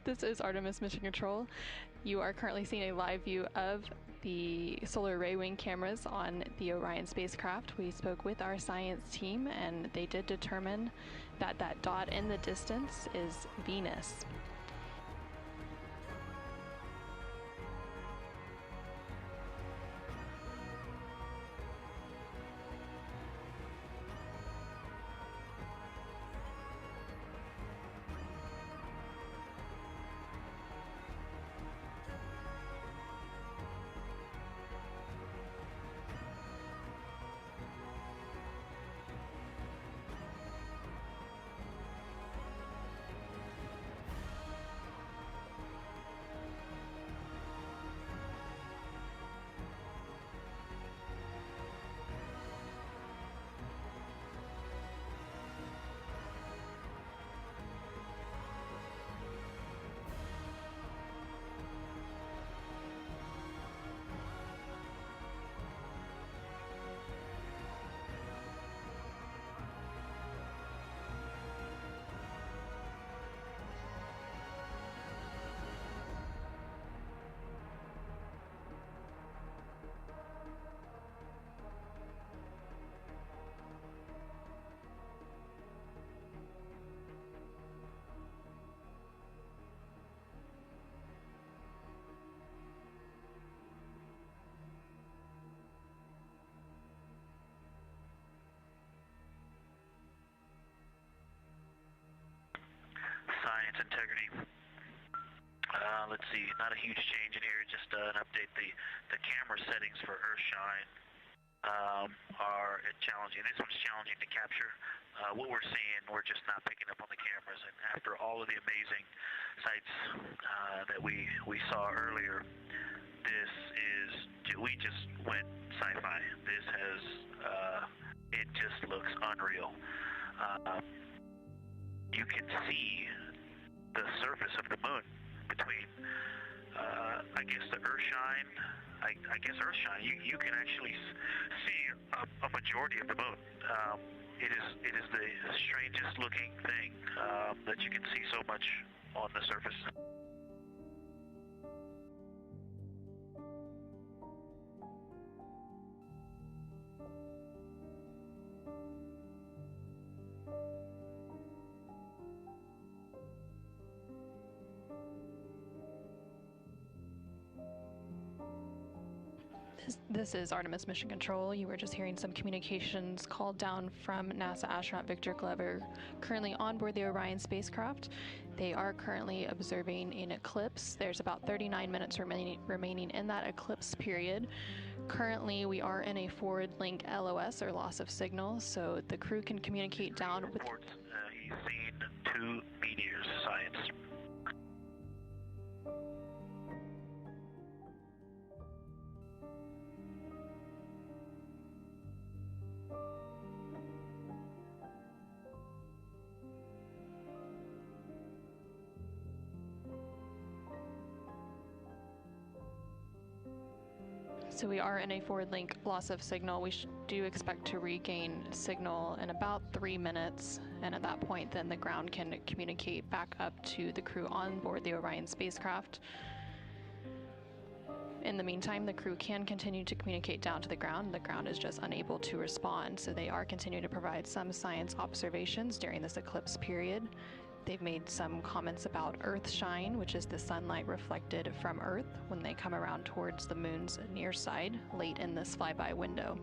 This is Artemis Mission Control. You are currently seeing a live view of the solar array wing cameras on the Orion spacecraft. We spoke with our science team, and they did determine that that dot in the distance is Venus. integrity. Let's see, not a huge change in here, just an update. The camera settings for Earthshine are challenging. This one's challenging to capture. What we're seeing, we're just not picking up on the cameras. And after all of the amazing sights that we saw earlier, we just went sci-fi. This has, it just looks unreal. You can see the surface of the moon between, I guess, the Earthshine. I guess Earthshine. You can actually see a majority of the moon. It is the strangest looking thing that you can see so much on the surface. This is Artemis Mission Control. You were just hearing some communications called down from NASA astronaut Victor Glover, currently on board the Orion spacecraft. They are currently observing an eclipse. There's about 39 minutes remaining in that eclipse period. Currently, we are in a forward link LOS, or loss of signal, so the crew can communicate down with... He's seen 2 meteors, science. So we are in a forward link loss of signal. We do expect to regain signal in about 3 minutes, and at that point then the ground can communicate back up to the crew on board the Orion spacecraft. In the meantime, the crew can continue to communicate down to the ground. The ground is just unable to respond, so they are continuing to provide some science observations during this eclipse period. They've made some comments about Earthshine, which is the sunlight reflected from Earth when they come around towards the moon's near side late in this flyby window.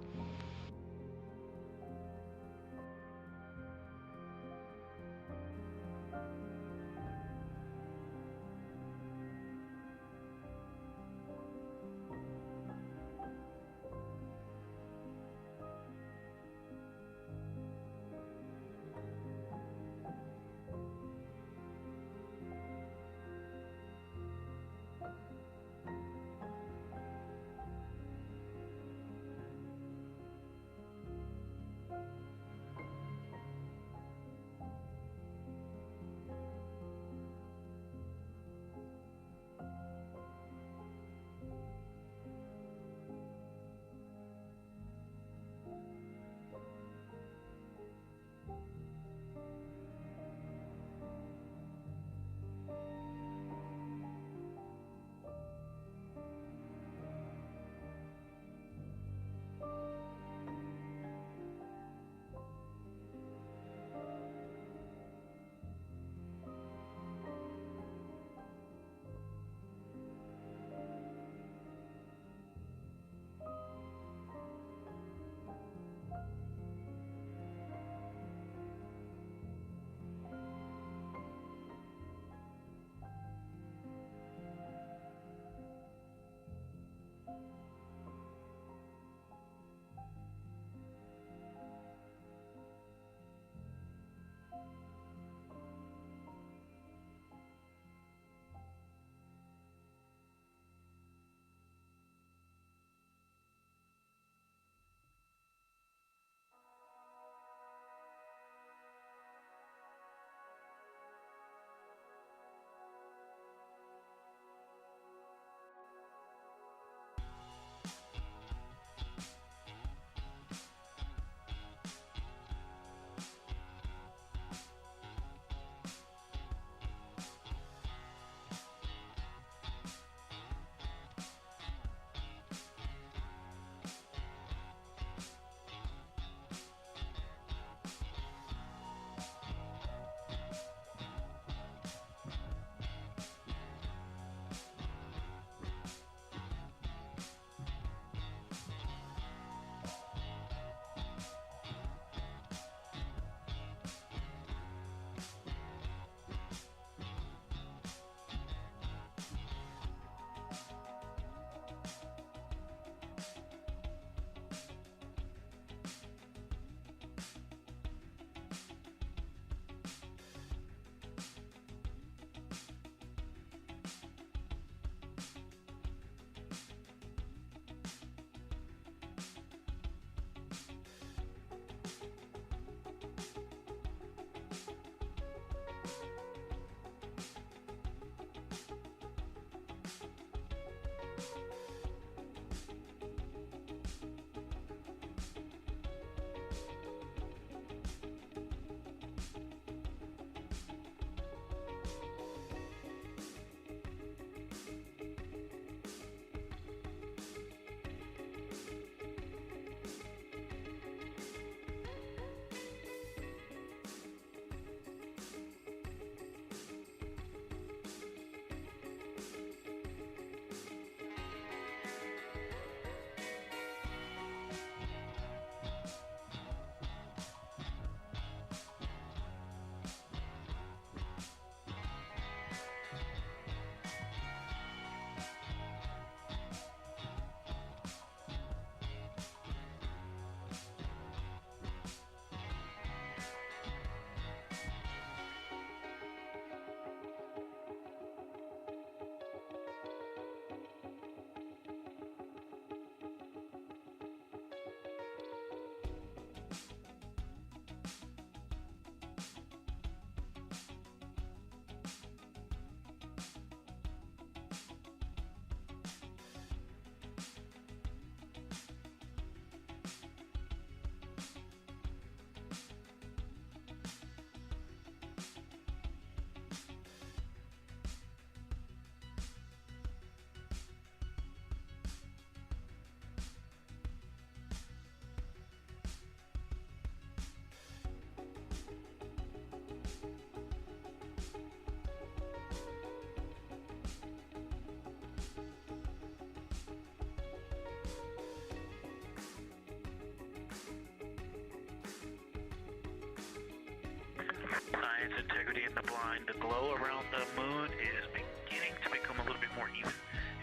find the glow around the moon is beginning to become a little bit more even.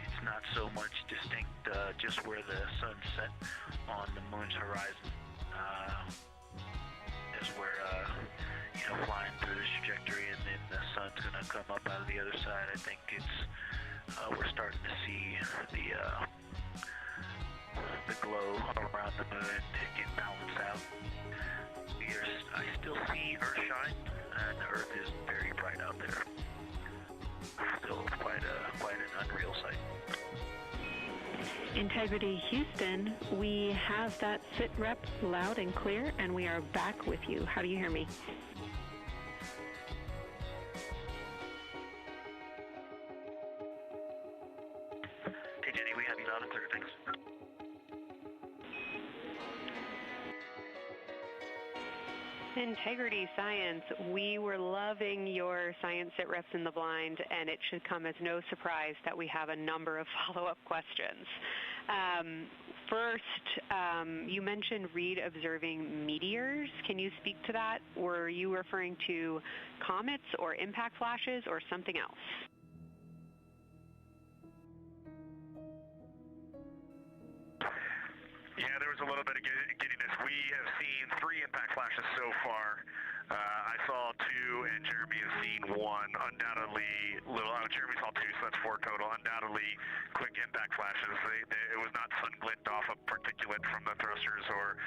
It's not so much distinct just where the sun set on the moon's horizon as we're flying through this trajectory, and then the sun's going to come up out of the other side. I think it's we're starting to see the glow around the moon get balanced out. I still see Earth shine, and the Earth is very bright out there. Still quite an unreal sight. Integrity Houston, we have that sit rep loud and clear, and we are back with you. How do you hear me? Hey Jenny, we have you loud and clear, thanks. Integrity Science, we were loving your science sit reps in the blind, and it should come as no surprise that we have a number of follow-up questions. First, you mentioned Reed observing meteors. Can you speak to that? Were you referring to comets or impact flashes or something else? Yeah, there was a little bit of giddiness. We have seen 3 impact flashes so far. I saw 2, and Jeremy has seen 1. Undoubtedly, Jeremy saw 2, so that's 4 total. Undoubtedly, quick impact flashes. It was not sun glint off of particulate from the thrusters or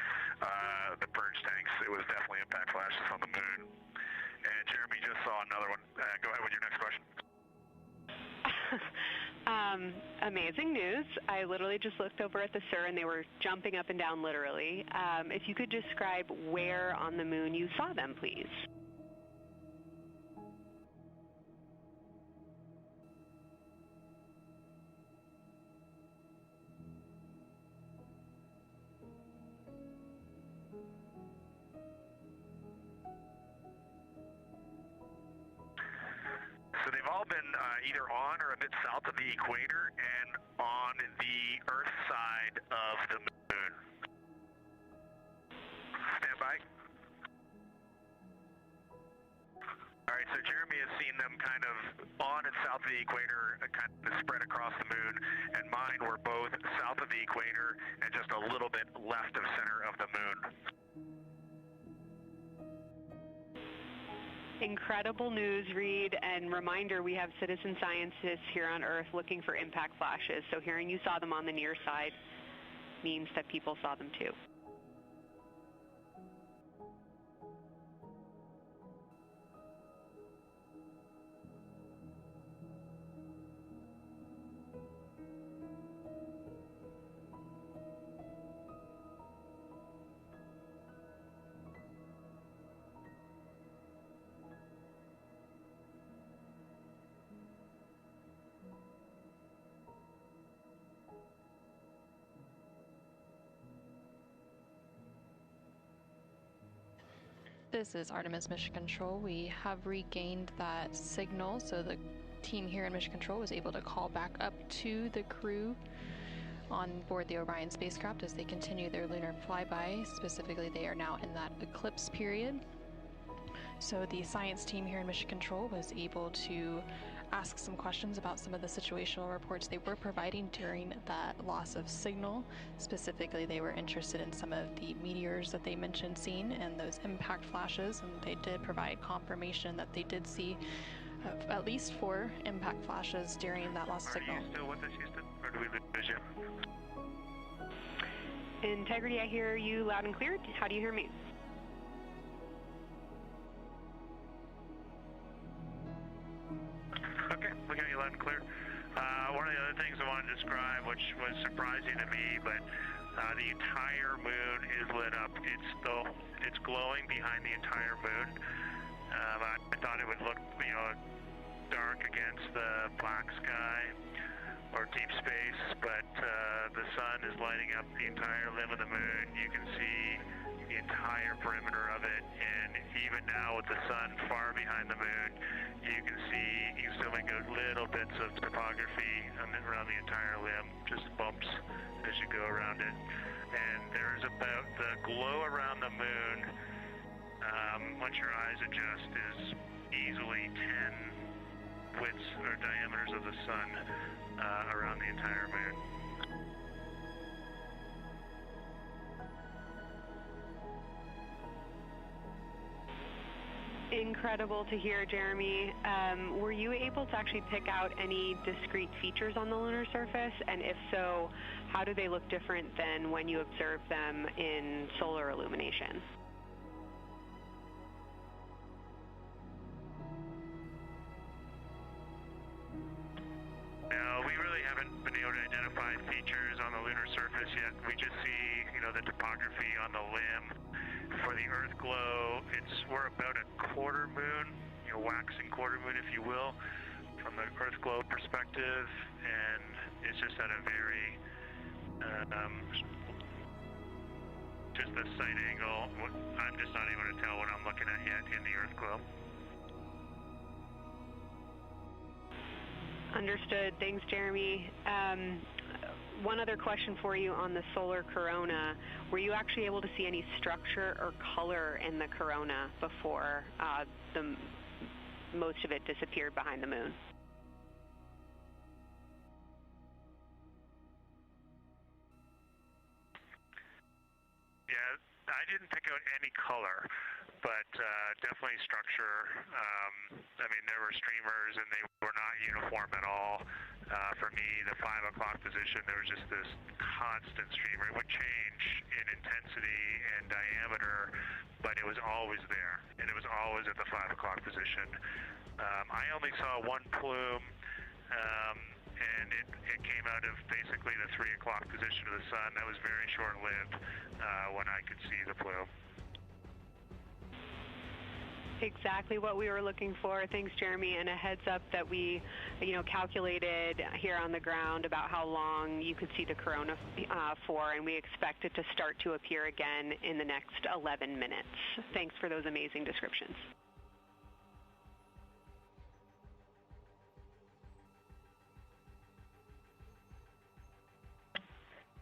the purge tanks. It was definitely impact flashes on the moon. And Jeremy just saw another one. Go ahead with your next question. Amazing news. I literally just looked over at the SIR and they were jumping up and down literally. If you could describe where on the moon you saw them, please. So they've all been either on or a bit south of the equator and on the Earth side of the moon. Stand by. All right, so Jeremy has seen them kind of on and south of the equator, kind of spread across the moon, and mine were both south of the equator and just a little bit left of center of the moon. Incredible news, Reed, and reminder, we have citizen scientists here on Earth looking for impact flashes, so hearing you saw them on the near side means that people saw them too. This is Artemis Mission Control. We have regained that signal, so the team here in Mission Control was able to call back up to the crew on board the Orion spacecraft as they continue their lunar flyby. Specifically, they are now in that eclipse period. So the science team here in Mission Control was able to ask some questions about some of the situational reports they were providing during that loss of signal. Specifically, they were interested in some of the meteors that they mentioned seeing and those impact flashes, and they did provide confirmation that they did see at least 4 impact flashes during that loss of signal. Are you still with us, Houston, or do we lose you? Integrity, I hear you loud and clear. How do you hear me? Okay, we got you loud and clear. One of the other things I wanted to describe, which was surprising to me, but the entire moon is lit up. It's glowing behind the entire moon. I thought it would look, dark against the black sky or deep space, but the sun is lighting up the entire limb of the moon. You can see the entire perimeter of it, and even now with the sun far behind the moon, you can still make out little bits of topography around the entire limb, just bumps as you go around it. And there's about the glow around the moon. once your eyes adjust, is easily 10 widths or diameters of the sun around the entire moon. Incredible to hear, Jeremy. Were you able to actually pick out any discrete features on the lunar surface? And if so, how do they look different than when you observe them in solar illumination? No, we really haven't been able to identify features on the lunar surface yet. We just see, the topography on the limb. For the Earth glow, we're about a quarter moon, waxing quarter moon, if you will, from the Earth glow perspective, and it's just at a very, just the sight angle. I'm just not able to tell what I'm looking at yet in the Earth glow. Understood. Thanks, Jeremy. One other question for you on the solar corona. Were you actually able to see any structure or color in the corona before most of it disappeared behind the moon? Yeah, I didn't pick out any color, but definitely structure. There were streamers, and they were not uniform at all. For me, the 5 o'clock position, there was just this constant streamer. It would change in intensity and diameter, but it was always there, and it was always at the 5 o'clock position. I only saw one plume, and it came out of basically the 3 o'clock position of the sun. That was very short-lived when I could see the plume. Exactly what we were looking for. Thanks, Jeremy. And a heads up that we, calculated here on the ground about how long you could see the corona for, and we expect it to start to appear again in the next 11 minutes. Thanks for those amazing descriptions.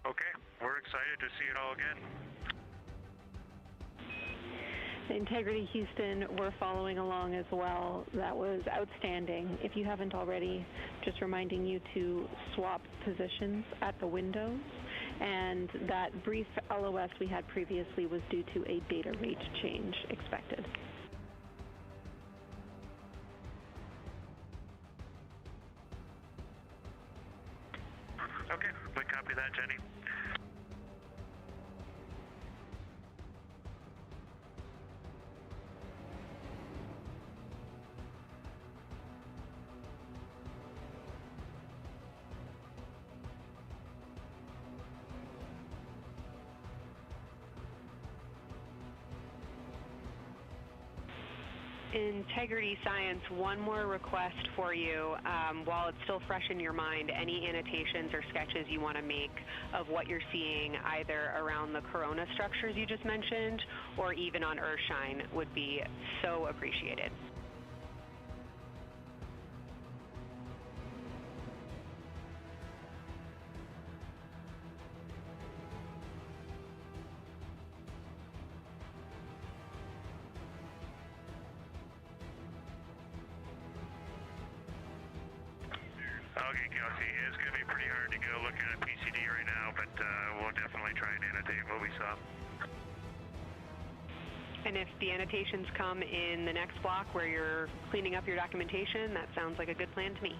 Okay, we're excited to see it all again. Integrity Houston, we're following along as well. That was outstanding. If you haven't already, just reminding you to swap positions at the windows. And that brief LOS we had previously was due to a data rate change expected. Okay, we copy that, Jenny. Integrity Science, one more request for you. While it's still fresh in your mind, any annotations or sketches you want to make of what you're seeing either around the corona structures you just mentioned or even on Earthshine would be so appreciated. Okay, Kelsey, it's going to be pretty hard to go looking at PCD right now, but we'll definitely try and annotate what we saw. And if the annotations come in the next block where you're cleaning up your documentation, that sounds like a good plan to me.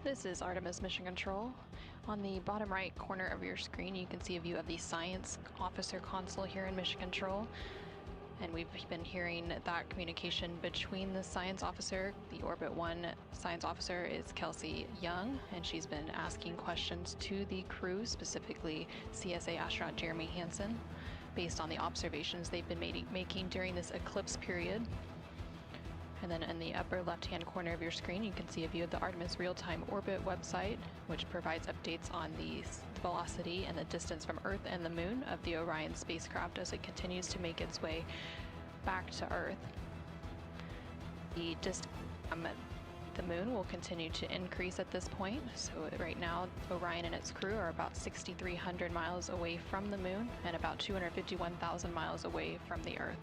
This is Artemis Mission Control. On the bottom right corner of your screen, you can see a view of the Science Officer console here in Mission Control. And we've been hearing that communication between the Science Officer. The Orbit 1 Science Officer is Kelsey Young, and she's been asking questions to the crew, specifically CSA astronaut Jeremy Hansen, based on the observations they've been making during this eclipse period. And then in the upper left-hand corner of your screen, you can see a view of the Artemis Real-Time Orbit website, which provides updates on the velocity and the distance from Earth and the Moon of the Orion spacecraft as it continues to make its way back to Earth. The distance from the Moon will continue to increase at this point. So right now, Orion and its crew are about 6,300 miles away from the Moon and about 251,000 miles away from the Earth.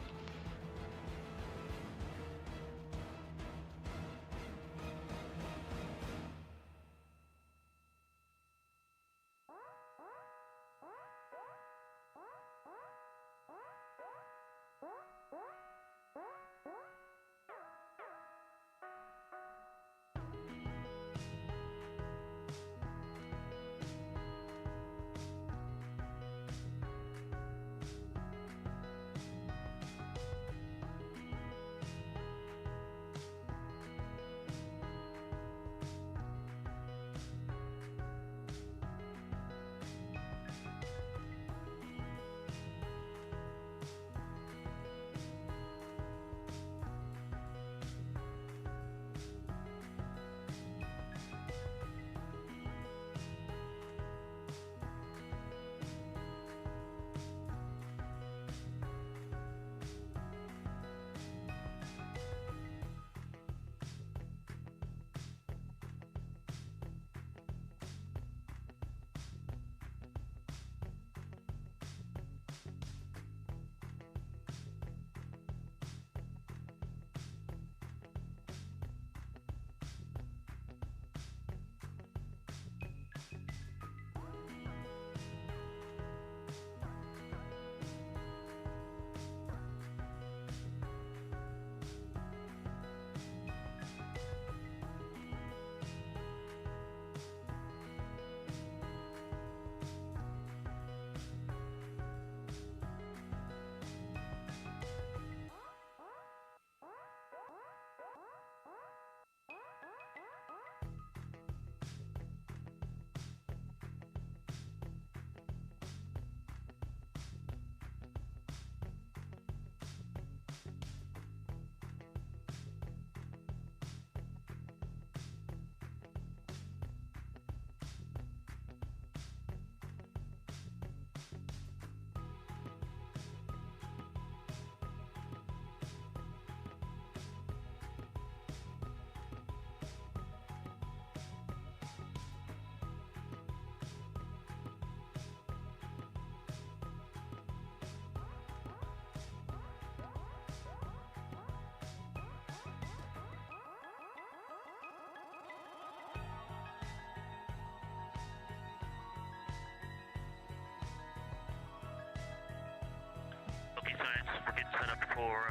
Okay, science, we're getting set up for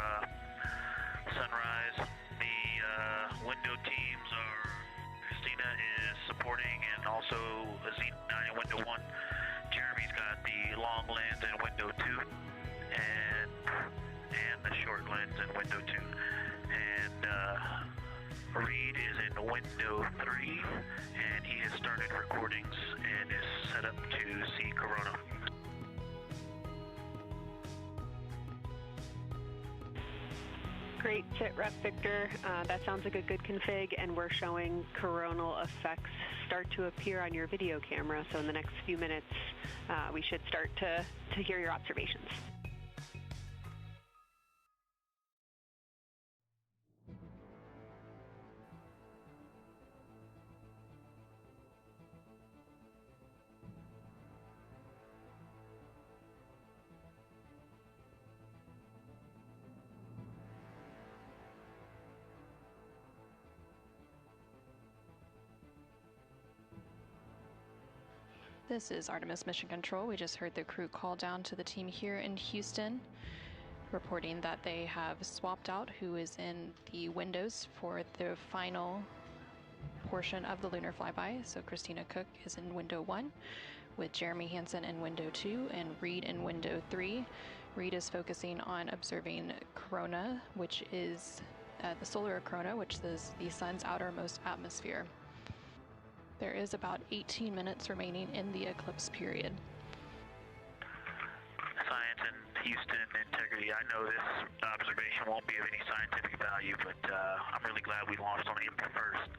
sunrise. The window teams are, Christina is supporting, and also Z9 in window 1. Jeremy's got the long lens in window 2, and the short lens in window 2. And Reed is in window 3, and he has started recordings and is set up to see Corona. Great, SITREP Victor. That sounds like a good config, and we're showing coronal effects start to appear on your video camera. So in the next few minutes, we should start to hear your observations. This is Artemis Mission Control. We just heard the crew call down to the team here in Houston, reporting that they have swapped out who is in the windows for the final portion of the Lunar Flyby. So Christina Koch is in window 1, with Jeremy Hansen in window 2 and Reed in window 3. Reed is focusing on observing corona, which is the solar corona, which is the sun's outermost atmosphere. There is about 18 minutes remaining in the eclipse period. Science in Houston integrity. I know this observation won't be of any scientific value, but I'm really glad we launched on April 1st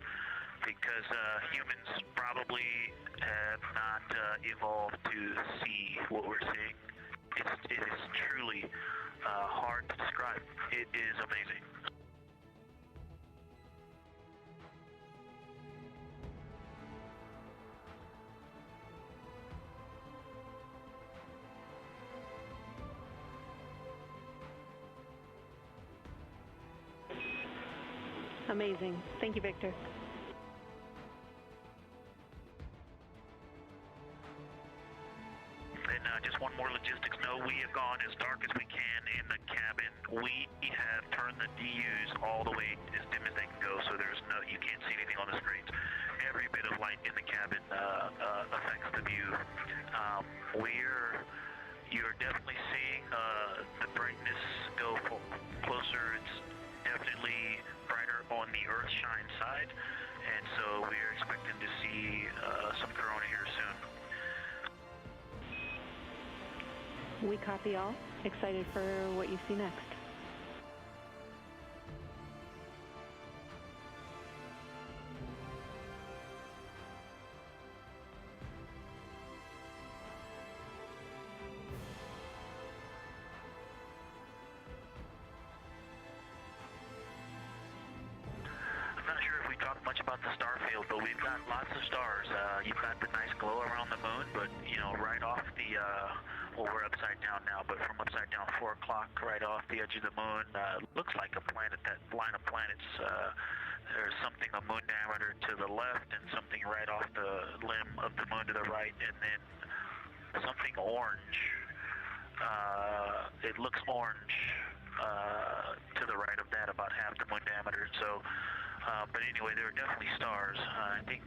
because humans probably have not evolved to see what we're seeing. It is truly hard to describe. It is amazing. Amazing. Thank you, Victor. And just one more logistics note, we have gone as dark as we can in the cabin. We have turned the DUs all the way as dim as they can go, so you can't see anything on the screens. Every bit of light in the cabin affects the view. You're definitely seeing the brightness go closer. It's definitely brighter on the Earthshine side, and so we're expecting to see some corona here soon. We copy all. Excited for what you see next. I'm not sure if we talked much about the star field, but we've got lots of stars. You've got the nice glow around the moon, but right off the well, we're upside down now, but from upside down 4 o'clock, right off the edge of the moon, looks like a planet. That line of planets, there's something a moon diameter to the left and something right off the limb of the moon to the right, and then something orange. It looks orange to the right of that, about half the moon diameter. So, but anyway, there are definitely stars. I think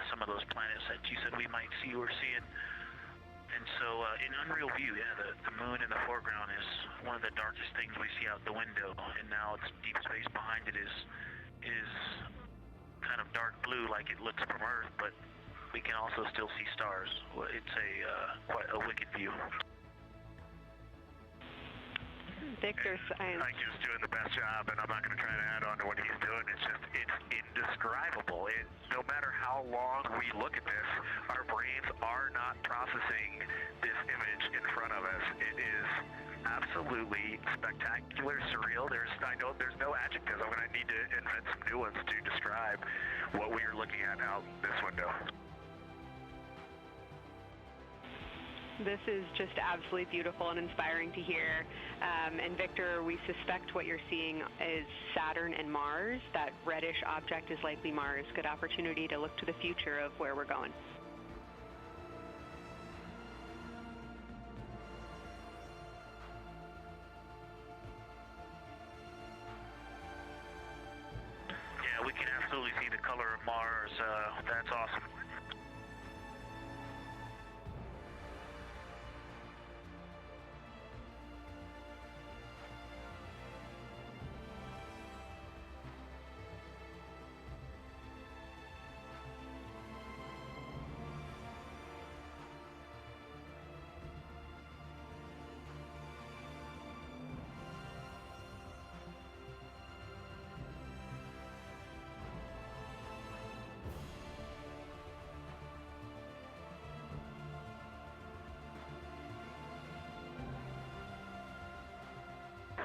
some of those planets that you said we might see, we're seeing. And so in unreal view, yeah, the moon in the foreground is one of the darkest things we see out the window, and now it's deep space behind it is kind of dark blue like it looks from Earth, but we can also still see stars. It's quite a wicked view. Victor, I'm just doing the best job, and I'm not going to try to add on to what he's doing. It's indescribable. No matter how long we look at this, our brains are not processing this image in front of us. It is absolutely spectacular, surreal. I know there's no adjectives. I'm going to need to invent some new ones to describe what we are looking at out this window. This is just absolutely beautiful and inspiring to hear. And Victor, we suspect what you're seeing is Saturn and Mars. That reddish object is likely Mars. Good opportunity to look to the future of where we're going. Yeah, we can absolutely see the color of Mars. That's awesome.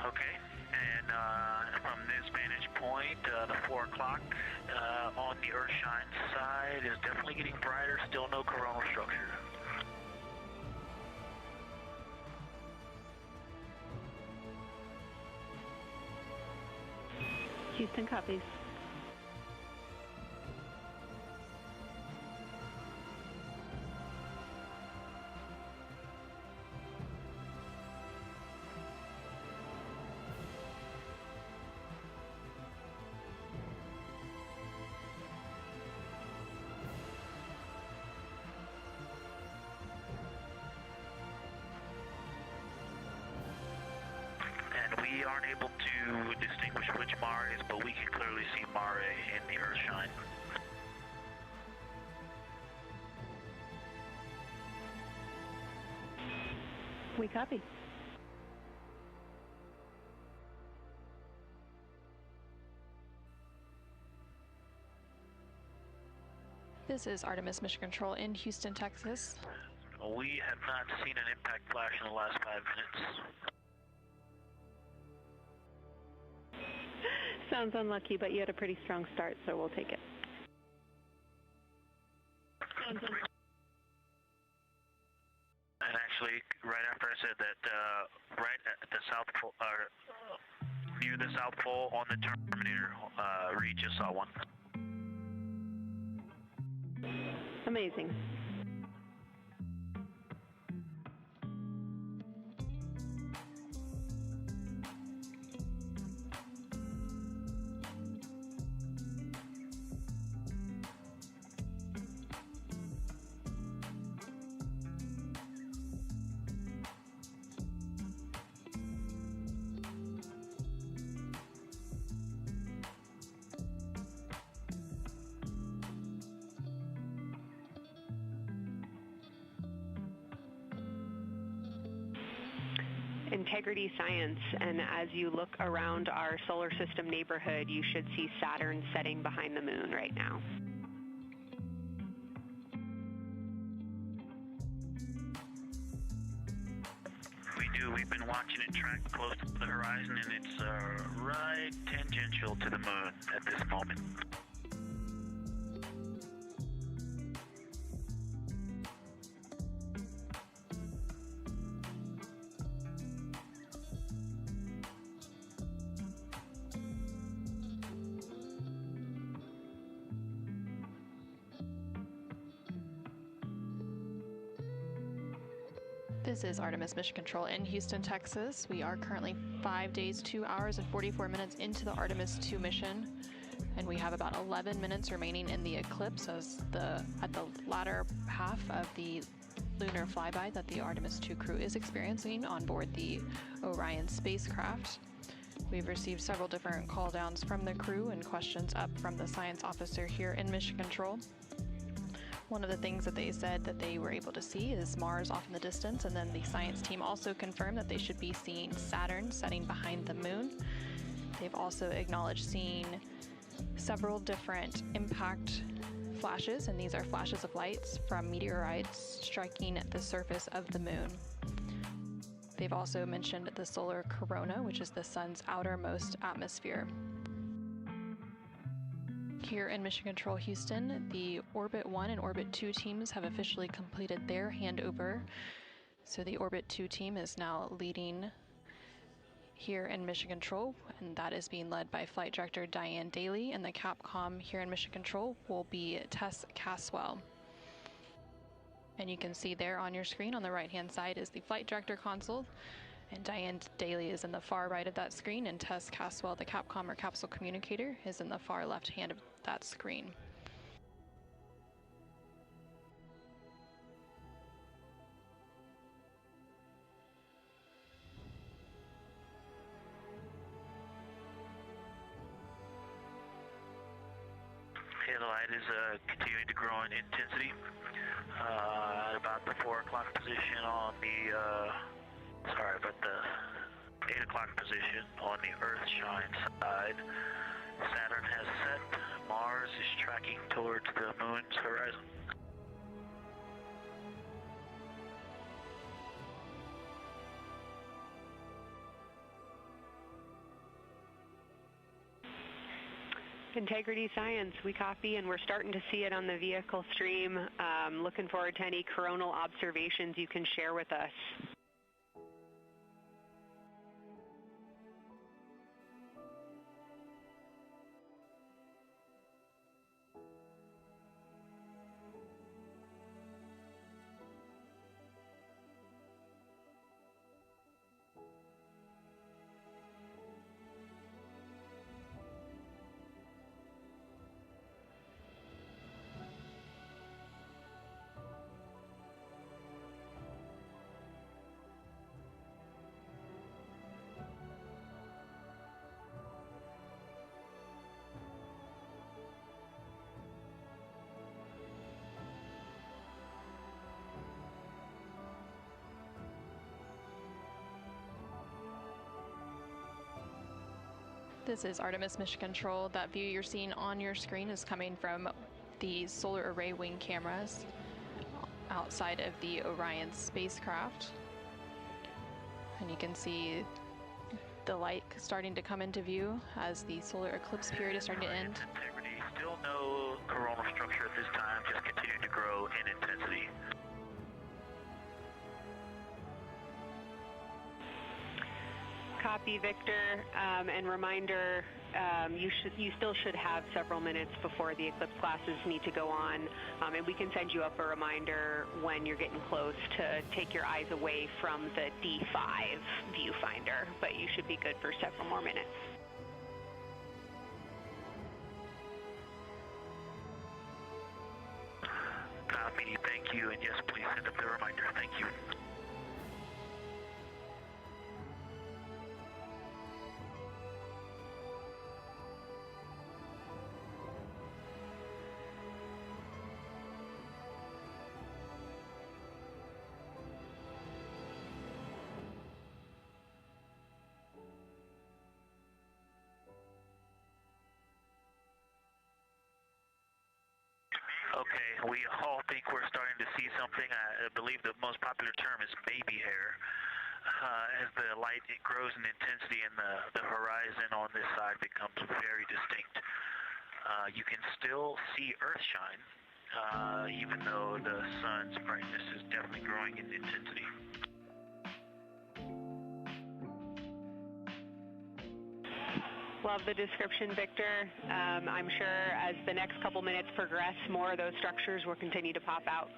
Okay, and from this vantage point, the 4 o'clock on the Earthshine side is definitely getting brighter, still no coronal structure. Houston copies. We aren't able to distinguish which Mars is, but we can clearly see Mare in the Earthshine. We copy. This is Artemis Mission Control in Houston, Texas. We have not seen an impact flash in the last 5 minutes. Sounds unlucky, but you had a pretty strong start, so we'll take it. And actually, right after I said that, right at the South Pole, near the South Pole on the Terminator, Reed just saw one. Amazing. Integrity Science, and as you look around our solar system neighborhood, you should see Saturn setting behind the moon right now. We do. We've been watching it track close to the horizon, and it's right tangential to the moon at this moment. This is Artemis Mission Control in Houston, Texas. We are currently 5 days, 2 hours, and 44 minutes into the Artemis II mission, and we have about 11 minutes remaining in the Eclipse at the latter half of the Lunar Flyby that the Artemis II crew is experiencing on board the Orion spacecraft. We've received several different call downs from the crew and questions up from the science officer here in Mission Control. One of the things that they said that they were able to see is Mars off in the distance, and then the science team also confirmed that they should be seeing Saturn setting behind the moon. They've also acknowledged seeing several different impact flashes, and these are flashes of lights from meteorites striking the surface of the moon. They've also mentioned the solar corona, which is the sun's outermost atmosphere. Here in Mission Control Houston, the Orbit 1 and Orbit 2 teams have officially completed their handover. So the Orbit 2 team is now leading here in Mission Control, and that is being led by Flight Director Diane Daly, and the Capcom here in Mission Control will be Tess Caswell. And you can see there on your screen on the right-hand side is the Flight Director console, and Diane Daly is in the far right of that screen, and Tess Caswell, the Capcom or capsule communicator, is in the far left hand of that screen. The light is continuing to grow in intensity at about the 4 o'clock position on the the 8 o'clock position on the Earthshine side. Saturn has set. Mars is tracking towards the moon's horizon. Integrity Science, we copy, and we're starting to see it on the vehicle stream. Looking forward to any coronal observations you can share with us. This is Artemis Mission Control. That view you're seeing on your screen is coming from the solar array wing cameras outside of the Orion spacecraft. And you can see the light starting to come into view as the solar eclipse period is starting to end. Integrity. Still no coronal structure at this time, just continue to grow in intensity. Copy, Victor, and reminder, you still should have several minutes before the Eclipse classes need to go on, and we can send you up a reminder when you're getting close to take your eyes away from the D5 viewfinder, but you should be good for several more minutes. Copy, thank you, and yes, please send up the reminder. Thank you. Okay, we all think we're starting to see something. I believe the most popular term is baby hair. As the light grows in intensity and the horizon on this side becomes very distinct. You can still see Earth shine, even though the sun's brightness is definitely growing in intensity. Love the description, Victor. I'm sure as the next couple minutes progress, more of those structures will continue to pop out.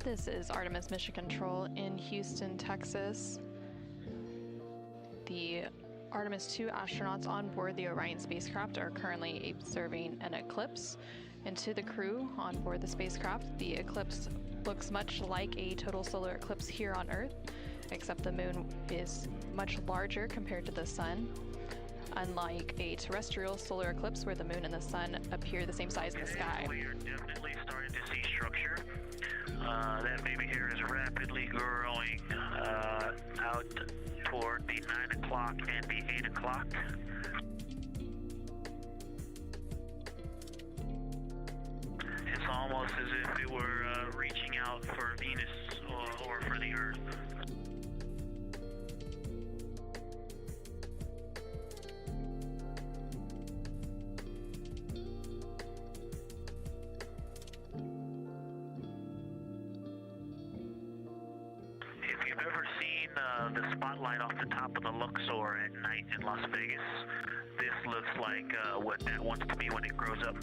This is Artemis Mission Control in Houston, Texas. The Artemis II astronauts on board the Orion spacecraft are currently observing an eclipse. And to the crew on board the spacecraft, the eclipse looks much like a total solar eclipse here on Earth, except the moon is much larger compared to the sun. Unlike a terrestrial solar eclipse where the moon and the sun appear the same size in the sky. We are definitely starting to see structure. That baby hair is rapidly growing out toward the 9 o'clock and the 8 o'clock. It's almost as if it were reaching out for Venus or for the Earth. The spotlight off the top of the Luxor at night in Las Vegas. This looks like what that wants to be when it grows up.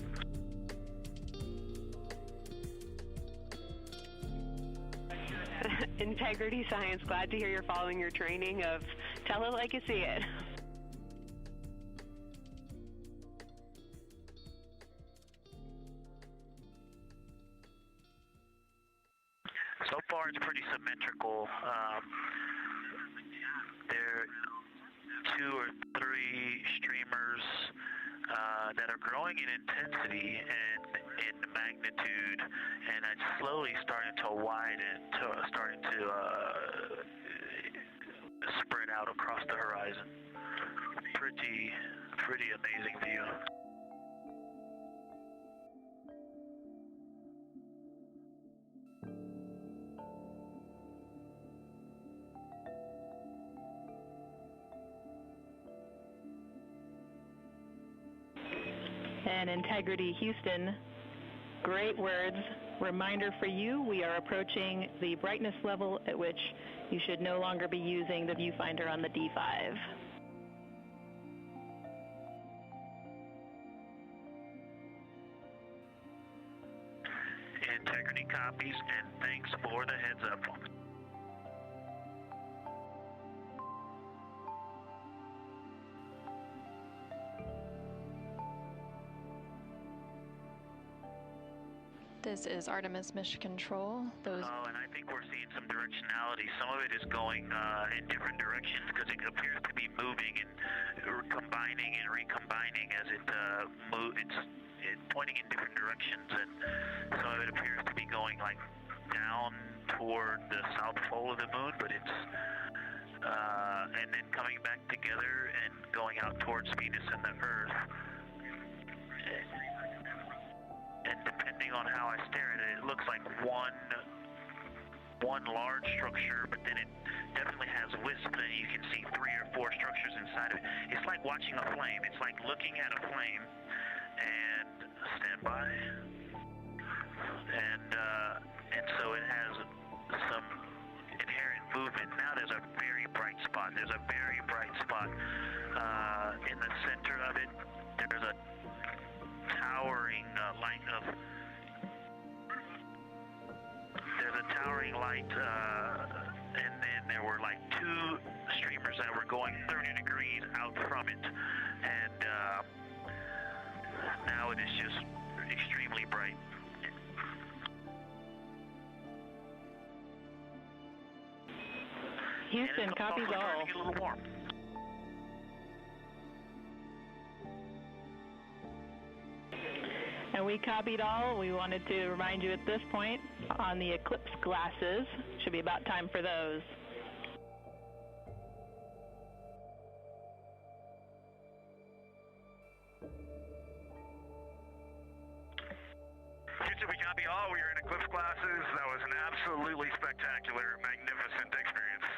Integrity Science, glad to hear you're following your training of tell it like you see it. So far it's pretty symmetrical. There are 2 or 3 streamers that are growing in intensity and in magnitude, and it's slowly starting to widen, starting to spread out across the horizon. Pretty amazing view. And Integrity Houston, great words. Reminder for you, we are approaching the brightness level at which you should no longer be using the viewfinder on the D5. copies, and thanks for the heads up. This is Artemis Mission Control. Oh, and I think we're seeing some directionality. Some of it is going in different directions because it appears to be moving and combining and recombining as it moves. It's pointing in different directions, and some of it appears to be going like down toward the south pole of the moon, but it's and then coming back together and going out towards Venus and the Earth. And depending on how I stare at it, it looks like one large structure, but then it definitely has wisps, and you can see 3 or 4 structures inside of it. It's like watching a flame. It's like looking at a flame. And stand by. And so it has some inherent movement. Now there's a very bright spot. There's a very bright spot in the center of it. There's a towering light of. There's a towering light, and then there were like 2 streamers that were going 30 degrees out from it, and now it is just extremely bright. Houston, copies all. To get a little warm. And we copied all. We wanted to remind you at this point on the Eclipse glasses. Should be about time for those. Houston, we copy all. We are in Eclipse glasses. That was an absolutely spectacular, magnificent experience.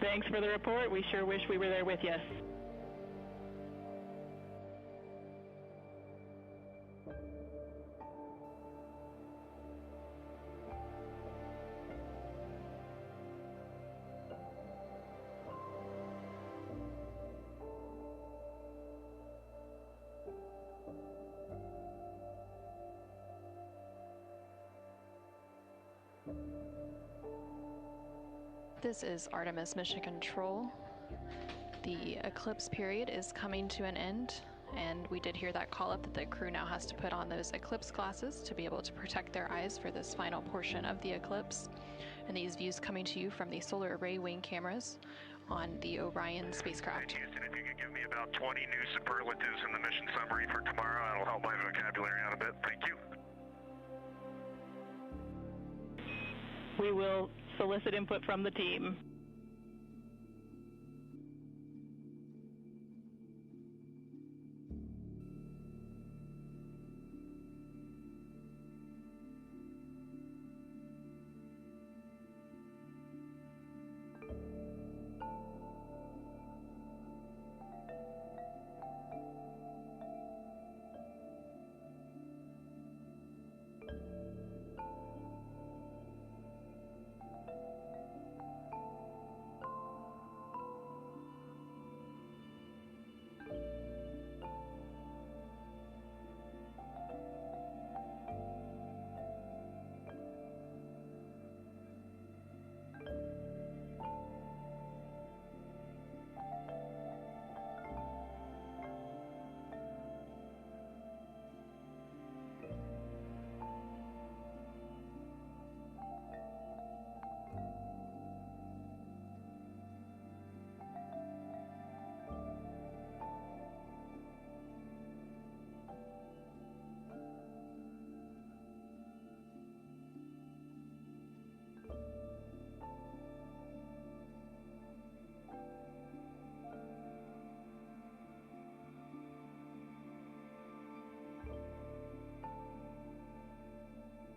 Thanks for the report. We sure wish we were there with you. This is Artemis Mission Control. The eclipse period is coming to an end, and we did hear that call up that the crew now has to put on those eclipse glasses to be able to protect their eyes for this final portion of the eclipse. And these views coming to you from the solar array wing cameras on the Orion spacecraft. Hey, Houston, if you could give me about 20 new superlatives in the mission summary for tomorrow, that'll help my vocabulary out a bit. Thank you. We will solicit input from the team.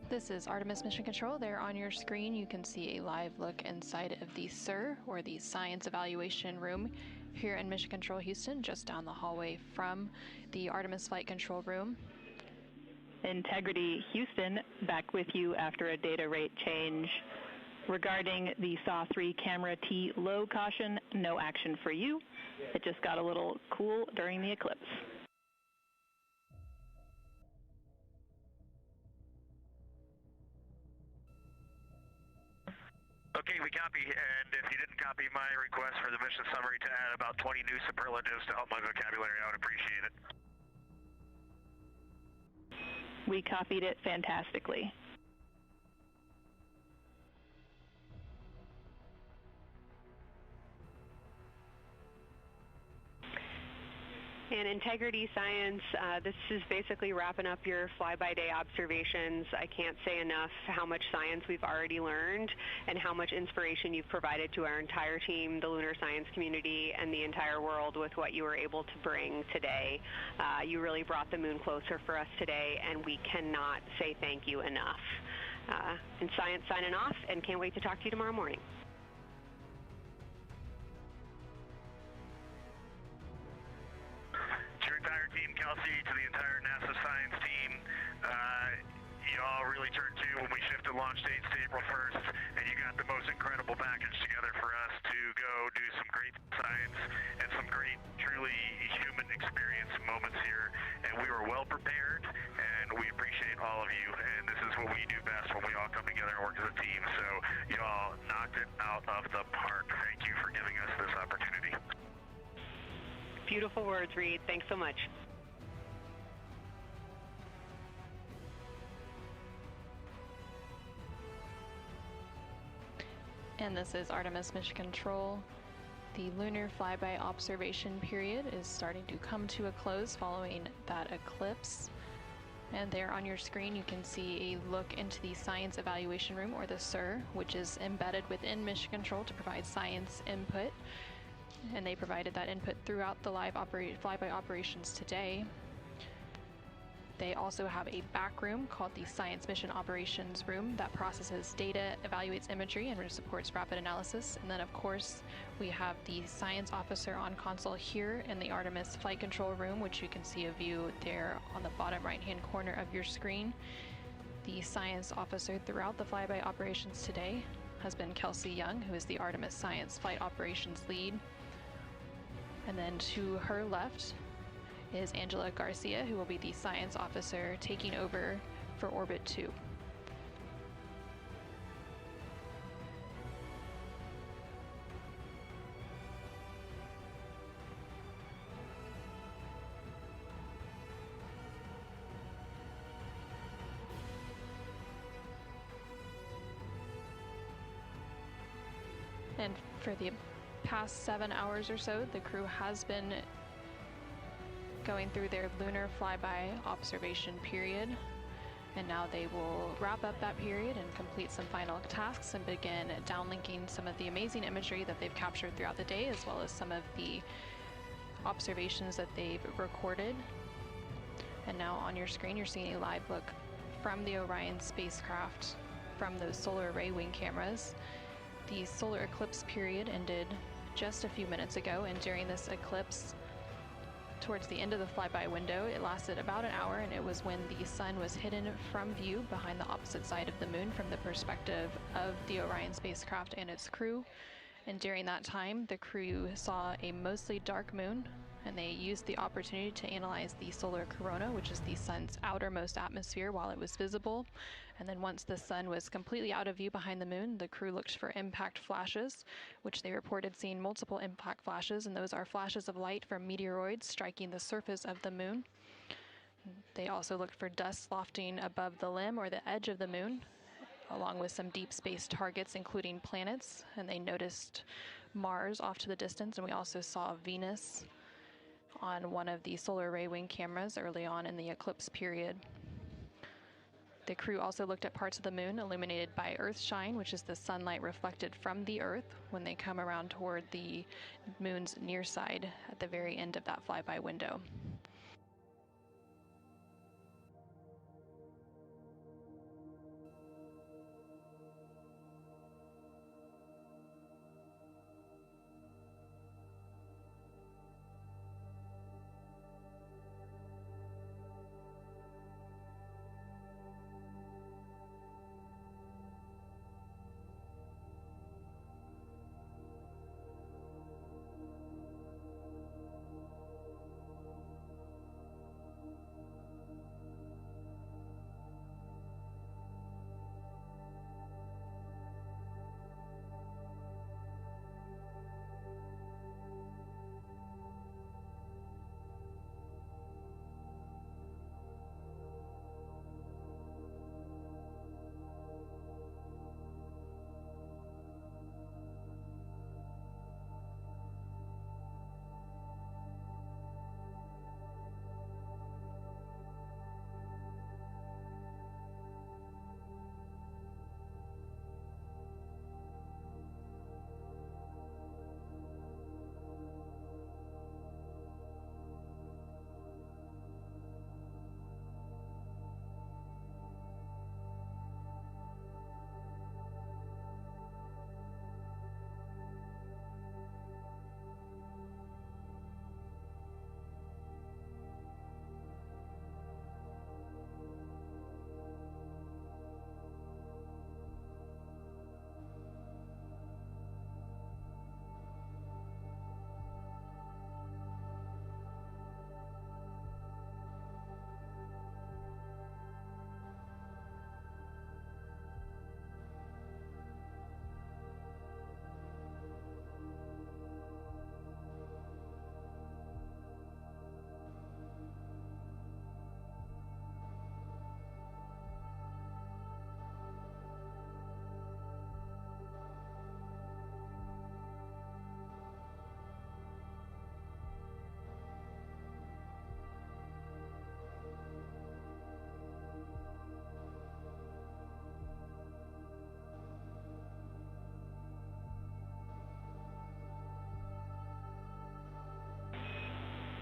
This is Artemis Mission Control. There on your screen you can see a live look inside of the SIR, or the Science Evaluation Room, here in Mission Control Houston, just down the hallway from the Artemis Flight Control Room. Integrity Houston, back with you after a data rate change. Regarding the SAW-3 camera T low caution, no action for you. It just got a little cool during the eclipse. Okay, we copy, and if you didn't copy my request for the mission summary to add about 20 new superlatives to help my vocabulary, I would appreciate it. We copied it fantastically. And Integrity Science, this is basically wrapping up your fly-by-day observations. I can't say enough how much science we've already learned and how much inspiration you've provided to our entire team, the lunar science community, and the entire world with what you were able to bring today. You really brought the moon closer for us today, and we cannot say thank you enough. And Science signing off, and can't wait to talk to you tomorrow morning. To your entire team, Kelsey, to the entire NASA science team, y'all really turned to when we shifted launch dates to April 1st, and you got the most incredible package together for us to go do some great science and some great, truly human experience moments here. And we were well prepared, and we appreciate all of you. And this is what we do best when we all come together and work as a team. So y'all knocked it out of the park. Thank you for giving us this opportunity. Beautiful words, Reed. Thanks so much. And this is Artemis Mission Control. The Lunar Flyby observation period is starting to come to a close following that eclipse. And there on your screen you can see a look into the Science Evaluation Room, or the SIR, which is embedded within Mission Control to provide science input. And they provided that input throughout the live flyby operations today. They also have a back room called the Science Mission Operations Room that processes data, evaluates imagery, and supports rapid analysis. And then, of course, we have the science officer on console here in the Artemis Flight Control Room, which you can see a view there on the bottom right-hand corner of your screen. The science officer throughout the flyby operations today has been Kelsey Young, who is the Artemis Science Flight Operations Lead. And then to her left is Angela Garcia, who will be the science officer taking over for Orbit 2. And for the past 7 hours or so, the crew has been going through their lunar flyby observation period, and now they will wrap up that period and complete some final tasks and begin downlinking some of the amazing imagery that they've captured throughout the day, as well as some of the observations that they've recorded. And now on your screen you're seeing a live look from the Orion spacecraft from those solar array wing cameras. The solar eclipse period ended just a few minutes ago, and during this eclipse, towards the end of the flyby window, it lasted about an hour, and it was when the sun was hidden from view behind the opposite side of the moon from the perspective of the Orion spacecraft and its crew. And during that time, the crew saw a mostly dark moon, and they used the opportunity to analyze the solar corona, which is the sun's outermost atmosphere, while it was visible. And then once the sun was completely out of view behind the moon, the crew looked for impact flashes, which they reported seeing multiple impact flashes, and those are flashes of light from meteoroids striking the surface of the moon. They also looked for dust lofting above the limb or the edge of the moon, along with some deep space targets, including planets, and they noticed Mars off to the distance, and we also saw Venus on one of the solar array wing cameras early on in the eclipse period. The crew also looked at parts of the moon illuminated by Earthshine, which is the sunlight reflected from the Earth when they come around toward the moon's near side at the very end of that flyby window.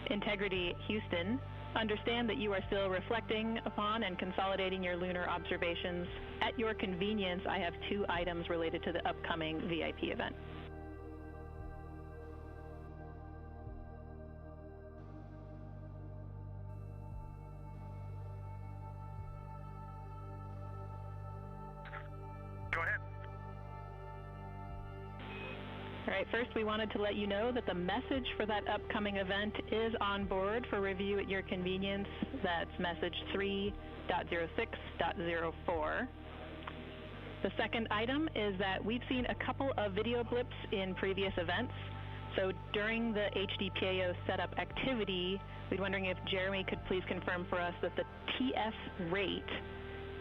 Integrity Houston, understand that you are still reflecting upon and consolidating your lunar observations. At your convenience, I have 2 items related to the upcoming VIP event. Go ahead. All right, first we wanted to let you know that the message for that upcoming event is on board for review at your convenience. That's message 3.06.04. The second item is that we've seen a couple of video blips in previous events. So during the HDPAO setup activity, we're wondering if Jeremy could please confirm for us that the TF rate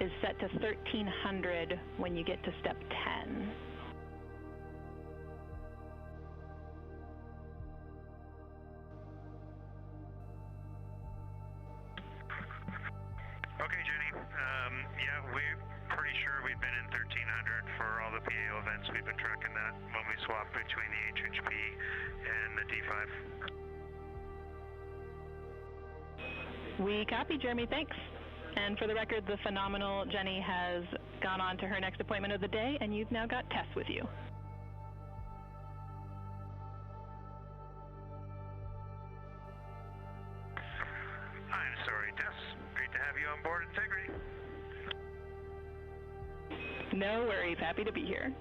is set to 1300 when you get to step 10. Okay, Jenny. Yeah, we're pretty sure we've been in 1300 for all the PAO events. We've been tracking that when we swap between the HHP and the D5. We copy, Jeremy. Thanks. And for the record, the phenomenal Jenny has gone on to her next appointment of the day, and you've now got Tess with you. I'm sorry, Tess. Great to have you on board Integrity. No worries. Happy to be here.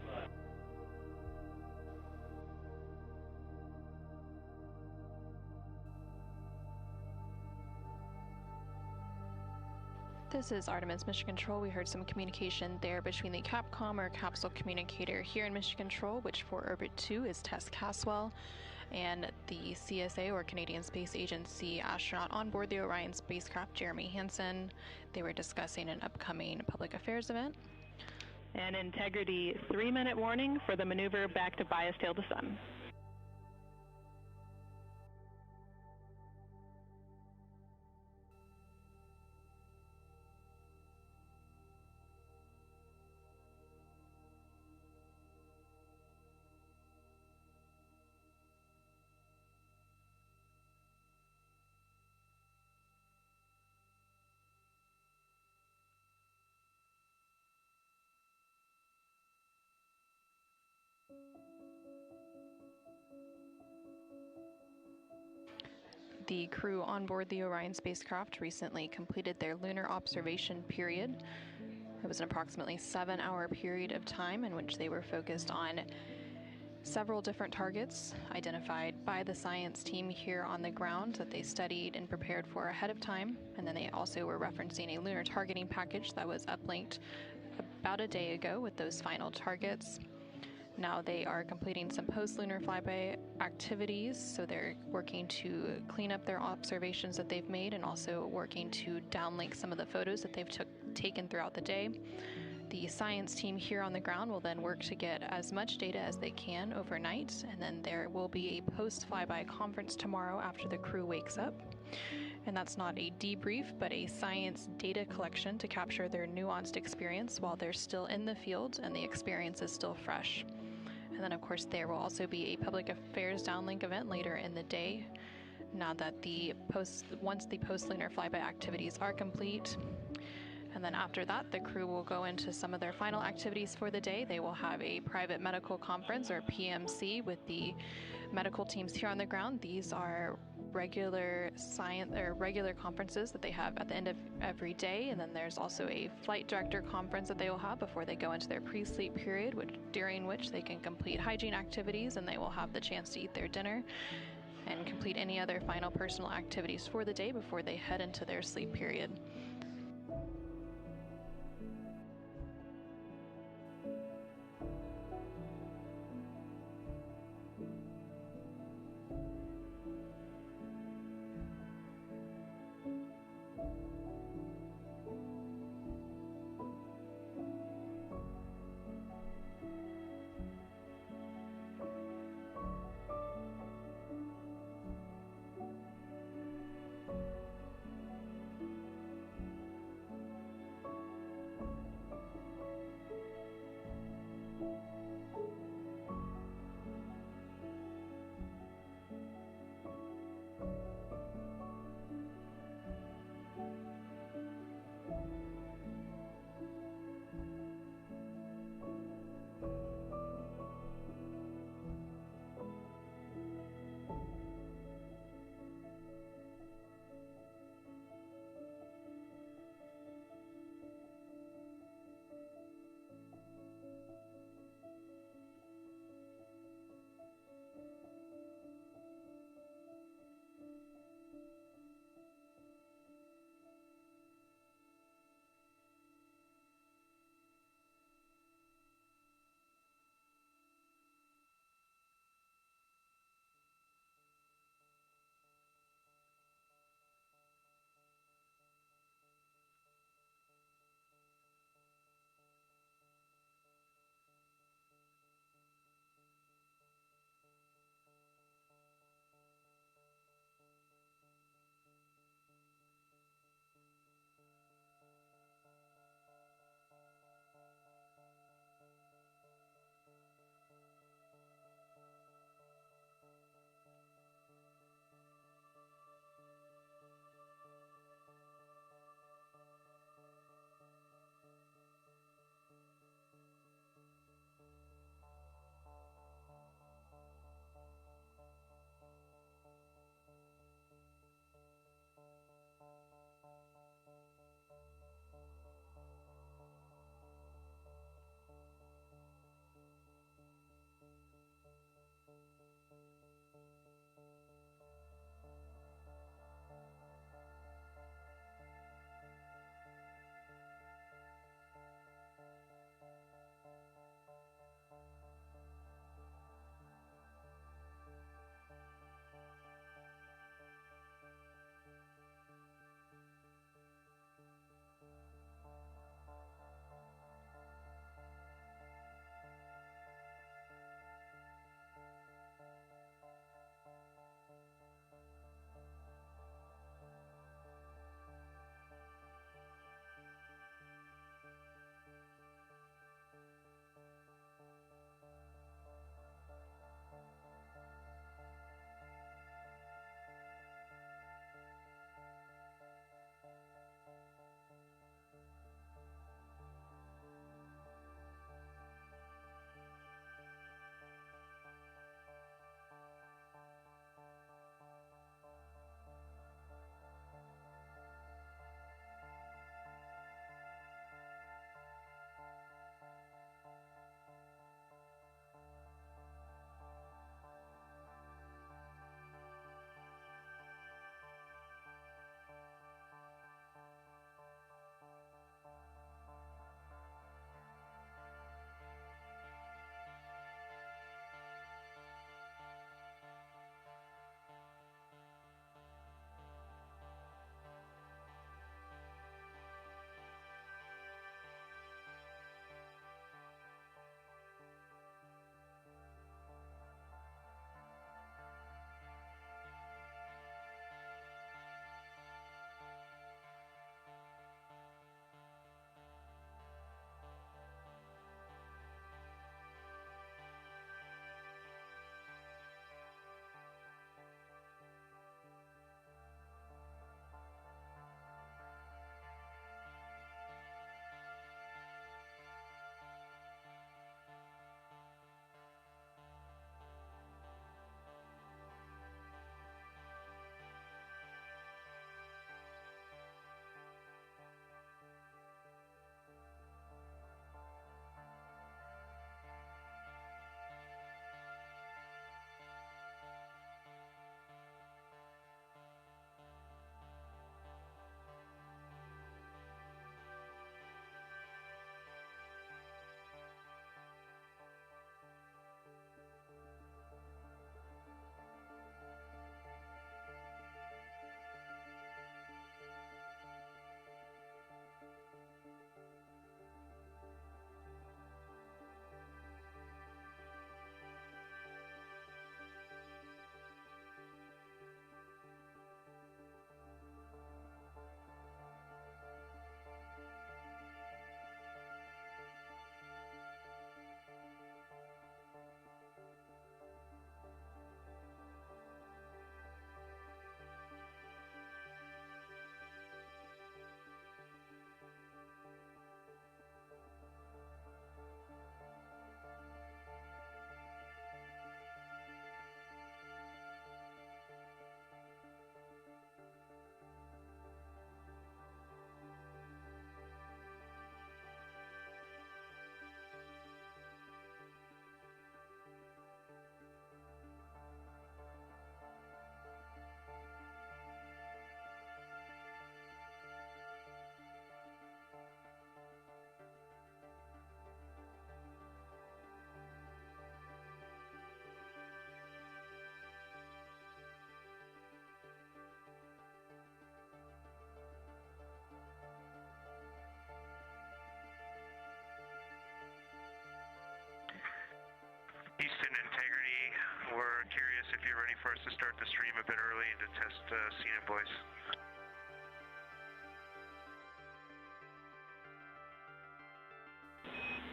This is Artemis Mission Control. We heard some communication there between the Capcom or capsule communicator here in Mission Control, which for Orbit 2 is Tess Caswell, and the CSA or Canadian Space Agency astronaut on board the Orion spacecraft, Jeremy Hansen. They were discussing an upcoming public affairs event. And Integrity, 3-minute warning for the maneuver back to bias tail to sun. The crew on board the Orion spacecraft recently completed their lunar observation period. It was an approximately 7-hour period of time in which they were focused on several different targets identified by the science team here on the ground that they studied and prepared for ahead of time. And then they also were referencing a lunar targeting package that was uplinked about a day ago with those final targets. Now they are completing some post-lunar flyby activities, so they're working to clean up their observations that they've made and also working to downlink some of the photos that they've taken throughout the day. The science team here on the ground will then work to get as much data as they can overnight, and then there will be a post-flyby conference tomorrow after the crew wakes up. And that's not a debrief, but a science data collection to capture their nuanced experience while they're still in the field and the experience is still fresh. And then, of course, there will also be a public affairs downlink event later in the day. Now that once the post-lunar flyby activities are complete, and then after that, the crew will go into some of their final activities for the day. They will have a private medical conference, or PMC, with the medical teams here on the ground. These are regular conferences that they have at the end of every day, and then there's also a flight director conference that they will have before they go into their pre-sleep period, during which they can complete hygiene activities, and they will have the chance to eat their dinner and complete any other final personal activities for the day before they head into their sleep period. for us to start the stream a bit early and to test scene and voice.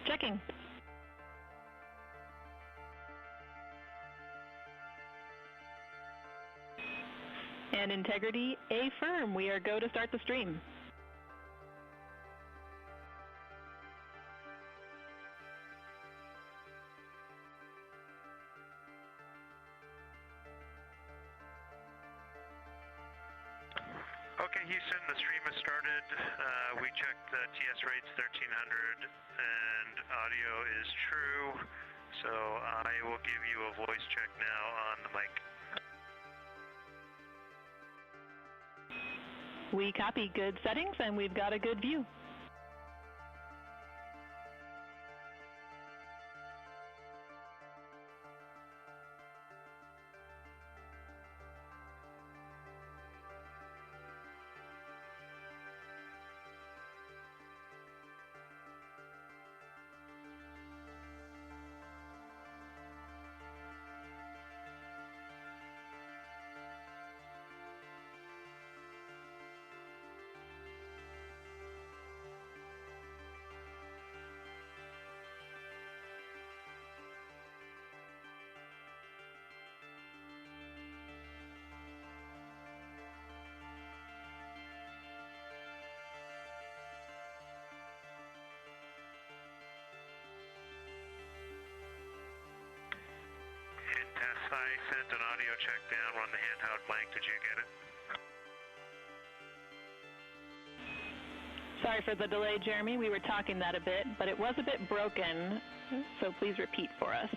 Checking. And integrity, affirm. We are go to start the stream. Okay, Houston, the stream has started. We checked the TS rates 1300 and audio is true. So I will give you a voice check now on the mic. We copy. Good settings, and we've got a good view. I sent an audio check down on the handheld mic. Did you get it? Sorry for the delay, Jeremy. We were talking that a bit, but it was a bit broken, so please repeat for us.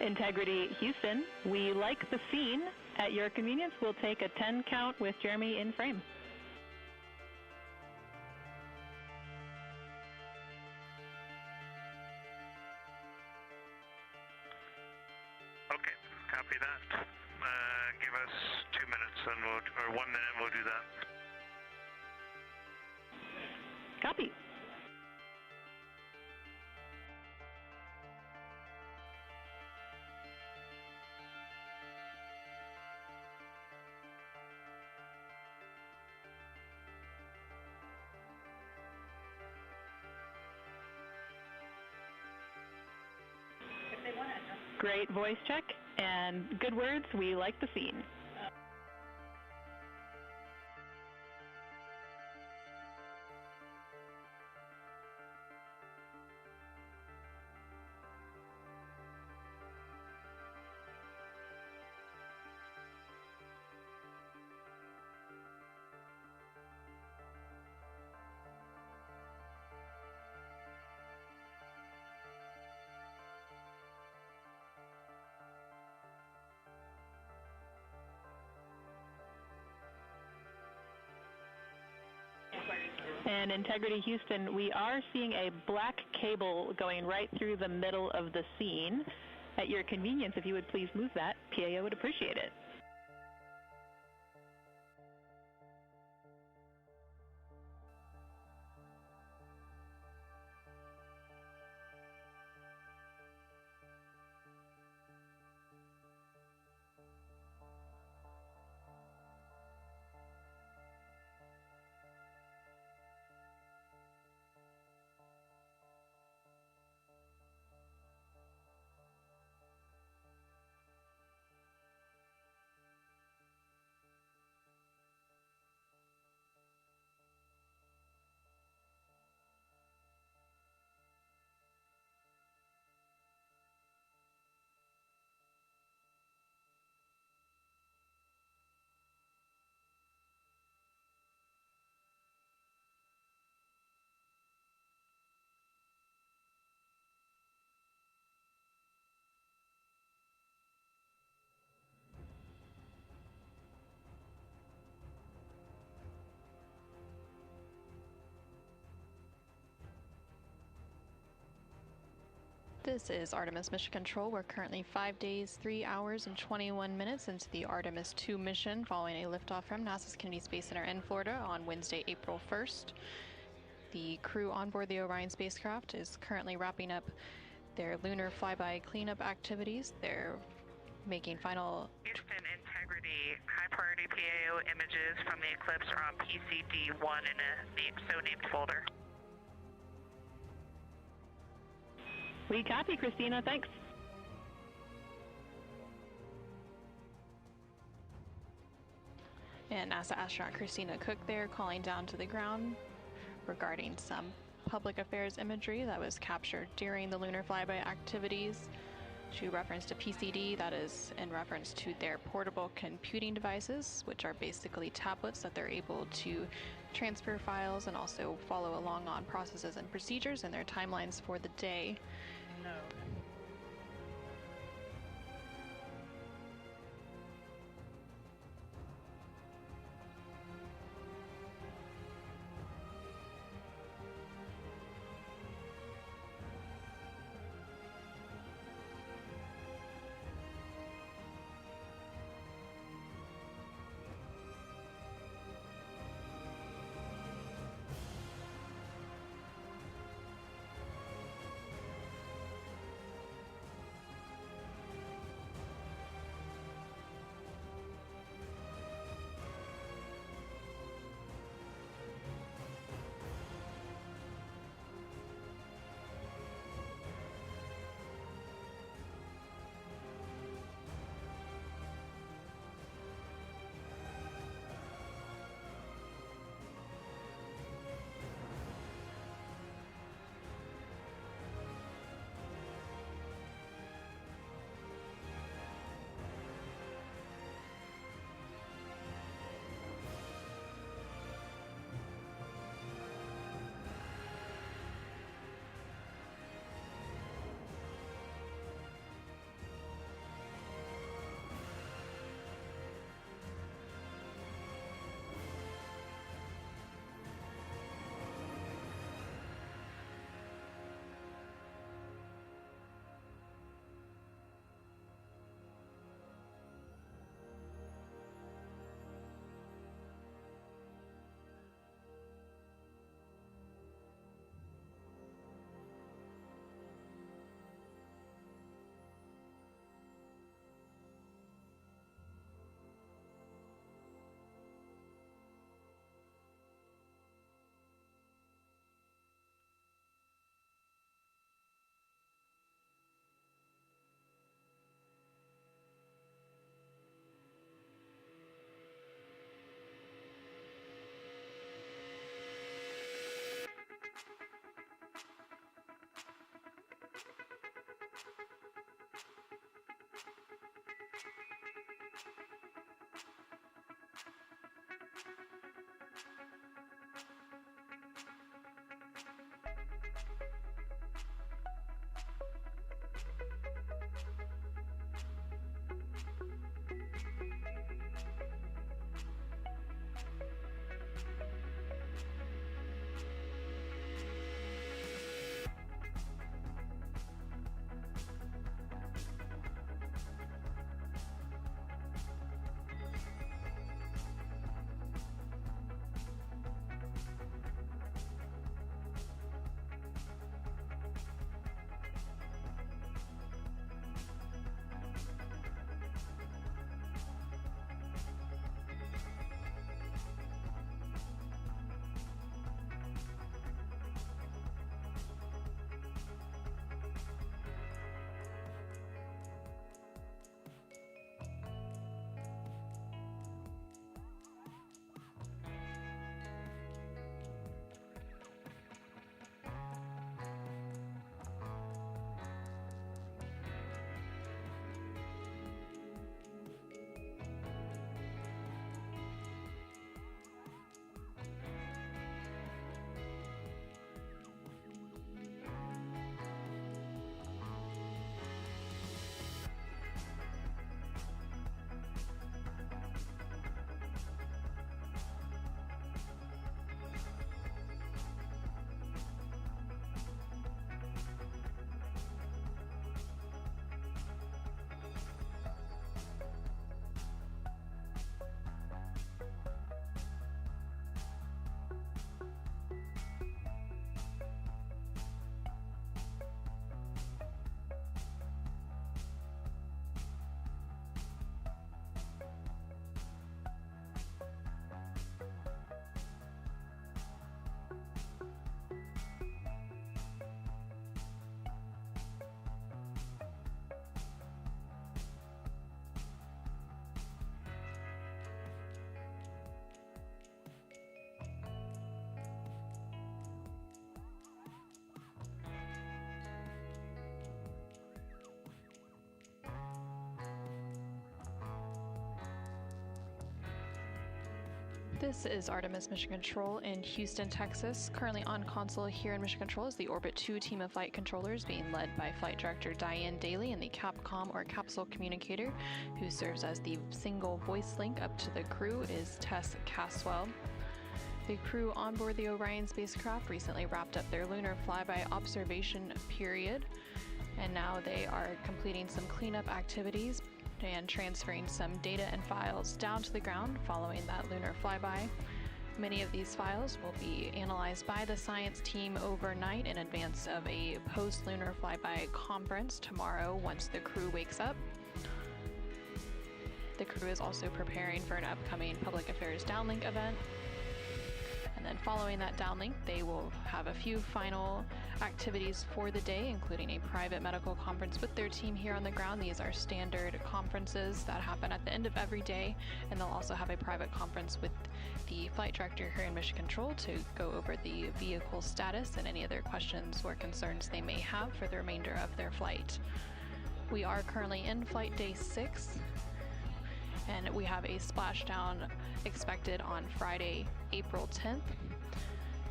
Integrity Houston, we like the scene. At your convenience, we'll take a 10 count with Jeremy in frame. Okay, copy that. Give us 2 minutes and or 1 minute, we'll do that. Copy. Great voice check and good words. We like the scene. And Integrity Houston, we are seeing a black cable going right through the middle of the scene. At your convenience, if you would please move that, PAO would appreciate it. This is Artemis Mission Control. We're currently 5 days, 3 hours, and 21 minutes into the Artemis II mission following a liftoff from NASA's Kennedy Space Center in Florida on Wednesday, April 1st. The crew on board the Orion spacecraft is currently wrapping up their Lunar Flyby cleanup activities. They're making final... Houston Integrity, high priority PAO images from the Eclipse are on PCD1 in a so-named folder. We copy, Christina. Thanks. And NASA astronaut Christina Koch there calling down to the ground regarding some public affairs imagery that was captured during the Lunar Flyby activities. She referenced a PCD, that is in reference to their portable computing devices, which are basically tablets that they're able to transfer files and also follow along on processes and procedures and their timelines for the day. No. This is Artemis Mission Control in Houston, Texas. Currently on console here in Mission Control is the Orbit 2 team of flight controllers being led by Flight Director Diane Daly and the Capcom or Capsule Communicator, who serves as the single voice link up to the crew, is Tess Caswell. The crew on board the Orion spacecraft recently wrapped up their Lunar Flyby observation period, and now they are completing some cleanup activities and transferring some data and files down to the ground following that lunar flyby. Many of these files will be analyzed by the science team overnight in advance of a post-lunar flyby conference tomorrow once the crew wakes up. The crew is also preparing for an upcoming public affairs downlink event. And then following that downlink, they will have a few final activities for the day, including a private medical conference with their team here on the ground. These are standard conferences that happen at the end of every day, and they'll also have a private conference with the flight director here in Mission Control to go over the vehicle status and any other questions or concerns they may have for the remainder of their flight. We are currently in flight day 6, and we have a splashdown expected on Friday, April 10th.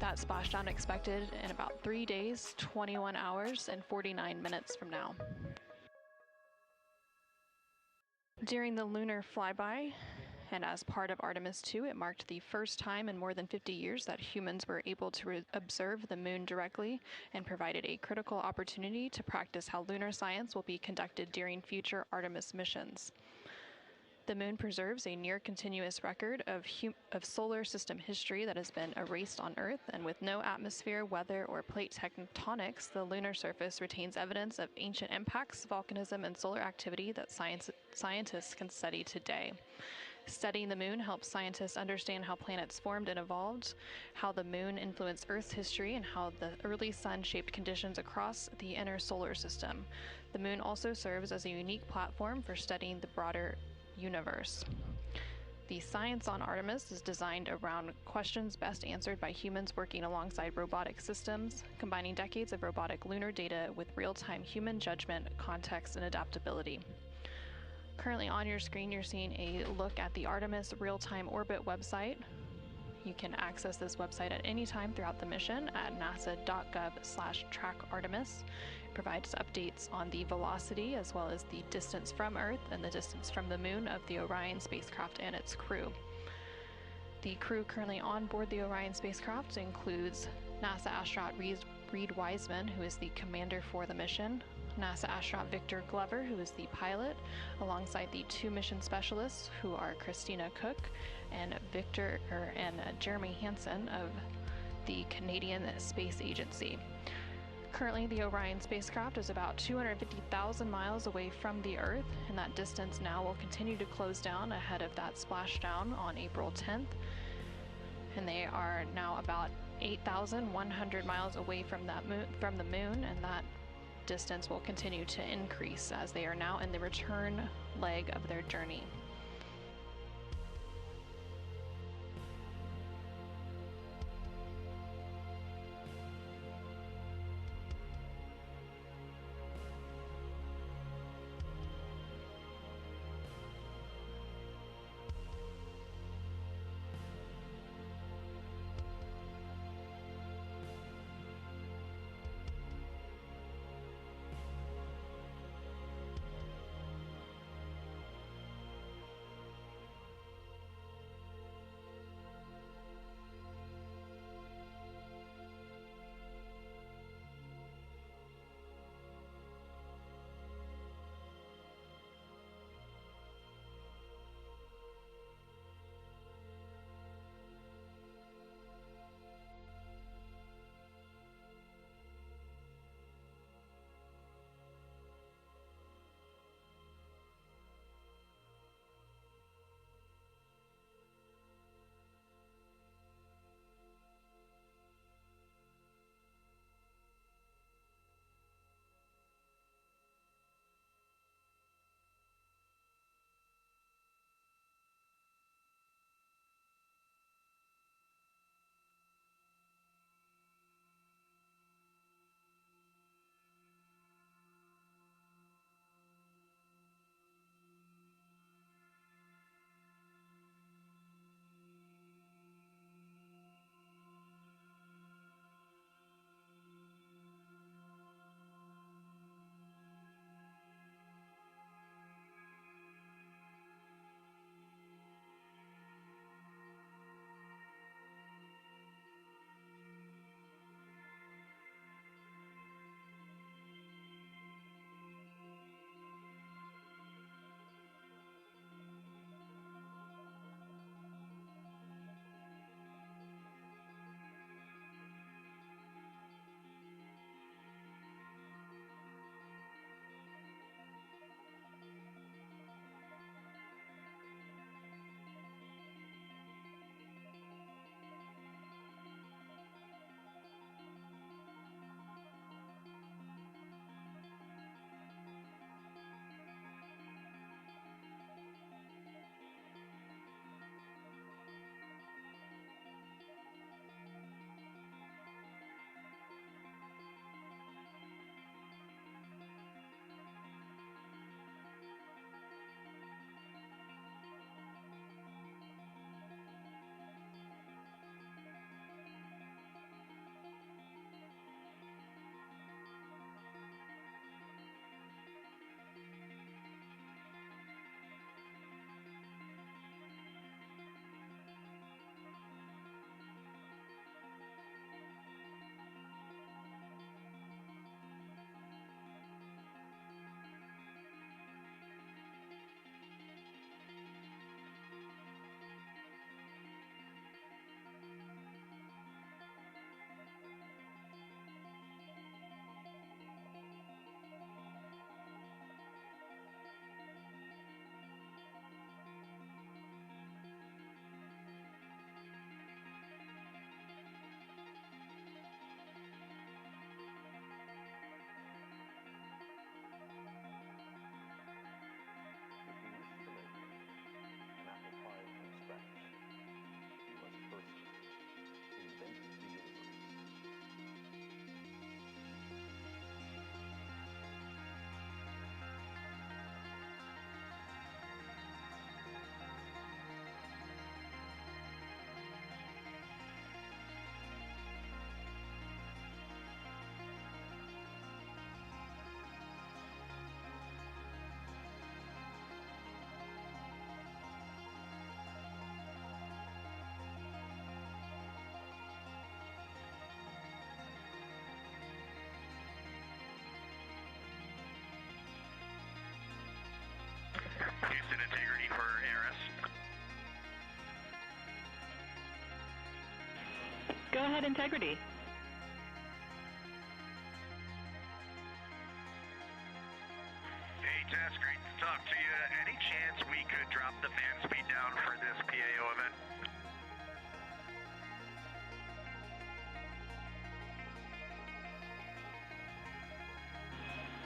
That splashdown expected in about 3 days, 21 hours, and 49 minutes from now. During the lunar flyby, and as part of Artemis II, it marked the first time in more than 50 years that humans were able to observe the moon directly and provided a critical opportunity to practice how lunar science will be conducted during future Artemis missions. The moon preserves a near-continuous record of solar system history that has been erased on Earth, and with no atmosphere, weather, or plate tectonics, the lunar surface retains evidence of ancient impacts, volcanism, and solar activity that scientists can study today. Studying the moon helps scientists understand how planets formed and evolved, how the moon influenced Earth's history, and how the early sun shaped conditions across the inner solar system. The moon also serves as a unique platform for studying the broader universe. The science on Artemis is designed around questions best answered by humans working alongside robotic systems, combining decades of robotic lunar data with real-time human judgment, context, and adaptability. Currently on your screen, you're seeing a look at the Artemis real-time orbit website. You can access this website at any time throughout the mission at nasa.gov/trackartemis. It provides updates on the velocity as well as the distance from Earth and the distance from the moon of the Orion spacecraft and its crew. The crew currently on board the Orion spacecraft includes NASA astronaut Reed Wiseman, who is the commander for the mission, NASA astronaut Victor Glover, who is the pilot, alongside the 2 mission specialists, who are Christina Koch and Jeremy Hansen of the Canadian Space Agency. Currently, the Orion spacecraft is about 250,000 miles away from the Earth, and that distance now will continue to close down ahead of that splashdown on April 10th. And they are now about 8,100 miles away from the moon, and that distance will continue to increase as they are now in the return leg of their journey. integrity for ARS. Go ahead, integrity. Hey, Tess, great to talk to you. Any chance we could drop the fan speed down for this PAO event?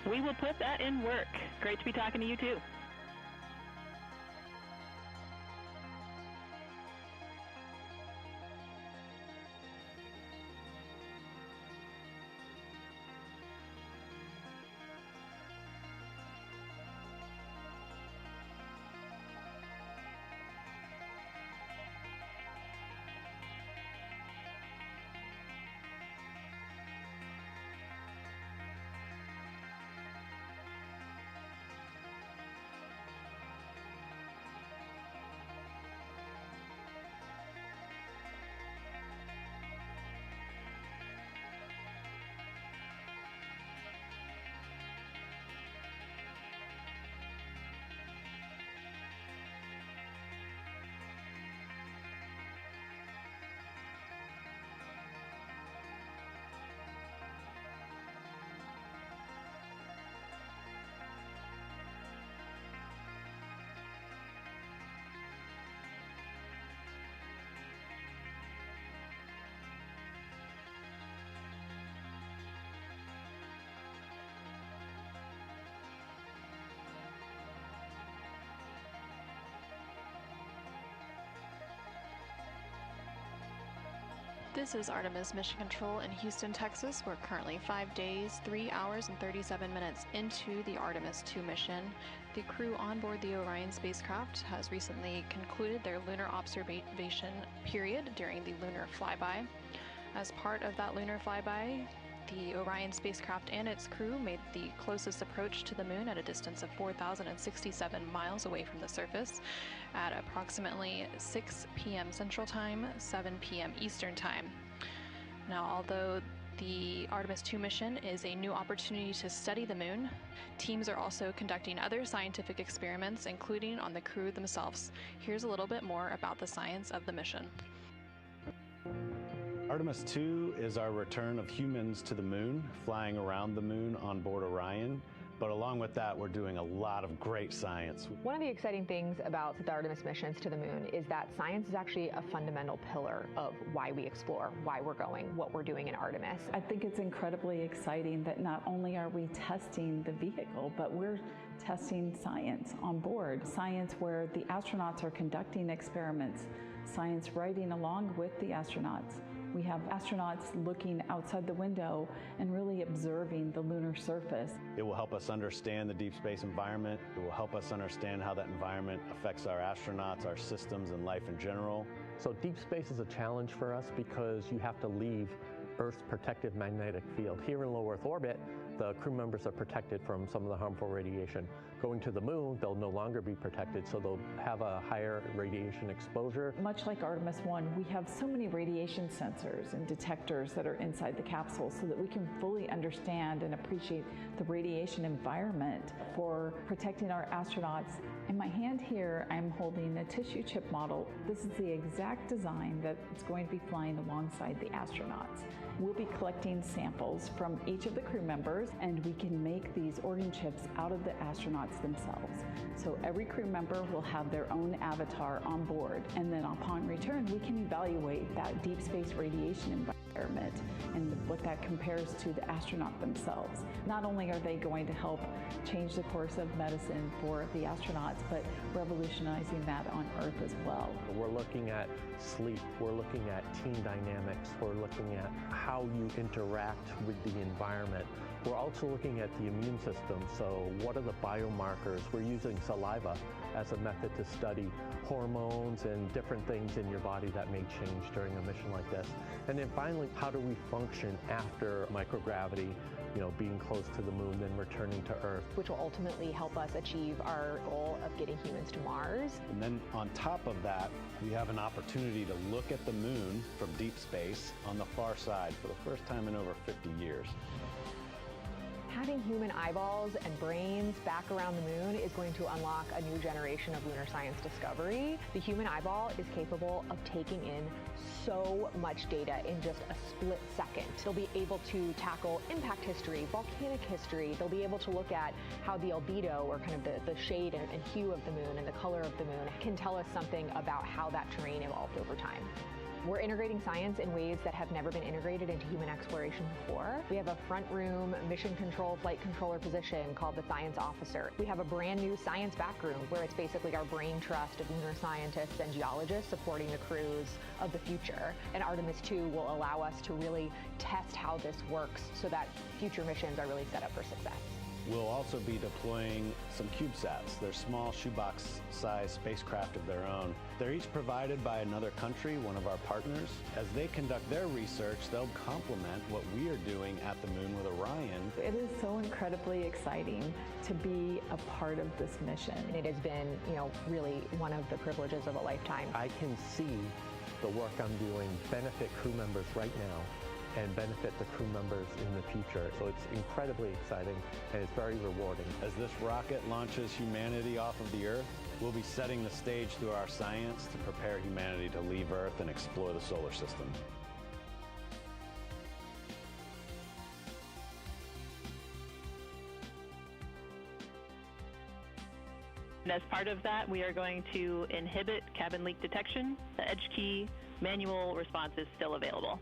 We will put that in work. Great to be talking to you, too. This is Artemis Mission Control in Houston, Texas. We're currently 5 days, 3 hours, and 37 minutes into the Artemis II mission. The crew on board the Orion spacecraft has recently concluded their lunar observation period during the Lunar Flyby. As part of that Lunar Flyby, the Orion spacecraft and its crew made the closest approach to the moon at a distance of 4,067 miles away from the surface at approximately 6 p.m. Central Time, 7 p.m. Eastern Time. Now, although the Artemis II mission is a new opportunity to study the moon, teams are also conducting other scientific experiments, including on the crew themselves. Here's a little bit more about the science of the mission. Artemis II is our return of humans to the moon, flying around the moon on board Orion. But along with that, we're doing a lot of great science. One of the exciting things about the Artemis missions to the moon is that science is actually a fundamental pillar of why we explore, why we're going, what we're doing in Artemis. I think it's incredibly exciting that not only are we testing the vehicle, but we're testing science on board. Science where the astronauts are conducting experiments, science riding along with the astronauts. We have astronauts looking outside the window and really observing the lunar surface. It will help us understand the deep space environment. It will help us understand how that environment affects our astronauts, our systems, and life in general. So deep space is a challenge for us because you have to leave Earth's protective magnetic field. Here in low Earth orbit, the crew members are protected from some of the harmful radiation. Going to the moon, they'll no longer be protected, so they'll have a higher radiation exposure. Much like Artemis I, we have so many radiation sensors and detectors that are inside the capsule so that we can fully understand and appreciate the radiation environment for protecting our astronauts. In my hand here, I'm holding a tissue chip model. This is the exact design that it's going to be flying alongside the astronauts. We'll be collecting samples from each of the crew members, and we can make these organ chips out of the astronauts themselves. So every crew member will have their own avatar on board, and then upon return, we can evaluate that deep space radiation environment and what that compares to the astronaut themselves. Not only are they going to help change the course of medicine for the astronauts, but revolutionizing that on Earth as well. We're looking at sleep, we're looking at team dynamics, we're looking at how you interact with the environment. We're also looking at the immune system, so what are the biomarkers? We're using saliva as a method to study hormones and different things in your body that may change during a mission like this. And then finally, how do we function after microgravity, being close to the moon, then returning to Earth? Which will ultimately help us achieve our goal of getting humans to Mars. And then on top of that, we have an opportunity to look at the moon from deep space on the far side for the first time in over 50 years. Having human eyeballs and brains back around the moon is going to unlock a new generation of lunar science discovery. The human eyeball is capable of taking in so much data in just a split second. They'll be able to tackle impact history, volcanic history. They'll be able to look at how the albedo, or kind of the shade and hue of the moon and the color of the moon, can tell us something about how that terrain evolved over time. We're integrating science in ways that have never been integrated into human exploration before. We have a front room mission control flight controller position called the Science Officer. We have a brand new science back room where it's basically our brain trust of lunar scientists and geologists supporting the crews of the future. And Artemis II will allow us to really test how this works so that future missions are really set up for success. We'll also be deploying some CubeSats. They're small shoebox-sized spacecraft of their own. They're each provided by another country, one of our partners. As they conduct their research, they'll complement what we are doing at the moon with Orion. It is so incredibly exciting to be a part of this mission. And it has been, really one of the privileges of a lifetime. I can see the work I'm doing benefit crew members right now and benefit the crew members in the future. So it's incredibly exciting and it's very rewarding. As this rocket launches humanity off of the Earth, we'll be setting the stage through our science to prepare humanity to leave Earth and explore the solar system. And as part of that, we are going to inhibit cabin leak detection. The edge key manual response is still available.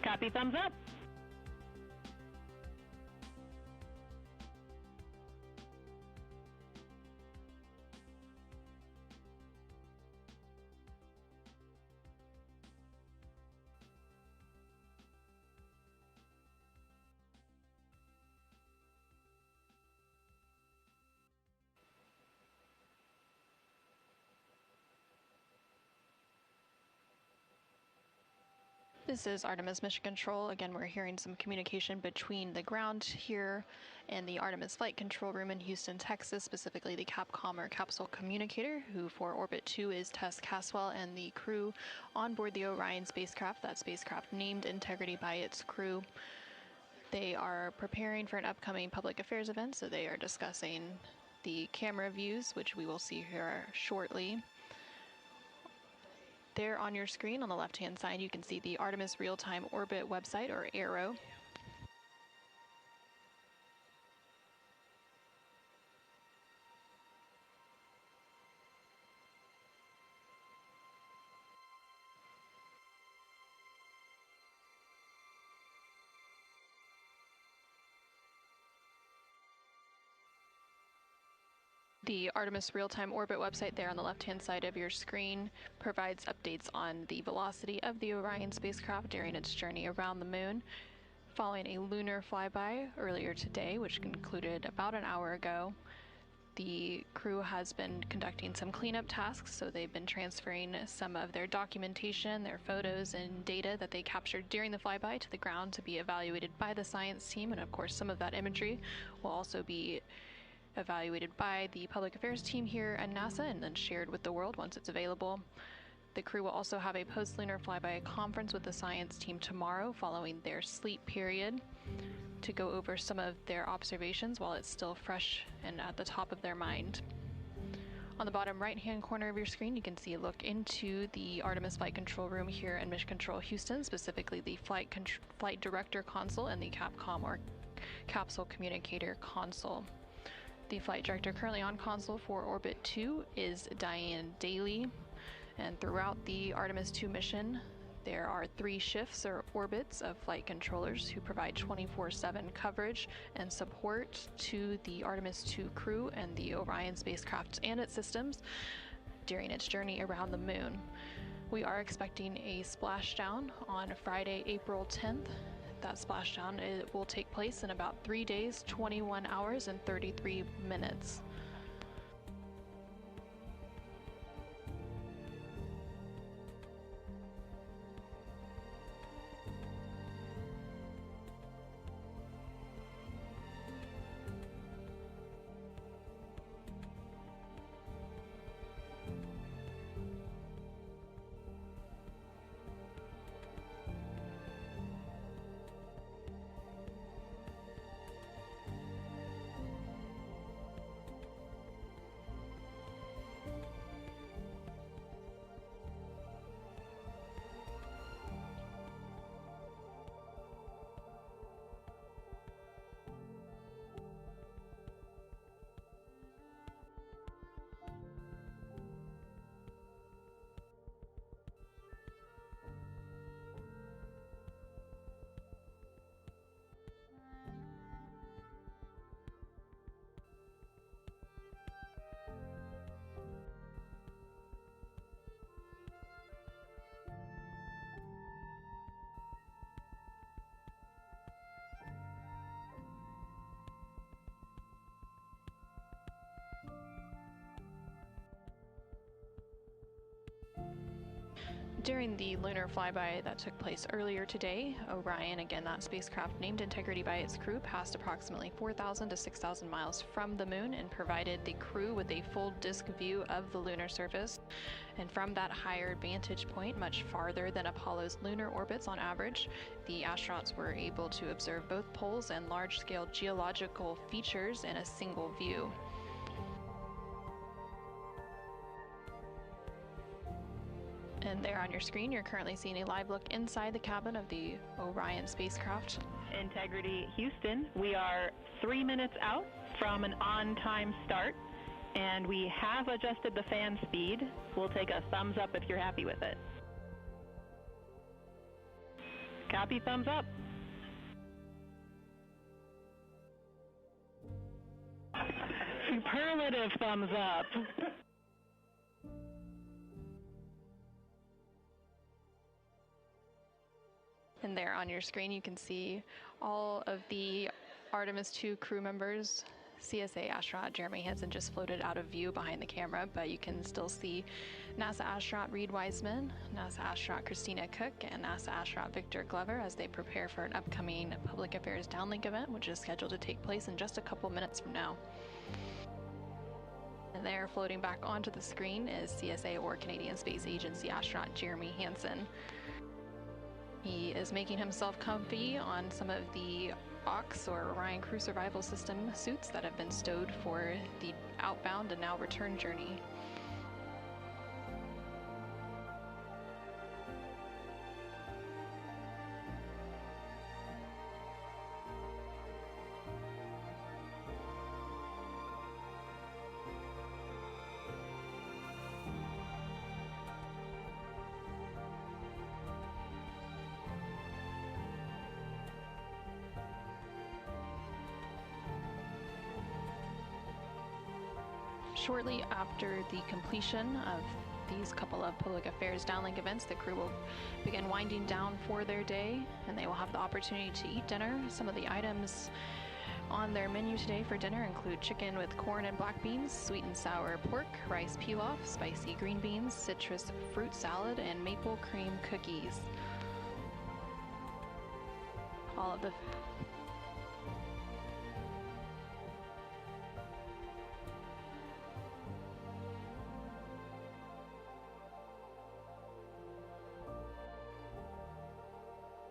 Copy, thumbs up. This is Artemis Mission Control. Again, we're hearing some communication between the ground here and the Artemis Flight Control Room in Houston, Texas, specifically the Capcom or Capsule Communicator, who for Orbit 2 is Tess Caswell, and the crew on board the Orion spacecraft, that spacecraft named Integrity by its crew. They are preparing for an upcoming public affairs event, so they are discussing the camera views, which we will see here shortly. There on your screen on the left-hand side, you can see the Artemis Real-Time Orbit website, or ARO. The Artemis Real-Time Orbit website there on the left-hand side of your screen provides updates on the velocity of the Orion spacecraft during its journey around the moon. Following a lunar flyby earlier today, which concluded about an hour ago, the crew has been conducting some cleanup tasks, so they've been transferring some of their documentation, their photos and data that they captured during the flyby to the ground to be evaluated by the science team, and of course some of that imagery will also be evaluated by the public affairs team here at NASA and then shared with the world once it's available. The crew will also have a post-lunar flyby conference with the science team tomorrow following their sleep period to go over some of their observations while it's still fresh and at the top of their mind. On the bottom right-hand corner of your screen, you can see a look into the Artemis Flight Control Room here in Mission Control Houston, specifically the Flight Director Console and the Capcom or Capsule Communicator Console. The flight director currently on console for Orbit 2 is Diane Daly, and throughout the Artemis 2 mission, there are 3 shifts or orbits of flight controllers who provide 24/7 coverage and support to the Artemis 2 crew and the Orion spacecraft and its systems during its journey around the moon. We are expecting a splashdown on Friday, April 10th. That splashdown will take place in about 3 days, 21 hours, and 33 minutes. During the lunar flyby that took place earlier today, Orion, again that spacecraft named Integrity by its crew, passed approximately 4,000 to 6,000 miles from the moon and provided the crew with a full disk view of the lunar surface. And from that higher vantage point, much farther than Apollo's lunar orbits on average, the astronauts were able to observe both poles and large-scale geological features in a single view. And there on your screen, you're currently seeing a live look inside the cabin of the Orion spacecraft. Integrity Houston, we are 3 minutes out from an on-time start, and we have adjusted the fan speed. We'll take a thumbs up if you're happy with it. Copy, thumbs up. Superlative thumbs up. And there on your screen, you can see all of the Artemis II crew members. CSA astronaut Jeremy Hansen just floated out of view behind the camera, but you can still see NASA astronaut Reed Wiseman, NASA astronaut Christina Koch, and NASA astronaut Victor Glover as they prepare for an upcoming public affairs downlink event, which is scheduled to take place in just a couple minutes from now. And there, floating back onto the screen, is CSA or Canadian Space Agency astronaut Jeremy Hansen. He is making himself comfy on some of the OX or Orion Crew Survival System suits that have been stowed for the outbound and now return journey. Shortly after the completion of these couple of public affairs downlink events, the crew will begin winding down for their day, and they will have the opportunity to eat dinner. Some of the items on their menu today for dinner include chicken with corn and black beans, sweet and sour pork, rice pilaf, spicy green beans, citrus fruit salad, and maple cream cookies. All of the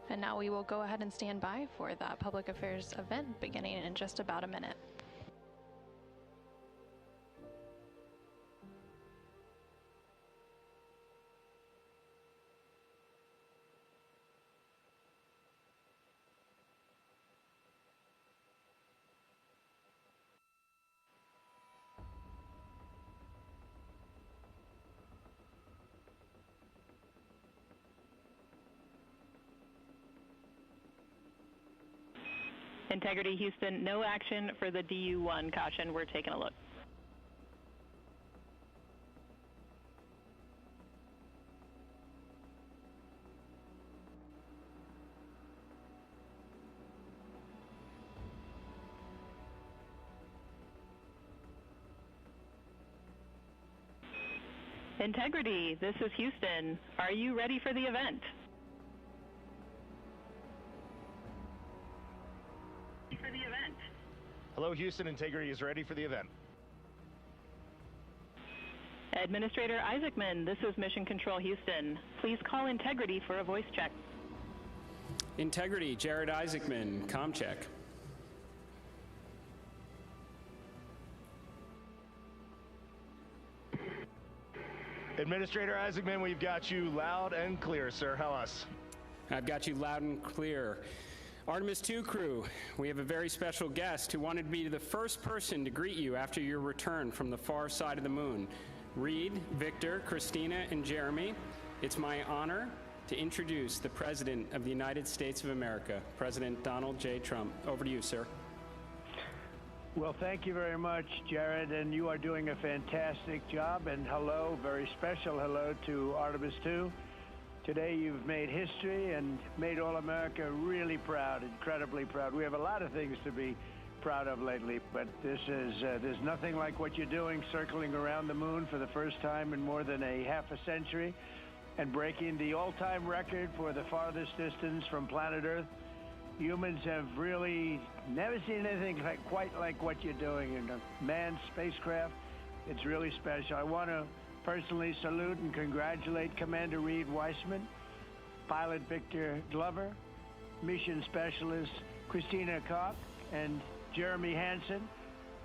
And now we will go ahead and stand by for that public affairs event beginning in just about a minute. Integrity Houston, no action for the DU-1. Caution, we're taking a look. Integrity, this is Houston. Are you ready for the event? Hello, Houston. Integrity is ready for the event. Administrator Isaacman, this is Mission Control Houston. Please call Integrity for a voice check. Integrity, Jared Isaacman, comm check. Administrator Isaacman, we've got you loud and clear, sir. How us? I've got you loud and clear. Artemis II crew, we have a very special guest who wanted to be the first person to greet you after your return from the far side of the moon. Reed, Victor, Christina, and Jeremy, it's my honor to introduce the President of the United States of America, President Donald J. Trump. Over to you, sir. Well, thank you very much, Jared, and you are doing a fantastic job. And hello, very special hello to Artemis II. Today you've made history and made all America really proud, incredibly proud. We have a lot of things to be proud of lately, but this is there's nothing like what you're doing, circling around the moon for the first time in more than a half a century. and breaking the all-time record for the farthest distance from planet Earth. Humans have really never seen anything quite like what you're doing in a manned spacecraft. It's really special. I want to personally salute and congratulate Commander Reed Wiseman, Pilot Victor Glover, Mission Specialist Christina Koch, and Jeremy Hansen.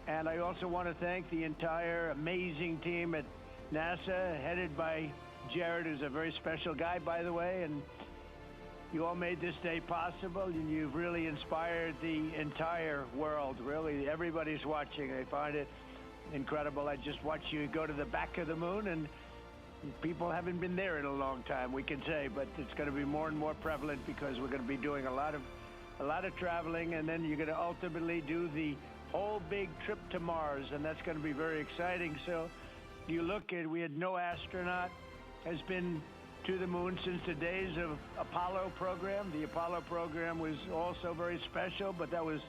And I also want to thank the entire amazing team at NASA, headed by Jared, who's a very special guy, by the way, and you all made this day possible, and you've really inspired the entire world. Really, everybody's watching. I find it incredible. I just watch you go to the back of the moon, and people haven't been there in a long time, we can say, but it's going to be more and more prevalent because we're going to be doing a lot of traveling, and then you're going to ultimately do the whole big trip to Mars, and that's going to be very exciting. So you look at, we had no astronaut has been to the moon since the days of Apollo program. The Apollo program was also very special, but that was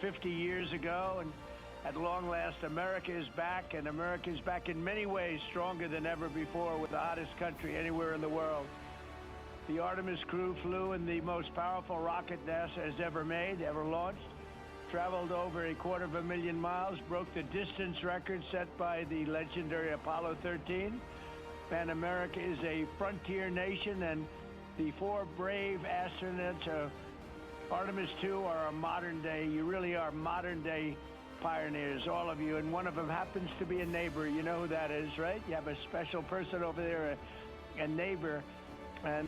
50 years ago, and at long last, America is back, and America is back in many ways stronger than ever before. We're the hottest country anywhere in the world. The Artemis crew flew in the most powerful rocket NASA has ever made, ever launched, traveled over 250,000 miles, broke the distance record set by the legendary Apollo 13. And America is a frontier nation, and the 4 brave astronauts of Artemis II are a modern day, you really are modern day pioneers, all of you, and one of them happens to be a neighbor. You know who that is, right? You have a special person over there, a neighbor, and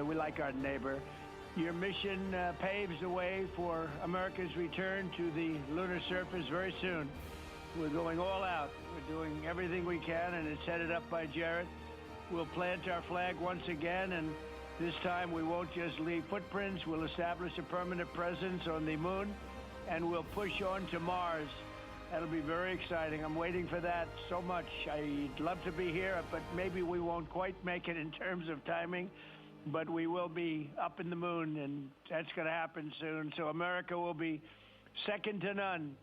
we like our neighbor. Your mission paves the way for America's return to the lunar surface very soon. We're going all out. We're doing everything we can, and it's headed up by Jared. We'll plant our flag once again, and this time we won't just leave footprints. We'll establish a permanent presence on the moon, and we'll push on to Mars. That'll be very exciting. I'm waiting for that so much. I'd love to be here, but maybe we won't quite make it in terms of timing, but we will be up in the moon, and that's going to happen soon. So America will be second to none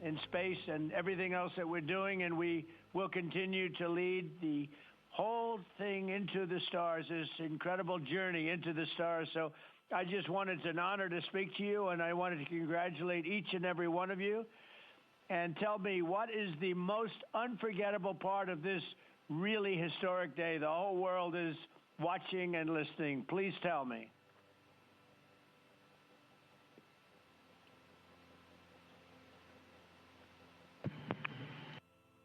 in space and everything else that we're doing, and we will continue to lead the whole thing into the stars, this incredible journey into the stars. So I just wanted, it's an honor to speak to you, and I wanted to congratulate each and every one of you. And tell me, what is the most unforgettable part of this really historic day? The whole world is watching and listening. Please tell me.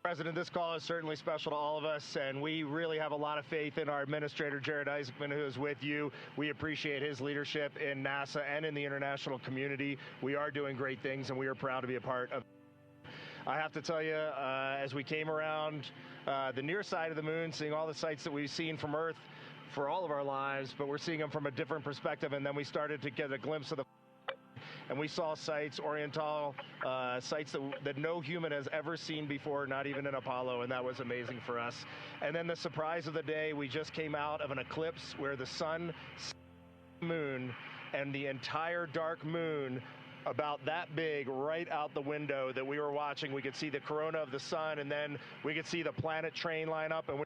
President, this call is certainly special to all of us, and we really have a lot of faith in our administrator, Jared Isaacman, who is with you. We appreciate his leadership in NASA and in the international community. We are doing great things, and we are proud to be a part of. I have to tell you, as we came around the near side of the moon, seeing all the sights that we've seen from Earth for all of our lives, but we're seeing them from a different perspective, and then we started to get a glimpse of the and we saw sites, Oriental sites that no human has ever seen before, not even in Apollo, and that was amazing for us. And then the surprise of the day, we just came out of an eclipse where the sun, moon, and the entire dark moon about that big right out the window that we were watching. We could see the corona of the sun, and then we could see the planet train line up, and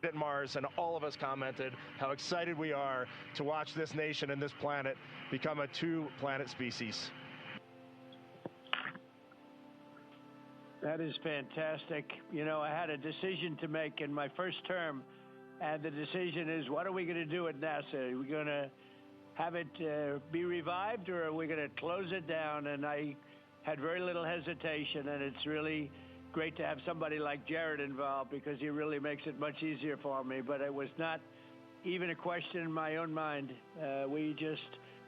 at Mars, and all of us commented how excited we are to watch this nation and this planet become a 2-planet species. That is fantastic. You know, I had a decision to make in my first term, and the decision is, what are we going to do at NASA? Are we going to have it be revived, or are we going to close it down? And I had very little hesitation, and it's really great to have somebody like Jared involved, because he really makes it much easier for me. But it was not even a question in my own mind.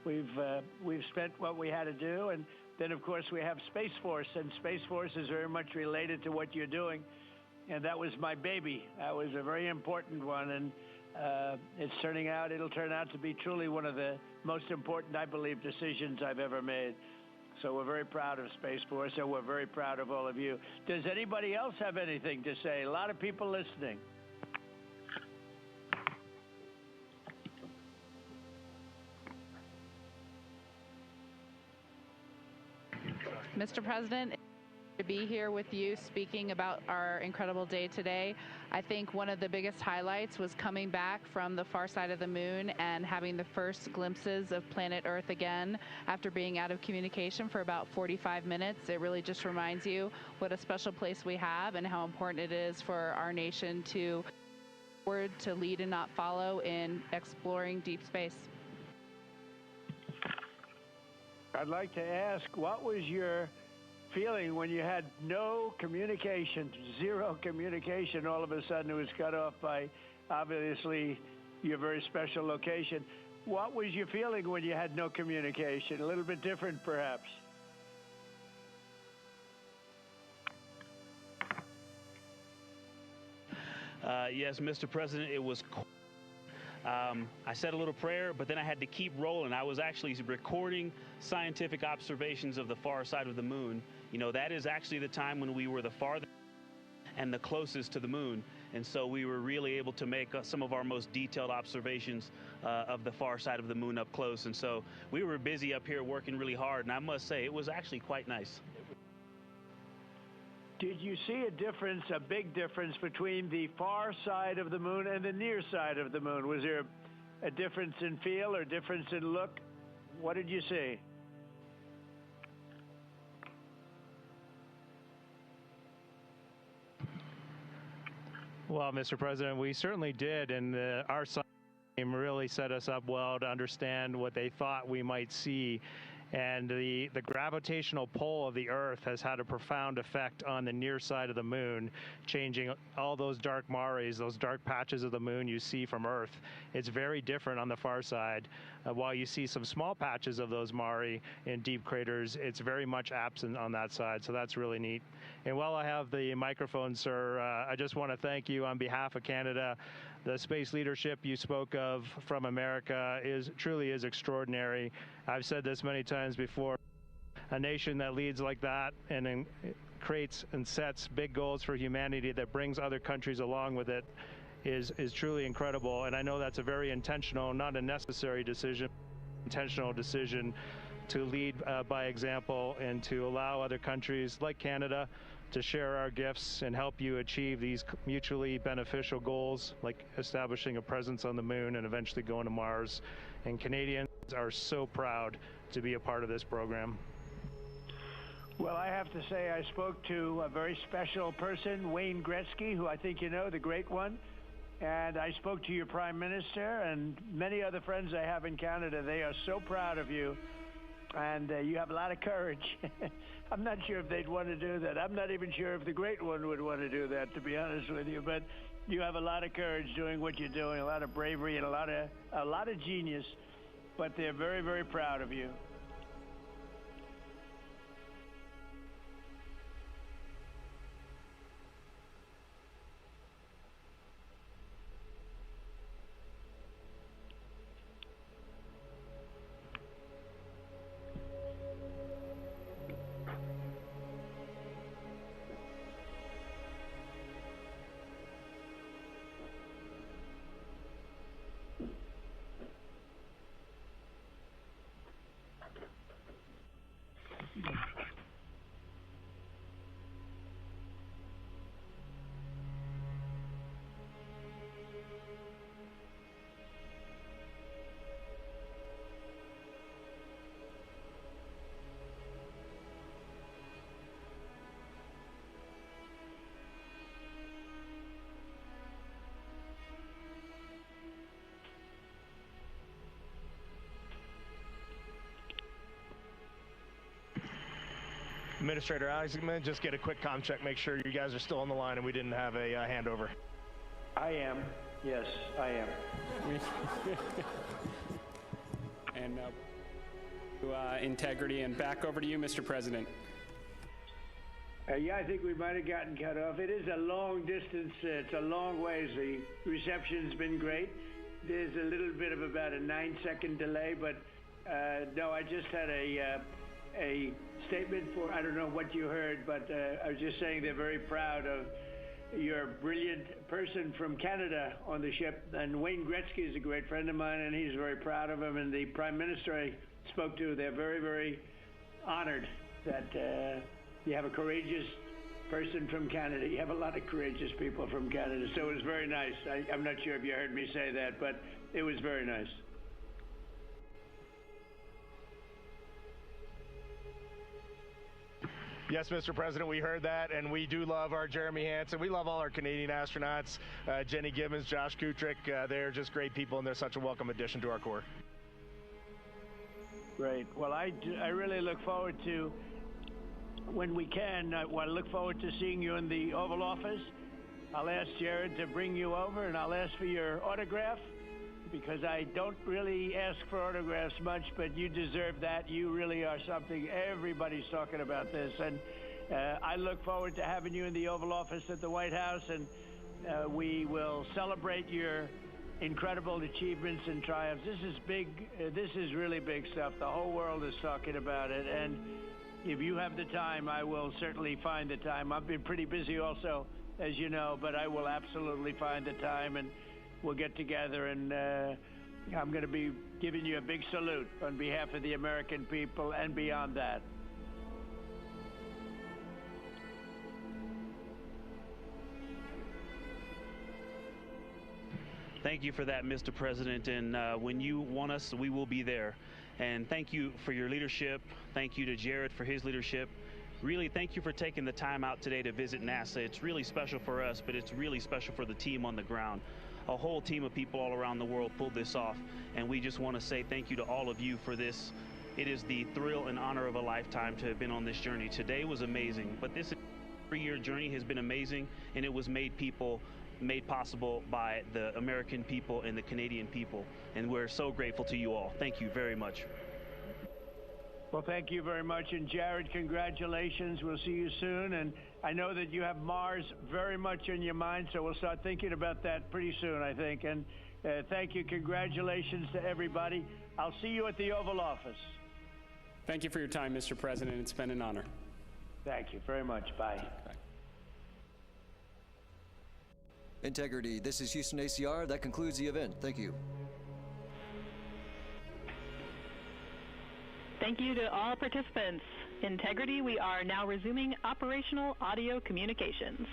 We've spent what we had to do, and then of course we have Space Force, and Space Force is very much related to what you're doing, and that was my baby. That was a very important one, and it'll turn out to be truly one of the most important, I believe, decisions I've ever made. So we're very proud of Space Force, and we're very proud of all of you. Does anybody else have anything to say? A lot of people listening. Mr. President, To be here with you speaking about our incredible day today. I think one of the biggest highlights was coming back from the far side of the moon and having the first glimpses of planet Earth again after being out of communication for about 45 minutes. It really just reminds you what a special place we have and how important it is for our nation to lead and not follow in exploring deep space. I'd like to ask, what was your feeling when you had no communication, zero communication? All of a sudden it was cut off by, obviously, your very special location. What was your feeling when you had no communication? A little bit different, perhaps. Yes, Mr. President, it was cool. I said a little prayer, but then I had to keep rolling. I was actually recording scientific observations of the far side of the moon. You know, that is actually the time when we were the farthest and the closest to the moon. And so we were really able to make some of our most detailed observations of the far side of the moon up close. And so we were busy up here working really hard. And I must say, it was actually quite nice. Did you see a difference, a big difference, between the far side of the moon and the near side of the moon? Was there a difference in feel or difference in look? What did you see? Well, Mr. President, we certainly did, and our science team really set us up well to understand what they thought we might see. And the gravitational pull of the Earth has had a profound effect on the near side of the moon, changing all those dark mares, those dark patches of the moon you see from Earth. It's very different on the far side. While you see some small patches of those mare in deep craters, it's very much absent on that side, so that's really neat. And while I have the microphone, sir, I just want to thank you on behalf of Canada. The space leadership you spoke of from America truly is extraordinary. I've said this many times before. A nation that leads like that and creates and sets big goals for humanity that brings other countries along with it is truly incredible. And I know that's a very intentional, not a necessary decision, intentional decision to lead by example and to allow other countries like Canada to share our gifts and help you achieve these mutually beneficial goals, like establishing a presence on the moon and eventually going to Mars. And Canadians are so proud to be a part of this program. Well, I have to say I spoke to a very special person, Wayne Gretzky, who I think you know, the great one. And I spoke to your Prime Minister and many other friends I have in Canada. They are so proud of you. And you have a lot of courage. I'm not sure if they'd want to do that. I'm not even sure if the great one would want to do that, to be honest with you. But you have a lot of courage doing what you're doing, a lot of bravery and a lot of genius. But they're very, very proud of you. Administrator Alex, I'm going to just get a quick comm check, make sure you guys are still on the line and we didn't have a handover. I am. Yes, I am. And integrity, and back over to you, Mr. President. Yeah, I think we might have gotten cut off. It is a long distance. It's a long ways. The reception's been great. There's a little bit of about a 9-second delay, but no, I just had a statement for, I don't know what you heard, but I was just saying they're very proud of your brilliant person from Canada on the ship. And Wayne Gretzky is a great friend of mine, and he's very proud of him. And the Prime Minister I spoke to, they're very, very honored that You have a courageous person from Canada. You have a lot of courageous people from Canada, so it was very nice. I'm not sure if you heard me say that, but it was very nice. Yes, Mr. President, we heard that, and we do love our Jeremy Hansen. We love all our Canadian astronauts, Jenny Gibbons, Josh Kutrick. They're just great people, and they're such a welcome addition to our Corps. Great. Well, I really look forward to, when we can, I look forward to seeing you in the Oval Office. I'll ask Jared to bring you over, and I'll ask for your autograph, because I don't really ask for autographs much, but you deserve that. You really are something. Everybody's talking about this, and I look forward to having you in the Oval Office at the White House, and we will celebrate your incredible achievements and triumphs. This is big. This is really big stuff. The whole world is talking about it, and if you have the time, I will certainly find the time. I've been pretty busy also, as you know, but I will absolutely find the time, and we'll get together, and I'm going to be giving you a big salute on behalf of the American people and beyond that. Thank you for that, Mr. President, and when you want us, we will be there. And thank you for your leadership. Thank you to Jared for his leadership. Really, thank you for taking the time out today to visit NASA. It's really special for us, but it's really special for the team on the ground. A whole team of people all around the world pulled this off, and we just want to say thank you to all of you for this. It is the thrill and honor of a lifetime to have been on this journey. Today was amazing, but this 3-year journey has been amazing, and it was made possible by the American people and the Canadian people, and we're so grateful to you all. Thank you very much. Well, thank you very much. And Jared, congratulations. We'll see you soon. And I know that you have Mars very much in your mind, so we'll start thinking about that pretty soon, I think. And thank you. Congratulations to everybody. I'll see you at the Oval Office. Thank you for your time, Mr. President. It's been an honor. Thank you very much. Bye. Bye. Integrity, this is Houston ACR. That concludes the event. Thank you. Thank you to all participants. Integrity, we are now resuming operational audio communications.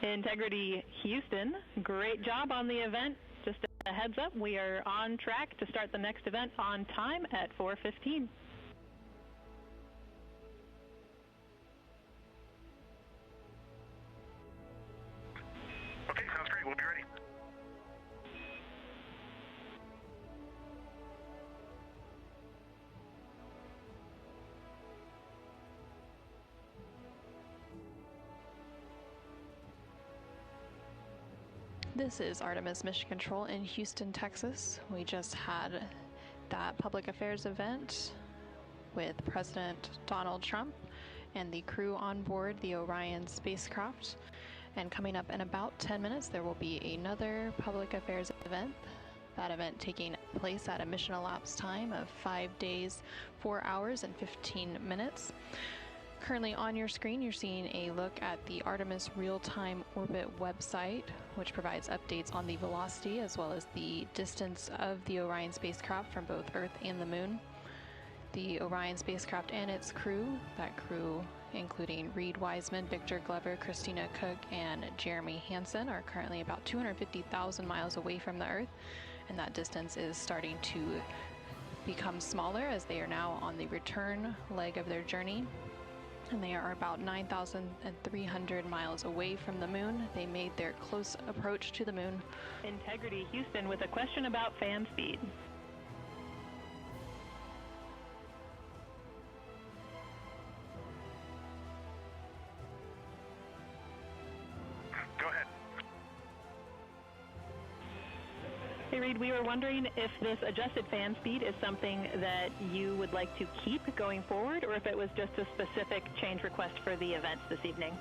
Integrity Houston, great job on the event. Just a heads up, we are on track to start the next event on time at 4:15. Okay, sounds great. We'll be ready. This is Artemis Mission Control in Houston, Texas. We just had that public affairs event with President Donald Trump and the crew on board the Orion spacecraft. And coming up in about 10 minutes, there will be another public affairs event. That event taking place at a mission elapsed time of 5 days, 4 hours, and 15 minutes. Currently on your screen, you're seeing a look at the Artemis Real-Time Orbit website, which provides updates on the velocity as well as the distance of the Orion spacecraft from both Earth and the Moon. The Orion spacecraft and its crew, that crew including Reed Wiseman, Victor Glover, Christina Koch, and Jeremy Hansen, are currently about 250,000 miles away from the Earth, and that distance is starting to become smaller as they are now on the return leg of their journey. And they are about 9,300 miles away from the Moon. They made their close approach to the Moon. Integrity Houston with a question about fan speed. Go ahead. Hey, Reed, we were wondering if this adjusted fan speed is something that you would like to keep going forward, or if it was just a specific change request for the events this evening.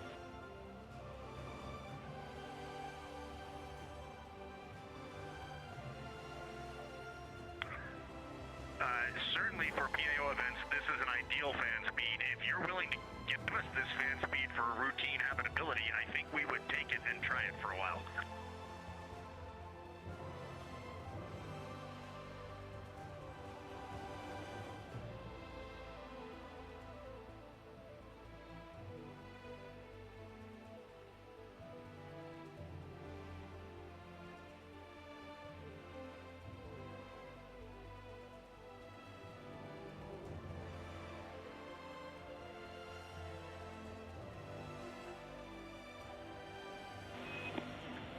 Certainly for PAO events, this is an ideal fan speed. If you're willing to give us this fan speed for routine habitability, I think we would take it and try it for a while.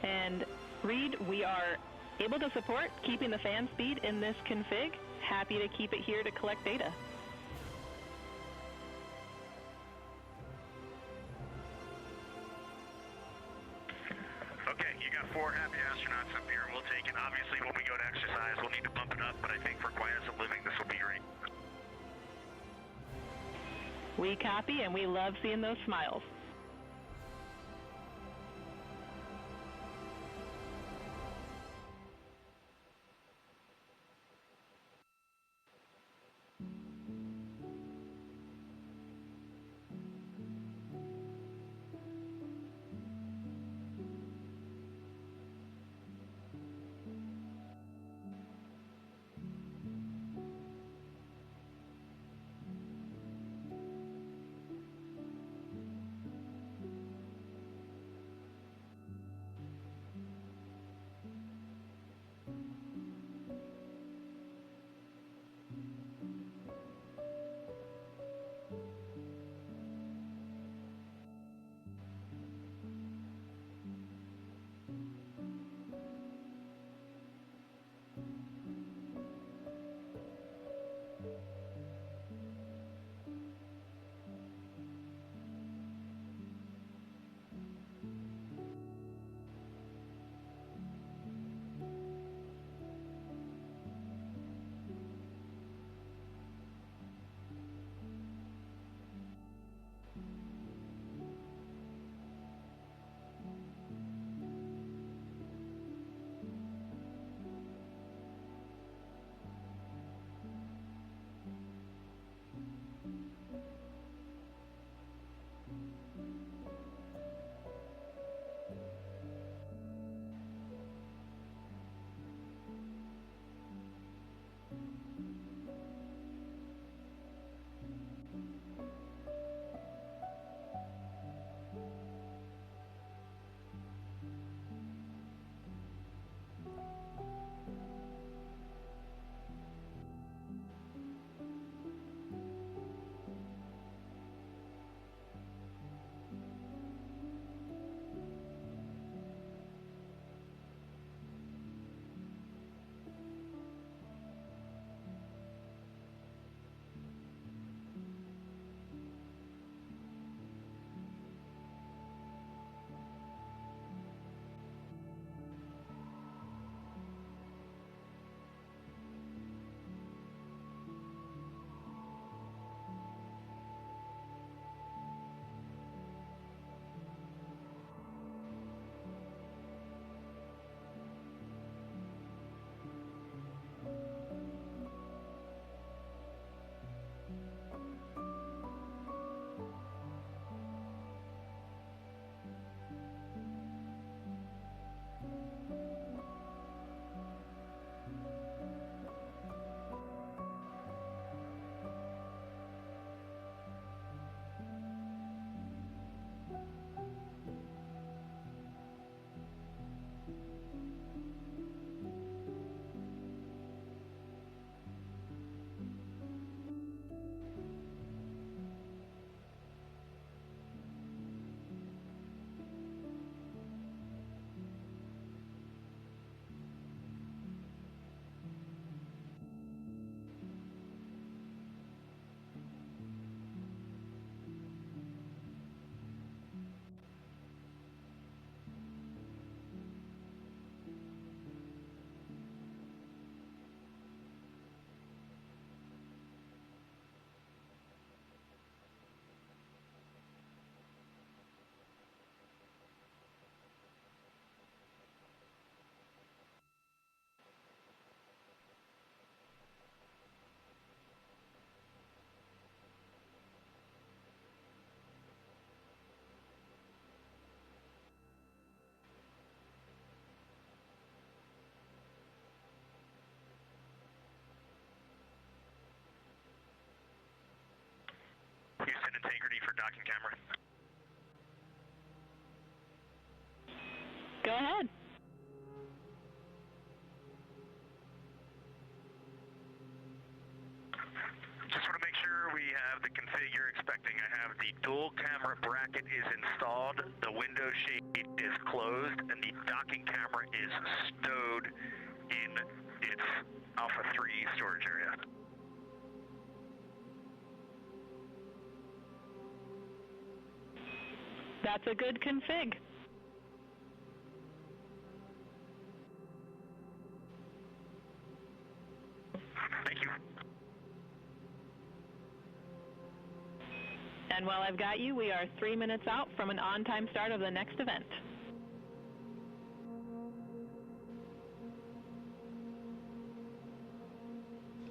And Reed, we are able to support keeping the fan speed in this config. Happy to keep it here to collect data. Okay, you got 4 happy astronauts up here. We'll take it. Obviously, when we go to exercise, we'll need to bump it up, but I think for quietness of living, this will be great. We copy, and we love seeing those smiles. Houston Integrity for docking camera. Go ahead. Just want to make sure we have the config you're expecting. I have the dual camera bracket is installed, the window shade is closed, and the docking camera is stowed in its Alpha 3 storage area. That's a good config. Thank you. And while I've got you, we are 3 minutes out from an on-time start of the next event.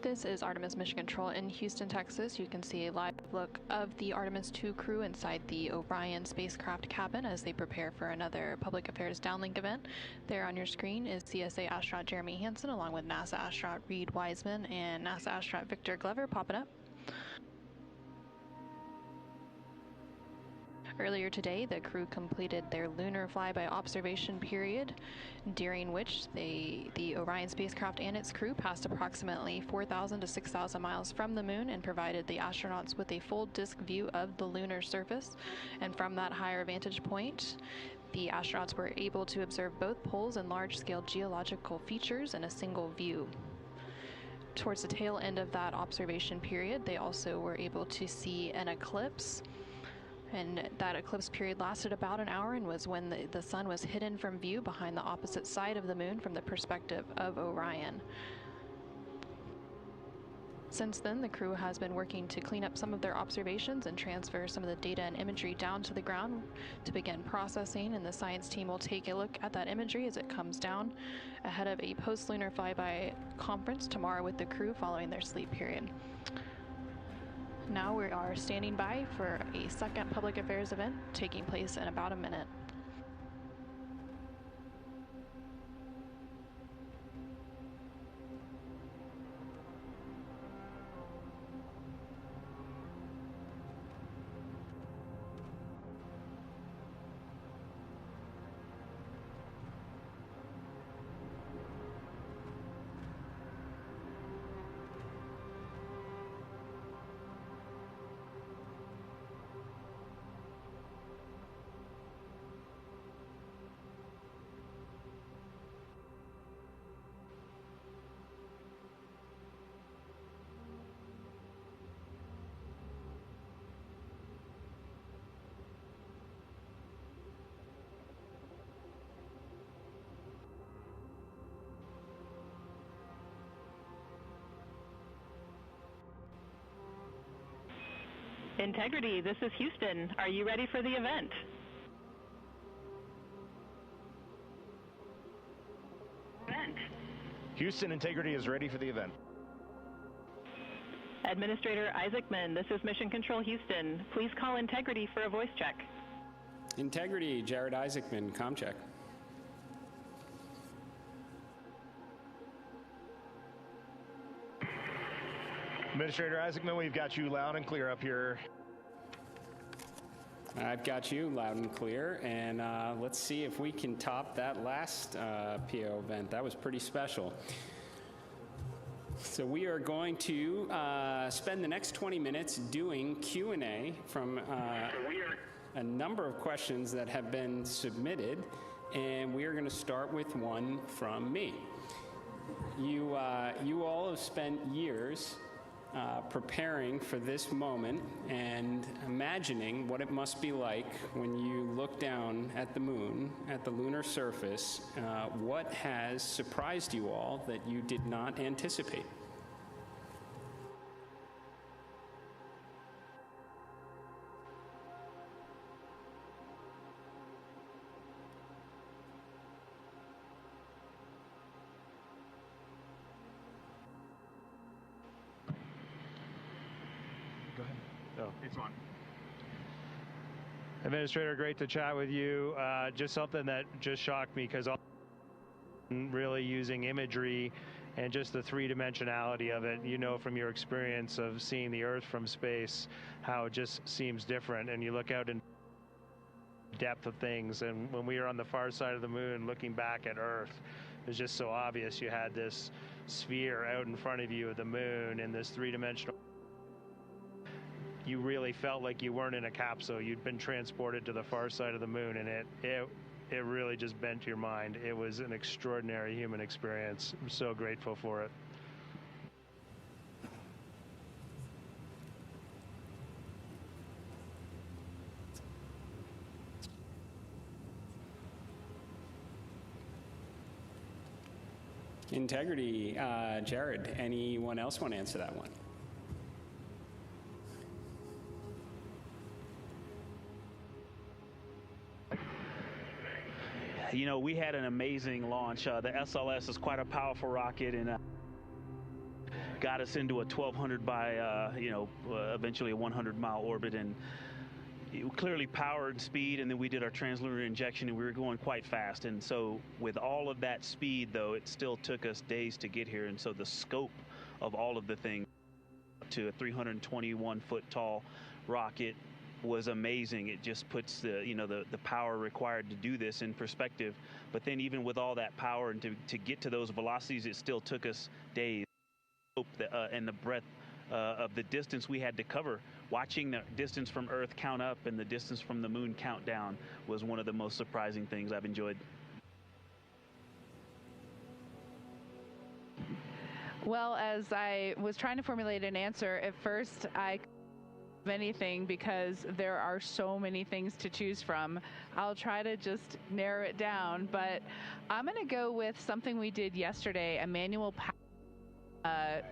This is Artemis Mission Control in Houston, Texas. You can see a live look of the Artemis II crew inside the Orion spacecraft cabin as they prepare for another public affairs downlink event. There on your screen is CSA astronaut Jeremy Hansen along with NASA astronaut Reed Wiseman and NASA astronaut Victor Glover popping up. Earlier today, the crew completed their Lunar Flyby observation period, during which the Orion spacecraft and its crew passed approximately 4,000 to 6,000 miles from the moon and provided the astronauts with a full disk view of the lunar surface. And from that higher vantage point, the astronauts were able to observe both poles and large-scale geological features in a single view. Towards the tail end of that observation period, they also were able to see an eclipse. And that eclipse period lasted about an hour and was when the sun was hidden from view behind the opposite side of the moon from the perspective of Orion. Since then, the crew has been working to clean up some of their observations and transfer some of the data and imagery down to the ground to begin processing, and the science team will take a look at that imagery as it comes down ahead of a post-lunar flyby conference tomorrow with the crew following their sleep period. Now we are standing by for a second public affairs event taking place in about a minute. Integrity, this is Houston. Are you ready for the event? Houston Integrity is ready for the event. Administrator Isaacman, this is Mission Control Houston. Please call Integrity for a voice check. Integrity, Jared Isaacman, comm check. Administrator Isaacman, we've got you loud and clear up here. I've got you loud and clear, and let's see if we can top that last PO event. That was pretty special. So we are going to spend the next 20 minutes doing Q&A from a number of questions that have been submitted, and we are going to start with one from me. You all have spent years preparing for this moment and imagining what it must be like when you look down at the moon, at the lunar surface. What has surprised you all that you did not anticipate? It's on. Administrator, great to chat with you. Just something that just shocked me because I'm really using imagery and just the three-dimensionality of it. You know from your experience of seeing the Earth from space how it just seems different, and you look out in depth of things. And when we were on the far side of the moon looking back at Earth, it was just so obvious. You had this sphere out in front of you of the moon in this three-dimensional. You really felt like you weren't in a capsule. You'd been transported to the far side of the moon, and it really just bent your mind. It was an extraordinary human experience. I'm so grateful for it. Integrity, Jared, anyone else want to answer that one? You know, we had an amazing launch. The SLS is quite a powerful rocket, and got us into a 1,200 by, eventually a 100-mile orbit, and clearly power and speed, and then we did our translunar injection, and we were going quite fast. And so with all of that speed, though, it still took us days to get here. And so the scope of all of the things to a 321-foot tall rocket was amazing. It just puts the power required to do this in perspective. But then even with all that power and to get to those velocities, it still took us days. And the breadth of the distance we had to cover. Watching the distance from Earth count up and the distance from the moon count down was one of the most surprising things I've enjoyed. Well, as I was trying to formulate an answer, at first I anything because there are so many things to choose from. I'll try to just narrow it down, but I'm going to go with something we did yesterday, a manual power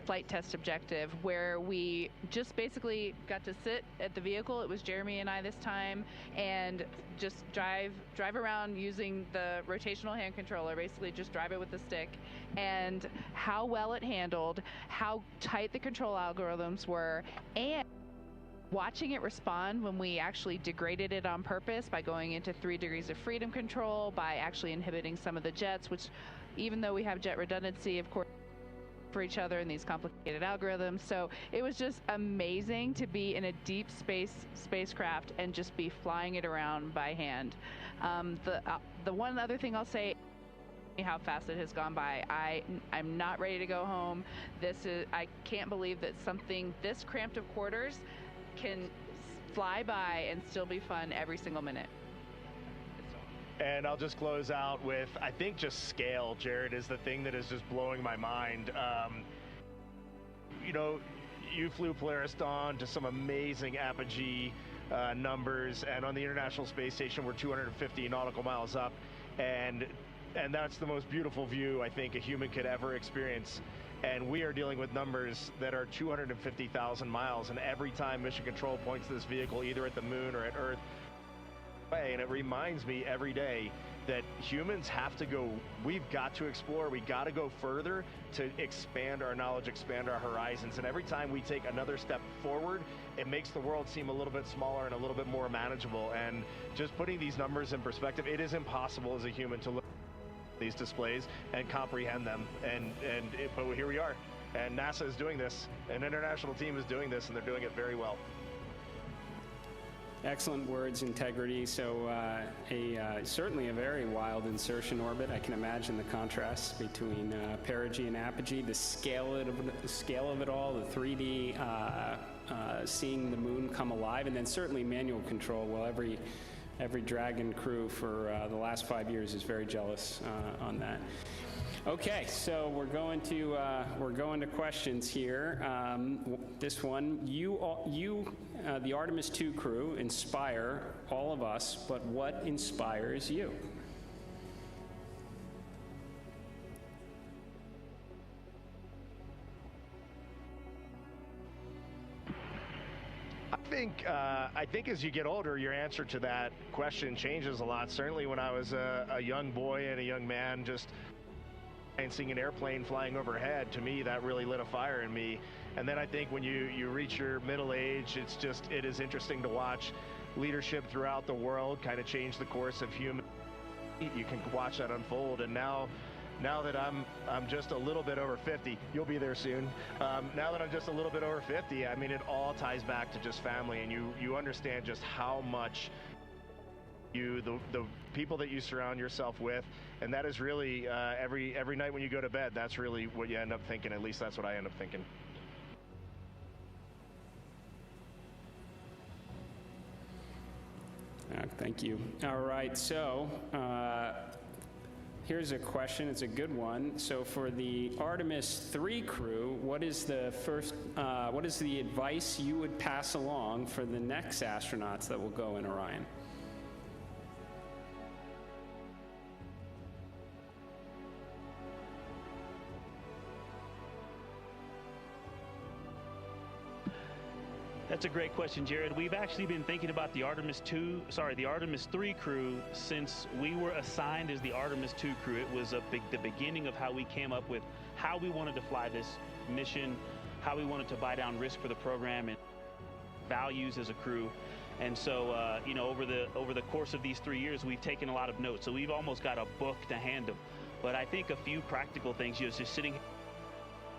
flight test objective, where we just basically got to sit at the vehicle. It was Jeremy and I this time, and just drive around using the rotational hand controller, basically just drive it with the stick, and how well it handled, how tight the control algorithms were, and watching it respond when we actually degraded it on purpose by going into 3 degrees of freedom control, by actually inhibiting some of the jets, which even though we have jet redundancy, of course, for each other in these complicated algorithms. So it was just amazing to be in a deep spacecraft and just be flying it around by hand. The one other thing I'll say, how fast it has gone by. I'm not ready to go home. I can't believe that something this cramped of quarters can fly by and still be fun every single minute. And I'll just close out with, I think just scale, Jared, is the thing that is just blowing my mind. You flew Polaris Dawn to some amazing apogee numbers, and on the International Space Station we're 250 nautical miles up, and that's the most beautiful view I think a human could ever experience. And we are dealing with numbers that are 250,000 miles, and every time Mission Control points this vehicle either at the moon or at Earth, and it reminds me every day that humans have to go, we've got to explore, we got to go further to expand our knowledge, expand our horizons. And every time we take another step forward, it makes the world seem a little bit smaller and a little bit more manageable. And just putting these numbers in perspective, it is impossible as a human to look at these displays and comprehend them. But here we are, and NASA is doing this, an international team is doing this, and they're doing it very well. Excellent words, Integrity. So certainly a very wild insertion orbit. I can imagine the contrast between perigee and apogee, the scale of it all, the 3D, seeing the moon come alive, and then certainly manual control. Well, every Dragon crew for the last 5 years is very jealous on that. Okay, so we're going to questions here. This one, the Artemis II crew, inspire all of us, but what inspires you? I think as you get older, your answer to that question changes a lot. Certainly when I was a young boy and a young man, just and seeing an airplane flying overhead, to me that really lit a fire in me. And then I think when you reach your middle age, it is interesting to watch leadership throughout the world kind of change the course of human. You can watch that unfold, and now now that I'm just a little bit over 50, you'll be there soon. Now that I'm just a little bit over 50, I mean, it all ties back to just family, and you understand just how much the people that you surround yourself with, and that is really every night when you go to bed, that's really what you end up thinking. At least that's what I end up thinking. Thank you. All right, so here's a question. It's a good one. So for the Artemis II crew, what is the advice you would pass along for the next astronauts that will go in Orion? That's a great question, Jared. We've actually been thinking about the Artemis III crew since we were assigned as the Artemis II crew. It was the beginning of how we came up with how we wanted to fly this mission, how we wanted to buy down risk for the program, and values as a crew. And so, over the course of these 3 years, we've taken a lot of notes. So we've almost got a book to hand them. But I think a few practical things, just sitting here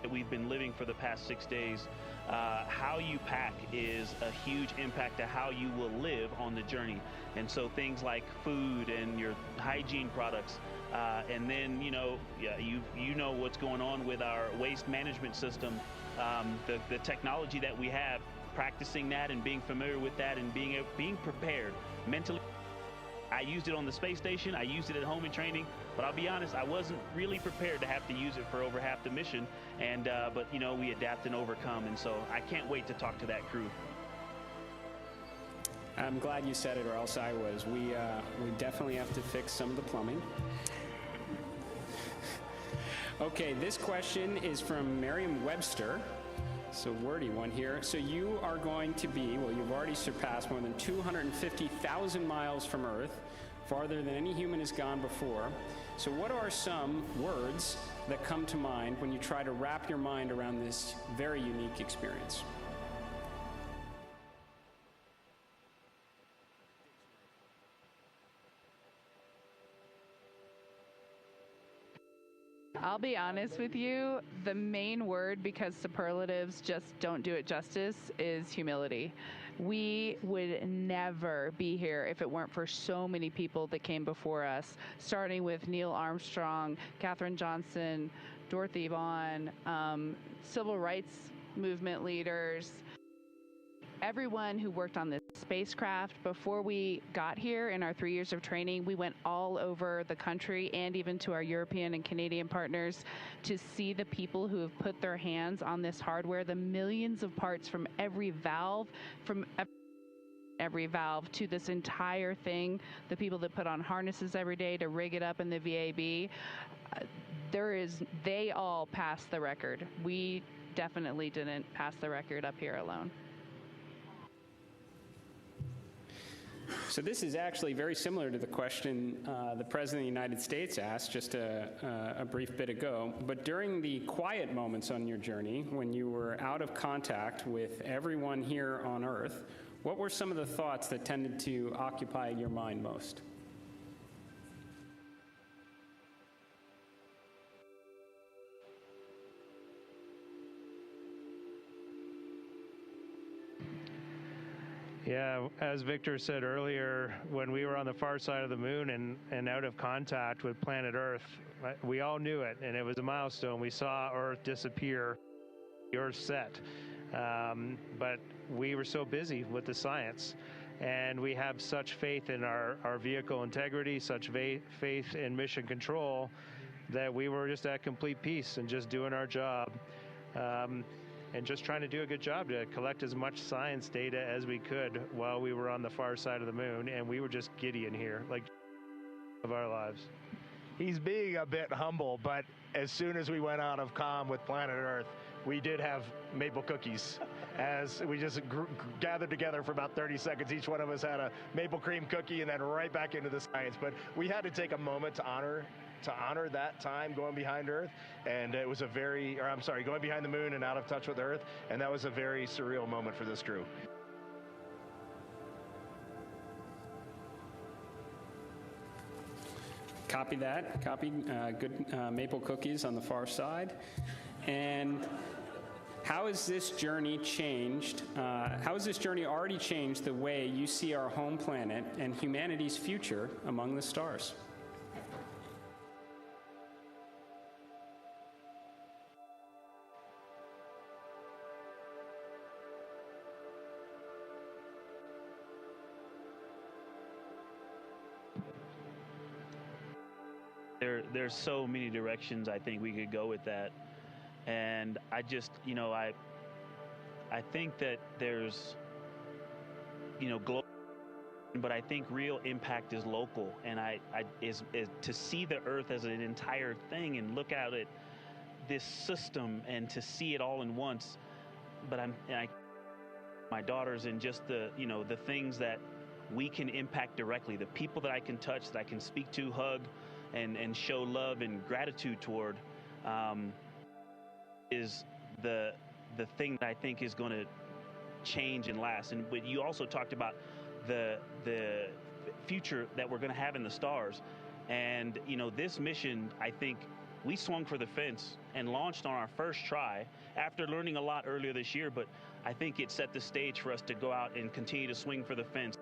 that we've been living for the past 6 days. How you pack is a huge impact to how you will live on the journey. And so things like food and your hygiene products, and then you know what's going on with our waste management system, the technology that we have, practicing that and being familiar with that and being prepared mentally. I used it on the space station, I used it at home in training, but I'll be honest, I wasn't really prepared to have to use it for over half the mission, and but we adapt and overcome, and so I can't wait to talk to that crew. I'm glad you said it, or else I was. We definitely have to fix some of the plumbing. Okay, this question is from Merriam-Webster. So wordy one here. So you are going to be, well, you've already surpassed more than 250,000 miles from Earth, farther than any human has gone before. So what are some words that come to mind when you try to wrap your mind around this very unique experience? I'll be honest with you, the main word, because superlatives just don't do it justice, is humility. We would never be here if it weren't for so many people that came before us, starting with Neil Armstrong, Katherine Johnson, Dorothy Vaughan, civil rights movement leaders, everyone who worked on this spacecraft. Before we got here in our 3 years of training, we went all over the country and even to our European and Canadian partners to see the people who have put their hands on this hardware, the millions of parts from every valve, to this entire thing, the people that put on harnesses every day to rig it up in the VAB. They all passed the record. We definitely didn't pass the record up here alone. So this is actually very similar to the question the President of the United States asked just a brief bit ago. But during the quiet moments on your journey, when you were out of contact with everyone here on Earth, what were some of the thoughts that tended to occupy your mind most? Yeah, as Victor said earlier, when we were on the far side of the moon and out of contact with planet Earth, we all knew it, and it was a milestone. We saw Earth disappear, the Earth set. But we were so busy with the science, and we have such faith in our vehicle integrity, such faith in mission control, that we were just at complete peace and just doing our job. And just trying to do a good job to collect as much science data as we could while we were on the far side of the moon, and we were just giddy in here, like of our lives. He's being a bit humble, but as soon as we went out of comm with planet Earth, we did have maple cookies. As we just gathered together for about 30 seconds, each one of us had a maple cream cookie, and then right back into the science. But we had to take a moment to honor that time going behind Earth, and it was going behind the moon and out of touch with Earth, and that was a very surreal moment for this crew. Copy that. Copy. Good maple cookies on the far side. And how has this journey changed? How has this journey already changed the way you see our home planet and humanity's future among the stars? There's so many directions I think we could go with that, and I just, I think that there's, global, but I think real impact is local, and is to see the Earth as an entire thing and look at it, this system, and to see it all in once. But my daughters, and just the things that we can impact directly, the people that I can touch, that I can speak to, hug, and show love and gratitude toward, is the thing that I think is going to change and last. And but you also talked about the future that we're going to have in the stars, and this mission, I think we swung for the fence and launched on our first try after learning a lot earlier this year. But I think it set the stage for us to go out and continue to swing for the fence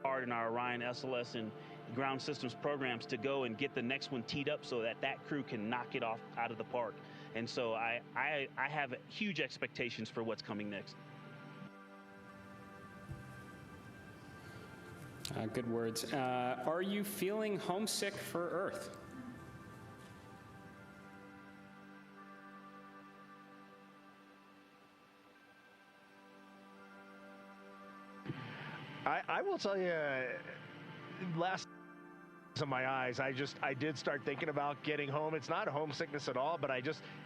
hard in our Orion SLS and ground systems programs to go and get the next one teed up so that crew can knock it off out of the park. And so I have huge expectations for what's coming next. Good words. Are you feeling homesick for Earth? I will tell you, last of my eyes, I did start thinking about getting home. It's not homesickness at all, but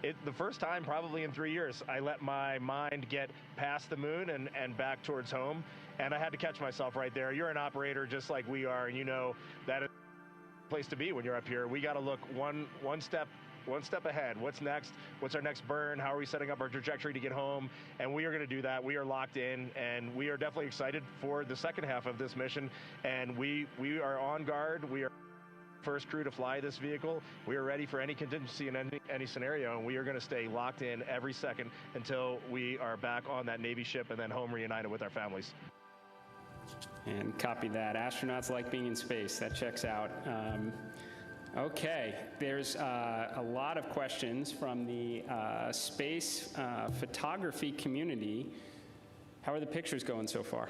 the first time probably in 3 years, I let my mind get past the moon and back towards home, and I had to catch myself right there. You're an operator just like we are, and that is the place to be when you're up here. We got to look one step ahead. What's next? What's our next burn? How are we setting up our trajectory to get home? And we are going to do that. We are locked in, and we are definitely excited for the second half of this mission. And we are on guard. We are first crew to fly this vehicle. We are ready for any contingency in any scenario, and we are going to stay locked in every second until we are back on that Navy ship and then home reunited with our families. And copy that. Astronauts like being in space. That checks out. Okay, there's a lot of questions from the space photography community. How are the pictures going so far?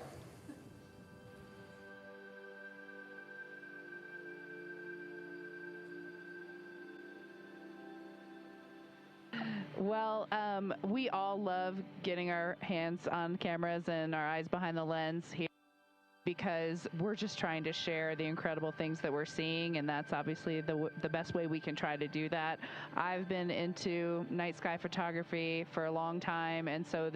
Well, we all love getting our hands on cameras and our eyes behind the lens here, because we're just trying to share the incredible things that we're seeing, and that's obviously the best way we can try to do that. I've been into night sky photography for a long time, and so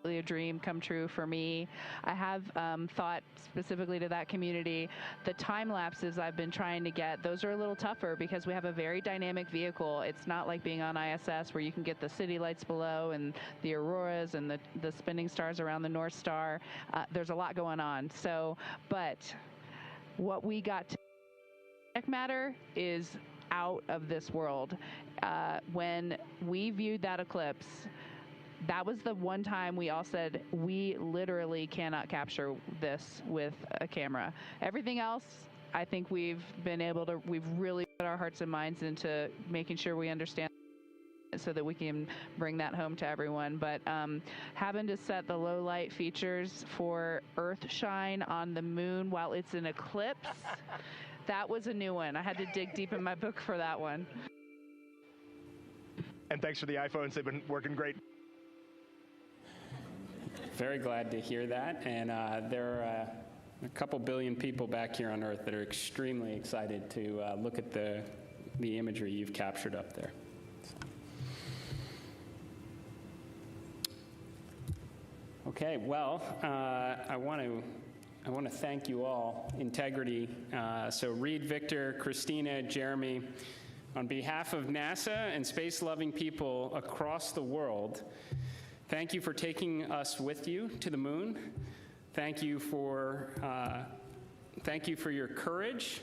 a dream come true for me. I have thought specifically to that community, the time lapses I've been trying to get, those are a little tougher because we have a very dynamic vehicle. It's not like being on ISS where you can get the city lights below and the auroras and the spinning stars around the North Star. There's a lot going on. So, but what we got to matter is out of this world. When we viewed that eclipse, that was the one time we all said, we literally cannot capture this with a camera. Everything else, I think we've really put our hearts and minds into making sure we understand so that we can bring that home to everyone. But having to set the low light features for Earth shine on the moon while it's an eclipse, that was a new one. I had to dig deep in my book for that one. And thanks for the iPhones. They've been working great. Very glad to hear that, and there are a couple billion people back here on Earth that are extremely excited to look at the imagery you've captured up there. Okay, well, I want to thank you all. Integrity. So Reed, Victor, Christina, Jeremy, on behalf of NASA and space-loving people across the world, thank you for taking us with you to the moon. Thank you for your courage.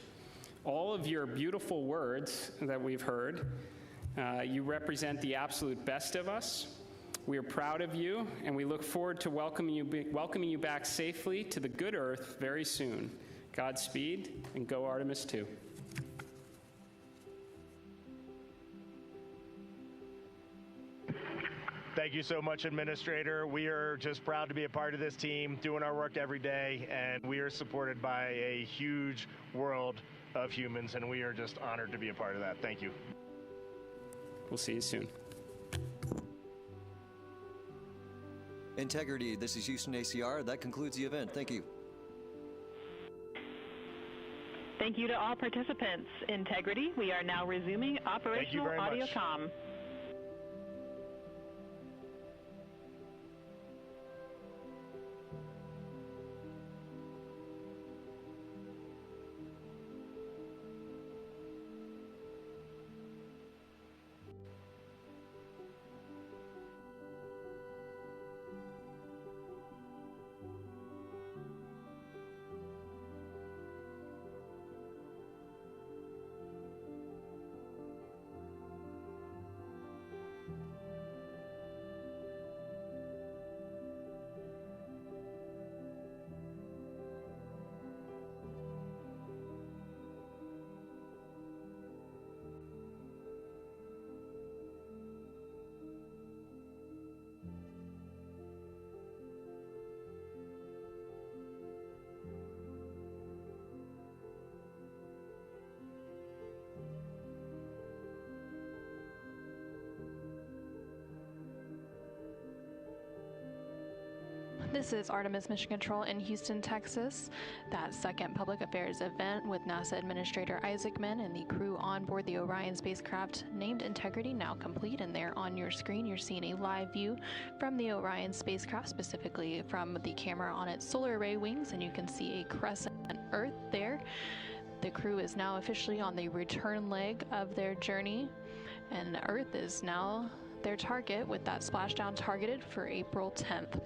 all of your beautiful words that we've heard. You represent the absolute best of us. We are proud of you, and we look forward to welcoming you back safely to the good Earth very soon. Godspeed, and go Artemis II. Thank you so much, Administrator. We are just proud to be a part of this team, doing our work every day, and we are supported by a huge world of humans, and we are just honored to be a part of that. Thank you. We'll see you soon. Integrity, this is Houston ACR. That concludes the event. Thank you. Thank you to all participants. Integrity, we are now resuming operational audio comm. This is Artemis Mission Control in Houston, Texas. That second public affairs event with NASA Administrator Wiseman and the crew on board the Orion spacecraft named Integrity now complete, and there on your screen you're seeing a live view from the Orion spacecraft, specifically from the camera on its solar array wings, and you can see a crescent Earth there. The crew is now officially on the return leg of their journey, and Earth is now their target, with that splashdown targeted for April 10th.